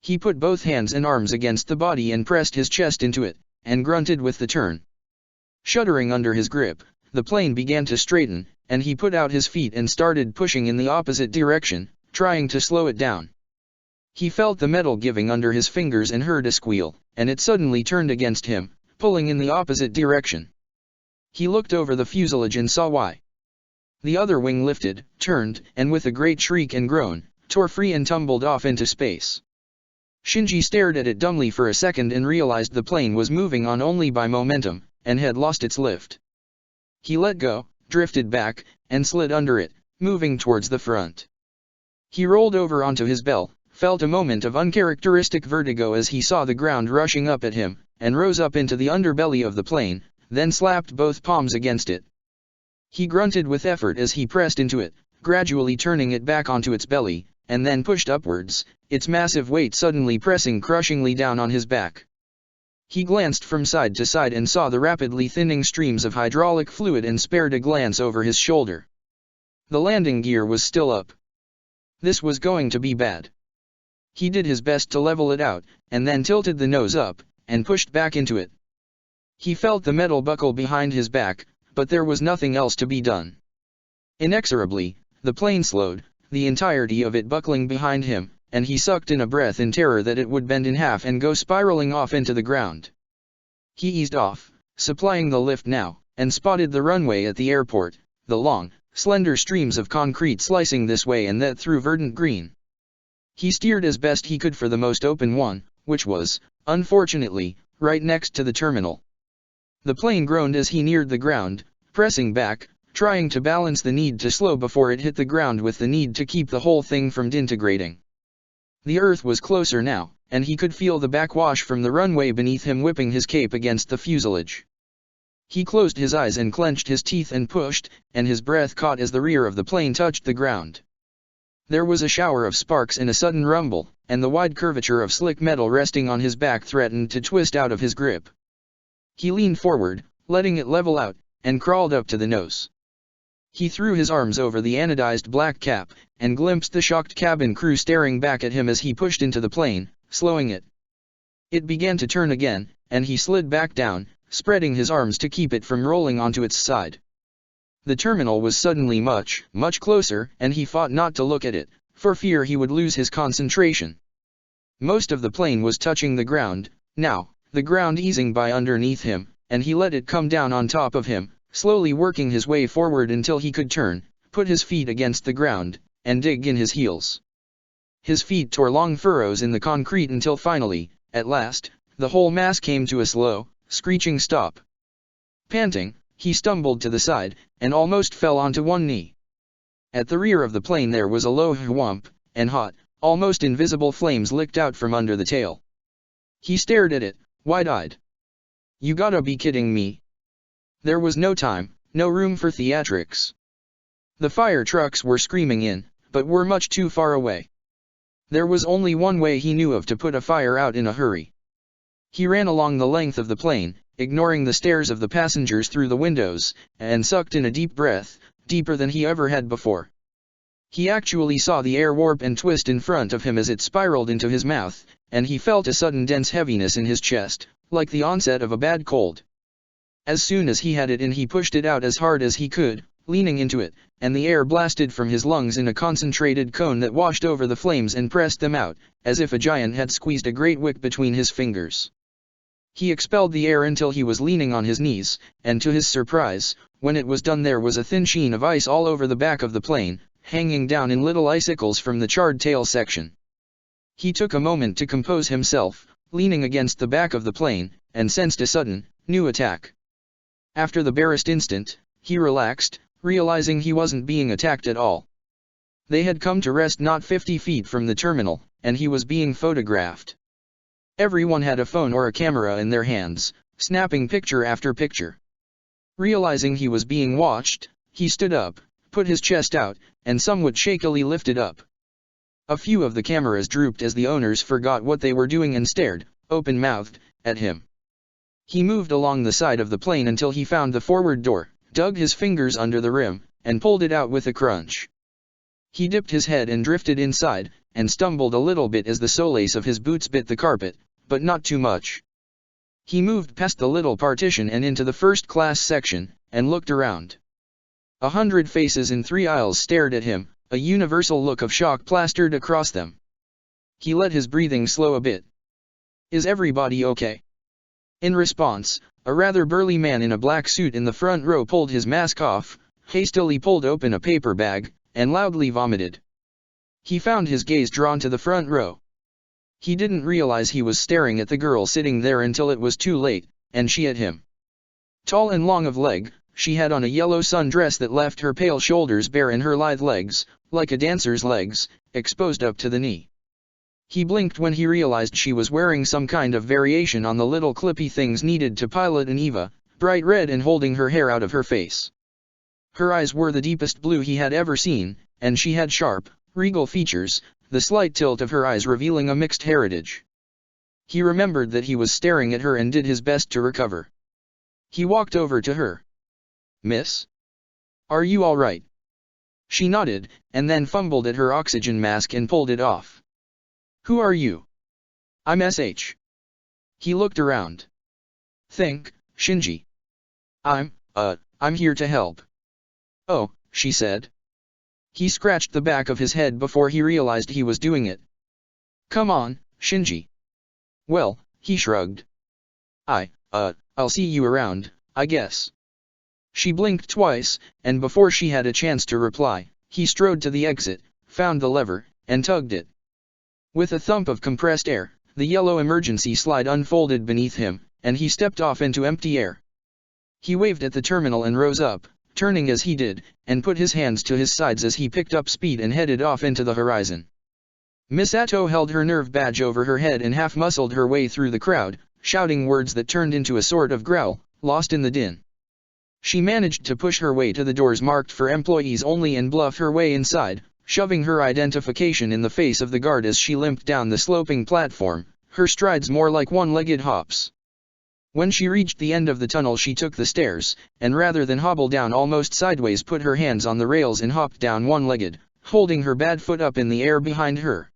[SPEAKER 1] He put both hands and arms against the body and pressed his chest into it, and grunted with the turn. Shuddering under his grip, the plane began to straighten, and he put out his feet and started pushing in the opposite direction, trying to slow it down. He felt the metal giving under his fingers and heard a squeal, and it suddenly turned against him, pulling in the opposite direction. He looked over the fuselage and saw why. The other wing lifted, turned, and with a great shriek and groan, tore free and tumbled off into space. Shinji stared at it dumbly for a second and realized the plane was moving on only by momentum, and had lost its lift. He let go, drifted back, and slid under it, moving towards the front. He rolled over onto his bell, felt a moment of uncharacteristic vertigo as he saw the ground rushing up at him, and rose up into the underbelly of the plane, then slapped both palms against it. He grunted with effort as he pressed into it, gradually turning it back onto its belly, and then pushed upwards, its massive weight suddenly pressing crushingly down on his back. He glanced from side to side and saw the rapidly thinning streams of hydraulic fluid and spared a glance over his shoulder. The landing gear was still up. This was going to be bad. He did his best to level it out, and then tilted the nose up, and pushed back into it. He felt the metal buckle behind his back, but there was nothing else to be done. Inexorably, the plane slowed, the entirety of it buckling behind him, and he sucked in a breath in terror that it would bend in half and go spiraling off into the ground. He eased off, supplying the lift now, and spotted the runway at the airport, the long, slender streams of concrete slicing this way and that through verdant green. He steered as best he could for the most open one, which was, unfortunately, right next to the terminal. The plane groaned as he neared the ground, pressing back, trying to balance the need to slow before it hit the ground with the need to keep the whole thing from disintegrating. The earth was closer now, and he could feel the backwash from the runway beneath him whipping his cape against the fuselage. He closed his eyes and clenched his teeth and pushed, and his breath caught as the rear of the plane touched the ground. There was a shower of sparks and a sudden rumble, and the wide curvature of slick metal resting on his back threatened to twist out of his grip. He leaned forward, letting it level out, and crawled up to the nose. He threw his arms over the anodized black cap, and glimpsed the shocked cabin crew staring back at him as he pushed into the plane, slowing it. It began to turn again, and he slid back down, spreading his arms to keep it from rolling onto its side. The terminal was suddenly much, much closer, and he fought not to look at it, for fear he would lose his concentration. Most of the plane was touching the ground, now, the ground easing by underneath him, and he let it come down on top of him, slowly working his way forward until he could turn, put his feet against the ground, and dig in his heels. His feet tore long furrows in the concrete until finally, at last, the whole mass came to a slow, screeching stop. Panting, he stumbled to the side, and almost fell onto one knee. At the rear of the plane there was a low whomp, and hot, almost invisible flames licked out from under the tail. He stared at it, wide-eyed. "You gotta be kidding me." There was no time, no room for theatrics. The fire trucks were screaming in, but were much too far away. There was only one way he knew of to put a fire out in a hurry. He ran along the length of the plane, ignoring the stares of the passengers through the windows, and sucked in a deep breath, deeper than he ever had before. He actually saw the air warp and twist in front of him as it spiraled into his mouth, and he felt a sudden dense heaviness in his chest, like the onset of a bad cold. As soon as he had it in, he pushed it out as hard as he could, leaning into it, and the air blasted from his lungs in a concentrated cone that washed over the flames and pressed them out, as if a giant had squeezed a great wick between his fingers. He expelled the air until he was leaning on his knees, and to his surprise, when it was done there was a thin sheen of ice all over the back of the plane, hanging down in little icicles from the charred tail section. He took a moment to compose himself, leaning against the back of the plane, and sensed a sudden, new attack. After the barest instant, he relaxed, realizing he wasn't being attacked at all. They had come to rest not 50 feet from the terminal, and he was being photographed. Everyone had a phone or a camera in their hands, snapping picture after picture. Realizing he was being watched, he stood up, put his chest out, and somewhat shakily lifted up. A few of the cameras drooped as the owners forgot what they were doing and stared, open-mouthed, at him. He moved along the side of the plane until he found the forward door, dug his fingers under the rim, and pulled it out with a crunch. He dipped his head and drifted inside, and stumbled a little bit as the solace of his boots bit the carpet, but not too much. He moved past the little partition and into the first-class section, and looked around. 100 faces in 3 aisles stared at him, a universal look of shock plastered across them. He let his breathing slow a bit. "Is everybody okay?" In response, a rather burly man in a black suit in the front row pulled his mask off, hastily pulled open a paper bag, and loudly vomited. He found his gaze drawn to the front row. He didn't realize he was staring at the girl sitting there until it was too late, and she at him. Tall and long of leg, she had on a yellow sundress that left her pale shoulders bare and her lithe legs, like a dancer's legs, exposed up to the knee. He blinked when he realized she was wearing some kind of variation on the little clippy things needed to pilot an Eva, bright red and holding her hair out of her face. Her eyes were the deepest blue he had ever seen, and she had sharp, regal features, the slight tilt of her eyes revealing a mixed heritage. He remembered that he was staring at her and did his best to recover. He walked over to her. "Miss? Are you all right?" She nodded, and then fumbled at her oxygen mask and pulled it off. Who are you? I'm SH. He looked around. Think, Shinji. I'm here to help. Oh, she said. He scratched the back of his head before he realized he was doing it. Come on, Shinji. Well, he shrugged. I'll see you around, I guess. She blinked twice, and before she had a chance to reply, he strode to the exit, found the lever, and tugged it. With a thump of compressed air, the yellow emergency slide unfolded beneath him, and he stepped off into empty air. He waved at the terminal and rose up, turning as he did, and put his hands to his sides as he picked up speed and headed off into the horizon. Misato held her nerve badge over her head and half-muscled her way through the crowd, shouting words that turned into a sort of growl, lost in the din. She managed to push her way to the doors marked for employees only and bluff her way inside, shoving her identification in the face of the guard as she limped down the sloping platform, her strides more like one-legged hops. When she reached the end of the tunnel she took the stairs, and rather than hobble down almost sideways put her hands on the rails and hopped down one-legged, holding her bad foot up in the air behind her.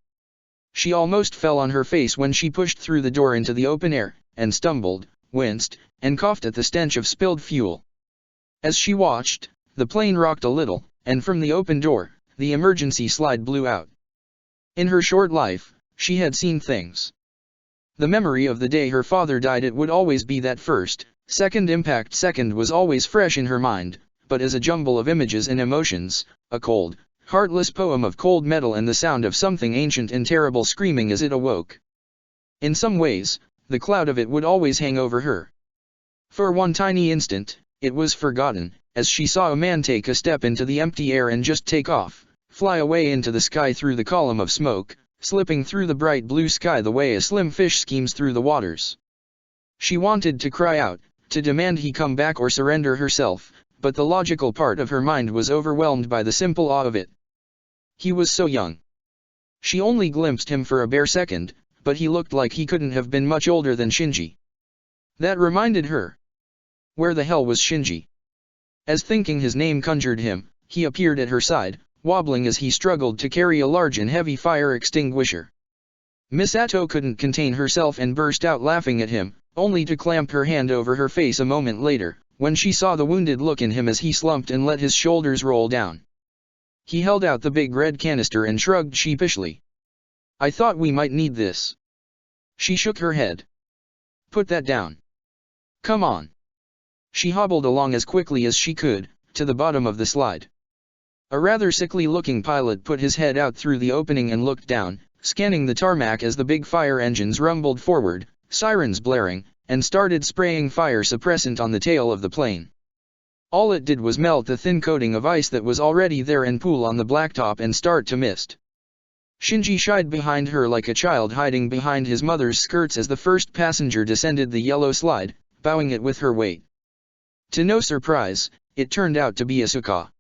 [SPEAKER 1] She almost fell on her face when she pushed through the door into the open air, and stumbled, winced, and coughed at the stench of spilled fuel. As she watched, the plane rocked a little, and from the open door, the emergency slide blew out. In her short life, she had seen things. The memory of the day her father died, it would always be that first, second impact second was always fresh in her mind, but as a jumble of images and emotions, a cold, heartless poem of cold metal and the sound of something ancient and terrible screaming as it awoke. In some ways, the cloud of it would always hang over her. For one tiny instant, it was forgotten, as she saw a man take a step into the empty air and just take off, fly away into the sky through the column of smoke, slipping through the bright blue sky the way a slim fish skims through the waters. She wanted to cry out, to demand he come back or surrender herself, but the logical part of her mind was overwhelmed by the simple awe of it. He was so young. She only glimpsed him for a bare second, but he looked like he couldn't have been much older than Shinji. That reminded her. Where the hell was Shinji? As thinking his name conjured him, he appeared at her side, wobbling as he struggled to carry a large and heavy fire extinguisher. Misato couldn't contain herself and burst out laughing at him, only to clamp her hand over her face a moment later, when she saw the wounded look in him as he slumped and let his shoulders roll down. He held out the big red canister and shrugged sheepishly. I thought we might need this. She shook her head. Put that down. Come on. She hobbled along as quickly as she could, to the bottom of the slide. A rather sickly-looking pilot put his head out through the opening and looked down, scanning the tarmac as the big fire engines rumbled forward, sirens blaring, and started spraying fire suppressant on the tail of the plane. All it did was melt the thin coating of ice that was already there and pool on the blacktop and start to mist. Shinji shied behind her like a child hiding behind his mother's skirts as the first passenger descended the yellow slide, bowing it with her weight. To no surprise, it turned out to be Asuka.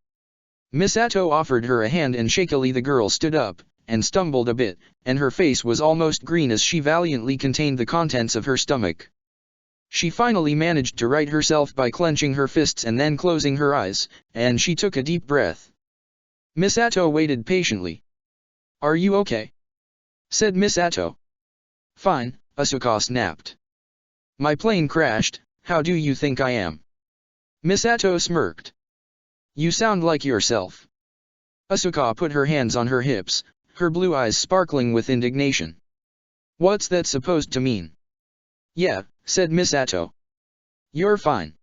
[SPEAKER 1] Misato offered her a hand and shakily the girl stood up, and stumbled a bit, and her face was almost green as she valiantly contained the contents of her stomach. She finally managed to right herself by clenching her fists and then closing her eyes, and she took a deep breath. Misato waited patiently. Are you okay? Said Misato. Fine, Asuka snapped. My plane crashed, how do you think I am? Misato smirked. You sound like yourself. Asuka put her hands on her hips, her blue eyes sparkling with indignation. What's that supposed to mean? Yeah, said Misato. You're fine.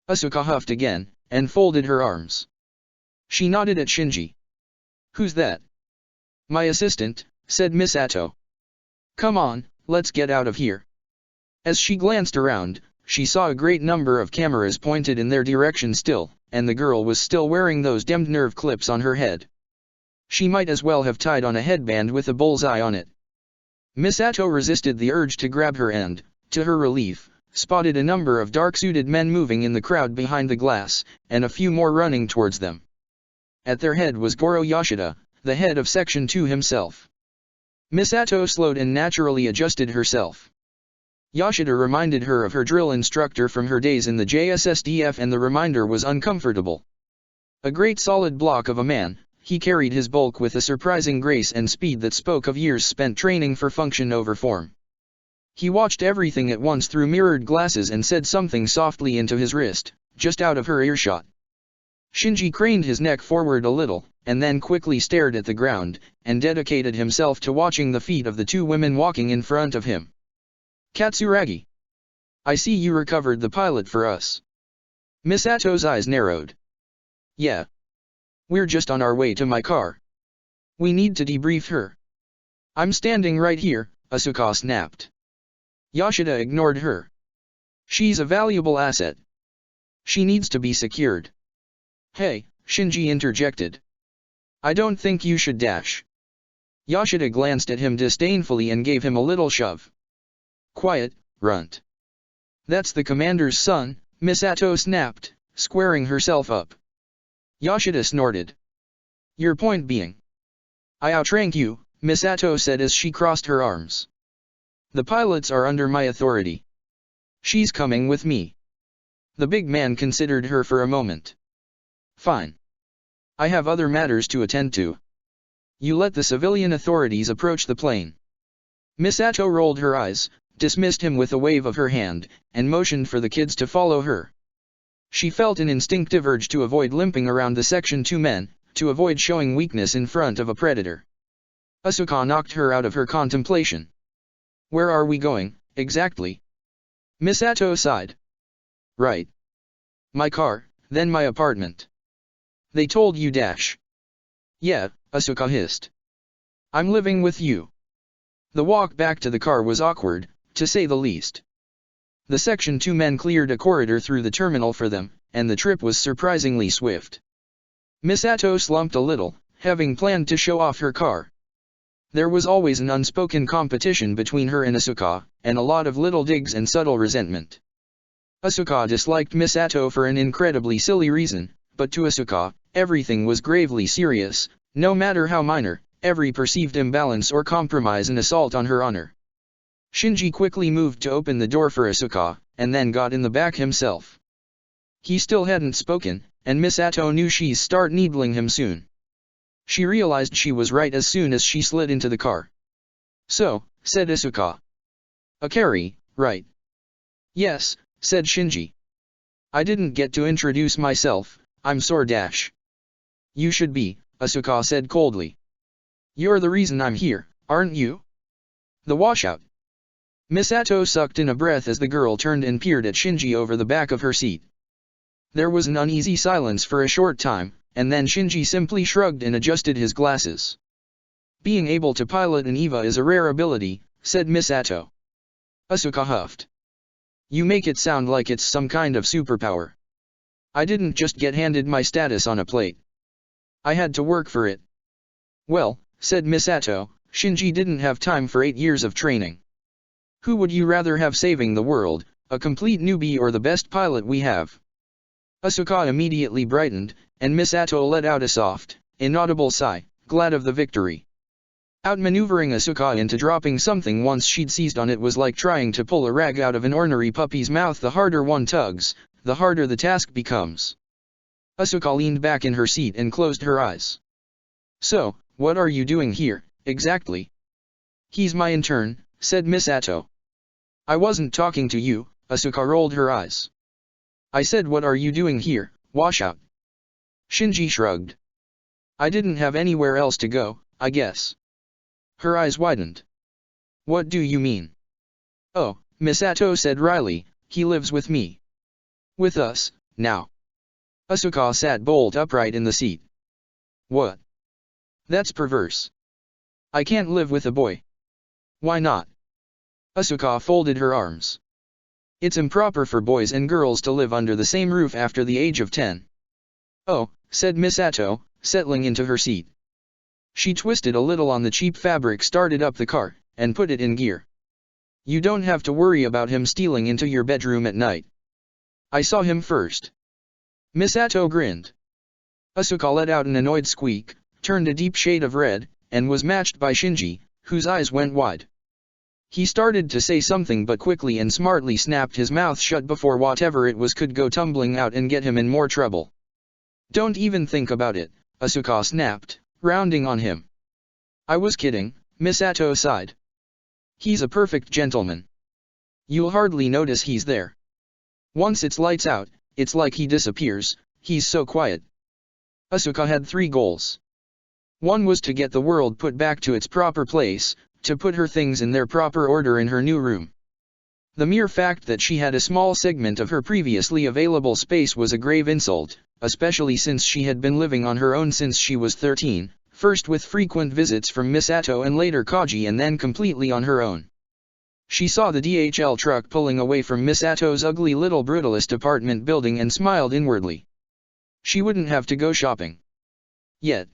[SPEAKER 1] Asuka huffed again, and folded her arms. She nodded at Shinji. Who's that? My assistant, said Misato. Come on, let's get out of here. As she glanced around, she saw a great number of cameras pointed in their direction still, and the girl was still wearing those damned nerve clips on her head. She might as well have tied on a headband with a bullseye on it. Misato resisted the urge to grab her and, to her relief, spotted a number of dark-suited men moving in the crowd behind the glass, and a few more running towards them. At their head was Goro Yoshida, the head of Section 2 himself. Misato slowed and naturally adjusted herself. Yoshida reminded her of her drill instructor from her days in the JSSDF, and the reminder was uncomfortable. A great solid block of a man, he carried his bulk with a surprising grace and speed that spoke of years spent training for function over form. He watched everything at once through mirrored glasses and said something softly into his wrist, just out of her earshot. Shinji craned his neck forward a little, and then quickly stared at the ground, and dedicated himself to watching the feet of the two women walking in front of him. Katsuragi. I see you recovered the pilot for us. Misato's eyes narrowed. Yeah. We're just on our way to my car. We need to debrief her. I'm standing right here, Asuka snapped. Yoshida ignored her. She's a valuable asset. She needs to be secured. Hey, Shinji interjected. I don't think you should dash. Yoshida glanced at him disdainfully and gave him a little shove. Quiet, runt. That's the commander's son, Misato snapped, squaring herself up. Yoshida snorted. Your point being? I outrank you, Misato said as she crossed her arms. The pilots are under my authority. She's coming with me. The big man considered her for a moment. Fine. I have other matters to attend to. You let the civilian authorities approach the plane. Misato rolled her eyes, dismissed him with a wave of her hand, and motioned for the kids to follow her. She felt an instinctive urge to avoid limping around the Section 2 men, to avoid showing weakness in front of a predator. Asuka knocked her out of her contemplation. Where are we going, exactly? Misato sighed. Right. My car, then my apartment. They told you dash. Yeah, Asuka hissed. I'm living with you. The walk back to the car was awkward, to say the least. The Section 2 men cleared a corridor through the terminal for them, and the trip was surprisingly swift. Misato slumped a little, having planned to show off her car. There was always an unspoken competition between her and Asuka, and a lot of little digs and subtle resentment. Asuka disliked Misato for an incredibly silly reason, but to Asuka, everything was gravely serious, no matter how minor, every perceived imbalance or compromise an assault on her honor. Shinji quickly moved to open the door for Asuka, and then got in the back himself. He still hadn't spoken, and Misato knew she'd start needling him soon. She realized she was right as soon as she slid into the car. So, said Asuka. A carry, right? Yes, said Shinji. I didn't get to introduce myself, I'm sore dash. You should be, Asuka said coldly. You're the reason I'm here, aren't you? The washout. Misato sucked in a breath as the girl turned and peered at Shinji over the back of her seat. There was an uneasy silence for a short time, and then Shinji simply shrugged and adjusted his glasses. Being able to pilot an EVA is a rare ability, said Misato. Asuka huffed. You make it sound like it's some kind of superpower. I didn't just get handed my status on a plate. I had to work for it. Well, said Misato, Shinji didn't have time for 8 years of training. Who would you rather have saving the world, a complete newbie or the best pilot we have? Asuka immediately brightened, and Misato let out a soft, inaudible sigh, glad of the victory. Outmaneuvering Asuka into dropping something once she'd seized on it was like trying to pull a rag out of an ornery puppy's mouth. The harder one tugs, the harder the task becomes. Asuka leaned back in her seat and closed her eyes. So, what are you doing here, exactly? He's my intern, said Misato. I wasn't talking to you, Asuka rolled her eyes. I said what are you doing here, washout? Shinji shrugged. I didn't have anywhere else to go, I guess. Her eyes widened. What do you mean? Oh, Misato said wryly, he lives with me. With us, now. Asuka sat bolt upright in the seat. What? That's perverse. I can't live with a boy. Why not? Asuka folded her arms. It's improper for boys and girls to live under the same roof after the age of 10. Oh, said Misato, settling into her seat. She twisted a little on the cheap fabric, started up the car, and put it in gear. You don't have to worry about him stealing into your bedroom at night. I saw him first. Misato grinned. Asuka let out an annoyed squeak, turned a deep shade of red, and was matched by Shinji, whose eyes went wide. He started to say something but quickly and smartly snapped his mouth shut before whatever it was could go tumbling out and get him in more trouble. Don't even think about it, Asuka snapped, rounding on him. I was kidding, Misato sighed. He's a perfect gentleman. You'll hardly notice he's there. Once it's lights out, it's like he disappears, he's so quiet. Asuka had 3 goals. One was to get the world put back to its proper place, to put her things in their proper order in her new room. The mere fact that she had a small segment of her previously available space was a grave insult, especially since she had been living on her own since she was 13, first with frequent visits from Misato and later Kaji and then completely on her own. She saw the DHL truck pulling away from Misato's ugly little brutalist apartment building and smiled inwardly. She wouldn't have to go shopping. Yet.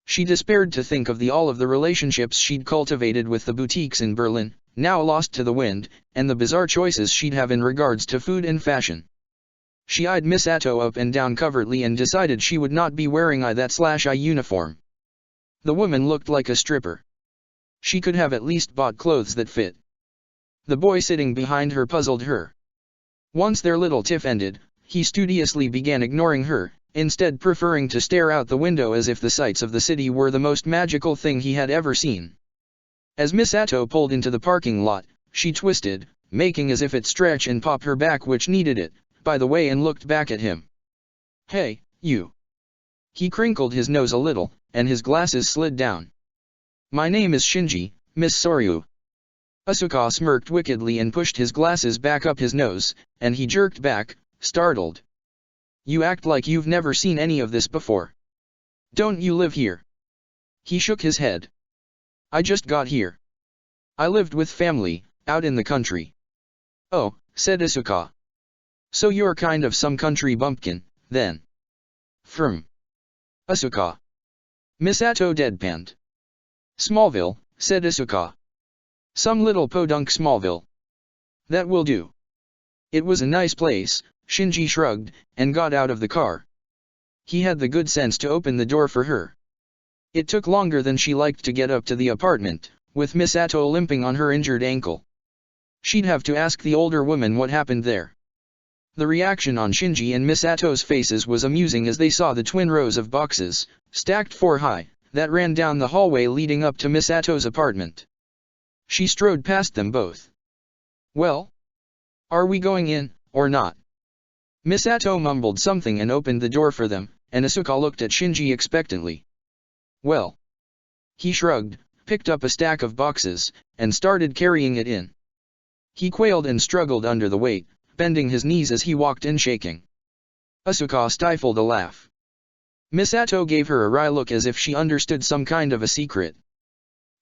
[SPEAKER 1] She despaired to think of all of the relationships she'd cultivated with the boutiques in Berlin, now lost to the wind, and the bizarre choices she'd have in regards to food and fashion. She eyed Misato up and down covertly and decided she would not be wearing that/I uniform. The woman looked like a stripper. She could have at least bought clothes that fit. The boy sitting behind her puzzled her. Once their little tiff ended, he studiously began ignoring her, instead preferring to stare out the window as if the sights of the city were the most magical thing he had ever seen. As Misato pulled into the parking lot, she twisted, making as if it stretch and pop her back which needed it, by the way, and looked back at him. Hey, you. He crinkled his nose a little, and his glasses slid down. My name is Shinji, Miss Soryu. Asuka smirked wickedly and pushed his glasses back up his nose, and he jerked back, startled. You act like you've never seen any of this before. Don't you live here? He shook his head. I just got here. I lived with family, out in the country. Oh, said Asuka. So you're kind of some country bumpkin, then. Firm. Asuka. Misato deadpanned. Smallville, said Asuka. Some little podunk Smallville. That will do. It was a nice place, Shinji shrugged, and got out of the car. He had the good sense to open the door for her. It took longer than she liked to get up to the apartment, with Misato limping on her injured ankle. She'd have to ask the older woman what happened there. The reaction on Shinji and Misato's faces was amusing as they saw the twin rows of boxes, stacked 4 high, that ran down the hallway leading up to Misato's apartment. She strode past them both. Well? Are we going in, or not? Misato mumbled something and opened the door for them, and Asuka looked at Shinji expectantly. Well. He shrugged, picked up a stack of boxes, and started carrying it in. He quailed and struggled under the weight, bending his knees as he walked in shaking. Asuka stifled a laugh. Misato gave her a wry look as if she understood some kind of a secret.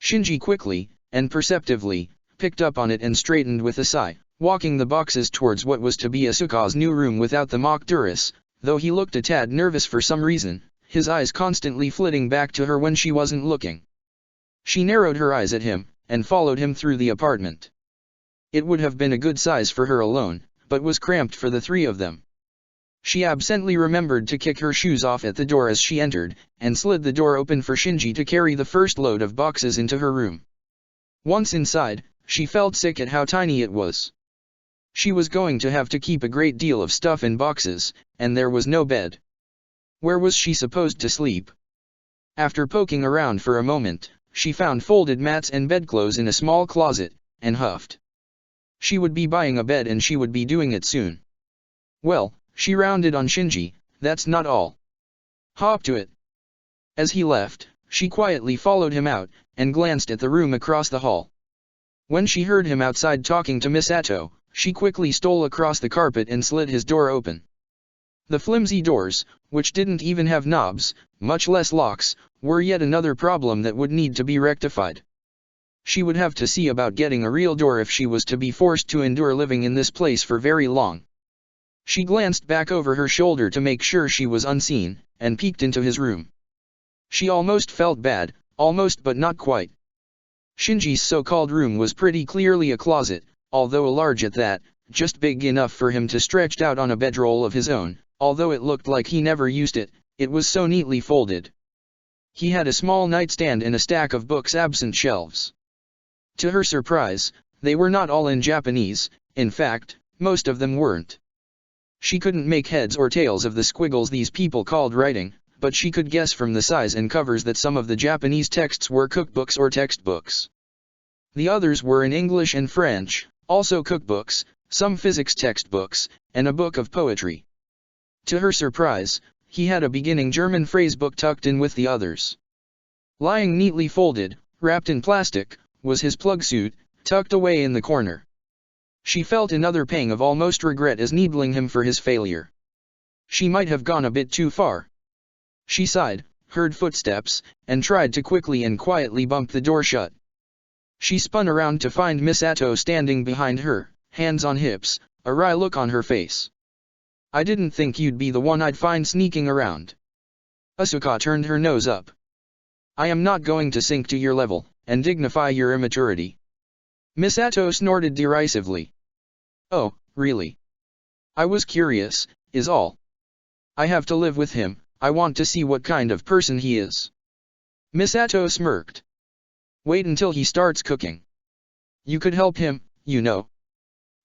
[SPEAKER 1] Shinji quickly, and perceptively, picked up on it and straightened with a sigh, walking the boxes towards what was to be Asuka's new room without the mock tourists, though he looked a tad nervous for some reason, his eyes constantly flitting back to her when she wasn't looking. She narrowed her eyes at him, and followed him through the apartment. It would have been a good size for her alone, but was cramped for the 3 of them. She absently remembered to kick her shoes off at the door as she entered, and slid the door open for Shinji to carry the first load of boxes into her room. Once inside, she felt sick at how tiny it was. She was going to have to keep a great deal of stuff in boxes, and there was no bed. Where was she supposed to sleep? After poking around for a moment, she found folded mats and bedclothes in a small closet, and huffed. She would be buying a bed and she would be doing it soon. Well, she rounded on Shinji, that's not all. Hop to it. As he left, she quietly followed him out, and glanced at the room across the hall. When she heard him outside talking to Misato, she quickly stole across the carpet and slid his door open. The flimsy doors, which didn't even have knobs, much less locks, were yet another problem that would need to be rectified. She would have to see about getting a real door if she was to be forced to endure living in this place for very long. She glanced back over her shoulder to make sure she was unseen, and peeked into his room. She almost felt bad, almost but not quite. Shinji's so-called room was pretty clearly a closet, although a large at that, just big enough for him to stretch out on a bedroll of his own, although it looked like he never used it, it was so neatly folded. He had a small nightstand and a stack of books absent shelves. To her surprise, they were not all in Japanese, in fact, most of them weren't. She couldn't make heads or tails of the squiggles these people called writing, but she could guess from the size and covers that some of the Japanese texts were cookbooks or textbooks. The others were in English and French, also cookbooks, some physics textbooks, and a book of poetry. To her surprise, he had a beginning German phrase book tucked in with the others. Lying neatly folded, wrapped in plastic, was his plug suit, tucked away in the corner. She felt another pang of almost regret as needling him for his failure. She might have gone a bit too far. She sighed, heard footsteps, and tried to quickly and quietly bump the door shut. She spun around to find Misato standing behind her, hands on hips, a wry look on her face. "I didn't think you'd be the one I'd find sneaking around." Asuka turned her nose up. "I am not going to sink to your level, and dignify your immaturity." Misato snorted derisively. "Oh, really? I was curious, is all. I have to live with him, I want to see what kind of person he is." Misato smirked. "Wait until he starts cooking. You could help him, you know."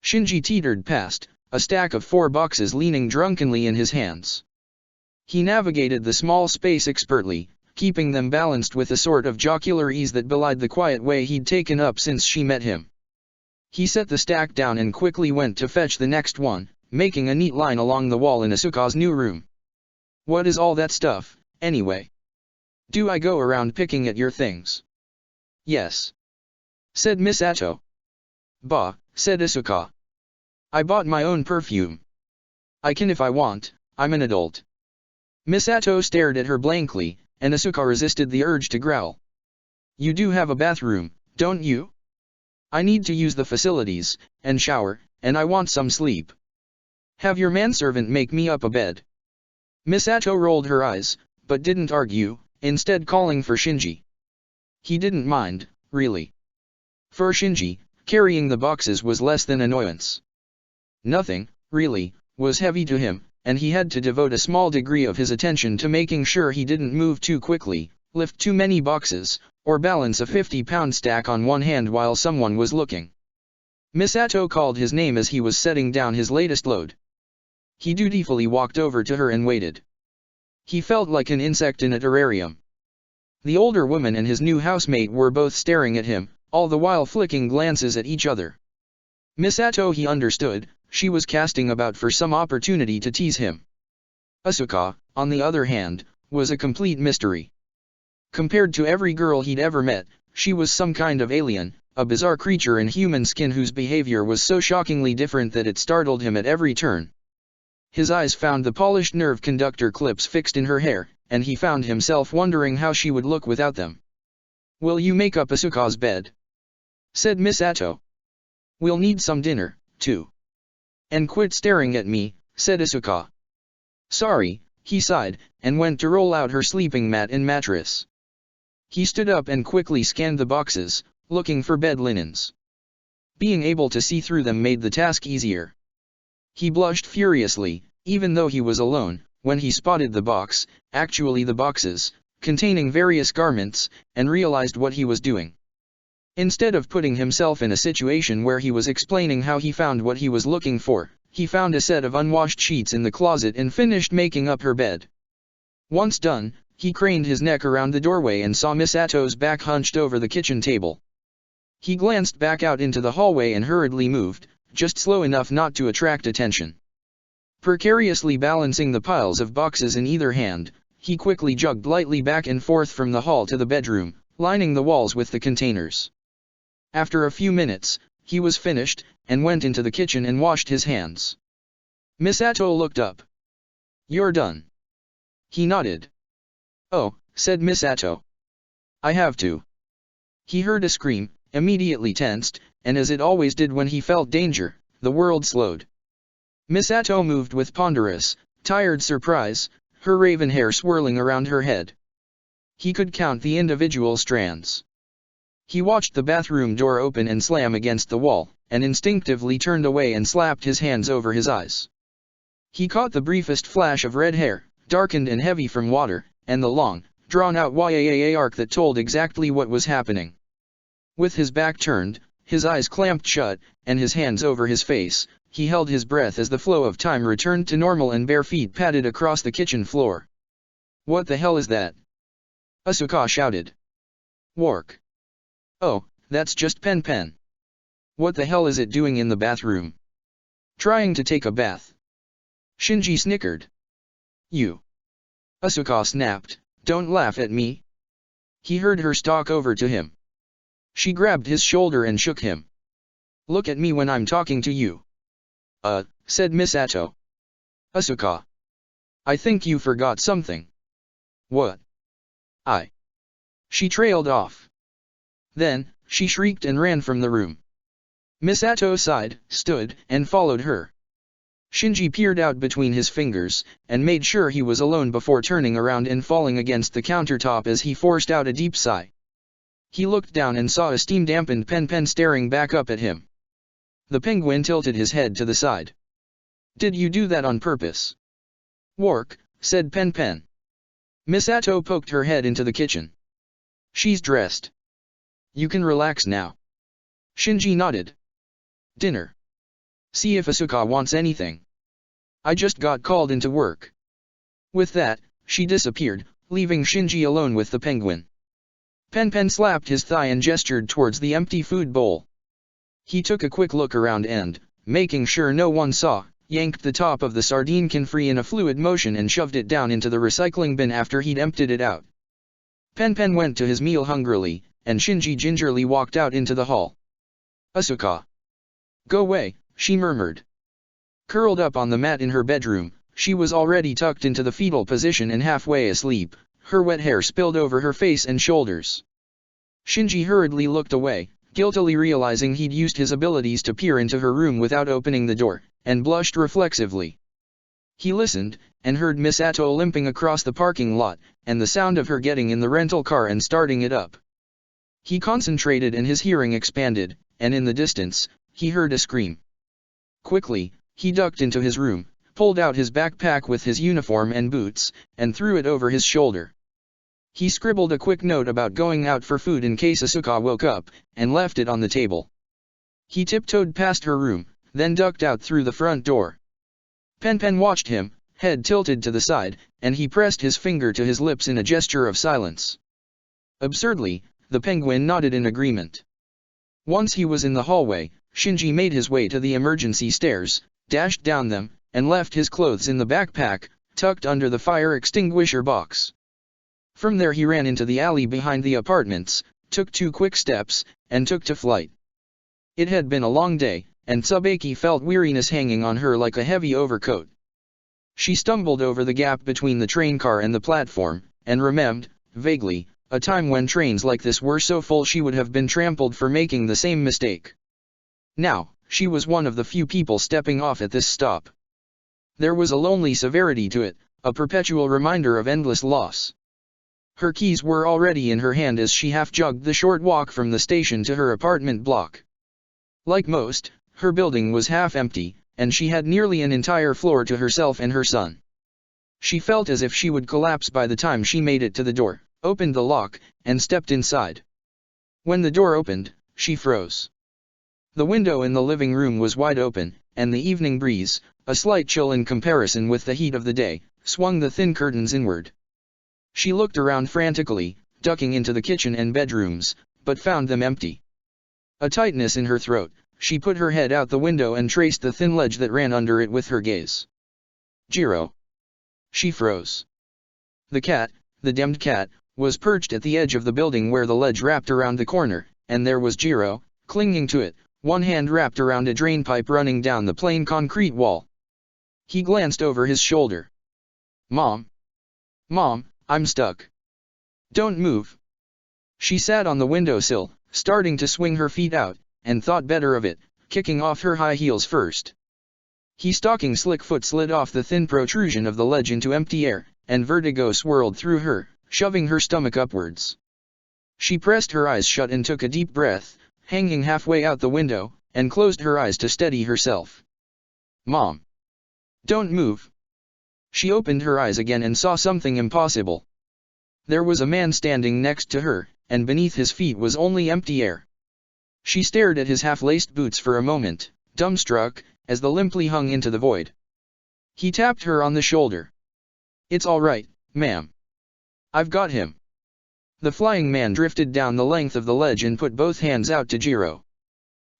[SPEAKER 1] Shinji teetered past, a stack of 4 boxes leaning drunkenly in his hands. He navigated the small space expertly, keeping them balanced with a sort of jocular ease that belied the quiet way he'd taken up since she met him. He set the stack down and quickly went to fetch the next one, making a neat line along the wall in Asuka's new room. "What is all that stuff, anyway? Do I go around picking at your things?" "Yes," said Misato. "Bah," said Asuka. "I bought my own perfume. I can if I want, I'm an adult." Misato stared at her blankly, and Asuka resisted the urge to growl. "You do have a bathroom, don't you? I need to use the facilities, and shower, and I want some sleep. Have your manservant make me up a bed." Misato rolled her eyes, but didn't argue, instead calling for Shinji. He didn't mind, really. For Shinji, carrying the boxes was less than annoyance. Nothing, really, was heavy to him, and he had to devote a small degree of his attention to making sure he didn't move too quickly, lift too many boxes, or balance a 50-pound stack on one hand while someone was looking. Misato called his name as he was setting down his latest load. He dutifully walked over to her and waited. He felt like an insect in a terrarium. The older woman and his new housemate were both staring at him, all the while flicking glances at each other. Misato, he understood, she was casting about for some opportunity to tease him. Asuka, on the other hand, was a complete mystery. Compared to every girl he'd ever met, she was some kind of alien, a bizarre creature in human skin whose behavior was so shockingly different that it startled him at every turn. His eyes found the polished nerve conductor clips fixed in her hair, and he found himself wondering how she would look without them. "Will you make up Asuka's bed?" said Misato. "We'll need some dinner, too." "And quit staring at me," said Asuka. "Sorry," he sighed, and went to roll out her sleeping mat and mattress. He stood up and quickly scanned the boxes, looking for bed linens. Being able to see through them made the task easier. He blushed furiously, even though he was alone, when he spotted the box, actually the boxes, containing various garments, and realized what he was doing. Instead of putting himself in a situation where he was explaining how he found what he was looking for, he found a set of unwashed sheets in the closet and finished making up her bed. Once done, he craned his neck around the doorway and saw Misato's back hunched over the kitchen table. He glanced back out into the hallway and hurriedly moved, just slow enough not to attract attention. Precariously balancing the piles of boxes in either hand, he quickly jogged lightly back and forth from the hall to the bedroom, lining the walls with the containers. After a few minutes, he was finished, and went into the kitchen and washed his hands. Misato looked up. "You're done?" He nodded. "Oh," said Misato. "I have to." He heard a scream, immediately tensed, and as it always did when he felt danger, the world slowed. Misato moved with ponderous, tired surprise, her raven hair swirling around her head. He could count the individual strands. He watched the bathroom door open and slam against the wall, and instinctively turned away and slapped his hands over his eyes. He caught the briefest flash of red hair, darkened and heavy from water, and the long, drawn-out YAA arc that told exactly what was happening. With his back turned, his eyes clamped shut, and his hands over his face, he held his breath as the flow of time returned to normal and bare feet padded across the kitchen floor. "What the hell is that?" Asuka shouted. "Work. Oh, that's just Pen Pen. What the hell is it doing in the bathroom? Trying to take a bath." Shinji snickered. "You." Asuka snapped, "Don't laugh at me." He heard her stalk over to him. She grabbed his shoulder and shook him. "Look at me when I'm talking to you." Said Misato. "Asuka. I think you forgot something." "What?" She trailed off. Then, she shrieked and ran from the room. Misato sighed, stood, and followed her. Shinji peered out between his fingers, and made sure he was alone before turning around and falling against the countertop as he forced out a deep sigh. He looked down and saw a steam-dampened Pen Pen staring back up at him. The penguin tilted his head to the side. "Did you do that on purpose?" "Work," said Pen Pen. Misato poked her head into the kitchen. "She's dressed. You can relax now." Shinji nodded. "Dinner. See if Asuka wants anything. I just got called into work." With that, she disappeared, leaving Shinji alone with the penguin. Pen Pen slapped his thigh and gestured towards the empty food bowl. He took a quick look around and, making sure no one saw, yanked the top of the sardine can free in a fluid motion and shoved it down into the recycling bin after he'd emptied it out. Pen Pen went to his meal hungrily, and Shinji gingerly walked out into the hall. "Asuka. Go away," she murmured. Curled up on the mat in her bedroom, she was already tucked into the fetal position and halfway asleep, her wet hair spilled over her face and shoulders. Shinji hurriedly looked away, guiltily realizing he'd used his abilities to peer into her room without opening the door, and blushed reflexively. He listened, and heard Misato limping across the parking lot, and the sound of her getting in the rental car and starting it up. He concentrated and his hearing expanded, and in the distance, he heard a scream. Quickly, he ducked into his room, pulled out his backpack with his uniform and boots, and threw it over his shoulder. He scribbled a quick note about going out for food in case Asuka woke up, and left it on the table. He tiptoed past her room, then ducked out through the front door. Pen Pen watched him, head tilted to the side, and he pressed his finger to his lips in a gesture of silence. Absurdly, the penguin nodded in agreement. Once he was in the hallway, Shinji made his way to the emergency stairs, dashed down them, and left his clothes in the backpack, tucked under the fire extinguisher box. From there he ran into the alley behind the apartments, took 2 quick steps, and took to flight. It had been a long day, and Tsubaki felt weariness hanging on her like a heavy overcoat. She stumbled over the gap between the train car and the platform, and remembered, vaguely, a time when trains like this were so full she would have been trampled for making the same mistake. Now, she was one of the few people stepping off at this stop. There was a lonely severity to it, a perpetual reminder of endless loss. Her keys were already in her hand as she half-jogged the short walk from the station to her apartment block. Like most, her building was half empty, and she had nearly an entire floor to herself and her son. She felt as if she would collapse by the time she made it to the door, opened the lock, and stepped inside. When the door opened, she froze. The window in the living room was wide open, and the evening breeze, a slight chill in comparison with the heat of the day, swung the thin curtains inward. She looked around frantically, ducking into the kitchen and bedrooms, but found them empty. A tightness in her throat, she put her head out the window and traced the thin ledge that ran under it with her gaze. Jiro. She froze. The cat, the damned cat, was perched at the edge of the building where the ledge wrapped around the corner, and there was Jiro, clinging to it, one hand wrapped around a drainpipe running down the plain concrete wall. He glanced over his shoulder. Mom. Mom, I'm stuck. Don't move. She sat on the windowsill, starting to swing her feet out, and thought better of it, kicking off her high heels first. His stalking slick foot slid off the thin protrusion of the ledge into empty air, and vertigo swirled through her, shoving her stomach upwards. She pressed her eyes shut and took a deep breath, hanging halfway out the window, and closed her eyes to steady herself. Mom. Don't move. She opened her eyes again and saw something impossible. There was a man standing next to her, and beneath his feet was only empty air. She stared at his half-laced boots for a moment, dumbstruck, as the limply hung into the void. He tapped her on the shoulder. "It's all right, ma'am. I've got him." The flying man drifted down the length of the ledge and put both hands out to Jiro.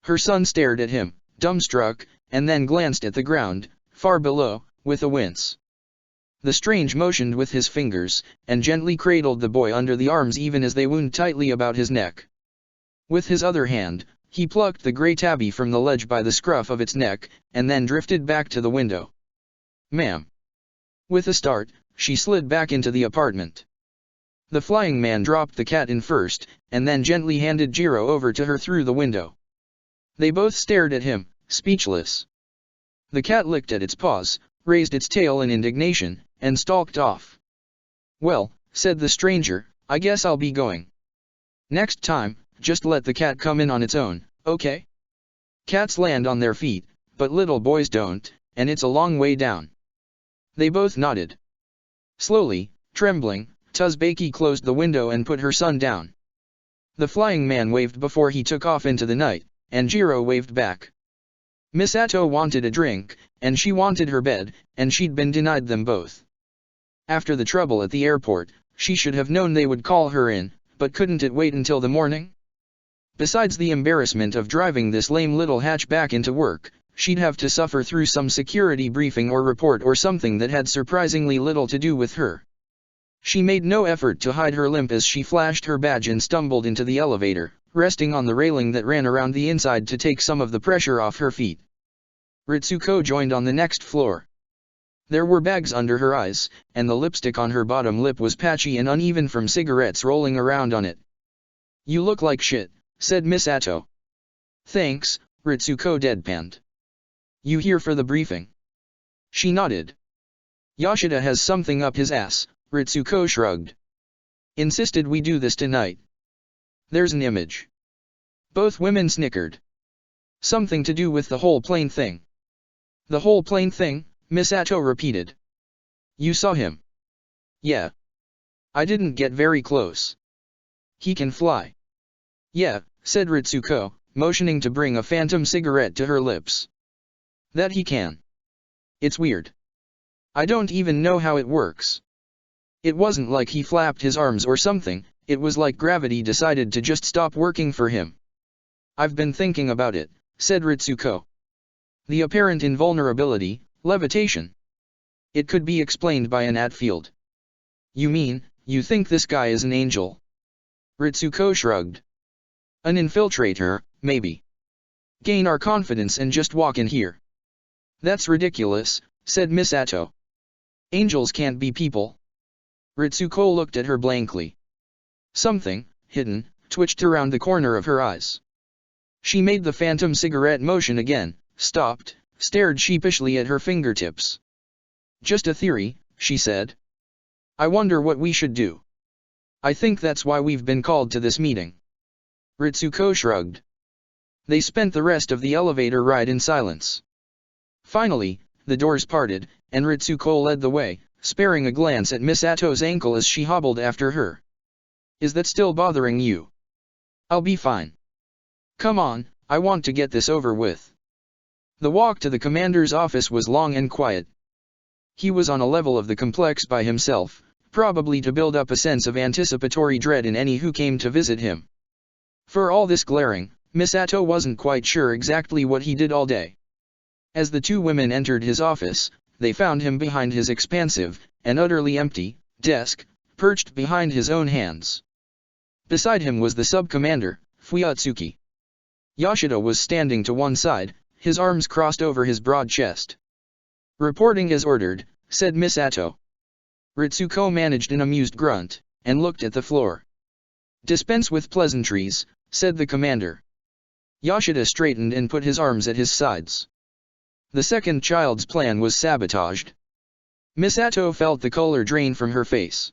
[SPEAKER 1] Her son stared at him, dumbstruck, and then glanced at the ground, far below, with a wince. The strange motioned with his fingers, and gently cradled the boy under the arms even as they wound tightly about his neck. With his other hand, he plucked the grey tabby from the ledge by the scruff of its neck, and then drifted back to the window. "Ma'am." With a start, she slid back into the apartment. The flying man dropped the cat in first, and then gently handed Jiro over to her through the window. They both stared at him, speechless. The cat licked at its paws, raised its tail in indignation, and stalked off. "Well," said the stranger, "I guess I'll be going. Next time, just let the cat come in on its own, okay? Cats land on their feet, but little boys don't, and it's a long way down." They both nodded. Slowly, trembling, Tuzbeki closed the window and put her son down. The flying man waved before he took off into the night, and Jiro waved back. Misato wanted a drink, and she wanted her bed, and she'd been denied them both. After the trouble at the airport, she should have known they would call her in, but couldn't it wait until the morning? Besides the embarrassment of driving this lame little hatchback into work, she'd have to suffer through some security briefing or report or something that had surprisingly little to do with her. She made no effort to hide her limp as she flashed her badge and stumbled into the elevator, resting on the railing that ran around the inside to take some of the pressure off her feet. Ritsuko joined on the next floor. There were bags under her eyes, and the lipstick on her bottom lip was patchy and uneven from cigarettes rolling around on it. "You look like shit," said Misato. "Thanks," Ritsuko deadpanned. "You here for the briefing?" She nodded. "Yoshida has something up his ass," Ritsuko shrugged. "Insisted we do this tonight." "There's an image." Both women snickered. "Something to do with the whole plane thing." "The whole plane thing?" Misato repeated. "You saw him?" "Yeah. I didn't get very close." "He can fly." "Yeah," said Ritsuko, motioning to bring a phantom cigarette to her lips. "That he can. It's weird. I don't even know how it works. It wasn't like he flapped his arms or something, it was like gravity decided to just stop working for him." "I've been thinking about it," said Ritsuko. "The apparent invulnerability, levitation. It could be explained by an Atfield." "You mean, you think this guy is an angel?" Ritsuko shrugged. "An infiltrator, maybe. Gain our confidence and just walk in here." "That's ridiculous," said Misato. "Angels can't be people." Ritsuko looked at her blankly. Something, hidden, twitched around the corner of her eyes. She made the phantom cigarette motion again, stopped, stared sheepishly at her fingertips. "Just a theory," she said. "I wonder what we should do. I think that's why we've been called to this meeting." Ritsuko shrugged. They spent the rest of the elevator ride in silence. Finally, the doors parted, and Ritsuko led the way, sparing a glance at Misato's ankle as she hobbled after her. "Is that still bothering you?" "I'll be fine. Come on, I want to get this over with." The walk to the commander's office was long and quiet. He was on a level of the complex by himself, probably to build up a sense of anticipatory dread in any who came to visit him. For all this glaring, Misato wasn't quite sure exactly what he did all day. As the two women entered his office, they found him behind his expansive, and utterly empty, desk, perched behind his own hands. Beside him was the sub-commander, Fuyatsuki. Yoshida was standing to one side, his arms crossed over his broad chest. "Reporting as ordered," said Misato. Ritsuko managed an amused grunt, and looked at the floor. "Dispense with pleasantries," said the commander. Yoshida straightened and put his arms at his sides. The second child's plan was sabotaged. Misato felt the color drain from her face.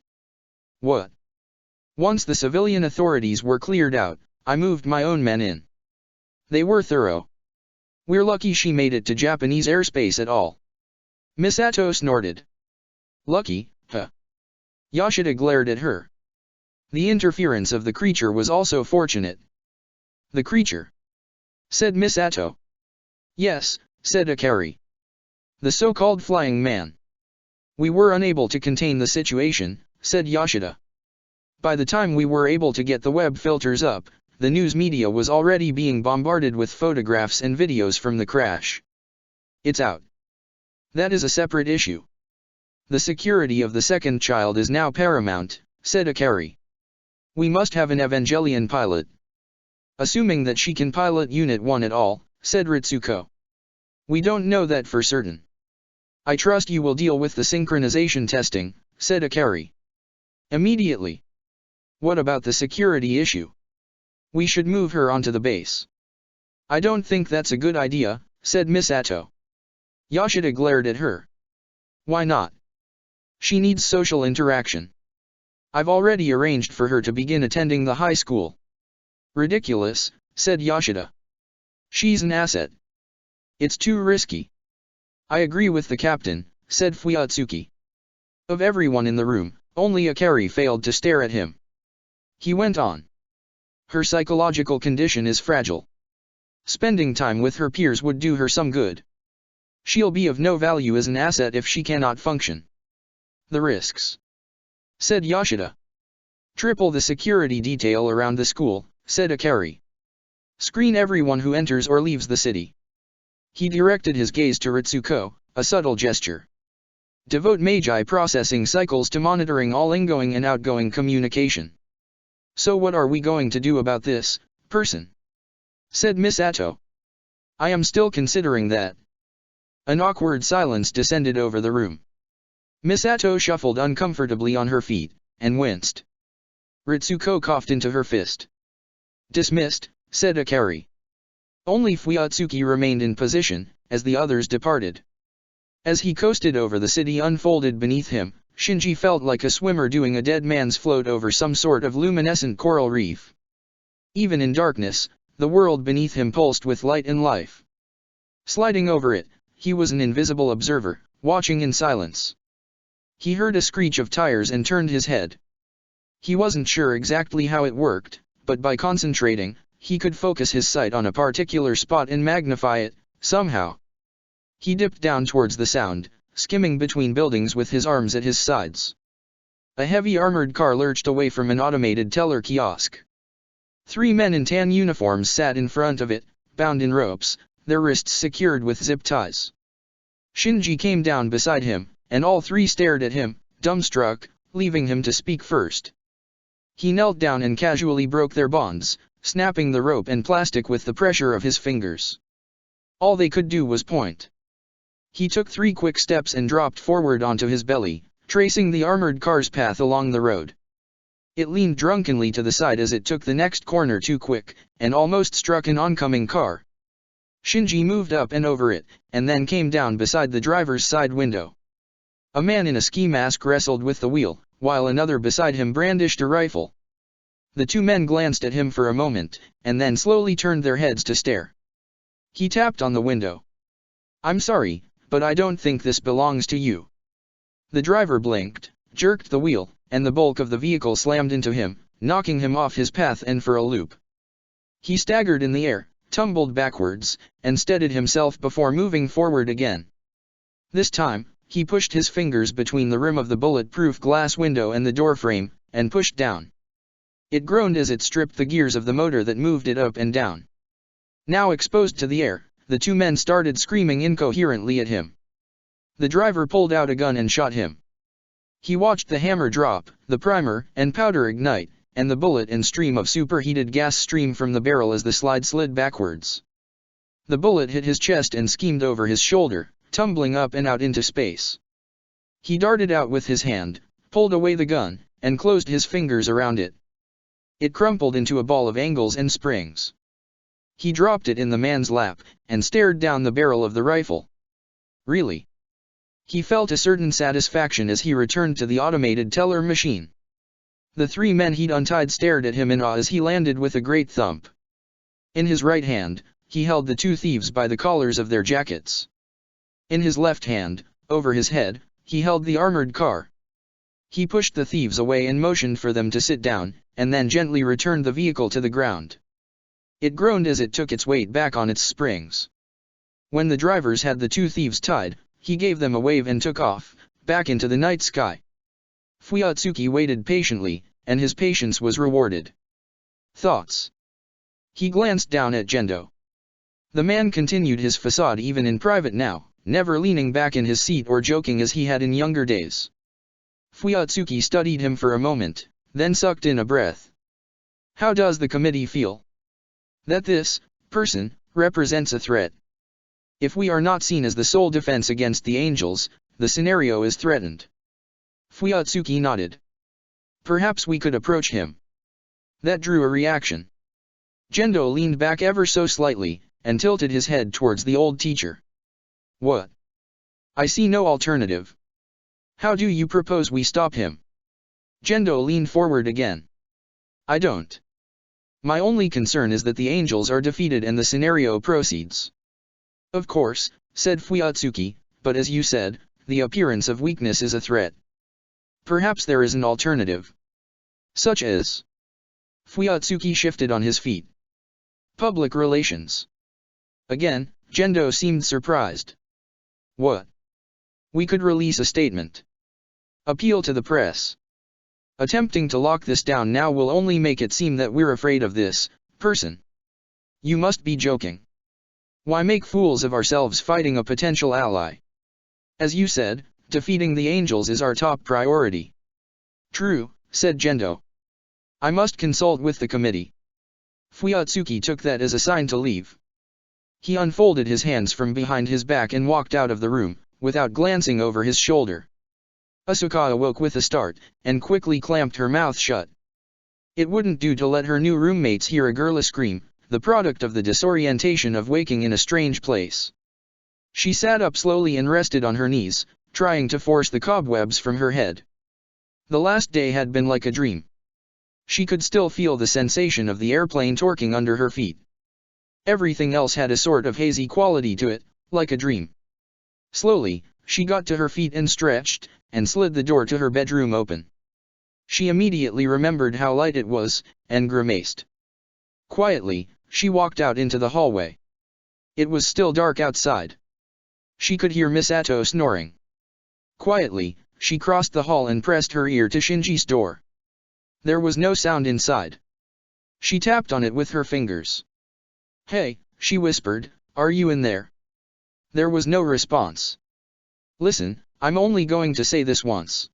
[SPEAKER 1] "What?" "Once the civilian authorities were cleared out, I moved my own men in. They were thorough. We're lucky she made it to Japanese airspace at all." Misato snorted. "Lucky, huh?" Yoshida glared at her. The interference of the creature was also fortunate. "The creature?" said Misato. "Yes," said Akari. The so-called flying man. We were unable to contain the situation, said Yoshida. By the time we were able to get the web filters up, the news media was already being bombarded with photographs and videos from the crash. It's out. That is a separate issue. The security of the second child is now paramount, said Akari. We must have an Evangelion pilot. Assuming that she can pilot Unit 1 at all, said Ritsuko. We don't know that for certain. I trust you will deal with the synchronization testing, said Akari. Immediately. What about the security issue? We should move her onto the base. I don't think that's a good idea, said Misato. Yoshida glared at her. Why not? She needs social interaction. I've already arranged for her to begin attending the high school. Ridiculous, said Yoshida. She's an asset. It's too risky. I agree with the captain, said Fuyatsuki. Of everyone in the room, only Akari failed to stare at him. He went on. Her psychological condition is fragile. Spending time with her peers would do her some good. She'll be of no value as an asset if she cannot function. The risks, said Yoshida. Triple the security detail around the school, said Akari. Screen everyone who enters or leaves the city. He directed his gaze to Ritsuko, a subtle gesture. Devote Magi processing cycles to monitoring all ingoing and outgoing communication. So what are we going to do about this person? Said Misato. I am still considering that. An awkward silence descended over the room. Misato shuffled uncomfortably on her feet, and winced. Ritsuko coughed into her fist. Dismissed, said Akari. Only Fuyatsuki remained in position, as the others departed. As he coasted over the city unfolded beneath him, Shinji felt like a swimmer doing a dead man's float over some sort of luminescent coral reef. Even in darkness, the world beneath him pulsed with light and life. Sliding over it, he was an invisible observer, watching in silence. He heard a screech of tires and turned his head. He wasn't sure exactly how it worked, but by concentrating, he could focus his sight on a particular spot and magnify it, somehow. He dipped down towards the sound, skimming between buildings with his arms at his sides. A heavy armored car lurched away from an automated teller kiosk. 3 men in tan uniforms sat in front of it, bound in ropes, their wrists secured with zip ties. Shinji came down beside him, and all 3 stared at him, dumbstruck, leaving him to speak first. He knelt down and casually broke their bonds, snapping the rope and plastic with the pressure of his fingers. All they could do was point. He took 3 quick steps and dropped forward onto his belly, tracing the armored car's path along the road. It leaned drunkenly to the side as it took the next corner too quick, and almost struck an oncoming car. Shinji moved up and over it, and then came down beside the driver's side window. A man in a ski mask wrestled with the wheel, while another beside him brandished a rifle. The 2 men glanced at him for a moment, and then slowly turned their heads to stare. He tapped on the window. I'm sorry, but I don't think this belongs to you. The driver blinked, jerked the wheel, and the bulk of the vehicle slammed into him, knocking him off his path and for a loop. He staggered in the air, tumbled backwards, and steadied himself before moving forward again. This time, he pushed his fingers between the rim of the bulletproof glass window and the doorframe, and pushed down. It groaned as it stripped the gears of the motor that moved it up and down. Now exposed to the air, the 2 men started screaming incoherently at him. The driver pulled out a gun and shot him. He watched the hammer drop, the primer and powder ignite, and the bullet and stream of superheated gas stream from the barrel as the slide slid backwards. The bullet hit his chest and skimmed over his shoulder, tumbling up and out into space. He darted out with his hand, pulled away the gun, and closed his fingers around it. It crumpled into a ball of angles and springs. He dropped it in the man's lap, and stared down the barrel of the rifle. Really? He felt a certain satisfaction as he returned to the automated teller machine. The 3 men he'd untied stared at him in awe as he landed with a great thump. In his right hand, he held the 2 thieves by the collars of their jackets. In his left hand, over his head, he held the armored car. He pushed the thieves away and motioned for them to sit down, and then gently returned the vehicle to the ground. It groaned as it took its weight back on its springs. When the drivers had the two thieves tied, he gave them a wave and took off, back into the night sky. Fuyatsuki waited patiently, and his patience was rewarded. Thoughts. He glanced down at Gendo. The man continued his facade even in private now, never leaning back in his seat or joking as he had in younger days. Fuyatsuki studied him for a moment, then sucked in a breath. How does the committee feel? That this person represents a threat. If we are not seen as the sole defense against the angels, the scenario is threatened. Fuyatsuki nodded. Perhaps we could approach him. That drew a reaction. Gendo leaned back ever so slightly, and tilted his head towards the old teacher. What? I see no alternative. How do you propose we stop him? Gendo leaned forward again. I don't. My only concern is that the angels are defeated and the scenario proceeds. Of course, said Fuyatsuki, but as you said, the appearance of weakness is a threat. Perhaps there is an alternative. Such as? Fuyatsuki shifted on his feet. Public relations. Again, Gendo seemed surprised. What? We could release a statement. Appeal to the press. Attempting to lock this down now will only make it seem that we're afraid of this person. You must be joking. Why make fools of ourselves fighting a potential ally? As you said, defeating the angels is our top priority. True, said Gendo. I must consult with the committee. Fuyatsuki took that as a sign to leave. He unfolded his hands from behind his back and walked out of the room, without glancing over his shoulder. Asuka awoke with a start, and quickly clamped her mouth shut. It wouldn't do to let her new roommates hear a girlish scream, the product of the disorientation of waking in a strange place. She sat up slowly and rested on her knees, trying to force the cobwebs from her head. The last day had been like a dream. She could still feel the sensation of the airplane torquing under her feet. Everything else had a sort of hazy quality to it, like a dream. Slowly, she got to her feet and stretched, and slid the door to her bedroom open. She immediately remembered how light it was, and grimaced. Quietly, she walked out into the hallway. It was still dark outside. She could hear Misato snoring. Quietly, she crossed the hall and pressed her ear to Shinji's door. There was no sound inside. She tapped on it with her fingers. Hey, she whispered, are you in there? There was no response. Listen, I'm only going to say this once.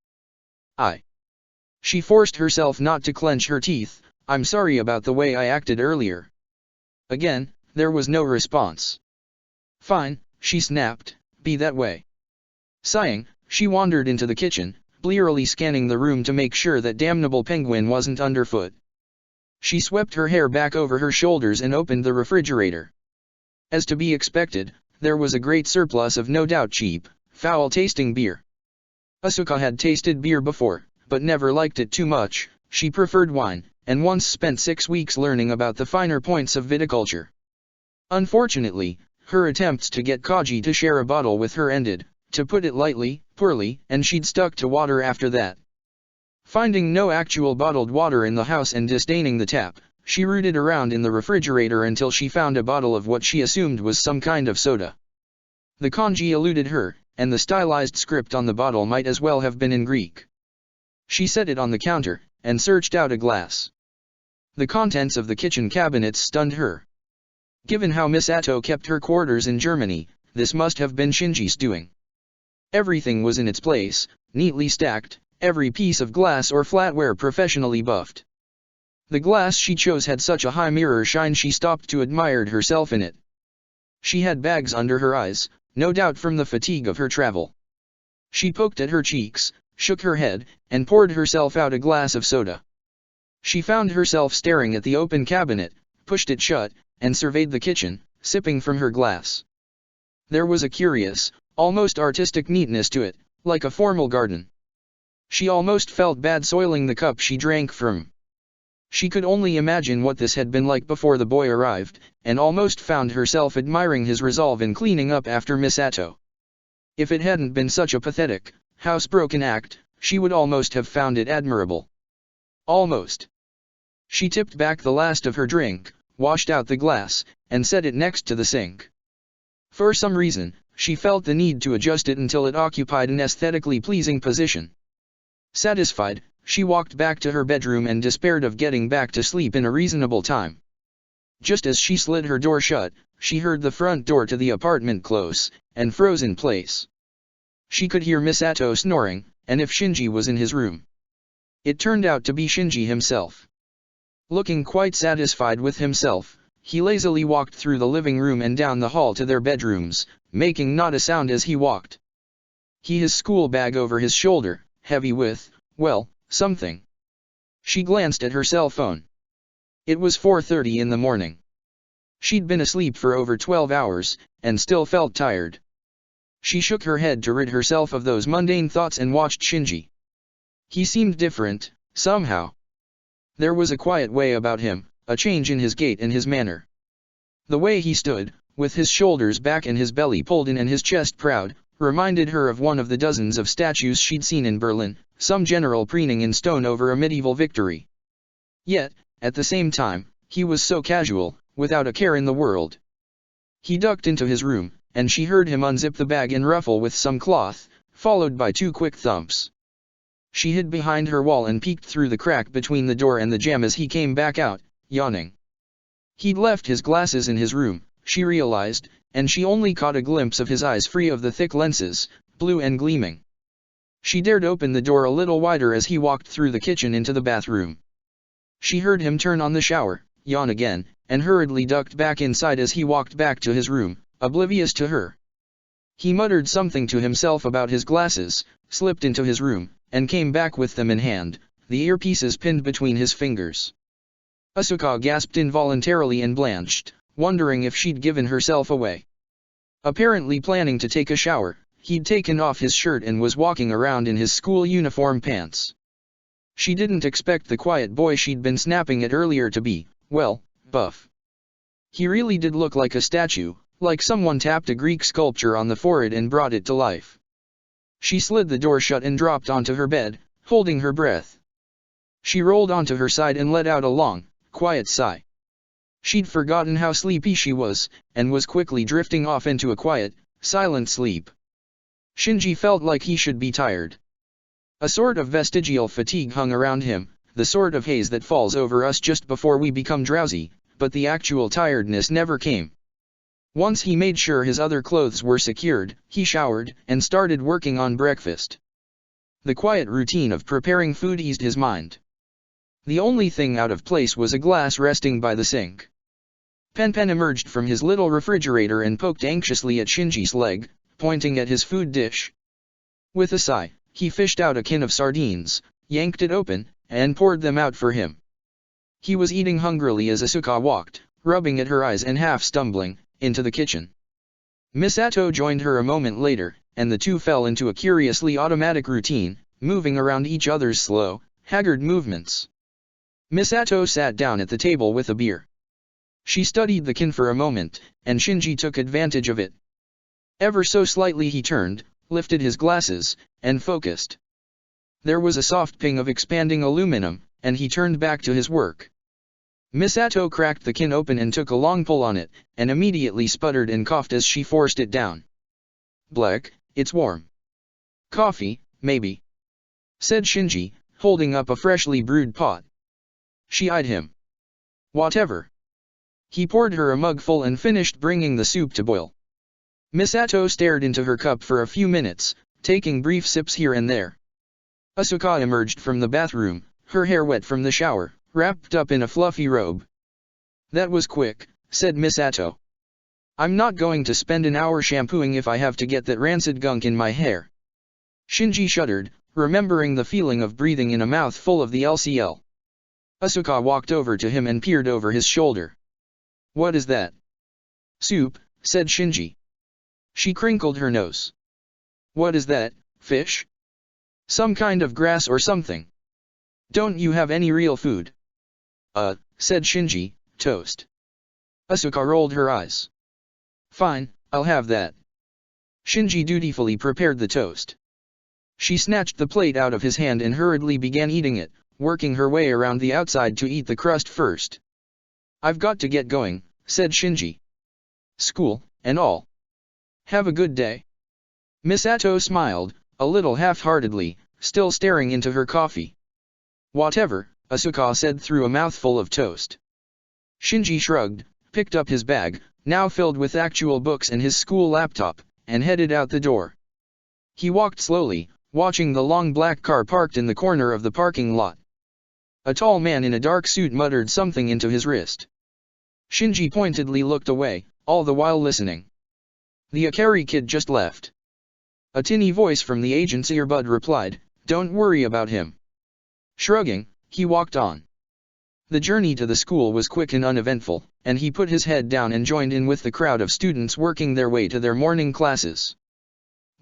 [SPEAKER 1] She forced herself not to clench her teeth. I'm sorry about the way I acted earlier. Again, there was no response. Fine, she snapped, be that way. Sighing, she wandered into the kitchen, blearily scanning the room to make sure that damnable penguin wasn't underfoot. She swept her hair back over her shoulders and opened the refrigerator. As to be expected, there was a great surplus of no doubt cheap, foul-tasting beer. Asuka had tasted beer before, but never liked it too much. She preferred wine, and once spent 6 weeks learning about the finer points of viticulture. Unfortunately, her attempts to get Kaji to share a bottle with her ended, to put it lightly, poorly, and she'd stuck to water after that. Finding no actual bottled water in the house and disdaining the tap, she rooted around in the refrigerator until she found a bottle of what she assumed was some kind of soda. The kanji eluded her, and the stylized script on the bottle might as well have been in Greek. She set it on the counter, and searched out a glass. The contents of the kitchen cabinets stunned her. Given how Misato kept her quarters in Germany, this must have been Shinji's doing. Everything was in its place, neatly stacked, every piece of glass or flatware professionally buffed. The glass she chose had such a high mirror shine she stopped to admire herself in it. She had bags under her eyes, no doubt from the fatigue of her travel. She poked at her cheeks, shook her head, and poured herself out a glass of soda. She found herself staring at the open cabinet, pushed it shut, and surveyed the kitchen, sipping from her glass. There was a curious, almost artistic neatness to it, like a formal garden. She almost felt bad soiling the cup she drank from. She could only imagine what this had been like before the boy arrived, and almost found herself admiring his resolve in cleaning up after Misato. If it hadn't been such a pathetic, housebroken act, she would almost have found it admirable. Almost. She tipped back the last of her drink, washed out the glass, and set it next to the sink. For some reason, she felt the need to adjust it until it occupied an aesthetically pleasing position. Satisfied, she walked back to her bedroom and despaired of getting back to sleep in a reasonable time. Just as she slid her door shut, she heard the front door to the apartment close, and froze in place. She could hear Misato snoring, and if Shinji was in his room. It turned out to be Shinji himself. Looking quite satisfied with himself, he lazily walked through the living room and down the hall to their bedrooms, making not a sound as he walked. He his school bag over his shoulder, heavy with, well, something. She glanced at her cell phone. It was 4:30 in the morning. She'd been asleep for over 12 hours, and still felt tired. She shook her head to rid herself of those mundane thoughts and watched Shinji. He seemed different, somehow. There was a quiet way about him, a change in his gait and his manner. The way he stood, with his shoulders back and his belly pulled in and his chest proud, reminded her of one of the dozens of statues she'd seen in Berlin, some general preening in stone over a medieval victory. Yet, at the same time, he was so casual, without a care in the world. He ducked into his room, and she heard him unzip the bag and ruffle with some cloth, followed by 2 quick thumps. She hid behind her wall and peeked through the crack between the door and the jamb as he came back out, yawning. He'd left his glasses in his room, she realized, and she only caught a glimpse of his eyes free of the thick lenses, blue and gleaming. She dared open the door a little wider as he walked through the kitchen into the bathroom. She heard him turn on the shower, yawn again, and hurriedly ducked back inside as he walked back to his room, oblivious to her. He muttered something to himself about his glasses, slipped into his room, and came back with them in hand, the earpieces pinned between his fingers. Asuka gasped involuntarily and blanched, wondering if she'd given herself away. Apparently planning to take a shower, he'd taken off his shirt and was walking around in his school uniform pants. She didn't expect the quiet boy she'd been snapping at earlier to be, well, buff. He really did look like a statue, like someone tapped a Greek sculpture on the forehead and brought it to life. She slid the door shut and dropped onto her bed, holding her breath. She rolled onto her side and let out a long, quiet sigh. She'd forgotten how sleepy she was, and was quickly drifting off into a quiet, silent sleep. Shinji felt like he should be tired. A sort of vestigial fatigue hung around him, the sort of haze that falls over us just before we become drowsy, but the actual tiredness never came. Once he made sure his other clothes were secured, he showered, and started working on breakfast. The quiet routine of preparing food eased his mind. The only thing out of place was a glass resting by the sink. Pen emerged from his little refrigerator and poked anxiously at Shinji's leg, pointing at his food dish. With a sigh, he fished out a can of sardines, yanked it open, and poured them out for him. He was eating hungrily as Asuka walked, rubbing at her eyes and half stumbling, into the kitchen. Misato joined her a moment later, and the two fell into a curiously automatic routine, moving around each other's slow, haggard movements. Misato sat down at the table with a beer. She studied the can for a moment, and Shinji took advantage of it. Ever so slightly he turned, lifted his glasses, and focused. There was a soft ping of expanding aluminum, and he turned back to his work. Misato cracked the can open and took a long pull on it, and immediately sputtered and coughed as she forced it down. "Black, it's warm." "Coffee, maybe," said Shinji, holding up a freshly brewed pot. She eyed him. "Whatever." He poured her a mug full and finished bringing the soup to boil. Misato stared into her cup for a few minutes, taking brief sips here and there. Asuka emerged from the bathroom, her hair wet from the shower, wrapped up in a fluffy robe. "That was quick," said Misato. "I'm not going to spend an hour shampooing if I have to get that rancid gunk in my hair." Shinji shuddered, remembering the feeling of breathing in a mouth full of the LCL. Asuka walked over to him and peered over his shoulder. "What is that?" "Soup," said Shinji. She crinkled her nose. "What is that, fish? Some kind of grass or something? Don't you have any real food?" Said Shinji, "Toast." Asuka rolled her eyes. "Fine, I'll have that." Shinji dutifully prepared the toast. She snatched the plate out of his hand and hurriedly began eating it, working her way around the outside to eat the crust first. "I've got to get going," said Shinji. "School, and all." Have a good day. Misato smiled, a little half-heartedly, still staring into her coffee. Whatever, Asuka said through a mouthful of toast. Shinji shrugged, picked up his bag, now filled with actual books and his school laptop, and headed out the door. He walked slowly, watching the long black car parked in the corner of the parking lot. A tall man in a dark suit muttered something into his wrist. Shinji pointedly looked away, all the while listening. The Akari kid just left. A tinny voice from the agent's earbud replied, "Don't worry about him." Shrugging, he walked on. The journey to the school was quick and uneventful, and he put his head down and joined in with the crowd of students working their way to their morning classes.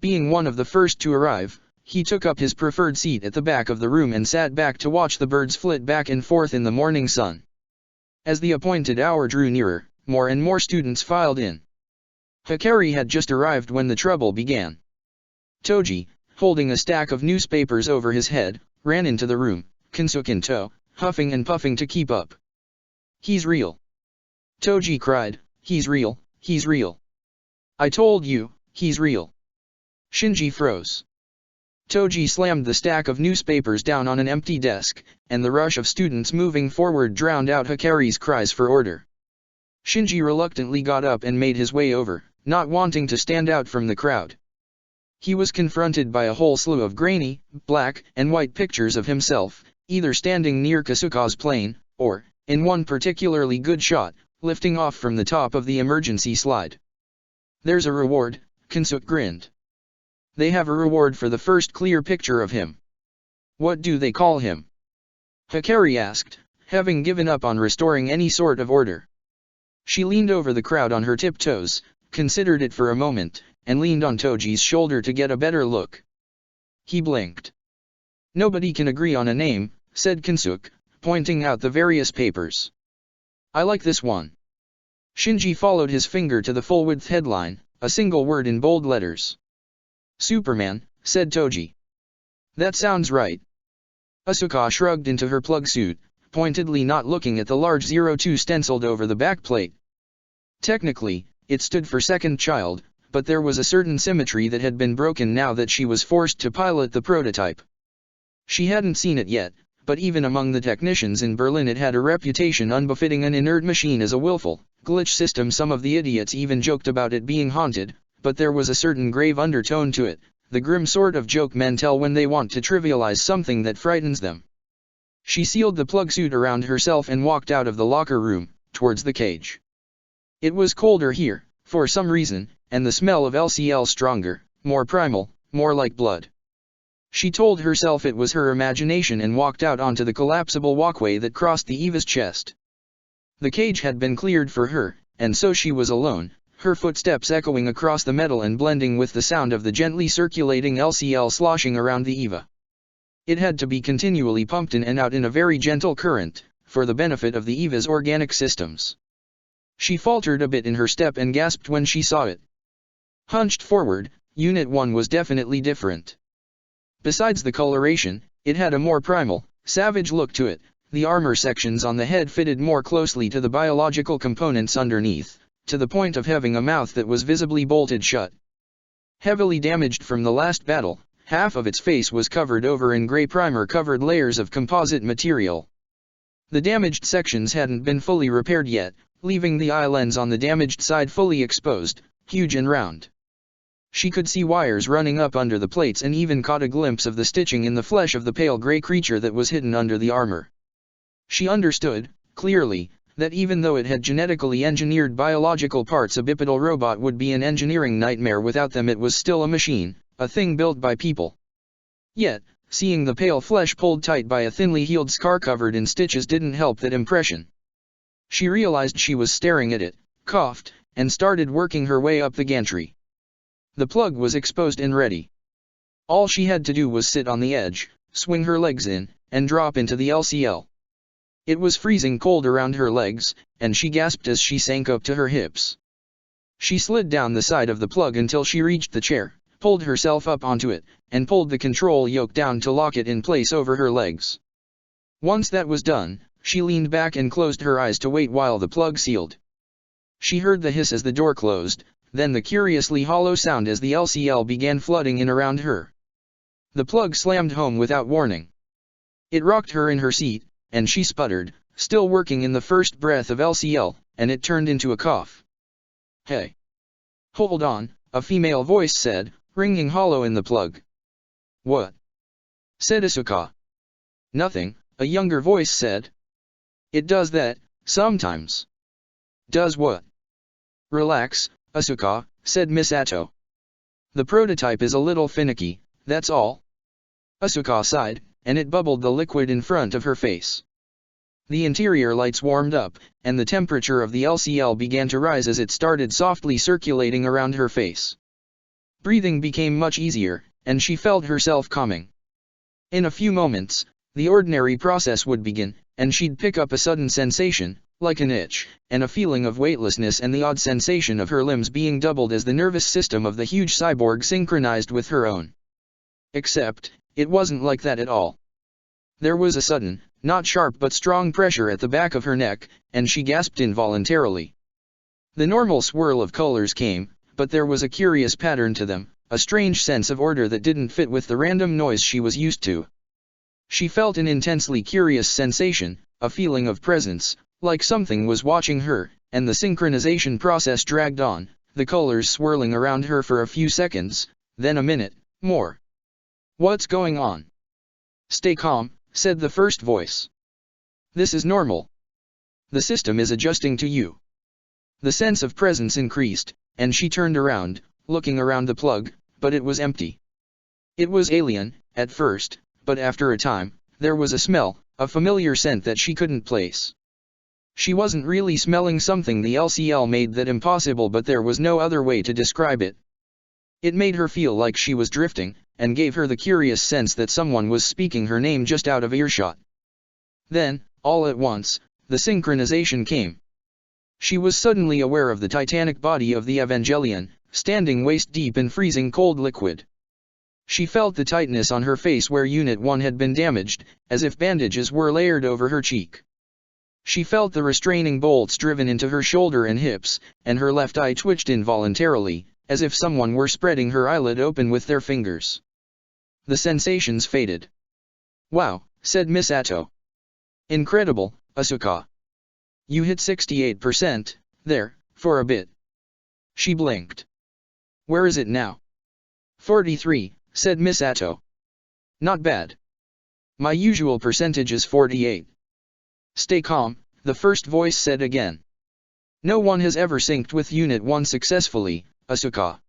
[SPEAKER 1] Being one of the first to arrive, he took up his preferred seat at the back of the room and sat back to watch the birds flit back and forth in the morning sun. As the appointed hour drew nearer, more and more students filed in. Hikari had just arrived when the trouble began. Toji, holding a stack of newspapers over his head, ran into the room, Kensuke in tow, huffing and puffing to keep up. "He's real!" Toji cried, "He's real, he's real! I told you, he's real!" Shinji froze. Toji slammed the stack of newspapers down on an empty desk, and the rush of students moving forward drowned out Hikari's cries for order. Shinji reluctantly got up and made his way over, not wanting to stand out from the crowd. He was confronted by a whole slew of grainy, black and white pictures of himself, either standing near Kasuka's plane, or, in one particularly good shot, lifting off from the top of the emergency slide. "There's a reward," Kensuke grinned. "They have a reward for the first clear picture of him." "What do they call him?" Hikari asked, having given up on restoring any sort of order. She leaned over the crowd on her tiptoes, considered it for a moment, and leaned on Toji's shoulder to get a better look. He blinked. "Nobody can agree on a name," said Kensuke, pointing out the various papers. "I like this one." Shinji followed his finger to the full-width headline, a single word in bold letters. "Superman," said Toji. "That sounds right." Asuka shrugged into her plug suit, pointedly not looking at the large 02 stenciled over the backplate. Technically, it stood for second child, but there was a certain symmetry that had been broken now that she was forced to pilot the prototype. She hadn't seen it yet, but even among the technicians in Berlin it had a reputation unbefitting an inert machine as a willful, glitch system. Some of the idiots even joked about it being haunted, but there was a certain grave undertone to it, the grim sort of joke men tell when they want to trivialize something that frightens them. She sealed the plug suit around herself and walked out of the locker room, towards the cage. It was colder here, for some reason, and the smell of LCL stronger, more primal, more like blood. She told herself it was her imagination and walked out onto the collapsible walkway that crossed the Eva's chest. The cage had been cleared for her, and so she was alone, her footsteps echoing across the metal and blending with the sound of the gently circulating LCL sloshing around the Eva. It had to be continually pumped in and out in a very gentle current, for the benefit of the Eva's organic systems. She faltered a bit in her step and gasped when she saw it. Hunched forward, Unit 1 was definitely different. Besides the coloration, it had a more primal, savage look to it. The armor sections on the head fitted more closely to the biological components underneath, to the point of having a mouth that was visibly bolted shut. Heavily damaged from the last battle, half of its face was covered over in gray primer-covered layers of composite material. The damaged sections hadn't been fully repaired yet, leaving the eye lens on the damaged side fully exposed, huge and round. She could see wires running up under the plates and even caught a glimpse of the stitching in the flesh of the pale gray creature that was hidden under the armor. She understood, clearly, that even though it had genetically engineered biological parts, a bipedal robot would be an engineering nightmare without them. It was still a machine, a thing built by people. Yet, seeing the pale flesh pulled tight by a thinly healed scar covered in stitches didn't help that impression. She realized she was staring at it, coughed, and started working her way up the gantry. The plug was exposed and ready. All she had to do was sit on the edge, swing her legs in, and drop into the LCL. It was freezing cold around her legs, and she gasped as she sank up to her hips. She slid down the side of the plug until she reached the chair, pulled herself up onto it, and pulled the control yoke down to lock it in place over her legs. Once that was done, she leaned back and closed her eyes to wait while the plug sealed. She heard the hiss as the door closed, then the curiously hollow sound as the LCL began flooding in around her. The plug slammed home without warning. It rocked her in her seat, and she sputtered, still working in the first breath of LCL, and it turned into a cough. "Hey. Hold on," a female voice said, ringing hollow in the plug. "What?" said Asuka. "Nothing," a younger voice said. "It does that, sometimes." "Does what?" "Relax, Asuka," said Miss Atto. "The prototype is a little finicky, that's all." Asuka sighed, and it bubbled the liquid in front of her face. The interior lights warmed up, and the temperature of the LCL began to rise as it started softly circulating around her face. Breathing became much easier, and she felt herself calming. In a few moments, the ordinary process would begin, and she'd pick up a sudden sensation, like an itch, and a feeling of weightlessness and the odd sensation of her limbs being doubled as the nervous system of the huge cyborg synchronized with her own. Except, it wasn't like that at all. There was a sudden, not sharp but strong pressure at the back of her neck, and she gasped involuntarily. The normal swirl of colors came, but there was a curious pattern to them, a strange sense of order that didn't fit with the random noise she was used to. She felt an intensely curious sensation, a feeling of presence, like something was watching her, and the synchronization process dragged on, the colors swirling around her for a few seconds, then a minute, more. "What's going on?" "Stay calm," said the first voice. "This is normal. The system is adjusting to you." The sense of presence increased, and she turned around, looking around the plug, but it was empty. It was alien, at first, but after a time, there was a smell, a familiar scent that she couldn't place. She wasn't really smelling something the LCL made that impossible, but there was no other way to describe it. It made her feel like she was drifting, and gave her the curious sense that someone was speaking her name just out of earshot. Then, all at once, the synchronization came. She was suddenly aware of the titanic body of the Evangelion, standing waist-deep in freezing cold liquid. She felt the tightness on her face where Unit 1 had been damaged, as if bandages were layered over her cheek. She felt the restraining bolts driven into her shoulder and hips, and her left eye twitched involuntarily, as if someone were spreading her eyelid open with their fingers. The sensations faded. "Wow," said Miss Atto. "Incredible, Asuka. You hit 68%, there, for a bit." She blinked. "Where is it now?" 43, said Miss Atto. "Not bad. My usual percentage is 48. "Stay calm," the first voice said again. "No one has ever synced with Unit 1 successfully, Asuka.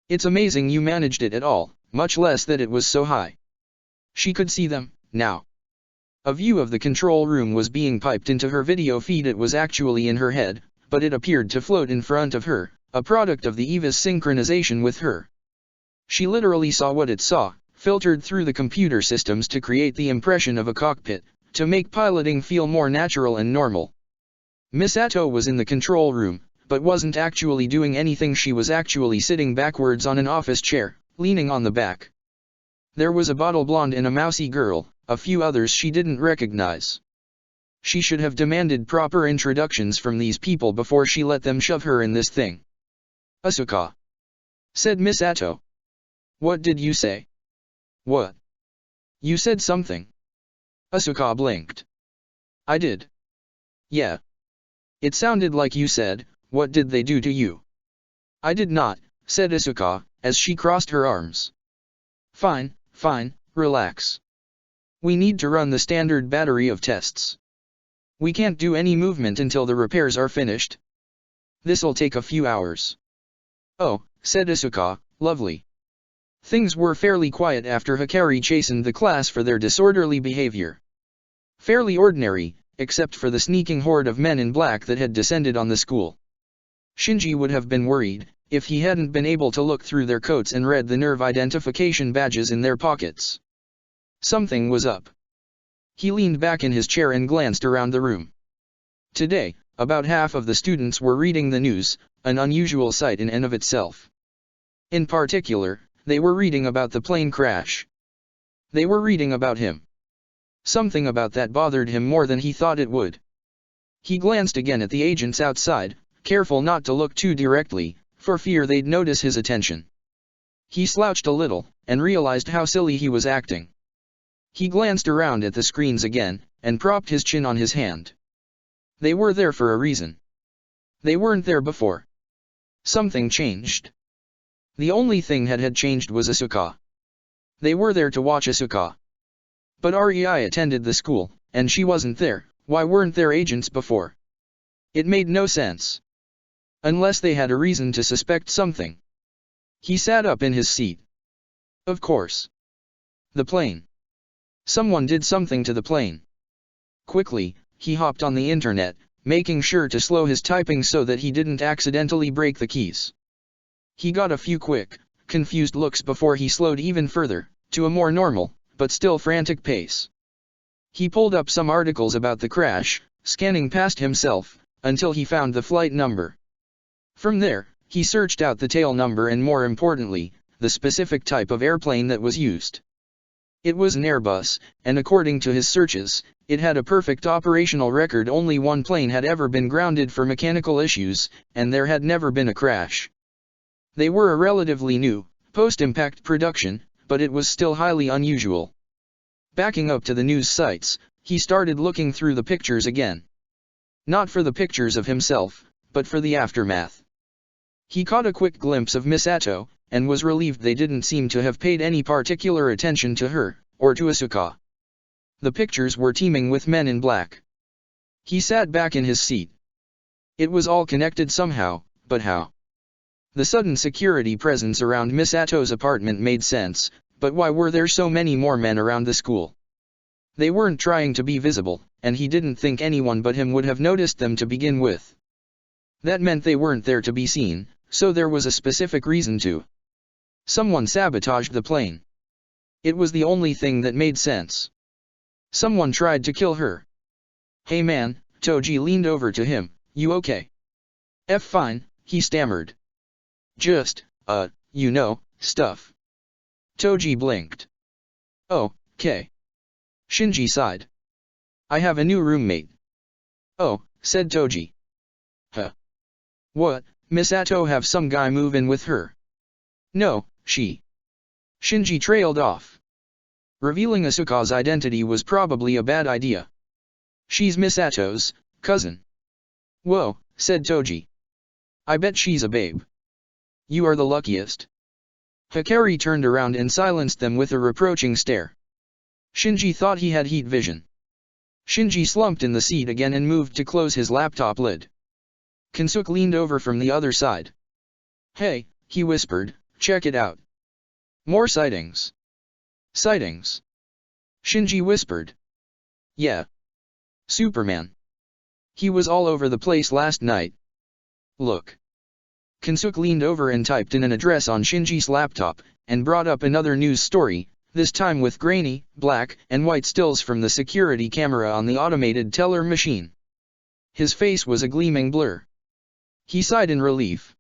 [SPEAKER 1] It's amazing you managed it at all, much less that it was so high." She could see them, now. A view of the control room was being piped into her video feed. It was actually in her head, but it appeared to float in front of her, a product of the EVA's synchronization with her. She literally saw what it saw, filtered through the computer systems to create the impression of a cockpit, to make piloting feel more natural and normal. Miss Atto was in the control room, but wasn't actually doing anything. She was actually sitting backwards on an office chair, leaning on the back. There was a bottle blonde and a mousy girl, a few others she didn't recognize. She should have demanded proper introductions from these people before she let them shove her in this thing. "Asuka," said Miss Atto. "What did you say?" "What?" "You said something." Asuka blinked. "I did." "Yeah. It sounded like you said, 'What did they do to you?'" "I did not," said Asuka, as she crossed her arms. Fine, relax. We need to run the standard battery of tests. We can't do any movement until the repairs are finished. This'll take a few hours." "Oh," said Asuka, "lovely." Things were fairly quiet after Hikari chastened the class for their disorderly behavior. Fairly ordinary, except for the sneaking horde of men in black that had descended on the school. Shinji would have been worried, if he hadn't been able to look through their coats and read the nerve identification badges in their pockets. Something was up. He leaned back in his chair and glanced around the room. Today, about half of the students were reading the news, an unusual sight in and of itself. In particular, they were reading about the plane crash. They were reading about him. Something about that bothered him more than he thought it would. He glanced again at the agents outside, careful not to look too directly, for fear they'd notice his attention. He slouched a little, and realized how silly he was acting. He glanced around at the screens again, and propped his chin on his hand. They were there for a reason. They weren't there before. Something changed. The only thing that had changed was Asuka. They were there to watch Asuka. But Rei attended the school, and she wasn't there. Why weren't there agents before? It made no sense. Unless they had a reason to suspect something. He sat up in his seat. Of course. The plane. Someone did something to the plane. Quickly, he hopped on the internet, making sure to slow his typing so that he didn't accidentally break the keys. He got a few quick, confused looks before he slowed even further, to a more normal, but still frantic pace. He pulled up some articles about the crash, scanning past himself, until he found the flight number. From there, he searched out the tail number and more importantly, the specific type of airplane that was used. It was an Airbus, and according to his searches, it had a perfect operational record. Only one plane had ever been grounded for mechanical issues, and there had never been a crash. They were a relatively new, post-impact production, but it was still highly unusual. Backing up to the news sites, he started looking through the pictures again. Not for the pictures of himself, but for the aftermath. He caught a quick glimpse of Misato, and was relieved they didn't seem to have paid any particular attention to her, or to Asuka. The pictures were teeming with men in black. He sat back in his seat. It was all connected somehow, but how? The sudden security presence around Misato's apartment made sense, but why were there so many more men around the school? They weren't trying to be visible, and he didn't think anyone but him would have noticed them to begin with. That meant they weren't there to be seen, so there was a specific reason to. Someone sabotaged the plane. It was the only thing that made sense. Someone tried to kill her. Hey man, Toji leaned over to him, you okay? Fine, he stammered. Just, stuff. Toji blinked. Oh, okay. Shinji sighed. I have a new roommate. Oh, said Toji. Huh. What, Misato have some guy move in with her? No, she. Shinji trailed off. Revealing Asuka's identity was probably a bad idea. She's Misato's cousin. Whoa, said Toji. I bet she's a babe. You are the luckiest. Hikari turned around and silenced them with a reproaching stare. Shinji thought he had heat vision. Shinji slumped in the seat again and moved to close his laptop lid. Kensuke leaned over from the other side. Hey, he whispered, check it out. More sightings. Sightings. Shinji whispered. Yeah. Superman. He was all over the place last night. Look. Kensuke leaned over and typed in an address on Shinji's laptop, and brought up another news story, this time with grainy, black and white stills from the security camera on the automated teller machine. His face was a gleaming blur. He sighed in relief.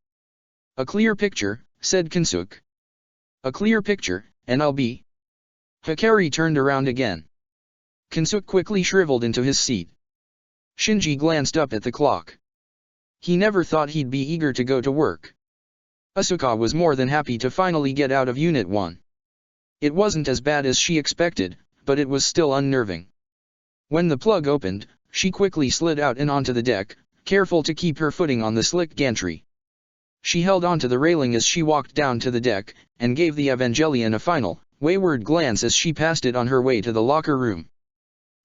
[SPEAKER 1] A clear picture, said Kensuke. A clear picture, and I'll be. Hikari turned around again. Kensuke quickly shriveled into his seat. Shinji glanced up at the clock. He never thought he'd be eager to go to work. Asuka was more than happy to finally get out of Unit 1. It wasn't as bad as she expected, but it was still unnerving. When the plug opened, she quickly slid out and onto the deck, careful to keep her footing on the slick gantry. She held onto the railing as she walked down to the deck, and gave the Evangelion a final, wayward glance as she passed it on her way to the locker room.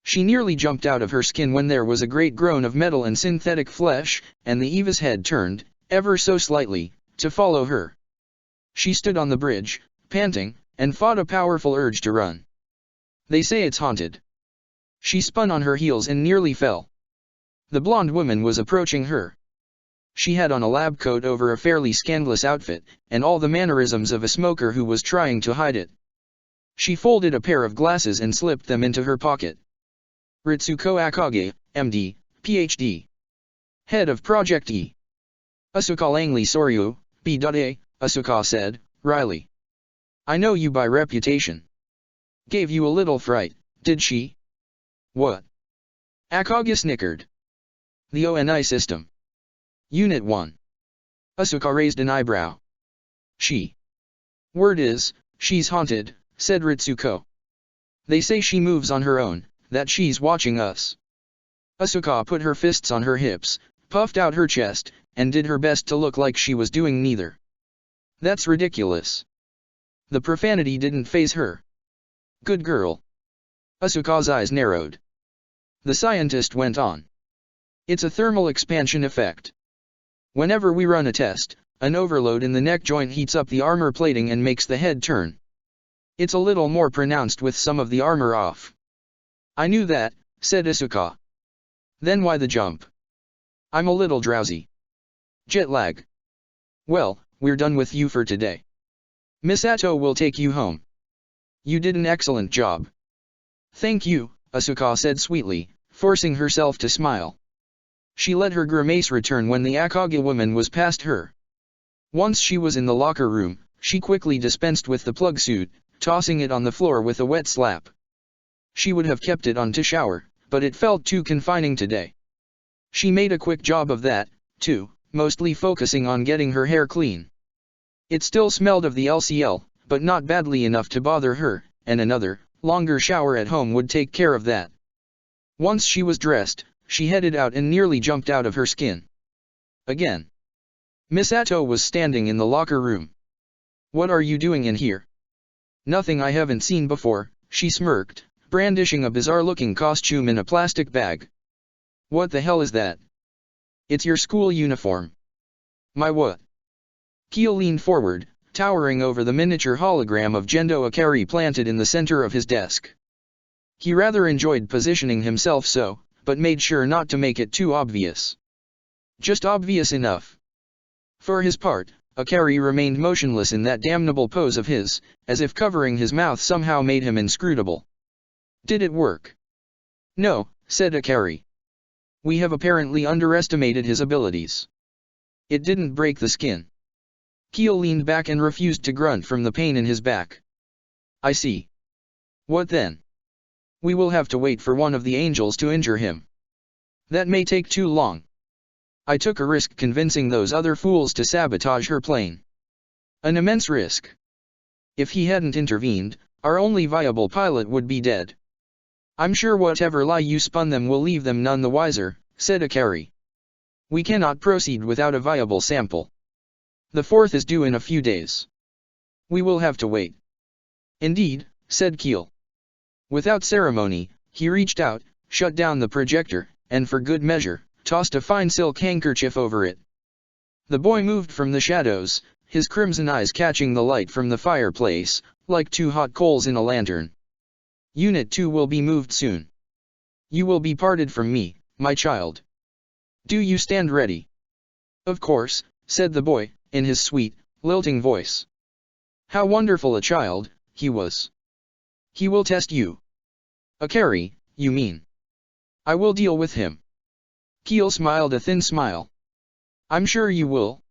[SPEAKER 1] She nearly jumped out of her skin when there was a great groan of metal and synthetic flesh, and the Eva's head turned, ever so slightly, to follow her. She stood on the bridge, panting, and fought a powerful urge to run. They say it's haunted. She spun on her heels and nearly fell. The blonde woman was approaching her. She had on a lab coat over a fairly scandalous outfit, and all the mannerisms of a smoker who was trying to hide it. She folded a pair of glasses and slipped them into her pocket. Ritsuko Akage, MD, PhD. Head of Project E. Asuka Langley Soryu, B.A., Asuka said, wryly. I know you by reputation. Gave you a little fright, did she? What? Akage snickered. The ONI system. Unit 1. Asuka raised an eyebrow. Word is, she's haunted, said Ritsuko. They say she moves on her own, that she's watching us. Asuka put her fists on her hips, puffed out her chest, and did her best to look like she was doing neither. That's ridiculous. The profanity didn't faze her. Good girl. Asuka's eyes narrowed. The scientist went on. It's a thermal expansion effect. Whenever we run a test, an overload in the neck joint heats up the armor plating and makes the head turn. It's a little more pronounced with some of the armor off. I knew that, said Asuka. Then why the jump? I'm a little drowsy. Jet lag. Well, we're done with you for today. Misato will take you home. You did an excellent job. Thank you, Asuka said sweetly, forcing herself to smile. She let her grimace return when the Akage woman was past her. Once she was in the locker room, she quickly dispensed with the plug suit, tossing it on the floor with a wet slap. She would have kept it on to shower, but it felt too confining today. She made a quick job of that, too, mostly focusing on getting her hair clean. It still smelled of the LCL, but not badly enough to bother her, and another, longer shower at home would take care of that. Once she was dressed, she headed out and nearly jumped out of her skin. Again. Misato was standing in the locker room. What are you doing in here? Nothing I haven't seen before, she smirked, brandishing a bizarre-looking costume in a plastic bag. What the hell is that? It's your school uniform. My what? Keel leaned forward, towering over the miniature hologram of Gendo Akari planted in the center of his desk. He rather enjoyed positioning himself so, but made sure not to make it too obvious. Just obvious enough. For his part, Akari remained motionless in that damnable pose of his, as if covering his mouth somehow made him inscrutable. Did it work? No, said Akari. We have apparently underestimated his abilities. It didn't break the skin. Keel leaned back and refused to grunt from the pain in his back. I see. What then? We will have to wait for one of the angels to injure him. That may take too long. I took a risk convincing those other fools to sabotage her plane. An immense risk. If he hadn't intervened, our only viable pilot would be dead. I'm sure whatever lie you spun them will leave them none the wiser, said Akari. We cannot proceed without a viable sample. The fourth is due in a few days. We will have to wait. Indeed, said Keel. Without ceremony, he reached out, shut down the projector, and for good measure, tossed a fine silk handkerchief over it. The boy moved from the shadows, his crimson eyes catching the light from the fireplace, like two hot coals in a lantern. Unit 2 will be moved soon. You will be parted from me, my child. Do you stand ready? Of course, said the boy, in his sweet, lilting voice. How wonderful a child he was. He will test you. Akari, you mean? I will deal with him. Keel smiled a thin smile. I'm sure you will.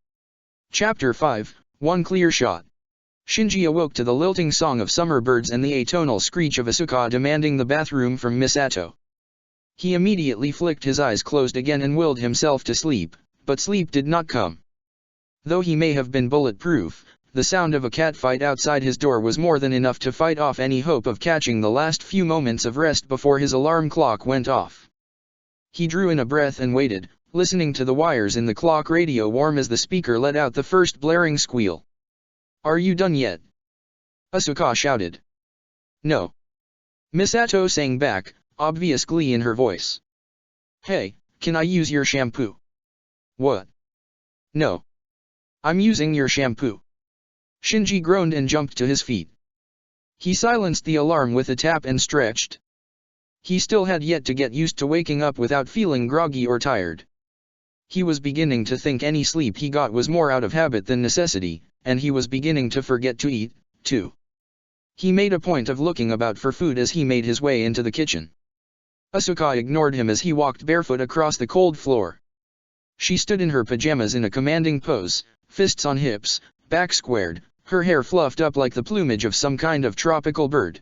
[SPEAKER 1] Chapter 5, One Clear Shot. Shinji awoke to the lilting song of summer birds and the atonal screech of Asuka demanding the bathroom from Misato. He immediately flicked his eyes closed again and willed himself to sleep, but sleep did not come. Though he may have been bulletproof, the sound of a catfight outside his door was more than enough to fight off any hope of catching the last few moments of rest before his alarm clock went off. He drew in a breath and waited, listening to the wires in the clock radio warm as the speaker let out the first blaring squeal. Are you done yet? Asuka shouted. No. Misato sang back, obvious glee in her voice. Hey, can I use your shampoo? What? No. I'm using your shampoo. Shinji groaned and jumped to his feet. He silenced the alarm with a tap and stretched. He still had yet to get used to waking up without feeling groggy or tired. He was beginning to think any sleep he got was more out of habit than necessity, and he was beginning to forget to eat, too. He made a point of looking about for food as he made his way into the kitchen. Asuka ignored him as he walked barefoot across the cold floor. She stood in her pajamas in a commanding pose, fists on hips, back squared, her hair fluffed up like the plumage of some kind of tropical bird.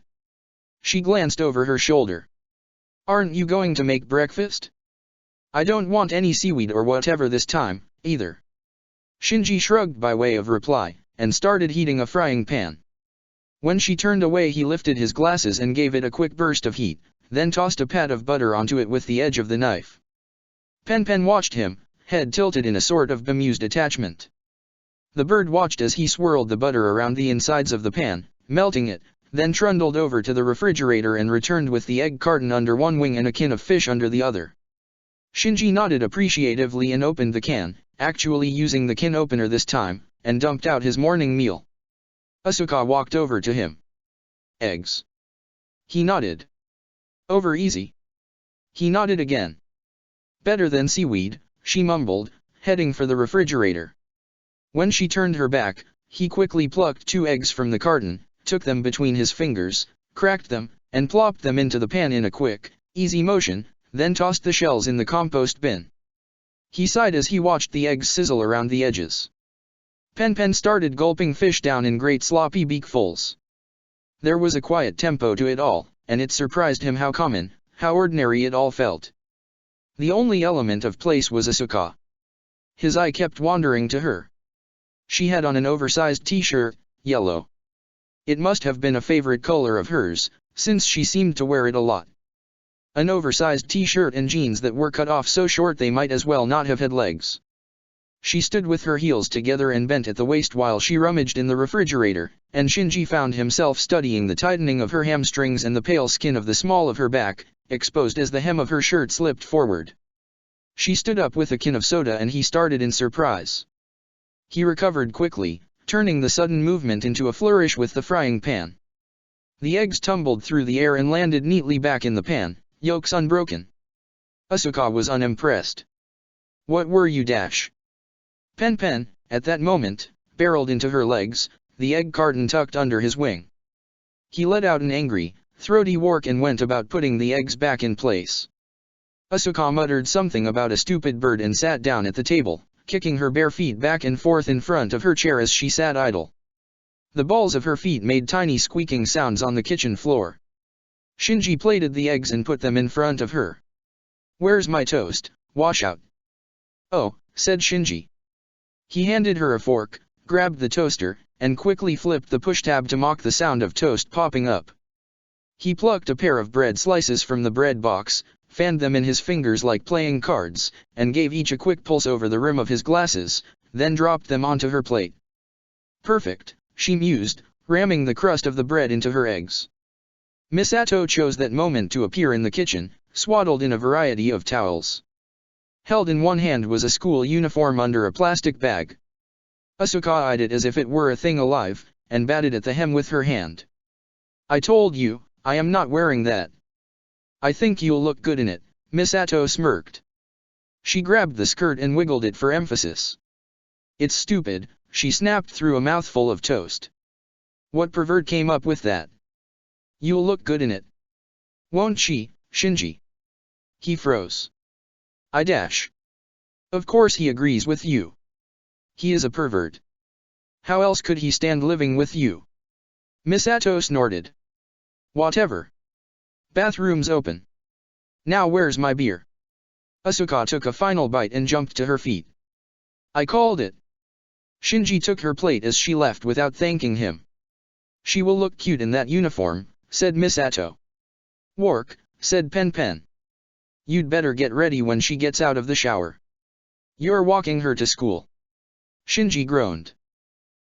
[SPEAKER 1] She glanced over her shoulder. Aren't you going to make breakfast? I don't want any seaweed or whatever this time, either. Shinji shrugged by way of reply, and started heating a frying pan. When she turned away he lifted his glasses and gave it a quick burst of heat, then tossed a pat of butter onto it with the edge of the knife. Pen watched him, head tilted in a sort of bemused attachment. The bird watched as he swirled the butter around the insides of the pan, melting it, then trundled over to the refrigerator and returned with the egg carton under one wing and a can of fish under the other. Shinji nodded appreciatively and opened the can, actually using the can opener this time, and dumped out his morning meal. Asuka walked over to him. Eggs. He nodded. Over easy. He nodded again. Better than seaweed, she mumbled, heading for the refrigerator. When she turned her back, he quickly plucked 2 eggs from the carton, took them between his fingers, cracked them, and plopped them into the pan in a quick, easy motion, then tossed the shells in the compost bin. He sighed as he watched the eggs sizzle around the edges. Pen started gulping fish down in great sloppy beakfuls. There was a quiet tempo to it all, and it surprised him how common, how ordinary it all felt. The only element of place was Asuka. His eye kept wandering to her. She had on an oversized t-shirt, yellow. It must have been a favorite color of hers, since she seemed to wear it a lot. An oversized t-shirt and jeans that were cut off so short they might as well not have had legs. She stood with her heels together and bent at the waist while she rummaged in the refrigerator, and Shinji found himself studying the tightening of her hamstrings and the pale skin of the small of her back, exposed as the hem of her shirt slipped forward. She stood up with a can of soda and he started in surprise. He recovered quickly, turning the sudden movement into a flourish with the frying pan. The eggs tumbled through the air and landed neatly back in the pan, yolks unbroken. Asuka was unimpressed. What were you dash? Pen, at that moment, barreled into her legs, the egg carton tucked under his wing. He let out an angry, throaty work and went about putting the eggs back in place. Asuka muttered something about a stupid bird and sat down at the table, kicking her bare feet back and forth in front of her chair as she sat idle. The balls of her feet made tiny squeaking sounds on the kitchen floor. Shinji plated the eggs and put them in front of her. Where's my toast, washout? Oh, said Shinji. He handed her a fork, grabbed the toaster, and quickly flipped the push tab to mock the sound of toast popping up. He plucked a pair of bread slices from the bread box, fanned them in his fingers like playing cards, and gave each a quick pulse over the rim of his glasses, then dropped them onto her plate. Perfect, she mused, ramming the crust of the bread into her eggs. Misato chose that moment to appear in the kitchen, swaddled in a variety of towels. Held in one hand was a school uniform under a plastic bag. Asuka eyed it as if it were a thing alive, and batted at the hem with her hand. I told you, I am not wearing that. I think you'll look good in it, Misato smirked. She grabbed the skirt and wiggled it for emphasis. It's stupid, she snapped through a mouthful of toast. What pervert came up with that? You'll look good in it. Won't she, Shinji? He froze. I dash. Of course he agrees with you. He is a pervert. How else could he stand living with you? Misato snorted. Whatever. Bathroom's open. Now where's my beer? Asuka took a final bite and jumped to her feet. I called it. Shinji took her plate as she left without thanking him. She will look cute in that uniform, said Misato. Work, said Pen. You'd better get ready when she gets out of the shower. You're walking her to school. Shinji groaned.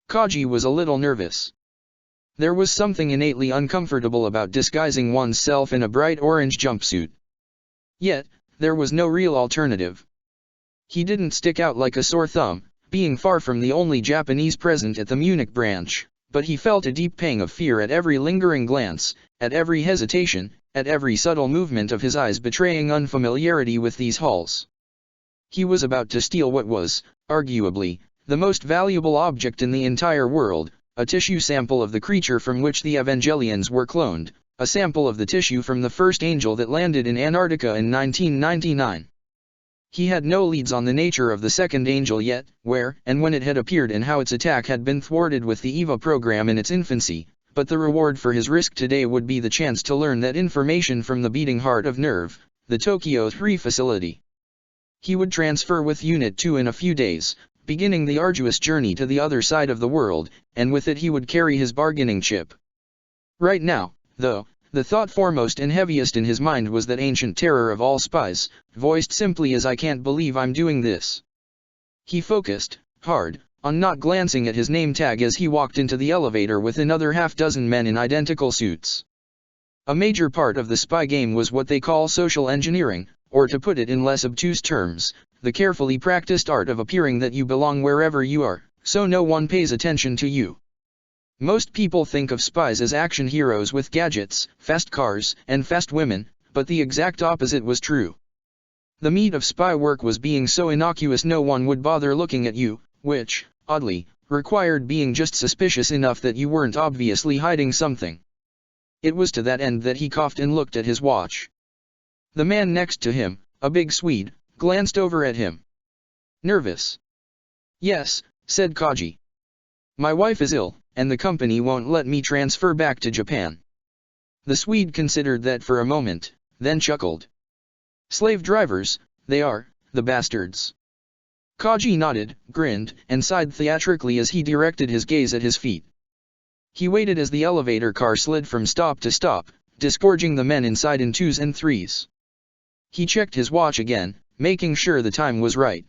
[SPEAKER 1] Kaji was a little nervous. There was something innately uncomfortable about disguising one's self in a bright orange jumpsuit. Yet, there was no real alternative. He didn't stick out like a sore thumb, being far from the only Japanese present at the Munich branch, but he felt a deep pang of fear at every lingering glance, at every hesitation, at every subtle movement of his eyes betraying unfamiliarity with these halls. He was about to steal what was, arguably, the most valuable object in the entire world, a tissue sample of the creature from which the Evangelions were cloned, a sample of the tissue from the first angel that landed in Antarctica in 1999. He had no leads on the nature of the second angel yet, where and when it had appeared and how its attack had been thwarted with the EVA program in its infancy, but the reward for his risk today would be the chance to learn that information from the beating heart of Nerve, the Tokyo 3 facility. He would transfer with Unit 2 in a few days, beginning the arduous journey to the other side of the world, and with it he would carry his bargaining chip. Right now, though, the thought foremost and heaviest in his mind was that ancient terror of all spies, voiced simply as "I can't believe I'm doing this." He focused, hard, on not glancing at his name tag as he walked into the elevator with another half-dozen men in identical suits. A major part of the spy game was what they call social engineering, or to put it in less obtuse terms, the carefully practiced art of appearing that you belong wherever you are, so no one pays attention to you. Most people think of spies as action heroes with gadgets, fast cars, and fast women, but the exact opposite was true. The meat of spy work was being so innocuous no one would bother looking at you, which, oddly, required being just suspicious enough that you weren't obviously hiding something. It was to that end that he coughed and looked at his watch. The man next to him, a big Swede, glanced over at him. "Nervous?" "Yes," said Kaji. "My wife is ill, and the company won't let me transfer back to Japan." The Swede considered that for a moment, then chuckled. "Slave drivers, they are, the bastards." Kaji nodded, grinned, and sighed theatrically as he directed his gaze at his feet. He waited as the elevator car slid from stop to stop, disgorging the men inside in twos and threes. He checked his watch again, making sure the time was right.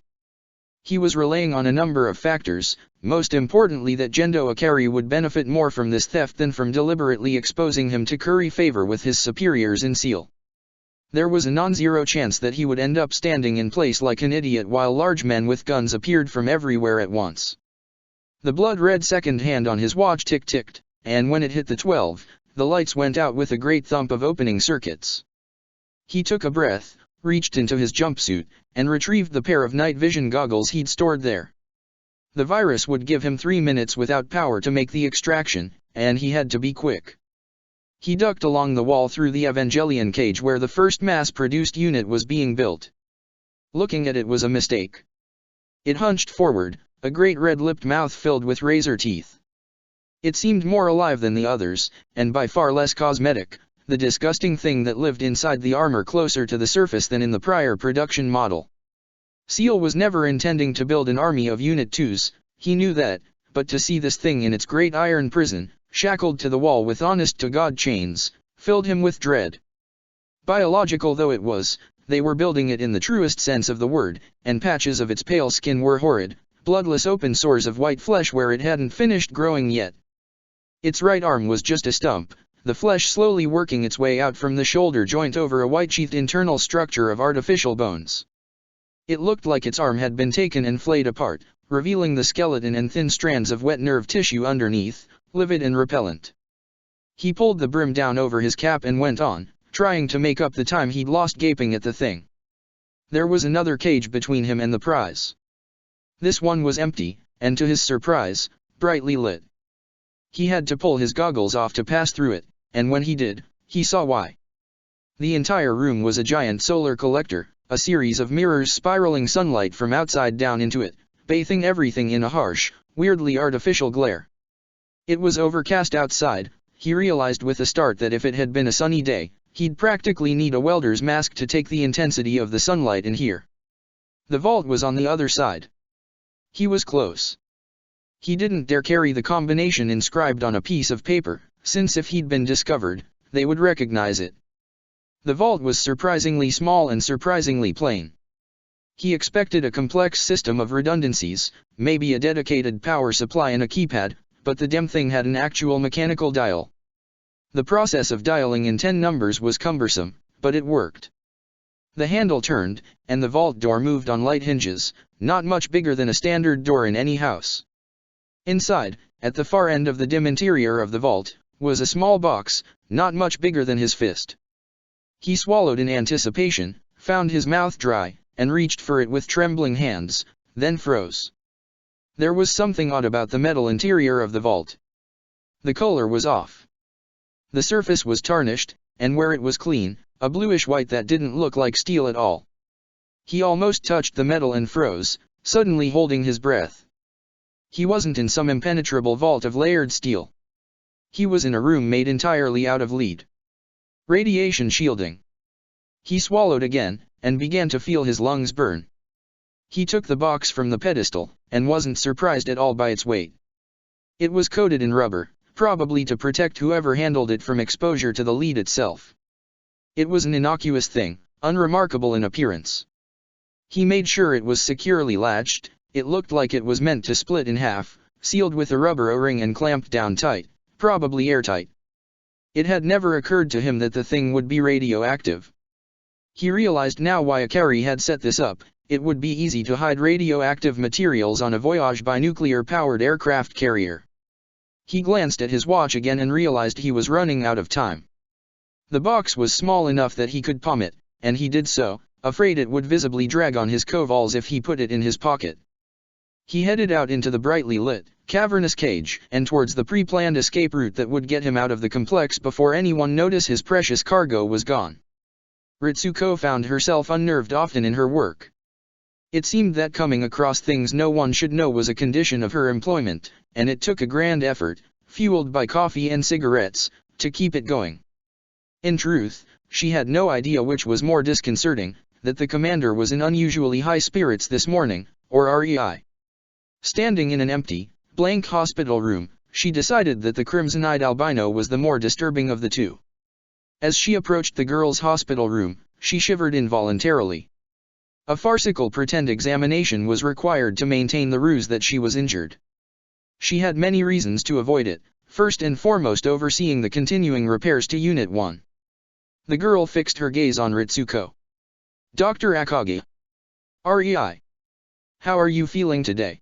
[SPEAKER 1] He was relying on a number of factors, most importantly that Gendo Akari would benefit more from this theft than from deliberately exposing him to curry favor with his superiors in SEAL. There was a non-zero chance that he would end up standing in place like an idiot while large men with guns appeared from everywhere at once. The blood-red second hand on his watch ticked, and when it hit the 12, the lights went out with a great thump of opening circuits. He took a breath, reached into his jumpsuit, and retrieved the pair of night vision goggles he'd stored there. The virus would give him 3 minutes without power to make the extraction, and he had to be quick. He ducked along the wall through the Evangelion cage where the first mass-produced unit was being built. Looking at it was a mistake. It hunched forward, a great red-lipped mouth filled with razor teeth. It seemed more alive than the others, and by far less cosmetic, the disgusting thing that lived inside the armor closer to the surface than in the prior production model. SEAL was never intending to build an army of Unit 2s, he knew that, but to see this thing in its great iron prison, shackled to the wall with honest-to-God chains, filled him with dread. Biological though it was, they were building it in the truest sense of the word, and patches of its pale skin were horrid, bloodless open sores of white flesh where it hadn't finished growing yet. Its right arm was just a stump, the flesh slowly working its way out from the shoulder joint over a white-sheathed internal structure of artificial bones. It looked like its arm had been taken and flayed apart, revealing the skeleton and thin strands of wet nerve tissue underneath, livid and repellent. He pulled the brim down over his cap and went on, trying to make up the time he'd lost gaping at the thing. There was another cage between him and the prize. This one was empty, and to his surprise, brightly lit. He had to pull his goggles off to pass through it, and when he did, he saw why. The entire room was a giant solar collector, a series of mirrors spiraling sunlight from outside down into it, bathing everything in a harsh, weirdly artificial glare. It was overcast outside. He realized with a start that if it had been a sunny day, he'd practically need a welder's mask to take the intensity of the sunlight in here. The vault was on the other side. He was close. He didn't dare carry the combination inscribed on a piece of paper, since if he'd been discovered, they would recognize it. The vault was surprisingly small and surprisingly plain. He expected a complex system of redundancies, maybe a dedicated power supply and a keypad, but the damn thing had an actual mechanical dial. The process of dialing in 10 numbers was cumbersome, but it worked. The handle turned, and the vault door moved on light hinges, not much bigger than a standard door in any house. Inside, at the far end of the dim interior of the vault, was a small box, not much bigger than his fist. He swallowed in anticipation, found his mouth dry, and reached for it with trembling hands, then froze. There was something odd about the metal interior of the vault. The color was off. The surface was tarnished, and where it was clean, a bluish white that didn't look like steel at all. He almost touched the metal and froze, suddenly holding his breath. He wasn't in some impenetrable vault of layered steel. He was in a room made entirely out of lead. Radiation shielding. He swallowed again, and began to feel his lungs burn. He took the box from the pedestal, and wasn't surprised at all by its weight. It was coated in rubber, probably to protect whoever handled it from exposure to the lead itself. It was an innocuous thing, unremarkable in appearance. He made sure it was securely latched. It looked like it was meant to split in half, sealed with a rubber O-ring and clamped down tight, probably airtight. It had never occurred to him that the thing would be radioactive. He realized now why Akari had set this up. It would be easy to hide radioactive materials on a voyage by nuclear-powered aircraft carrier. He glanced at his watch again and realized he was running out of time. The box was small enough that he could palm it, and he did so, afraid it would visibly drag on his coveralls if he put it in his pocket. He headed out into the brightly lit, cavernous cage, and towards the pre-planned escape route that would get him out of the complex before anyone noticed his precious cargo was gone. Ritsuko found herself unnerved often in her work. It seemed that coming across things no one should know was a condition of her employment, and it took a grand effort, fueled by coffee and cigarettes, to keep it going. In truth, she had no idea which was more disconcerting, that the commander was in unusually high spirits this morning, or REI. Standing in an empty, blank hospital room, she decided that the crimson-eyed albino was the more disturbing of the two. As she approached the girl's hospital room, she shivered involuntarily. A farcical pretend examination was required to maintain the ruse that she was injured. She had many reasons to avoid it, first and foremost overseeing the continuing repairs to Unit 1. The girl fixed her gaze on Ritsuko. Dr. Akagi. REI. How are you feeling today?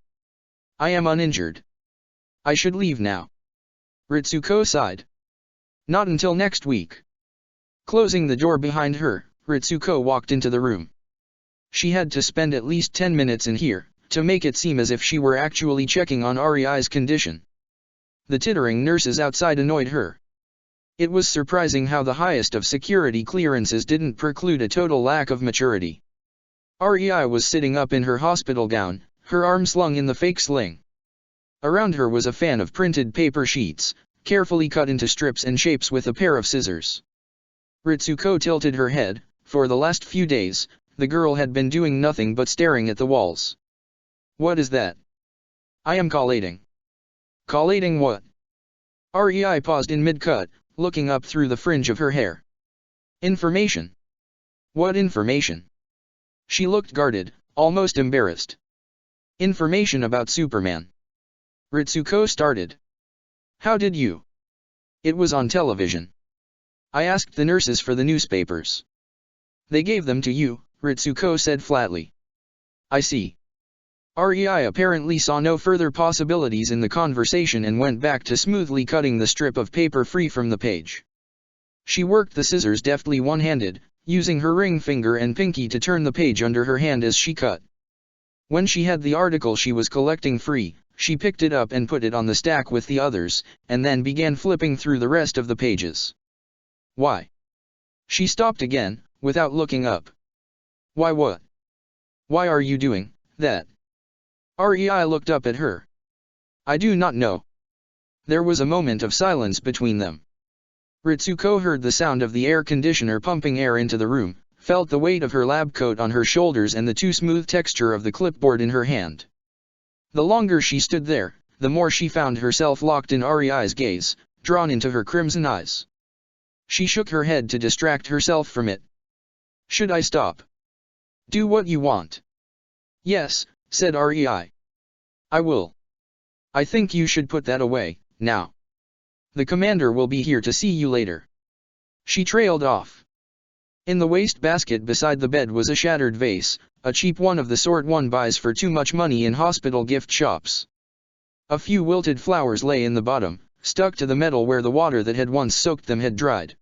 [SPEAKER 1] I am uninjured. I should leave now. Ritsuko sighed. Not until next week. Closing the door behind her, Ritsuko walked into the room. She had to spend at least 10 minutes in here, to make it seem as if she were actually checking on REI's condition. The tittering nurses outside annoyed her. It was surprising how the highest of security clearances didn't preclude a total lack of maturity. REI was sitting up in her hospital gown, her arm slung in the fake sling. Around her was a fan of printed paper sheets, carefully cut into strips and shapes with a pair of scissors. Ritsuko tilted her head. For the last few days, the girl had been doing nothing but staring at the walls. What is that? I am collating. Collating what? REI paused in mid-cut, looking up through the fringe of her hair. Information. What information? She looked guarded, almost embarrassed. Information about Superman. Ritsuko started. How did you? It was on television. I asked the nurses for the newspapers. They gave them to you, Ritsuko said flatly. I see. REI apparently saw no further possibilities in the conversation and went back to smoothly cutting the strip of paper free from the page. She worked the scissors deftly one-handed, using her ring finger and pinky to turn the page under her hand as she cut. When she had the article she was collecting free, she picked it up and put it on the stack with the others, and then began flipping through the rest of the pages. Why? She stopped again, without looking up. Why what? Why are you doing that? REI looked up at her. I do not know. There was a moment of silence between them. Ritsuko heard the sound of the air conditioner pumping air into the room, felt the weight of her lab coat on her shoulders and the too smooth texture of the clipboard in her hand. The longer she stood there, the more she found herself locked in REI's gaze, drawn into her crimson eyes. She shook her head to distract herself from it. Should I stop? Do what you want. Yes, said REI. I will. I think you should put that away, now. The commander will be here to see you later. She trailed off. In the wastebasket beside the bed was a shattered vase, a cheap one of the sort one buys for too much money in hospital gift shops. A few wilted flowers lay in the bottom, stuck to the metal where the water that had once soaked them had dried.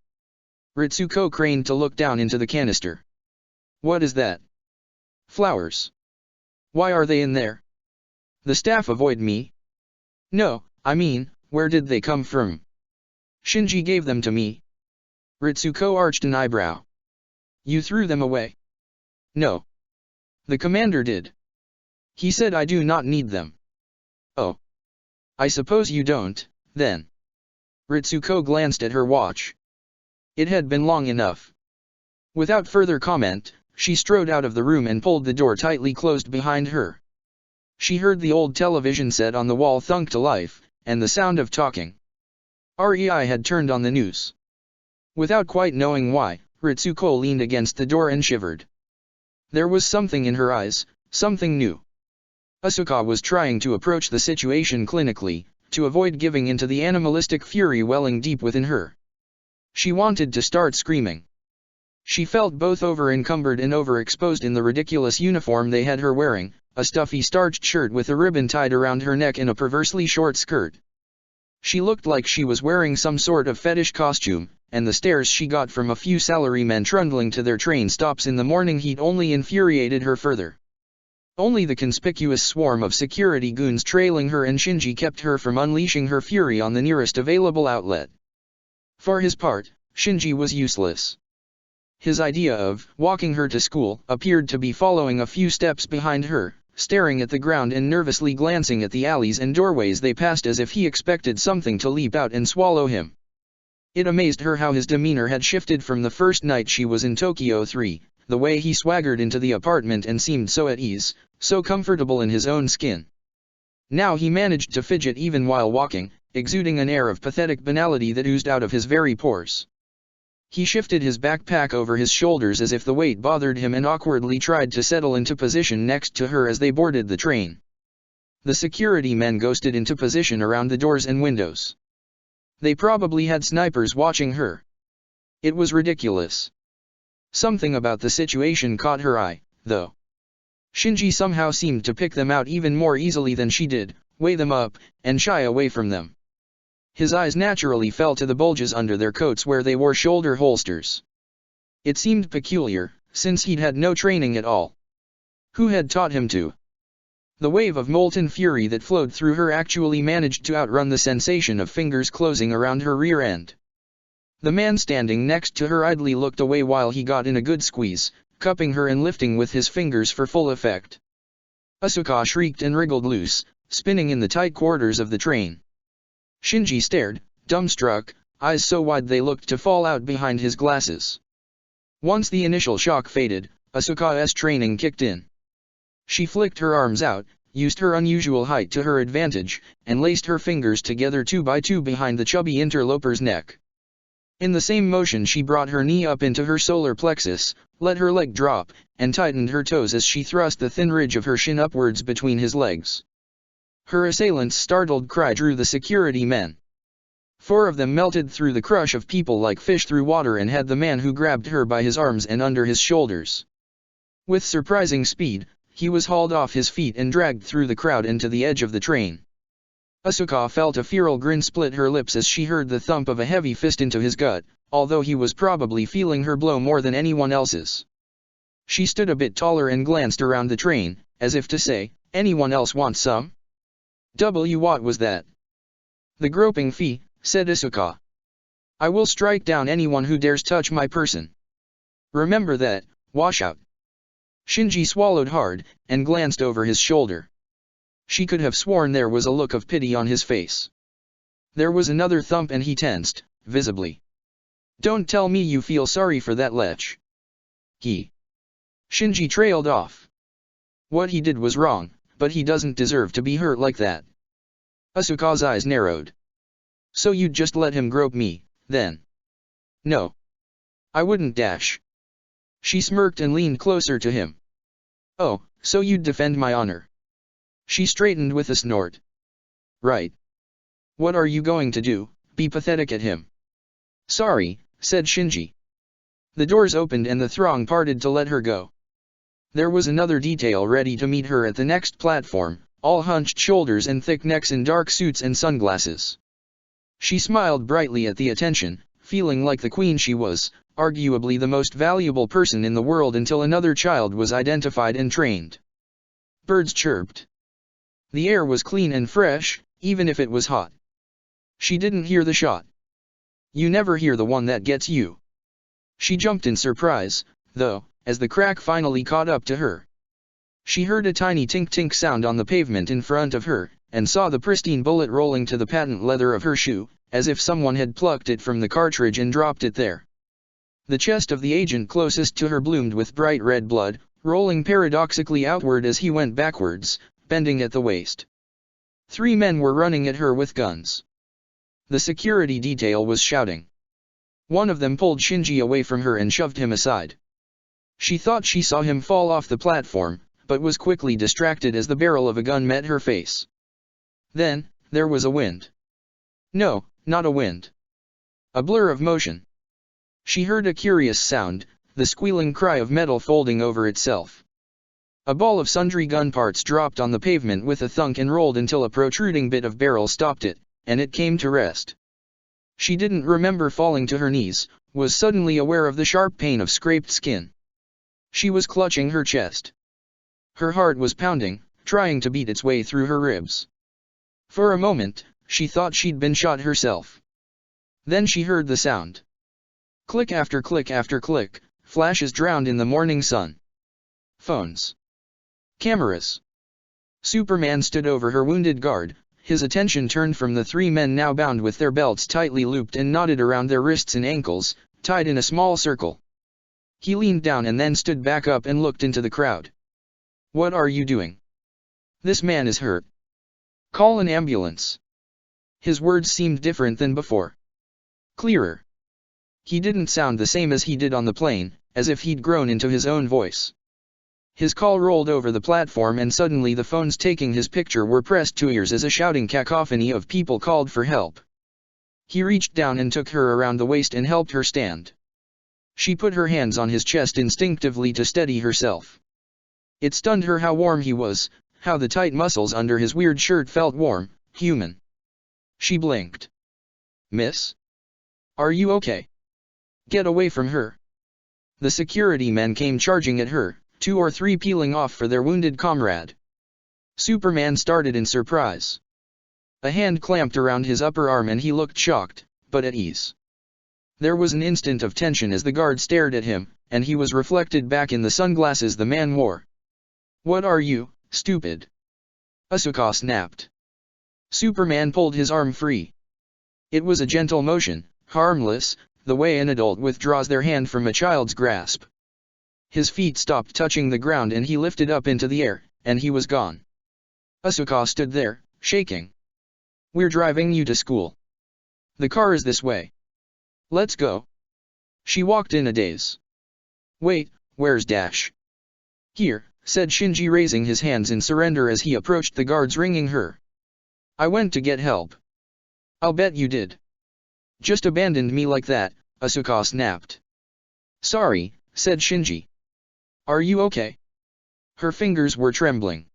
[SPEAKER 1] Ritsuko craned to look down into the canister. What is that? Flowers. Why are they in there? The staff avoid me? No, I mean, where did they come from? Shinji gave them to me. Ritsuko arched an eyebrow. You threw them away? No. The commander did. He said I do not need them. Oh. I suppose you don't, then. Ritsuko glanced at her watch. It had been long enough. Without further comment, she strode out of the room and pulled the door tightly closed behind her. She heard the old television set on the wall thunk to life, and the sound of talking. REI had turned on the news. Without quite knowing why, Ritsuko leaned against the door and shivered. There was something in her eyes, something new. Asuka was trying to approach the situation clinically, to avoid giving into the animalistic fury welling deep within her. She wanted to start screaming. She felt both over-encumbered and overexposed in the ridiculous uniform they had her wearing, a stuffy starched shirt with a ribbon tied around her neck and a perversely short skirt. She looked like she was wearing some sort of fetish costume, and the stares she got from a few salarymen trundling to their train stops in the morning heat only infuriated her further. Only the conspicuous swarm of security goons trailing her and Shinji kept her from unleashing her fury on the nearest available outlet. For his part, Shinji was useless. His idea of walking her to school appeared to be following a few steps behind her, staring at the ground and nervously glancing at the alleys and doorways they passed as if he expected something to leap out and swallow him. It amazed her how his demeanor had shifted from the first night she was in Tokyo 3, the way he swaggered into the apartment and seemed so at ease, so comfortable in his own skin. Now he managed to fidget even while walking, exuding an air of pathetic banality that oozed out of his very pores. He shifted his backpack over his shoulders as if the weight bothered him and awkwardly tried to settle into position next to her as they boarded the train. The security men ghosted into position around the doors and windows. They probably had snipers watching her. It was ridiculous. Something about the situation caught her eye, though. Shinji somehow seemed to pick them out even more easily than she did, weigh them up, and shy away from them. His eyes naturally fell to the bulges under their coats where they wore shoulder holsters. It seemed peculiar, since he'd had no training at all. Who had taught him to? The wave of molten fury that flowed through her actually managed to outrun the sensation of fingers closing around her rear end. The man standing next to her idly looked away while he got in a good squeeze, cupping her and lifting with his fingers for full effect. Asuka shrieked and wriggled loose, spinning in the tight quarters of the train. Shinji stared, dumbstruck, eyes so wide they looked to fall out behind his glasses. Once the initial shock faded, Asuka's training kicked in. She flicked her arms out, used her unusual height to her advantage, and laced her fingers together 2 by 2 behind the chubby interloper's neck. In the same motion she brought her knee up into her solar plexus, let her leg drop, and tightened her toes as she thrust the thin ridge of her shin upwards between his legs. Her assailant's startled cry drew the security men. 4 of them melted through the crush of people like fish through water and had the man who grabbed her by his arms and under his shoulders. With surprising speed, he was hauled off his feet and dragged through the crowd into the edge of the train. Asuka felt a feral grin split her lips as she heard the thump of a heavy fist into his gut, although he was probably feeling her blow more than anyone else's. She stood a bit taller and glanced around the train, as if to say, "Anyone else want some?" What was that? "The groping fee," said Asuka. "I will strike down anyone who dares touch my person. Remember that, washout." Shinji swallowed hard, and glanced over his shoulder. She could have sworn there was a look of pity on his face. There was another thump and he tensed, visibly. "Don't tell me you feel sorry for that lech." Shinji trailed off. "What he did was wrong, but he doesn't deserve to be hurt like that." Asuka's eyes narrowed. "So you'd just let him grope me, then?" "No. I wouldn't dash." She smirked and leaned closer to him. "Oh, so you'd defend my honor?" She straightened with a snort. "Right. What are you going to do, be pathetic at him?" "Sorry," said Shinji. The doors opened and the throng parted to let her go. There was another detail ready to meet her at the next platform, all hunched shoulders and thick necks in dark suits and sunglasses. She smiled brightly at the attention, feeling like the queen she was, arguably the most valuable person in the world until another child was identified and trained. Birds chirped. The air was clean and fresh, even if it was hot. She didn't hear the shot. You never hear the one that gets you. She jumped in surprise, though, as the crack finally caught up to her. She heard a tiny tink-tink sound on the pavement in front of her, and saw the pristine bullet rolling to the patent leather of her shoe, as if someone had plucked it from the cartridge and dropped it there. The chest of the agent closest to her bloomed with bright red blood, rolling paradoxically outward as he went backwards, bending at the waist. 3 men were running at her with guns. The security detail was shouting. One of them pulled Shinji away from her and shoved him aside. She thought she saw him fall off the platform, but was quickly distracted as the barrel of a gun met her face. Then, there was a wind. No, not a wind. A blur of motion. She heard a curious sound, the squealing cry of metal folding over itself. A ball of sundry gun parts dropped on the pavement with a thunk and rolled until a protruding bit of barrel stopped it, and it came to rest. She didn't remember falling to her knees, was suddenly aware of the sharp pain of scraped skin. She was clutching her chest. Her heart was pounding, trying to beat its way through her ribs. For a moment, she thought she'd been shot herself. Then she heard the sound. Click after click after click, flashes drowned in the morning sun. Phones. Cameras. Superman stood over her wounded guard, his attention turned from the 3 men now bound with their belts tightly looped and knotted around their wrists and ankles, tied in a small circle. He leaned down and then stood back up and looked into the crowd. What are you doing? This man is hurt. Call an ambulance. His words seemed different than before. Clearer. He didn't sound the same as he did on the plane, as if he'd grown into his own voice. His call rolled over the platform and suddenly the phones taking his picture were pressed to ears as a shouting cacophony of people called for help. He reached down and took her around the waist and helped her stand. She put her hands on his chest instinctively to steady herself. It stunned her how warm he was, how the tight muscles under his weird shirt felt warm, human. She blinked. Miss? Are you okay? Get away from her. The security men came charging at her, 2 or 3 peeling off for their wounded comrade. Superman started in surprise. A hand clamped around his upper arm and he looked shocked, but at ease. There was an instant of tension as the guard stared at him, and he was reflected back in the sunglasses the man wore. What are you, stupid? Asuka snapped. Superman pulled his arm free. It was a gentle motion, harmless, the way an adult withdraws their hand from a child's grasp. His feet stopped touching the ground and he lifted up into the air, and he was gone. Asuka stood there, shaking. We're driving you to school. The car is this way. Let's go. She walked in a daze. Wait, where's Dash? Here, said Shinji raising his hands in surrender as he approached the guards ringing her. I went to get help. I'll bet you did. Just abandoned me like that, Asuka snapped. Sorry, said Shinji. Are you okay? Her fingers were trembling.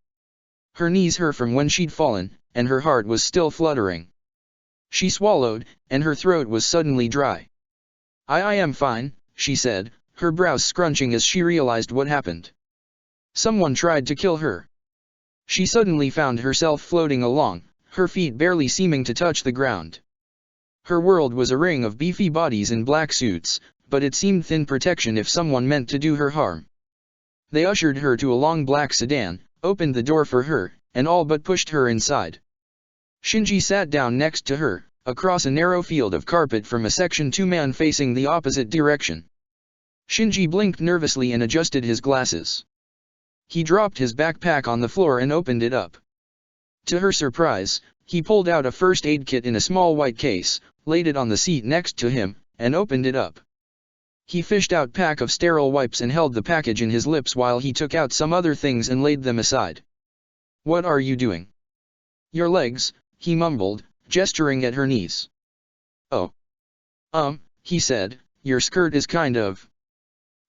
[SPEAKER 1] Her knees hurt from when she'd fallen, and her heart was still fluttering. She swallowed, and her throat was suddenly dry. I am fine, she said, her brows scrunching as she realized what happened. Someone tried to kill her. She suddenly found herself floating along, her feet barely seeming to touch the ground. Her world was a ring of beefy bodies in black suits, but it seemed thin protection if someone meant to do her harm. They ushered her to a long black sedan, opened the door for her, and all but pushed her inside. Shinji sat down next to her, across a narrow field of carpet from a Section 2 man facing the opposite direction. Shinji blinked nervously and adjusted his glasses. He dropped his backpack on the floor and opened it up. To her surprise, he pulled out a first aid kit in a small white case, laid it on the seat next to him, and opened it up. He fished out a pack of sterile wipes and held the package in his lips while he took out some other things and laid them aside. What are you doing? Your legs, he mumbled, gesturing at her knees. Oh. He said, your skirt is kind of...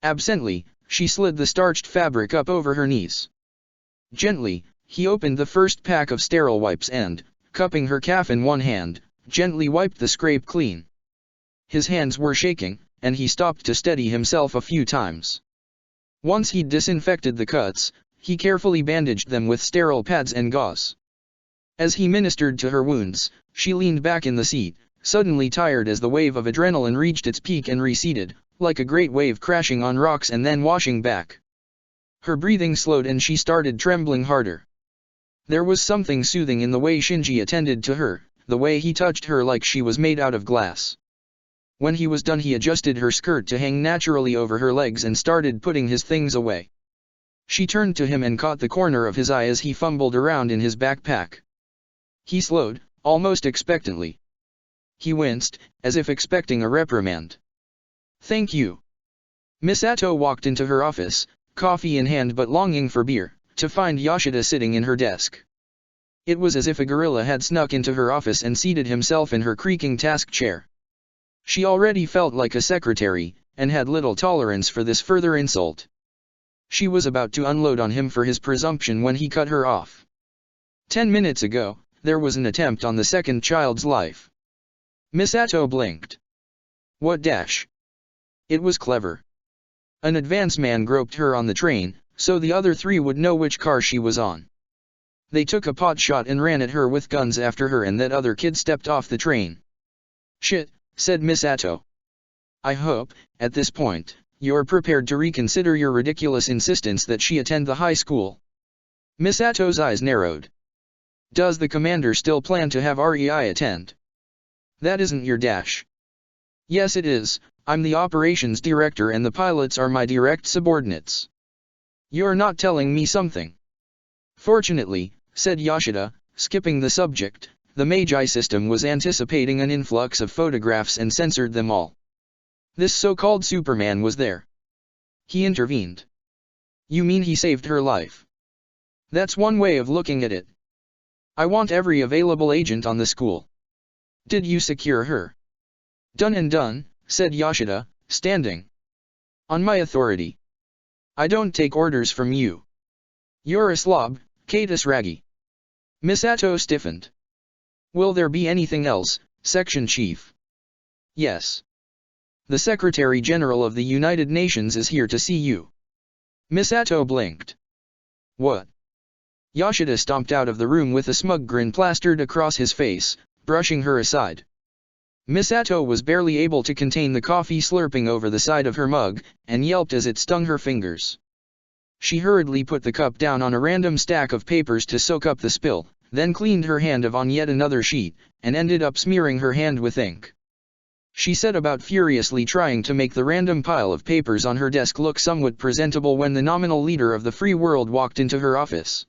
[SPEAKER 1] Absently, she slid the starched fabric up over her knees. Gently, he opened the first pack of sterile wipes and, cupping her calf in one hand, gently wiped the scrape clean. His hands were shaking, and he stopped to steady himself a few times. Once he'd disinfected the cuts, he carefully bandaged them with sterile pads and gauze. As he ministered to her wounds, she leaned back in the seat, suddenly tired as the wave of adrenaline reached its peak and receded, like a great wave crashing on rocks and then washing back. Her breathing slowed and she started trembling harder. There was something soothing in the way Shinji attended to her, the way he touched her like she was made out of glass. When he was done, he adjusted her skirt to hang naturally over her legs and started putting his things away. She turned to him and caught the corner of his eye as he fumbled around in his backpack. He slowed, almost expectantly. He winced, as if expecting a reprimand. "Thank you." Misato walked into her office, coffee in hand but longing for beer, to find Yoshida sitting in her desk. It was as if a gorilla had snuck into her office and seated himself in her creaking task chair. She already felt like a secretary, and had little tolerance for this further insult. She was about to unload on him for his presumption when he cut her off. 10 minutes ago, there was an attempt on the second child's life. Misato blinked. What dash? It was clever. An advance man groped her on the train, so the other three would know which car she was on. They took a pot shot and ran at her with guns after her, and that other kid stepped off the train. "Shit," said Misato. "I hope, at this point, you're prepared to reconsider your ridiculous insistence that she attend the high school." Misato's eyes narrowed. "Does the commander still plan to have REI attend?" "That isn't your dash." "Yes it is, I'm the operations director and the pilots are my direct subordinates." "You're not telling me something." "Fortunately," said Yoshida, skipping the subject, "the Magi system was anticipating an influx of photographs and censored them all. This so-called Superman was there. He intervened." "You mean he saved her life?" "That's one way of looking at it. I want every available agent on the school." "Did you secure her?" "Done and done," said Yoshida, standing. "On my authority. I don't take orders from you." "You're a slob, Catus Raggy." Misato stiffened. "Will there be anything else, Section Chief?" "Yes. The Secretary General of the United Nations is here to see you." Misato blinked. "What?" Yoshida stomped out of the room with a smug grin plastered across his face, brushing her aside. Misato was barely able to contain the coffee slurping over the side of her mug, and yelped as it stung her fingers. She hurriedly put the cup down on a random stack of papers to soak up the spill, then cleaned her hand on yet another sheet, and ended up smearing her hand with ink. She set about furiously trying to make the random pile of papers on her desk look somewhat presentable when the nominal leader of the free world walked into her office.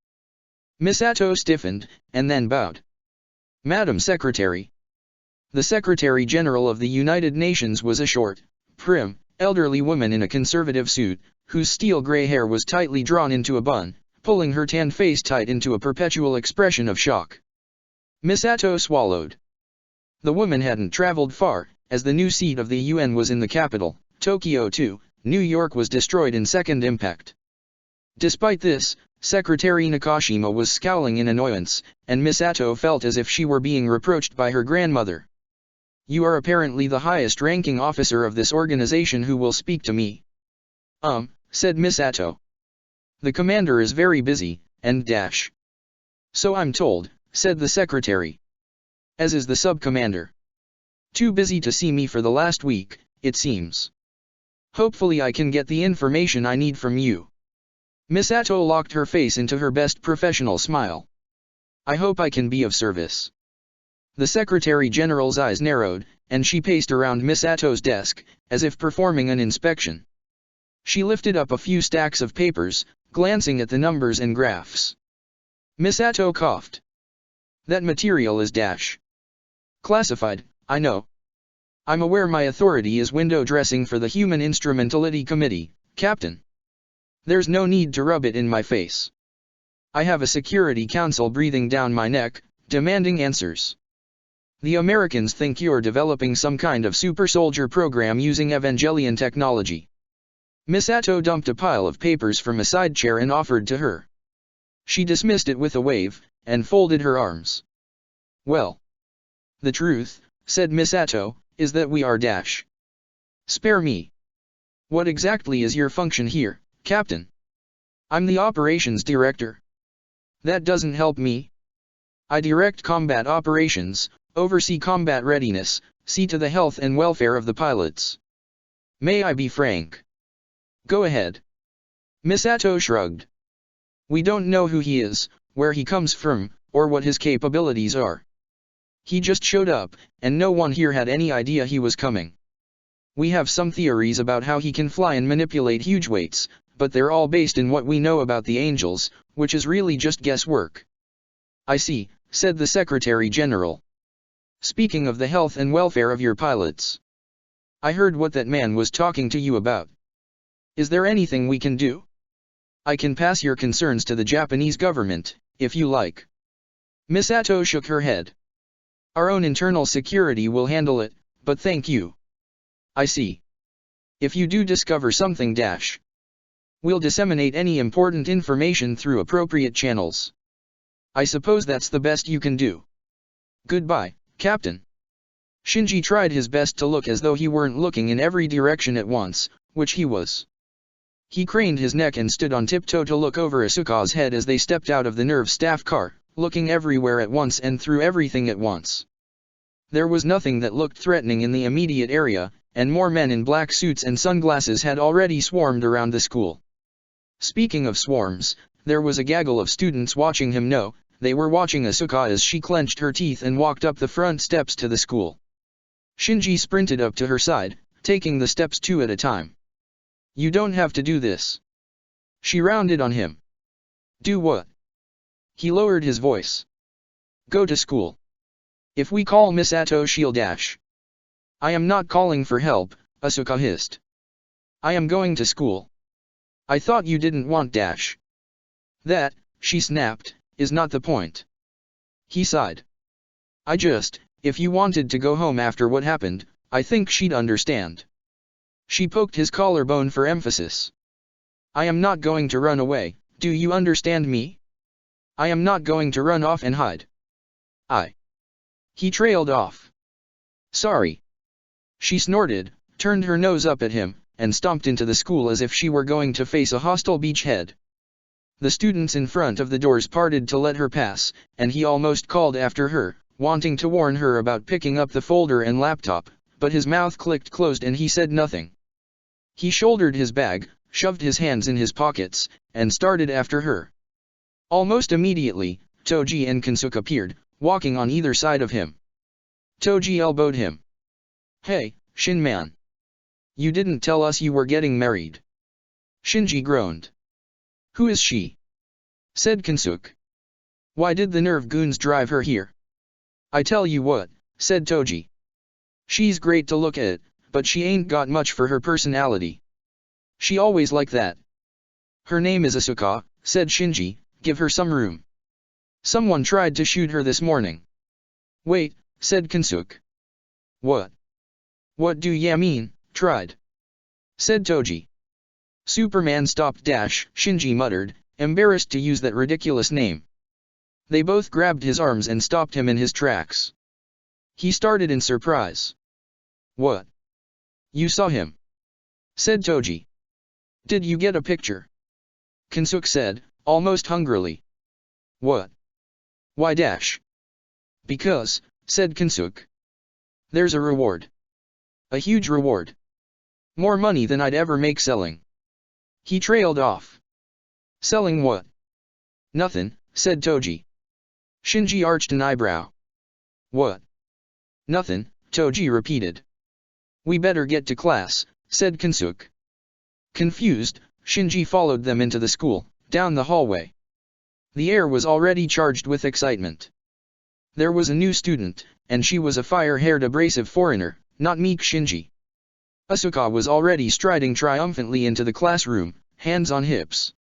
[SPEAKER 1] Misato stiffened, and then bowed. "Madam Secretary." The Secretary General of the United Nations was a short, prim, elderly woman in a conservative suit, whose steel-gray hair was tightly drawn into a bun, pulling her tanned face tight into a perpetual expression of shock. Misato swallowed. The woman hadn't traveled far, as the new seat of the UN was in the capital, Tokyo too. New York was destroyed in second impact. Despite this, Secretary Nakashima was scowling in annoyance, and Misato felt as if she were being reproached by her grandmother. "You are apparently the highest-ranking officer of this organization who will speak to me." Said Misato. "The commander is very busy, and dash." "So I'm told," said the secretary. "As is the sub-commander. Too busy to see me for the last week, it seems. Hopefully I can get the information I need from you." Misato locked her face into her best professional smile. "I hope I can be of service." The Secretary General's eyes narrowed, and she paced around Misato's desk, as if performing an inspection. She lifted up a few stacks of papers, glancing at the numbers and graphs. Misato coughed. "That material is dash. Classified, I know. I'm aware my authority is window dressing for the Human Instrumentality Committee, Captain. There's no need to rub it in my face. I have a Security Council breathing down my neck, demanding answers. The Americans think you're developing some kind of super soldier program using Evangelion technology." Misato dumped a pile of papers from a side chair and offered to her. She dismissed it with a wave, and folded her arms. "Well, the truth," said Misato, "is that we are dash. Spare me. What exactly is your function here, Captain?" "I'm the operations director." "That doesn't help me. I direct combat operations, oversee combat readiness, see to the health and welfare of the pilots. May I be frank?" "Go ahead." Misato shrugged. "We don't know who he is, where he comes from, or what his capabilities are. He just showed up, and no one here had any idea he was coming. We have some theories about how he can fly and manipulate huge weights, but they're all based in what we know about the angels, which is really just guesswork. I see, said the Secretary General. Speaking of the health and welfare of your pilots, I heard what that man was talking to you about. Is there anything we can do? I can pass your concerns to the Japanese government, if you like. Miss Atto shook her head. Our own internal security will handle it, but thank you. I see. If you do discover something we'll disseminate any important information through appropriate channels. I suppose that's the best you can do. Goodbye, Captain. Shinji tried his best to look as though he weren't looking in every direction at once, which he was. He craned his neck and stood on tiptoe to look over Asuka's head as they stepped out of the nerve staff car, looking everywhere at once and through everything at once. There was nothing that looked threatening in the immediate area, and more men in black suits and sunglasses had already swarmed around the school. Speaking of swarms, there was a gaggle of students watching him. No, they were watching Asuka as she clenched her teeth and walked up the front steps to the school. Shinji sprinted up to her side, taking the steps 2 at a time. You don't have to do this. She rounded on him. Do what? He lowered his voice. Go to school. If we call Miss Atto, she'll dash. I am not calling for help, Asuka hissed. I am going to school. I thought you didn't want dash. That, she snapped, is not the point. He sighed. If you wanted to go home after what happened, I think she'd understand. She poked his collarbone for emphasis. I am not going to run away, do you understand me? I am not going to run off and hide. He trailed off. Sorry. She snorted, turned her nose up at him, and stomped into the school as if she were going to face a hostile beachhead. The students in front of the doors parted to let her pass, and he almost called after her, wanting to warn her about picking up the folder and laptop, but his mouth clicked closed and he said nothing. He shouldered his bag, shoved his hands in his pockets, and started after her. Almost immediately, Toji and Kensuke appeared, walking on either side of him. Toji elbowed him. Hey, Shin-man. You didn't tell us you were getting married. Shinji groaned. Who is she? Said Kensuke. Why did the nerve goons drive her here? I tell you what, said Toji. She's great to look at, but she ain't got much for her personality. She always like that. Her name is Asuka, said Shinji, give her some room. Someone tried to shoot her this morning. Wait, said Kensuke. What? What do ya mean, tried? Said Toji. Superman stopped Shinji muttered, embarrassed to use that ridiculous name. They both grabbed his arms and stopped him in his tracks. He started in surprise. What? You saw him? Said Toji. Did you get a picture? Kensuke said, almost hungrily. What? Why ? Because, said Kensuke. There's a reward. A huge reward. More money than I'd ever make selling. He trailed off. Selling what? Nothing, said Toji. Shinji arched an eyebrow. What? Nothing, Toji repeated. We better get to class, said Kensuke. Confused, Shinji followed them into the school, down the hallway. The air was already charged with excitement. There was a new student, and she was a fire-haired abrasive foreigner, not meek Shinji. Asuka was already striding triumphantly into the classroom, hands on hips.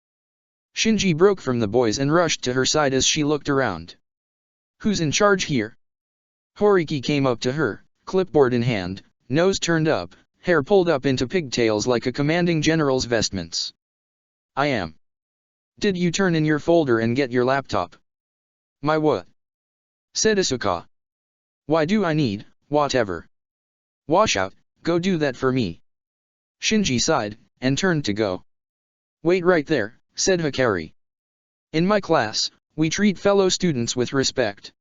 [SPEAKER 1] Shinji broke from the boys and rushed to her side as she looked around. Who's in charge here? Horiki came up to her, clipboard in hand, nose turned up, hair pulled up into pigtails like a commanding general's vestments. I am. Did you turn in your folder and get your laptop? My what? Said Asuka. Why do I need, whatever? Washout, go do that for me. Shinji sighed, and turned to go. Wait right there, said Hikari. In my class, we treat fellow students with respect.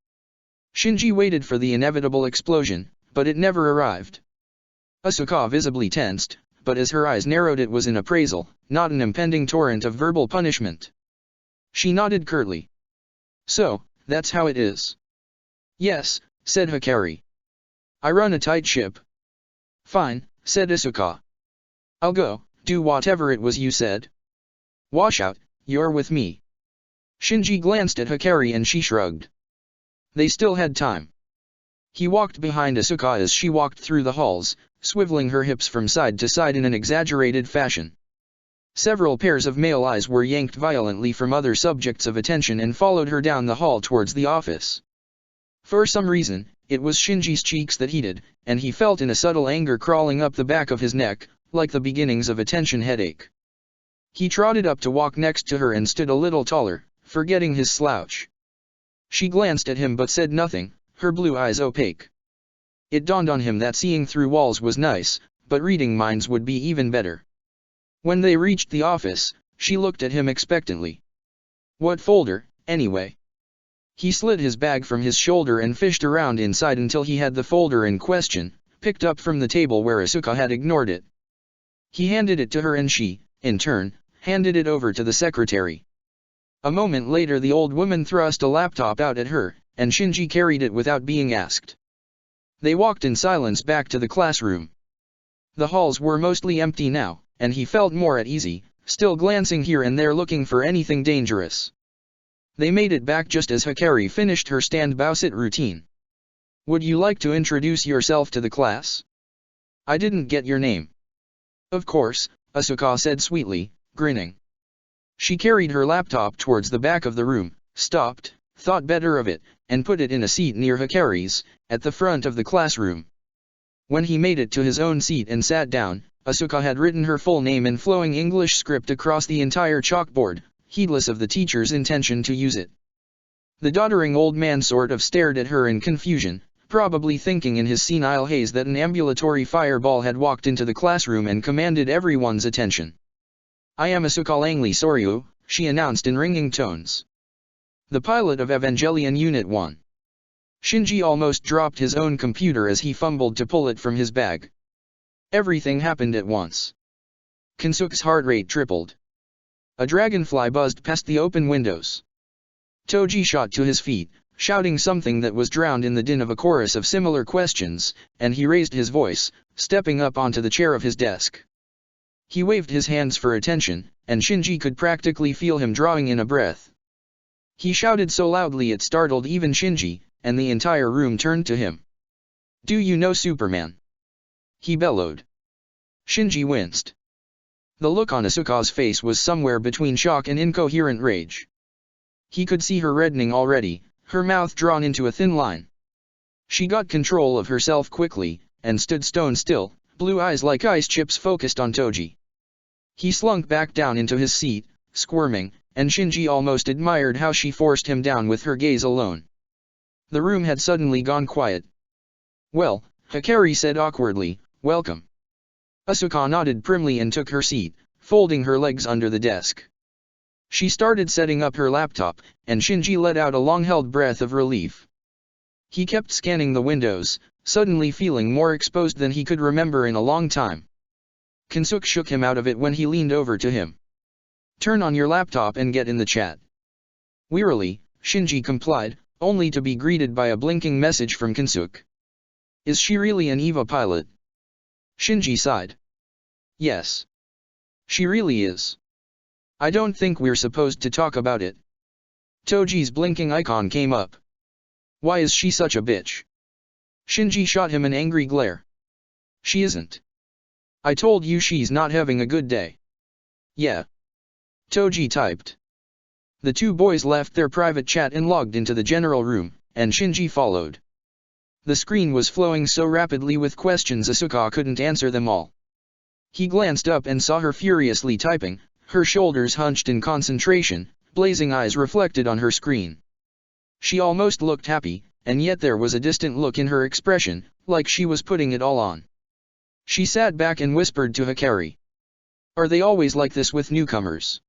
[SPEAKER 1] Shinji waited for the inevitable explosion, but it never arrived. Asuka visibly tensed, but as her eyes narrowed it was an appraisal, not an impending torrent of verbal punishment. She nodded curtly. So, that's how it is. Yes, said Hikari. I run a tight ship. Fine, said Asuka. "I'll go, do whatever it was you said." "Wash out, you're with me." Shinji glanced at Hikari and she shrugged. They still had time. He walked behind Asuka as she walked through the halls, swiveling her hips from side to side in an exaggerated fashion. Several pairs of male eyes were yanked violently from other subjects of attention and followed her down the hall towards the office. For some reason, it was Shinji's cheeks that heated, and he felt a subtle anger crawling up the back of his neck, like the beginnings of a tension headache. He trotted up to walk next to her and stood a little taller, forgetting his slouch. She glanced at him but said nothing, her blue eyes opaque. It dawned on him that seeing through walls was nice, but reading minds would be even better. When they reached the office, she looked at him expectantly. "What folder, anyway?" He slid his bag from his shoulder and fished around inside until he had the folder in question, picked up from the table where Asuka had ignored it. He handed it to her and she, in turn, handed it over to the secretary. A moment later the old woman thrust a laptop out at her, and Shinji carried it without being asked. They walked in silence back to the classroom. The halls were mostly empty now, and he felt more at ease, still glancing here and there looking for anything dangerous. They made it back just as Hikari finished her stand-bow-sit routine. "Would you like to introduce yourself to the class? I didn't get your name." "Of course," Asuka said sweetly, grinning. She carried her laptop towards the back of the room, stopped, thought better of it, and put it in a seat near Hikari's, at the front of the classroom. When he made it to his own seat and sat down, Asuka had written her full name in flowing English script across the entire chalkboard, heedless of the teacher's intention to use it. The doddering old man sort of stared at her in confusion, probably thinking in his senile haze that an ambulatory fireball had walked into the classroom and commanded everyone's attention. "I am Asuka Langley Soryu," she announced in ringing tones. "The pilot of Evangelion Unit 1. Shinji almost dropped his own computer as he fumbled to pull it from his bag. Everything happened at once. Kensuke's heart rate tripled. A dragonfly buzzed past the open windows. Toji shot to his feet, shouting something that was drowned in the din of a chorus of similar questions, and he raised his voice, stepping up onto the chair of his desk. He waved his hands for attention, and Shinji could practically feel him drawing in a breath. He shouted so loudly it startled even Shinji, and the entire room turned to him. "Do you know Superman?" he bellowed. Shinji winced. The look on Asuka's face was somewhere between shock and incoherent rage. He could see her reddening already, her mouth drawn into a thin line. She got control of herself quickly, and stood stone still, blue eyes like ice chips focused on Toji. He slunk back down into his seat, squirming, and Shinji almost admired how she forced him down with her gaze alone. The room had suddenly gone quiet. "Well," Hikari said awkwardly, "welcome." Asuka nodded primly and took her seat, folding her legs under the desk. She started setting up her laptop, and Shinji let out a long-held breath of relief. He kept scanning the windows, suddenly feeling more exposed than he could remember in a long time. Kensuke shook him out of it when he leaned over to him. "Turn on your laptop and get in the chat." Wearily, Shinji complied, only to be greeted by a blinking message from Kensuke. "Is she really an EVA pilot?" Shinji sighed. "Yes. She really is. I don't think we're supposed to talk about it." Toji's blinking icon came up. "Why is she such a bitch?" Shinji shot him an angry glare. "She isn't. I told you she's not having a good day." "Yeah." Toji typed. The two boys left their private chat and logged into the general room, and Shinji followed. The screen was flowing so rapidly with questions Asuka couldn't answer them all. He glanced up and saw her furiously typing, her shoulders hunched in concentration, blazing eyes reflected on her screen. She almost looked happy, and yet there was a distant look in her expression, like she was putting it all on. She sat back and whispered to Hikari. "Are they always like this with newcomers?"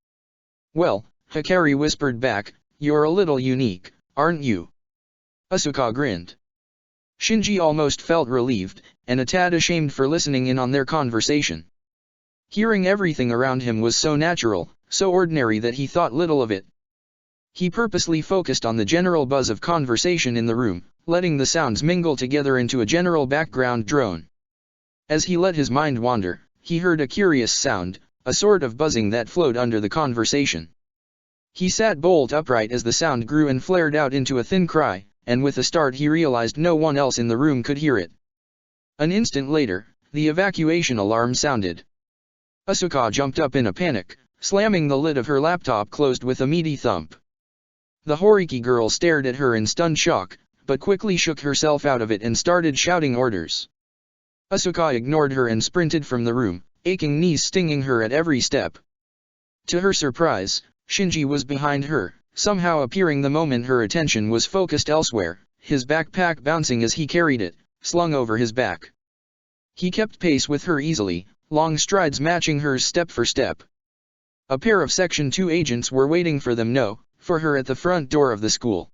[SPEAKER 1] "Well," Hikari whispered back, "you're a little unique, aren't you?" Asuka grinned. Shinji almost felt relieved, and a tad ashamed for listening in on their conversation. Hearing everything around him was so natural, so ordinary that he thought little of it. He purposely focused on the general buzz of conversation in the room, letting the sounds mingle together into a general background drone. As he let his mind wander, he heard a curious sound, a sort of buzzing that flowed under the conversation. He sat bolt upright as the sound grew and flared out into a thin cry, and with a start he realized no one else in the room could hear it. An instant later, the evacuation alarm sounded. Asuka jumped up in a panic, slamming the lid of her laptop closed with a meaty thump. The Horiki girl stared at her in stunned shock, but quickly shook herself out of it and started shouting orders. Asuka ignored her and sprinted from the room, aching knees stinging her at every step. To her surprise, Shinji was behind her, somehow appearing the moment her attention was focused elsewhere, his backpack bouncing as he carried it, slung over his back. He kept pace with her easily, long strides matching hers step for step. A pair of Section 2 agents were waiting for her at the front door of the school.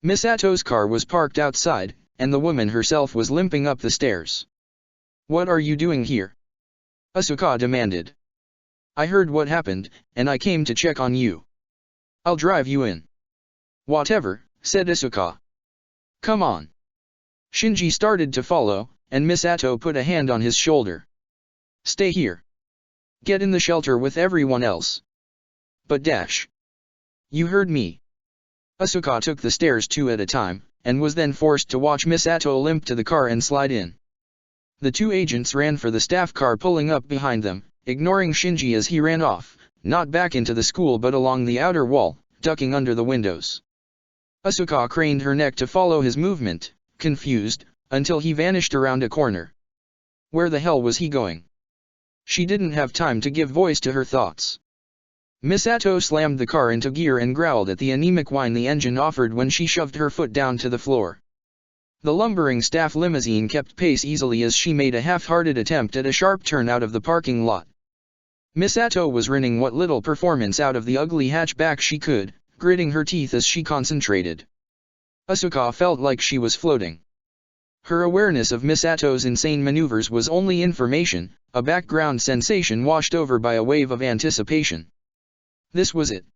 [SPEAKER 1] Misato's car was parked outside, and the woman herself was limping up the stairs. "What are you doing here?" Asuka demanded. "I heard what happened, and I came to check on you." "I'll drive you in." "Whatever," said Asuka. "Come on." Shinji started to follow, and Misato put a hand on his shoulder. "Stay here. Get in the shelter with everyone else." "But Dash." "You heard me." Asuka took the stairs two at a time, and was then forced to watch Misato limp to the car and slide in. The two agents ran for the staff car pulling up behind them, ignoring Shinji as he ran off, not back into the school but along the outer wall, ducking under the windows. Asuka craned her neck to follow his movement, confused, until he vanished around a corner. Where the hell was he going? She didn't have time to give voice to her thoughts. Misato slammed the car into gear and growled at the anemic whine the engine offered when she shoved her foot down to the floor. The lumbering staff limousine kept pace easily as she made a half-hearted attempt at a sharp turn out of the parking lot. Misato was wringing what little performance out of the ugly hatchback she could, gritting her teeth as she concentrated. Asuka felt like she was floating. Her awareness of Misato's insane maneuvers was only information, a background sensation washed over by a wave of anticipation. This was it.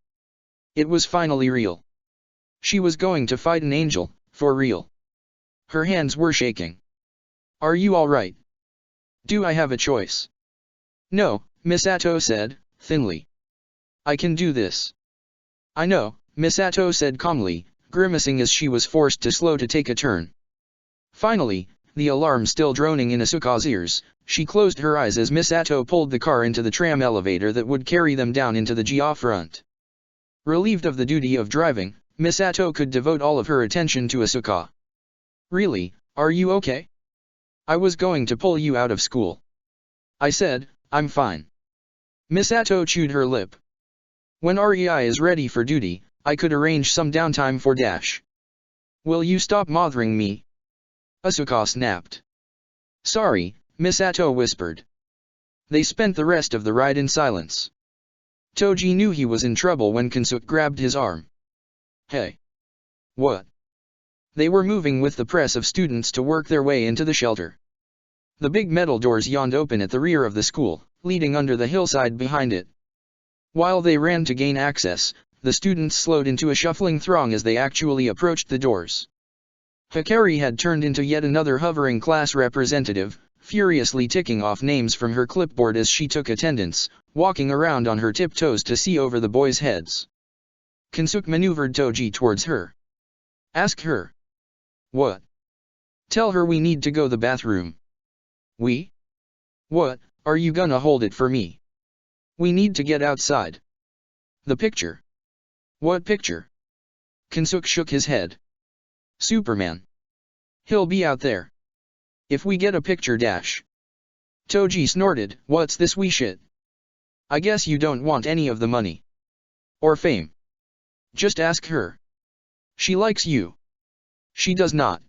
[SPEAKER 1] It was finally real. She was going to fight an angel, for real. Her hands were shaking. "Are you all right? Do I have a choice?" "No," Misato said, thinly. "I can do this." "I know," Misato said calmly, grimacing as she was forced to slow to take a turn. Finally, the alarm still droning in Asuka's ears, she closed her eyes as Misato pulled the car into the tram elevator that would carry them down into the GA front. Relieved of the duty of driving, Misato could devote all of her attention to Asuka. "Really, are you okay? I was going to pull you out of school." I said, "I'm fine." Misato chewed her lip. "When REI is ready for duty, I could arrange some downtime for Dash." "Will you stop bothering me?" Asuka snapped. "Sorry," Misato whispered. They spent the rest of the ride in silence. Toji knew he was in trouble when Kensuke grabbed his arm. "Hey. What?" They were moving with the press of students to work their way into the shelter. The big metal doors yawned open at the rear of the school, leading under the hillside behind it. While they ran to gain access, the students slowed into a shuffling throng as they actually approached the doors. Hikari had turned into yet another hovering class representative, furiously ticking off names from her clipboard as she took attendance, walking around on her tiptoes to see over the boys' heads. Kensuke maneuvered Toji towards her. "Ask her." "What?" "Tell her we need to go the bathroom." "We? What, are you gonna hold it for me? We need to get outside." "The picture." "What picture?" Kensuke shook his head. "Superman. He'll be out there. If we get a picture Dash." Toji snorted, "What's this wee shit? I guess you don't want any of the money. Or fame. Just ask her. She likes you." "She does not."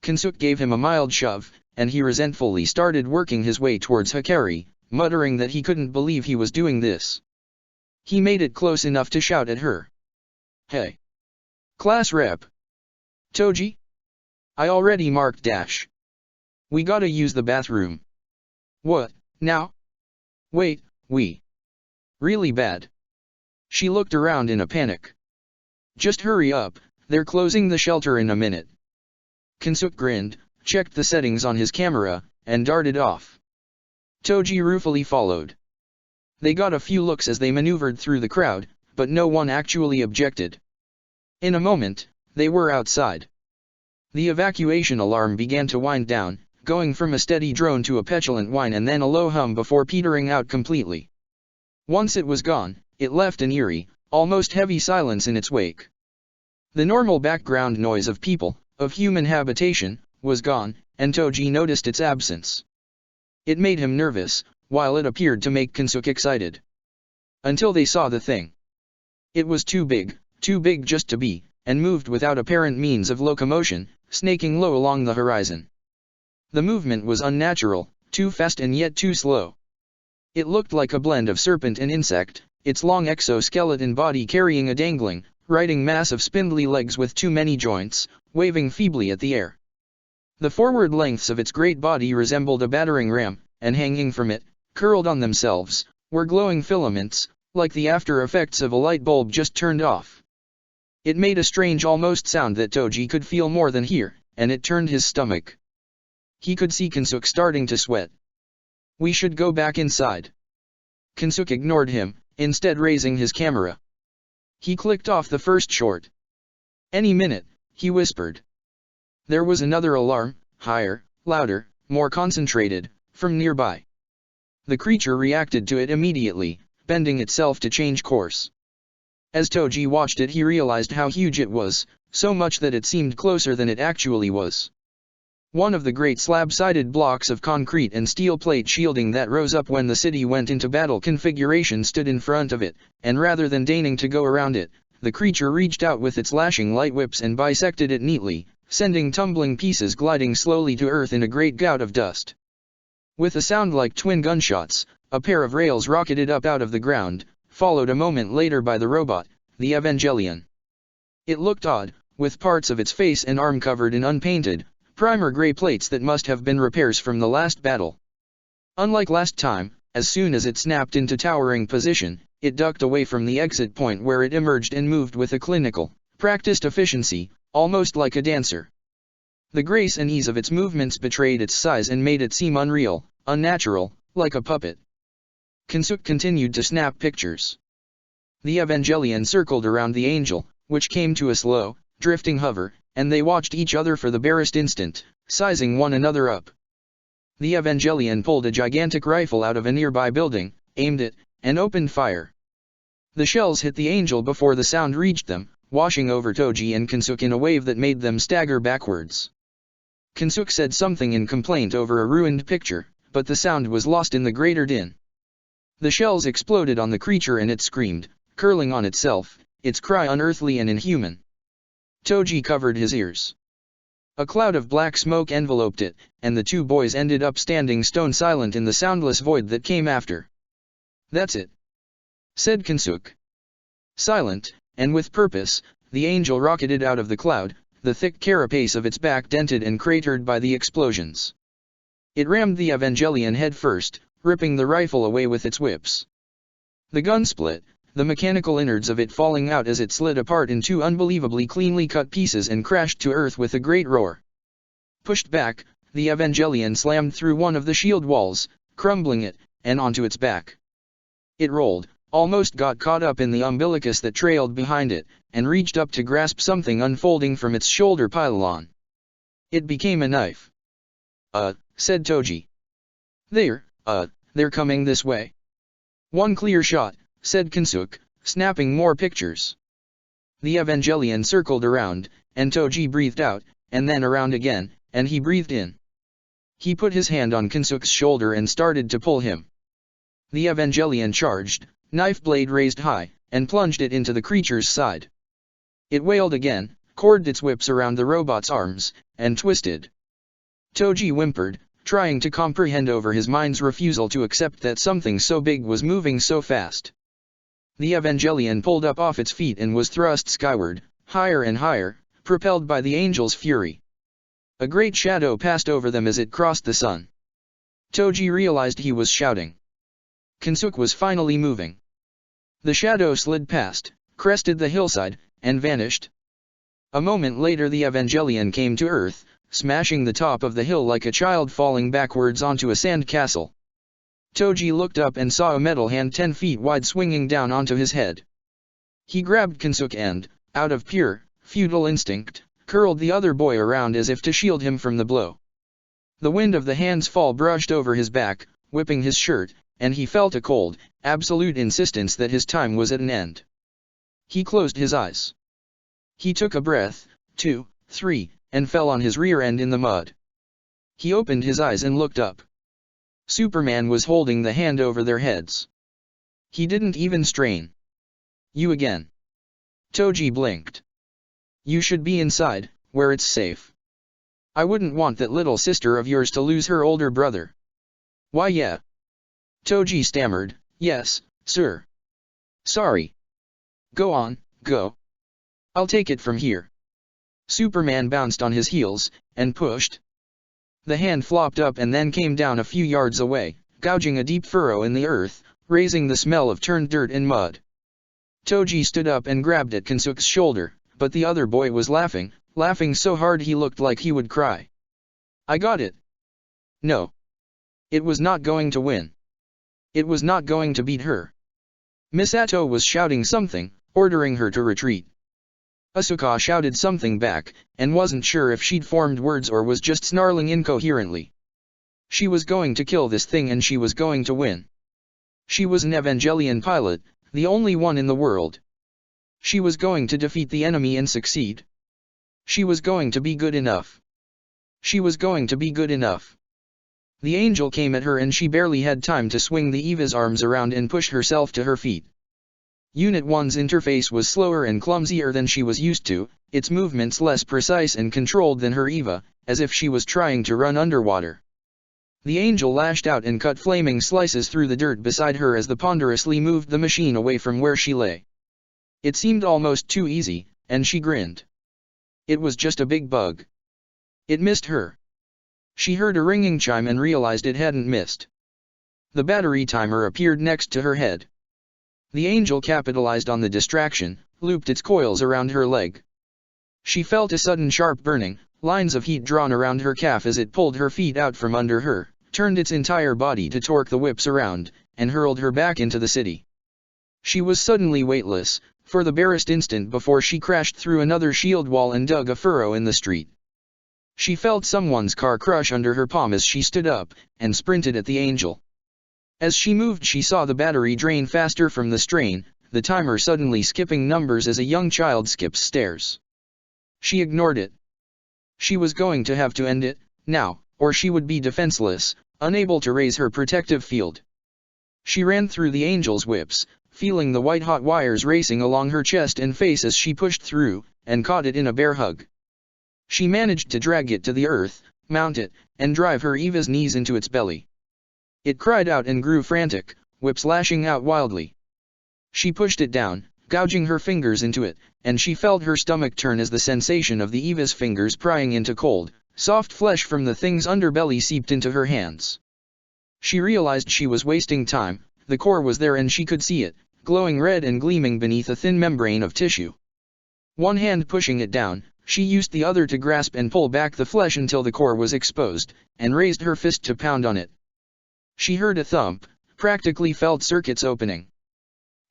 [SPEAKER 1] Kensuke gave him a mild shove, and he resentfully started working his way towards Hikari, muttering that he couldn't believe he was doing this. He made it close enough to shout at her. "Hey. Class rep. Toji? I already marked Dash. We gotta use the bathroom." "What, now? Wait, we. Really bad." She looked around in a panic. "Just hurry up, they're closing the shelter in a minute." Kensuke grinned, checked the settings on his camera, and darted off. Toji ruefully followed. They got a few looks as they maneuvered through the crowd, but no one actually objected. In a moment, they were outside. The evacuation alarm began to wind down, going from a steady drone to a petulant whine and then a low hum before petering out completely. Once it was gone, it left an eerie, almost heavy silence in its wake. The normal background noise of people, of human habitation, was gone, and Toji noticed its absence. It made him nervous, while it appeared to make Kensuke excited. Until they saw the thing. It was too big just to be, and moved without apparent means of locomotion, snaking low along the horizon. The movement was unnatural, too fast and yet too slow. It looked like a blend of serpent and insect, its long exoskeleton body carrying a dangling, riding mass of spindly legs with too many joints, waving feebly at the air. The forward lengths of its great body resembled a battering ram, and hanging from it, curled on themselves, were glowing filaments, like the after effects of a light bulb just turned off. It made a strange almost sound that Toji could feel more than hear, and it turned his stomach. He could see Kensuke starting to sweat. "We should go back inside." Kensuke ignored him, instead raising his camera. He clicked off the first shot. "Any minute," he whispered. There was another alarm, higher, louder, more concentrated, from nearby. The creature reacted to it immediately, bending itself to change course. As Toji watched it, he realized how huge it was, so much that it seemed closer than it actually was. One of the great slab-sided blocks of concrete and steel plate shielding that rose up when the city went into battle configuration stood in front of it, and rather than deigning to go around it, the creature reached out with its lashing light whips and bisected it neatly, sending tumbling pieces gliding slowly to earth in a great gout of dust. With a sound like twin gunshots, a pair of rails rocketed up out of the ground, followed a moment later by the robot, the Evangelion. It looked odd, with parts of its face and arm covered in unpainted, primer gray plates that must have been repairs from the last battle. Unlike last time, as soon as it snapped into towering position, it ducked away from the exit point where it emerged and moved with a clinical, practiced efficiency, almost like a dancer. The grace and ease of its movements betrayed its size and made it seem unreal, unnatural, like a puppet. Kensuke continued to snap pictures. The Evangelion circled around the angel, which came to a slow, drifting hover, and they watched each other for the barest instant, sizing one another up. The Evangelion pulled a gigantic rifle out of a nearby building, aimed it, and opened fire. The shells hit the angel before the sound reached them, washing over Toji and Kensuke in a wave that made them stagger backwards. Kensuke said something in complaint over a ruined picture, but the sound was lost in the greater din. The shells exploded on the creature and it screamed, curling on itself, its cry unearthly and inhuman. Toji covered his ears. A cloud of black smoke enveloped it, and the two boys ended up standing stone silent in the soundless void that came after. "That's it," said Kensuke. Silent, and with purpose, the angel rocketed out of the cloud, the thick carapace of its back dented and cratered by the explosions. It rammed the Evangelion head first, ripping the rifle away with its whips. The gun split, the mechanical innards of it falling out as it slid apart in two unbelievably cleanly cut pieces and crashed to earth with a great roar. Pushed back, the Evangelion slammed through one of the shield walls, crumbling it, and onto its back. It rolled, almost got caught up in the umbilicus that trailed behind it, and reached up to grasp something unfolding from its shoulder pylon. It became a knife. Said Toji. They're coming this way." "One clear shot," said Kensuke, snapping more pictures. The Evangelion circled around, and Toji breathed out, and then around again, and he breathed in. He put his hand on Kensuke's shoulder and started to pull him. The Evangelion charged, knife blade raised high, and plunged it into the creature's side. It wailed again, corded its whips around the robot's arms, and twisted. Toji whimpered, trying to comprehend over his mind's refusal to accept that something so big was moving so fast. The Evangelion pulled up off its feet and was thrust skyward, higher and higher, propelled by the angel's fury. A great shadow passed over them as it crossed the sun. Toji realized he was shouting. Kensuke was finally moving. The shadow slid past, crested the hillside, and vanished. A moment later the Evangelion came to earth, smashing the top of the hill like a child falling backwards onto a sand castle. Toji looked up and saw a metal hand 10 feet wide swinging down onto his head. He grabbed Kensuke and, out of pure, feudal instinct, curled the other boy around as if to shield him from the blow. The wind of the hand's fall brushed over his back, whipping his shirt, and he felt a cold, absolute insistence that his time was at an end. He closed his eyes. He took a breath, 2, 3, and fell on his rear end in the mud. He opened his eyes and looked up. Superman was holding the hand over their heads. He didn't even strain. You again. Toji blinked. You should be inside, where it's safe. I wouldn't want that little sister of yours to lose her older brother. Why yeah. Toji stammered, yes, sir. Sorry. Go on, go. I'll take it from here. Superman bounced on his heels, and pushed. The hand flopped up and then came down a few yards away, gouging a deep furrow in the earth, raising the smell of turned dirt and mud. Toji stood up and grabbed at Kensuke's shoulder, but the other boy was laughing so hard he looked like he would cry. I got it. No. It was not going to win. It was not going to beat her. Misato was shouting something, ordering her to retreat. Asuka shouted something back, and wasn't sure if she'd formed words or was just snarling incoherently. She was going to kill this thing and she was going to win. She was an Evangelion pilot, the only one in the world. She was going to defeat the enemy and succeed. She was going to be good enough. She was going to be good enough. The angel came at her and she barely had time to swing the Eva's arms around and push herself to her feet. Unit 1's interface was slower and clumsier than she was used to, its movements less precise and controlled than her Eva, as if she was trying to run underwater. The angel lashed out and cut flaming slices through the dirt beside her as the ponderously moved the machine away from where she lay. It seemed almost too easy, and she grinned. It was just a big bug. It missed her. She heard a ringing chime and realized it hadn't missed. The battery timer appeared next to her head. The angel capitalized on the distraction, looped its coils around her leg. She felt a sudden sharp burning, lines of heat drawn around her calf as it pulled her feet out from under her, turned its entire body to torque the whips around, and hurled her back into the city. She was suddenly weightless, for the barest instant before she crashed through another shield wall and dug a furrow in the street. She felt someone's car crush under her palm as she stood up, and sprinted at the angel. As she moved she saw the battery drain faster from the strain, the timer suddenly skipping numbers as a young child skips stairs. She ignored it. She was going to have to end it, now, or she would be defenseless, unable to raise her protective field. She ran through the angel's whips, feeling the white-hot wires racing along her chest and face as she pushed through, and caught it in a bear hug. She managed to drag it to the earth, mount it, and drive her Eva's knees into its belly. It cried out and grew frantic, whips lashing out wildly. She pushed it down, gouging her fingers into it, and she felt her stomach turn as the sensation of the Eva's fingers prying into cold, soft flesh from the thing's underbelly seeped into her hands. She realized she was wasting time, the core was there and she could see it, glowing red and gleaming beneath a thin membrane of tissue. One hand pushing it down, she used the other to grasp and pull back the flesh until the core was exposed, and raised her fist to pound on it. She heard a thump, practically felt circuits opening.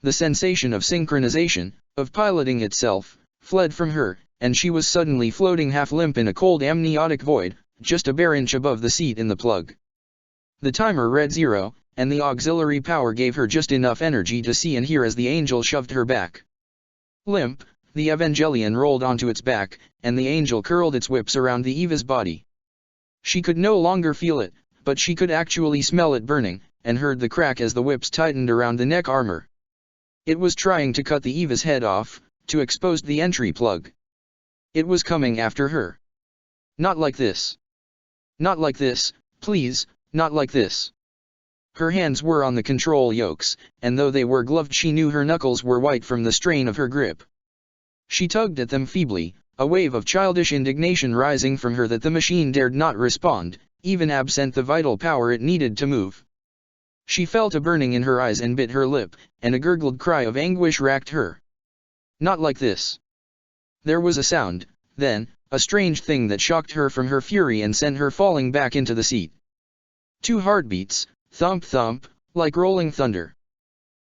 [SPEAKER 1] The sensation of synchronization, of piloting itself, fled from her, and she was suddenly floating half limp in a cold amniotic void, just a bare inch above the seat in the plug. The timer read 0, and the auxiliary power gave her just enough energy to see and hear as the angel shoved her back. Limp, the Evangelion rolled onto its back, and the angel curled its whips around the Eva's body. She could no longer feel it, but she could actually smell it burning, and heard the crack as the whips tightened around the neck armor. It was trying to cut the Eva's head off, to expose the entry plug. It was coming after her. Not like this. Not like this, please, not like this. Her hands were on the control yokes, and though they were gloved she knew her knuckles were white from the strain of her grip. She tugged at them feebly, a wave of childish indignation rising from her that the machine dared not respond, even absent the vital power it needed to move. She felt a burning in her eyes and bit her lip, and a gurgled cry of anguish racked her. Not like this. There was a sound, then, a strange thing that shocked her from her fury and sent her falling back into the seat. 2 heartbeats, thump thump, like rolling thunder.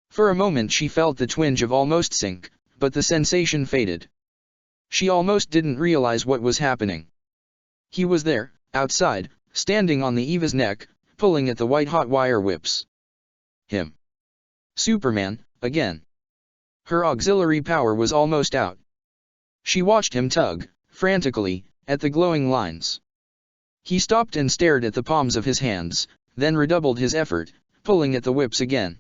[SPEAKER 1] For a moment she felt the twinge of almost sink, but the sensation faded. She almost didn't realize what was happening. He was there, outside, standing on the Eva's neck, pulling at the white-hot wire whips. Him. Superman, again. Her auxiliary power was almost out. She watched him tug, frantically, at the glowing lines. He stopped and stared at the palms of his hands, then redoubled his effort, pulling at the whips again.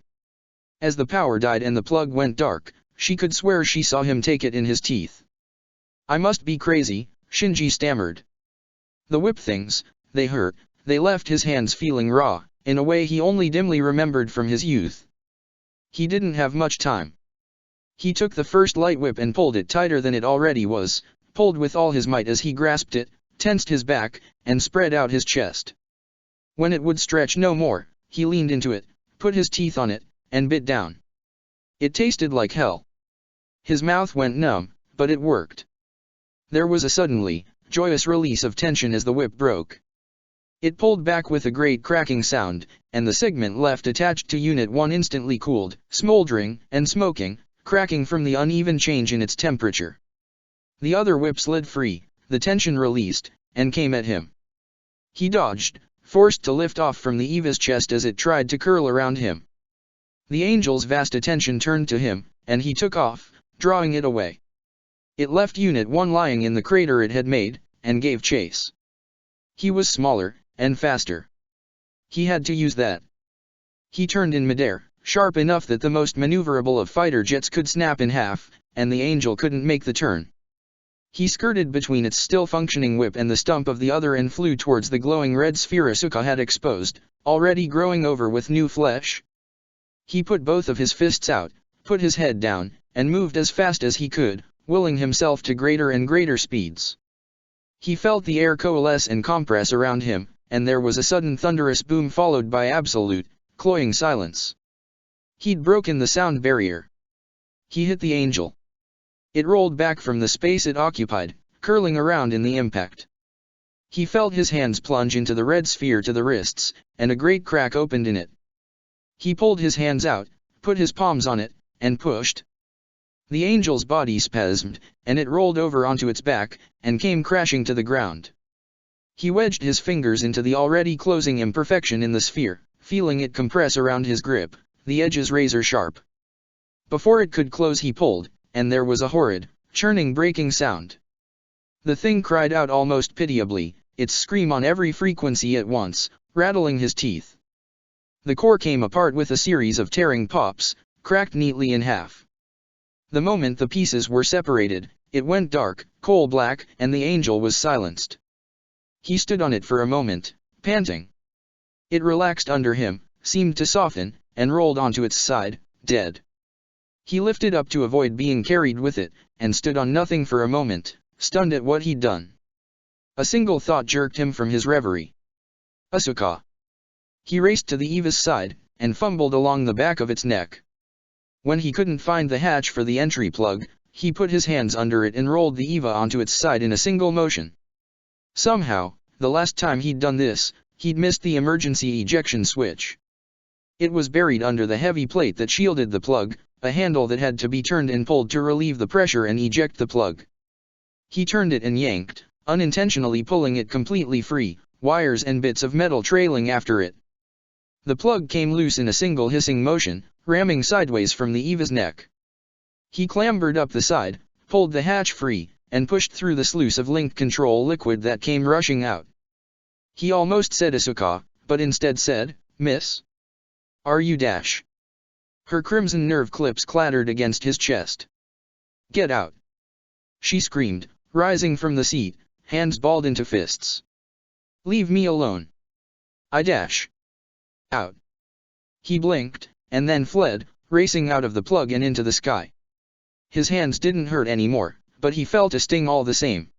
[SPEAKER 1] As the power died and the plug went dark, she could swear she saw him take it in his teeth. "I must be crazy," Shinji stammered. The whip things, they hurt, they left his hands feeling raw, in a way he only dimly remembered from his youth. He didn't have much time. He took the first light whip and pulled it tighter than it already was, pulled with all his might as he grasped it, tensed his back, and spread out his chest. When it would stretch no more, he leaned into it, put his teeth on it, and bit down. It tasted like hell. His mouth went numb, but it worked. There was a suddenly joyous release of tension as the whip broke. It pulled back with a great cracking sound, and the segment left attached to Unit 1 instantly cooled, smoldering, and smoking, cracking from the uneven change in its temperature. The other whip slid free, the tension released, and came at him. He dodged, forced to lift off from the Eva's chest as it tried to curl around him. The Angel's vast attention turned to him, and he took off, drawing it away. It left Unit 1 lying in the crater it had made, and gave chase. He was smaller, and faster. He had to use that. He turned in midair, sharp enough that the most maneuverable of fighter jets could snap in half, and the Angel couldn't make the turn. He skirted between its still functioning whip and the stump of the other and flew towards the glowing red sphere Asuka had exposed, already growing over with new flesh. He put both of his fists out, put his head down, and moved as fast as he could, willing himself to greater and greater speeds. He felt the air coalesce and compress around him, and there was a sudden thunderous boom followed by absolute, cloying silence. He'd broken the sound barrier. He hit the Angel. It rolled back from the space it occupied, curling around in the impact. He felt his hands plunge into the red sphere to the wrists, and a great crack opened in it. He pulled his hands out, put his palms on it, and pushed. The Angel's body spasmed, and it rolled over onto its back, and came crashing to the ground. He wedged his fingers into the already closing imperfection in the sphere, feeling it compress around his grip, the edges razor sharp. Before it could close he pulled, and there was a horrid, churning breaking sound. The thing cried out almost pitiably, its scream on every frequency at once, rattling his teeth. The core came apart with a series of tearing pops, cracked neatly in half. The moment the pieces were separated, it went dark, coal-black, and the Angel was silenced. He stood on it for a moment, panting. It relaxed under him, seemed to soften, and rolled onto its side, dead. He lifted up to avoid being carried with it, and stood on nothing for a moment, stunned at what he'd done. A single thought jerked him from his reverie. Asuka. He raced to the Eva's side, and fumbled along the back of its neck. When he couldn't find the hatch for the entry plug, he put his hands under it and rolled the Eva onto its side in a single motion. Somehow, the last time he'd done this, he'd missed the emergency ejection switch. It was buried under the heavy plate that shielded the plug, a handle that had to be turned and pulled to relieve the pressure and eject the plug. He turned it and yanked, unintentionally pulling it completely free, wires and bits of metal trailing after it. The plug came loose in a single hissing motion, ramming sideways from the Eva's neck. He clambered up the side, pulled the hatch free, and pushed through the sluice of link control liquid that came rushing out. He almost said Asuka, but instead said, "Miss? Are you dash?" Her crimson nerve clips clattered against his chest. "Get out!" she screamed, rising from the seat, hands balled into fists. "Leave me alone. I dash out." He blinked, and then fled, racing out of the plug and into the sky. His hands didn't hurt anymore, but he felt a sting all the same.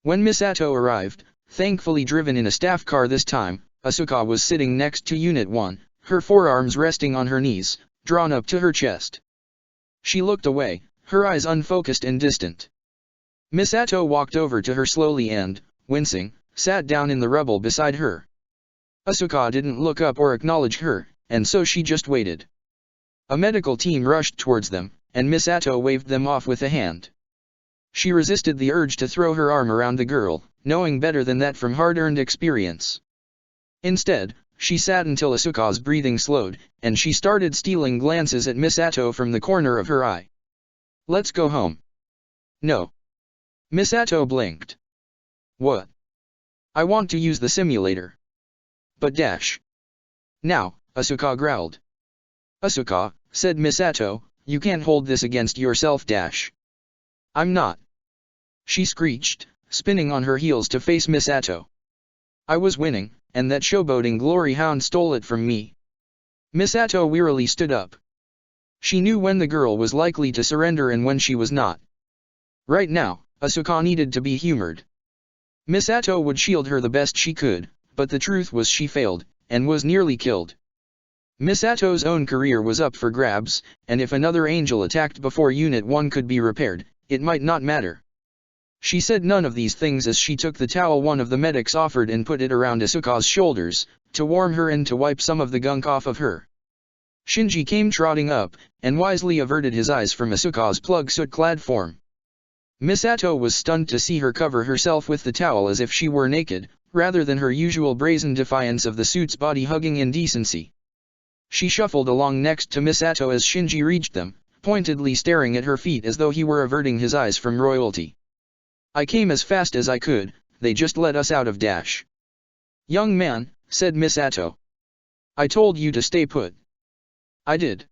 [SPEAKER 1] When Misato arrived, thankfully driven in a staff car this time, Asuka was sitting next to Unit 1, her forearms resting on her knees, drawn up to her chest. She looked away, her eyes unfocused and distant. Misato walked over to her slowly and, wincing, sat down in the rubble beside her. Asuka didn't look up or acknowledge her, and so she just waited. A medical team rushed towards them, and Misato waved them off with a hand. She resisted the urge to throw her arm around the girl, knowing better than that from hard-earned experience. Instead, she sat until Asuka's breathing slowed, and she started stealing glances at Misato from the corner of her eye. "Let's go home." "No." Misato blinked. "What?" "I want to use the simulator." "But dash." "Now," Asuka growled. "Asuka," said Misato, "you can't hold this against yourself dash." "I'm not." She screeched, spinning on her heels to face Misato. "I was winning, and that showboating glory hound stole it from me." Misato wearily stood up. She knew when the girl was likely to surrender and when she was not. Right now, Asuka needed to be humored. Misato would shield her the best she could, but the truth was she failed, and was nearly killed. Misato's own career was up for grabs, and if another angel attacked before Unit 1 could be repaired, it might not matter. She said none of these things as she took the towel one of the medics offered and put it around Asuka's shoulders, to warm her and to wipe some of the gunk off of her. Shinji came trotting up, and wisely averted his eyes from Asuka's plug soot-clad form. Misato was stunned to see her cover herself with the towel as if she were naked, rather than her usual brazen defiance of the suit's body-hugging indecency. She shuffled along next to Misato as Shinji reached them, pointedly staring at her feet as though he were averting his eyes from royalty. "I came as fast as I could, they just let us out of dash." "Young man," said Misato. "I told you to stay put." "I did."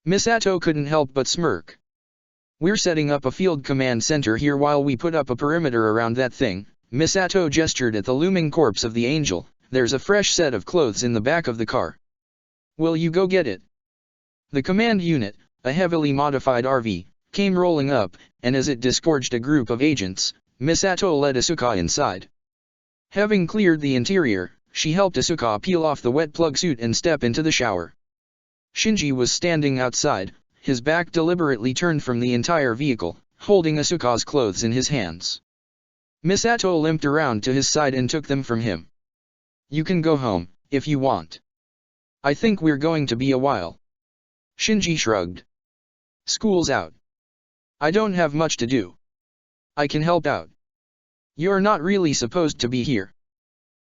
[SPEAKER 1] Misato couldn't help but smirk. "We're setting up a field command center here while we put up a perimeter around that thing." Misato gestured at the looming corpse of the angel. "There's a fresh set of clothes in the back of the car. Will you go get it?" The command unit, a heavily modified RV, came rolling up, and as it disgorged a group of agents, Misato led Asuka inside. Having cleared the interior, she helped Asuka peel off the wet plug suit and step into the shower. Shinji was standing outside, his back deliberately turned from the entire vehicle, holding Asuka's clothes in his hands. Misato limped around to his side and took them from him. "You can go home, if you want. I think we're going to be a while." Shinji shrugged. "School's out. I don't have much to do. I can help out." "You're not really supposed to be here."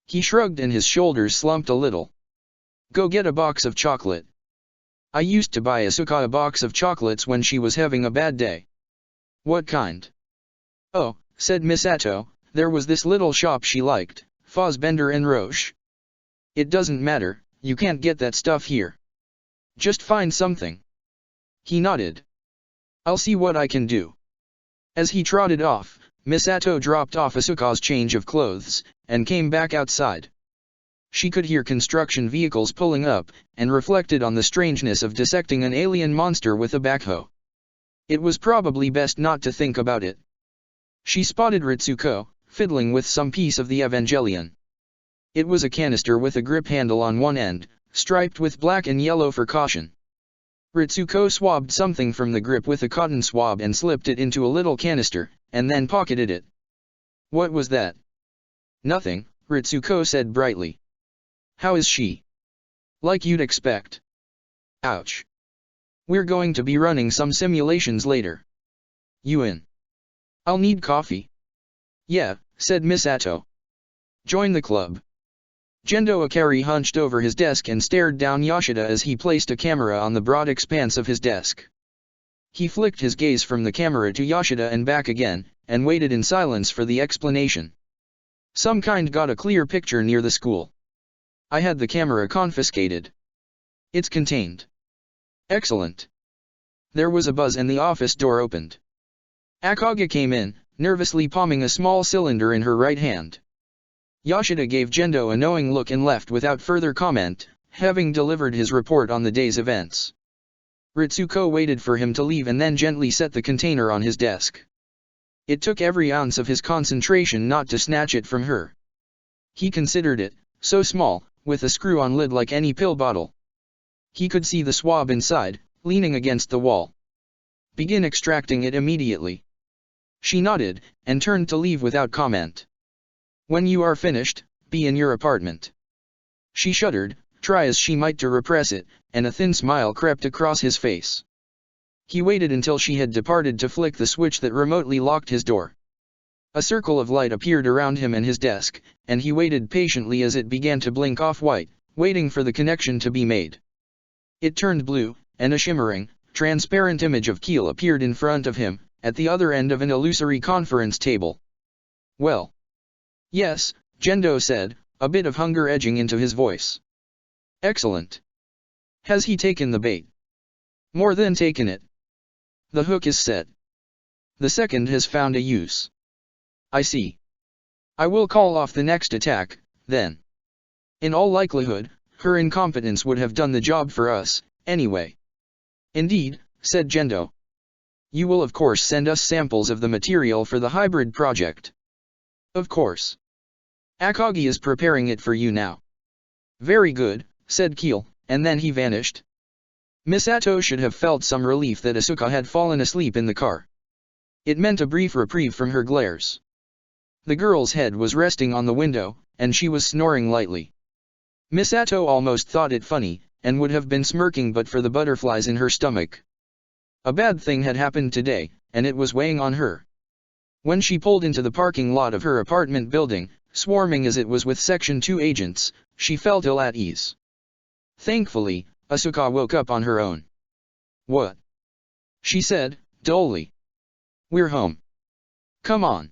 [SPEAKER 1] He shrugged and his shoulders slumped a little. "Go get a box of chocolate." "I used to buy Asuka a box of chocolates when she was having a bad day." "What kind?" "Oh," said Misato, "there was this little shop she liked, Fassbender and Roche." "It doesn't matter, you can't get that stuff here. Just find something." He nodded. "I'll see what I can do." As he trotted off, Misato dropped off Asuka's change of clothes, and came back outside. She could hear construction vehicles pulling up, and reflected on the strangeness of dissecting an alien monster with a backhoe. It was probably best not to think about it. She spotted Ritsuko, fiddling with some piece of the Evangelion. It was a canister with a grip handle on one end, striped with black and yellow for caution. Ritsuko swabbed something from the grip with a cotton swab and slipped it into a little canister, and then pocketed it. "What was that?" "Nothing," Ritsuko said brightly. "How is she?" "Like you'd expect." "Ouch. We're going to be running some simulations later." "You in?" "I'll need coffee." "Yeah," said Misato. "Join the club." Gendo Akari hunched over his desk and stared down Yoshida as he placed a camera on the broad expanse of his desk. He flicked his gaze from the camera to Yoshida and back again, and waited in silence for the explanation. "Some kind got a clear picture near the school. I had the camera confiscated. It's contained." "Excellent." There was a buzz and the office door opened. Akage came in, nervously palming a small cylinder in her right hand. Yoshida gave Gendo a knowing look and left without further comment, having delivered his report on the day's events. Ritsuko waited for him to leave and then gently set the container on his desk. It took every ounce of his concentration not to snatch it from her. He considered it, so small, with a screw-on lid like any pill bottle. He could see the swab inside, leaning against the wall. "Begin extracting it immediately." She nodded, and turned to leave without comment. When you are finished, be in your apartment. She shuddered, try as she might to repress it, and a thin smile crept across his face. He waited until she had departed to flick the switch that remotely locked his door. A circle of light appeared around him and his desk, and he waited patiently as it began to blink off-white, waiting for the connection to be made. It turned blue, and a shimmering, transparent image of Keel appeared in front of him, at the other end of an illusory conference table. Well. Yes, Gendo said, a bit of hunger edging into his voice. Excellent. Has he taken the bait? More than taken it. The hook is set. The second has found a use. I see. I will call off the next attack, then. In all likelihood, her incompetence would have done the job for us, anyway. Indeed, said Gendo. You will of course send us samples of the material for the hybrid project. Of course. Akagi is preparing it for you now. Very good, said Keel, and then he vanished. Misato should have felt some relief that Asuka had fallen asleep in the car. It meant a brief reprieve from her glares. The girl's head was resting on the window, and she was snoring lightly. Misato almost thought it funny, and would have been smirking but for the butterflies in her stomach. A bad thing had happened today, and it was weighing on her. When she pulled into the parking lot of her apartment building, swarming as it was with Section 2 agents, she felt ill at ease. Thankfully, Asuka woke up on her own. What? She said, dully. We're home. Come on.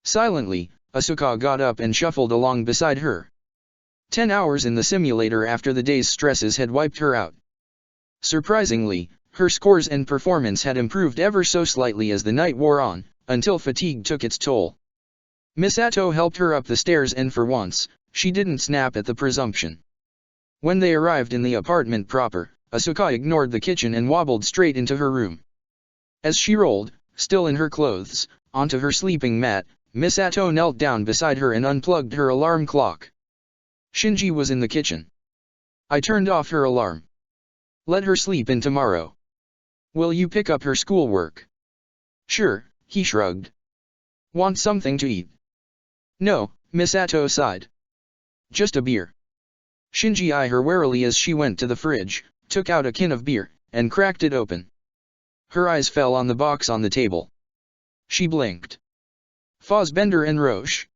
[SPEAKER 1] Silently, Asuka got up and shuffled along beside her. 10 hours in the simulator after the day's stresses had wiped her out. Surprisingly, her scores and performance had improved ever so slightly as the night wore on, until fatigue took its toll. Misato helped her up the stairs and for once, she didn't snap at the presumption. When they arrived in the apartment proper, Asuka ignored the kitchen and wobbled straight into her room. As she rolled, still in her clothes, onto her sleeping mat, Misato knelt down beside her and unplugged her alarm clock. Shinji was in the kitchen. I turned off her alarm. Let her sleep in tomorrow. Will you pick up her schoolwork? Sure, he shrugged. Want something to eat? No, Misato sighed. Just a beer. Shinji eyed her warily as she went to the fridge, took out a can of beer, and cracked it open. Her eyes fell on the box on the table. She blinked. Fassbender and Roche.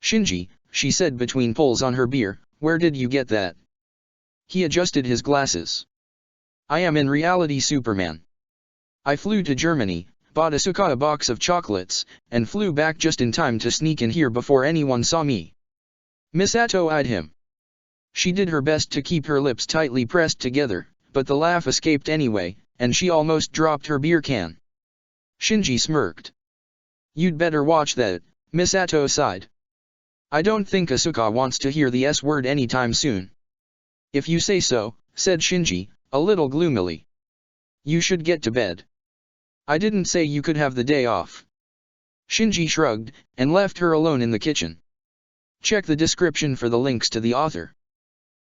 [SPEAKER 1] Shinji, she said between pulls on her beer, where did you get that? He adjusted his glasses. I am in reality Superman. I flew to Germany, bought Asuka a box of chocolates, and flew back just in time to sneak in here before anyone saw me. Misato eyed him. She did her best to keep her lips tightly pressed together, but the laugh escaped anyway, and she almost dropped her beer can. Shinji smirked. You'd better watch that, Misato sighed. I don't think Asuka wants to hear the S word anytime soon. If you say so, said Shinji, a little gloomily. You should get to bed. I didn't say you could have the day off. Shinji shrugged, and left her alone in the kitchen. Check the description for the links to the author.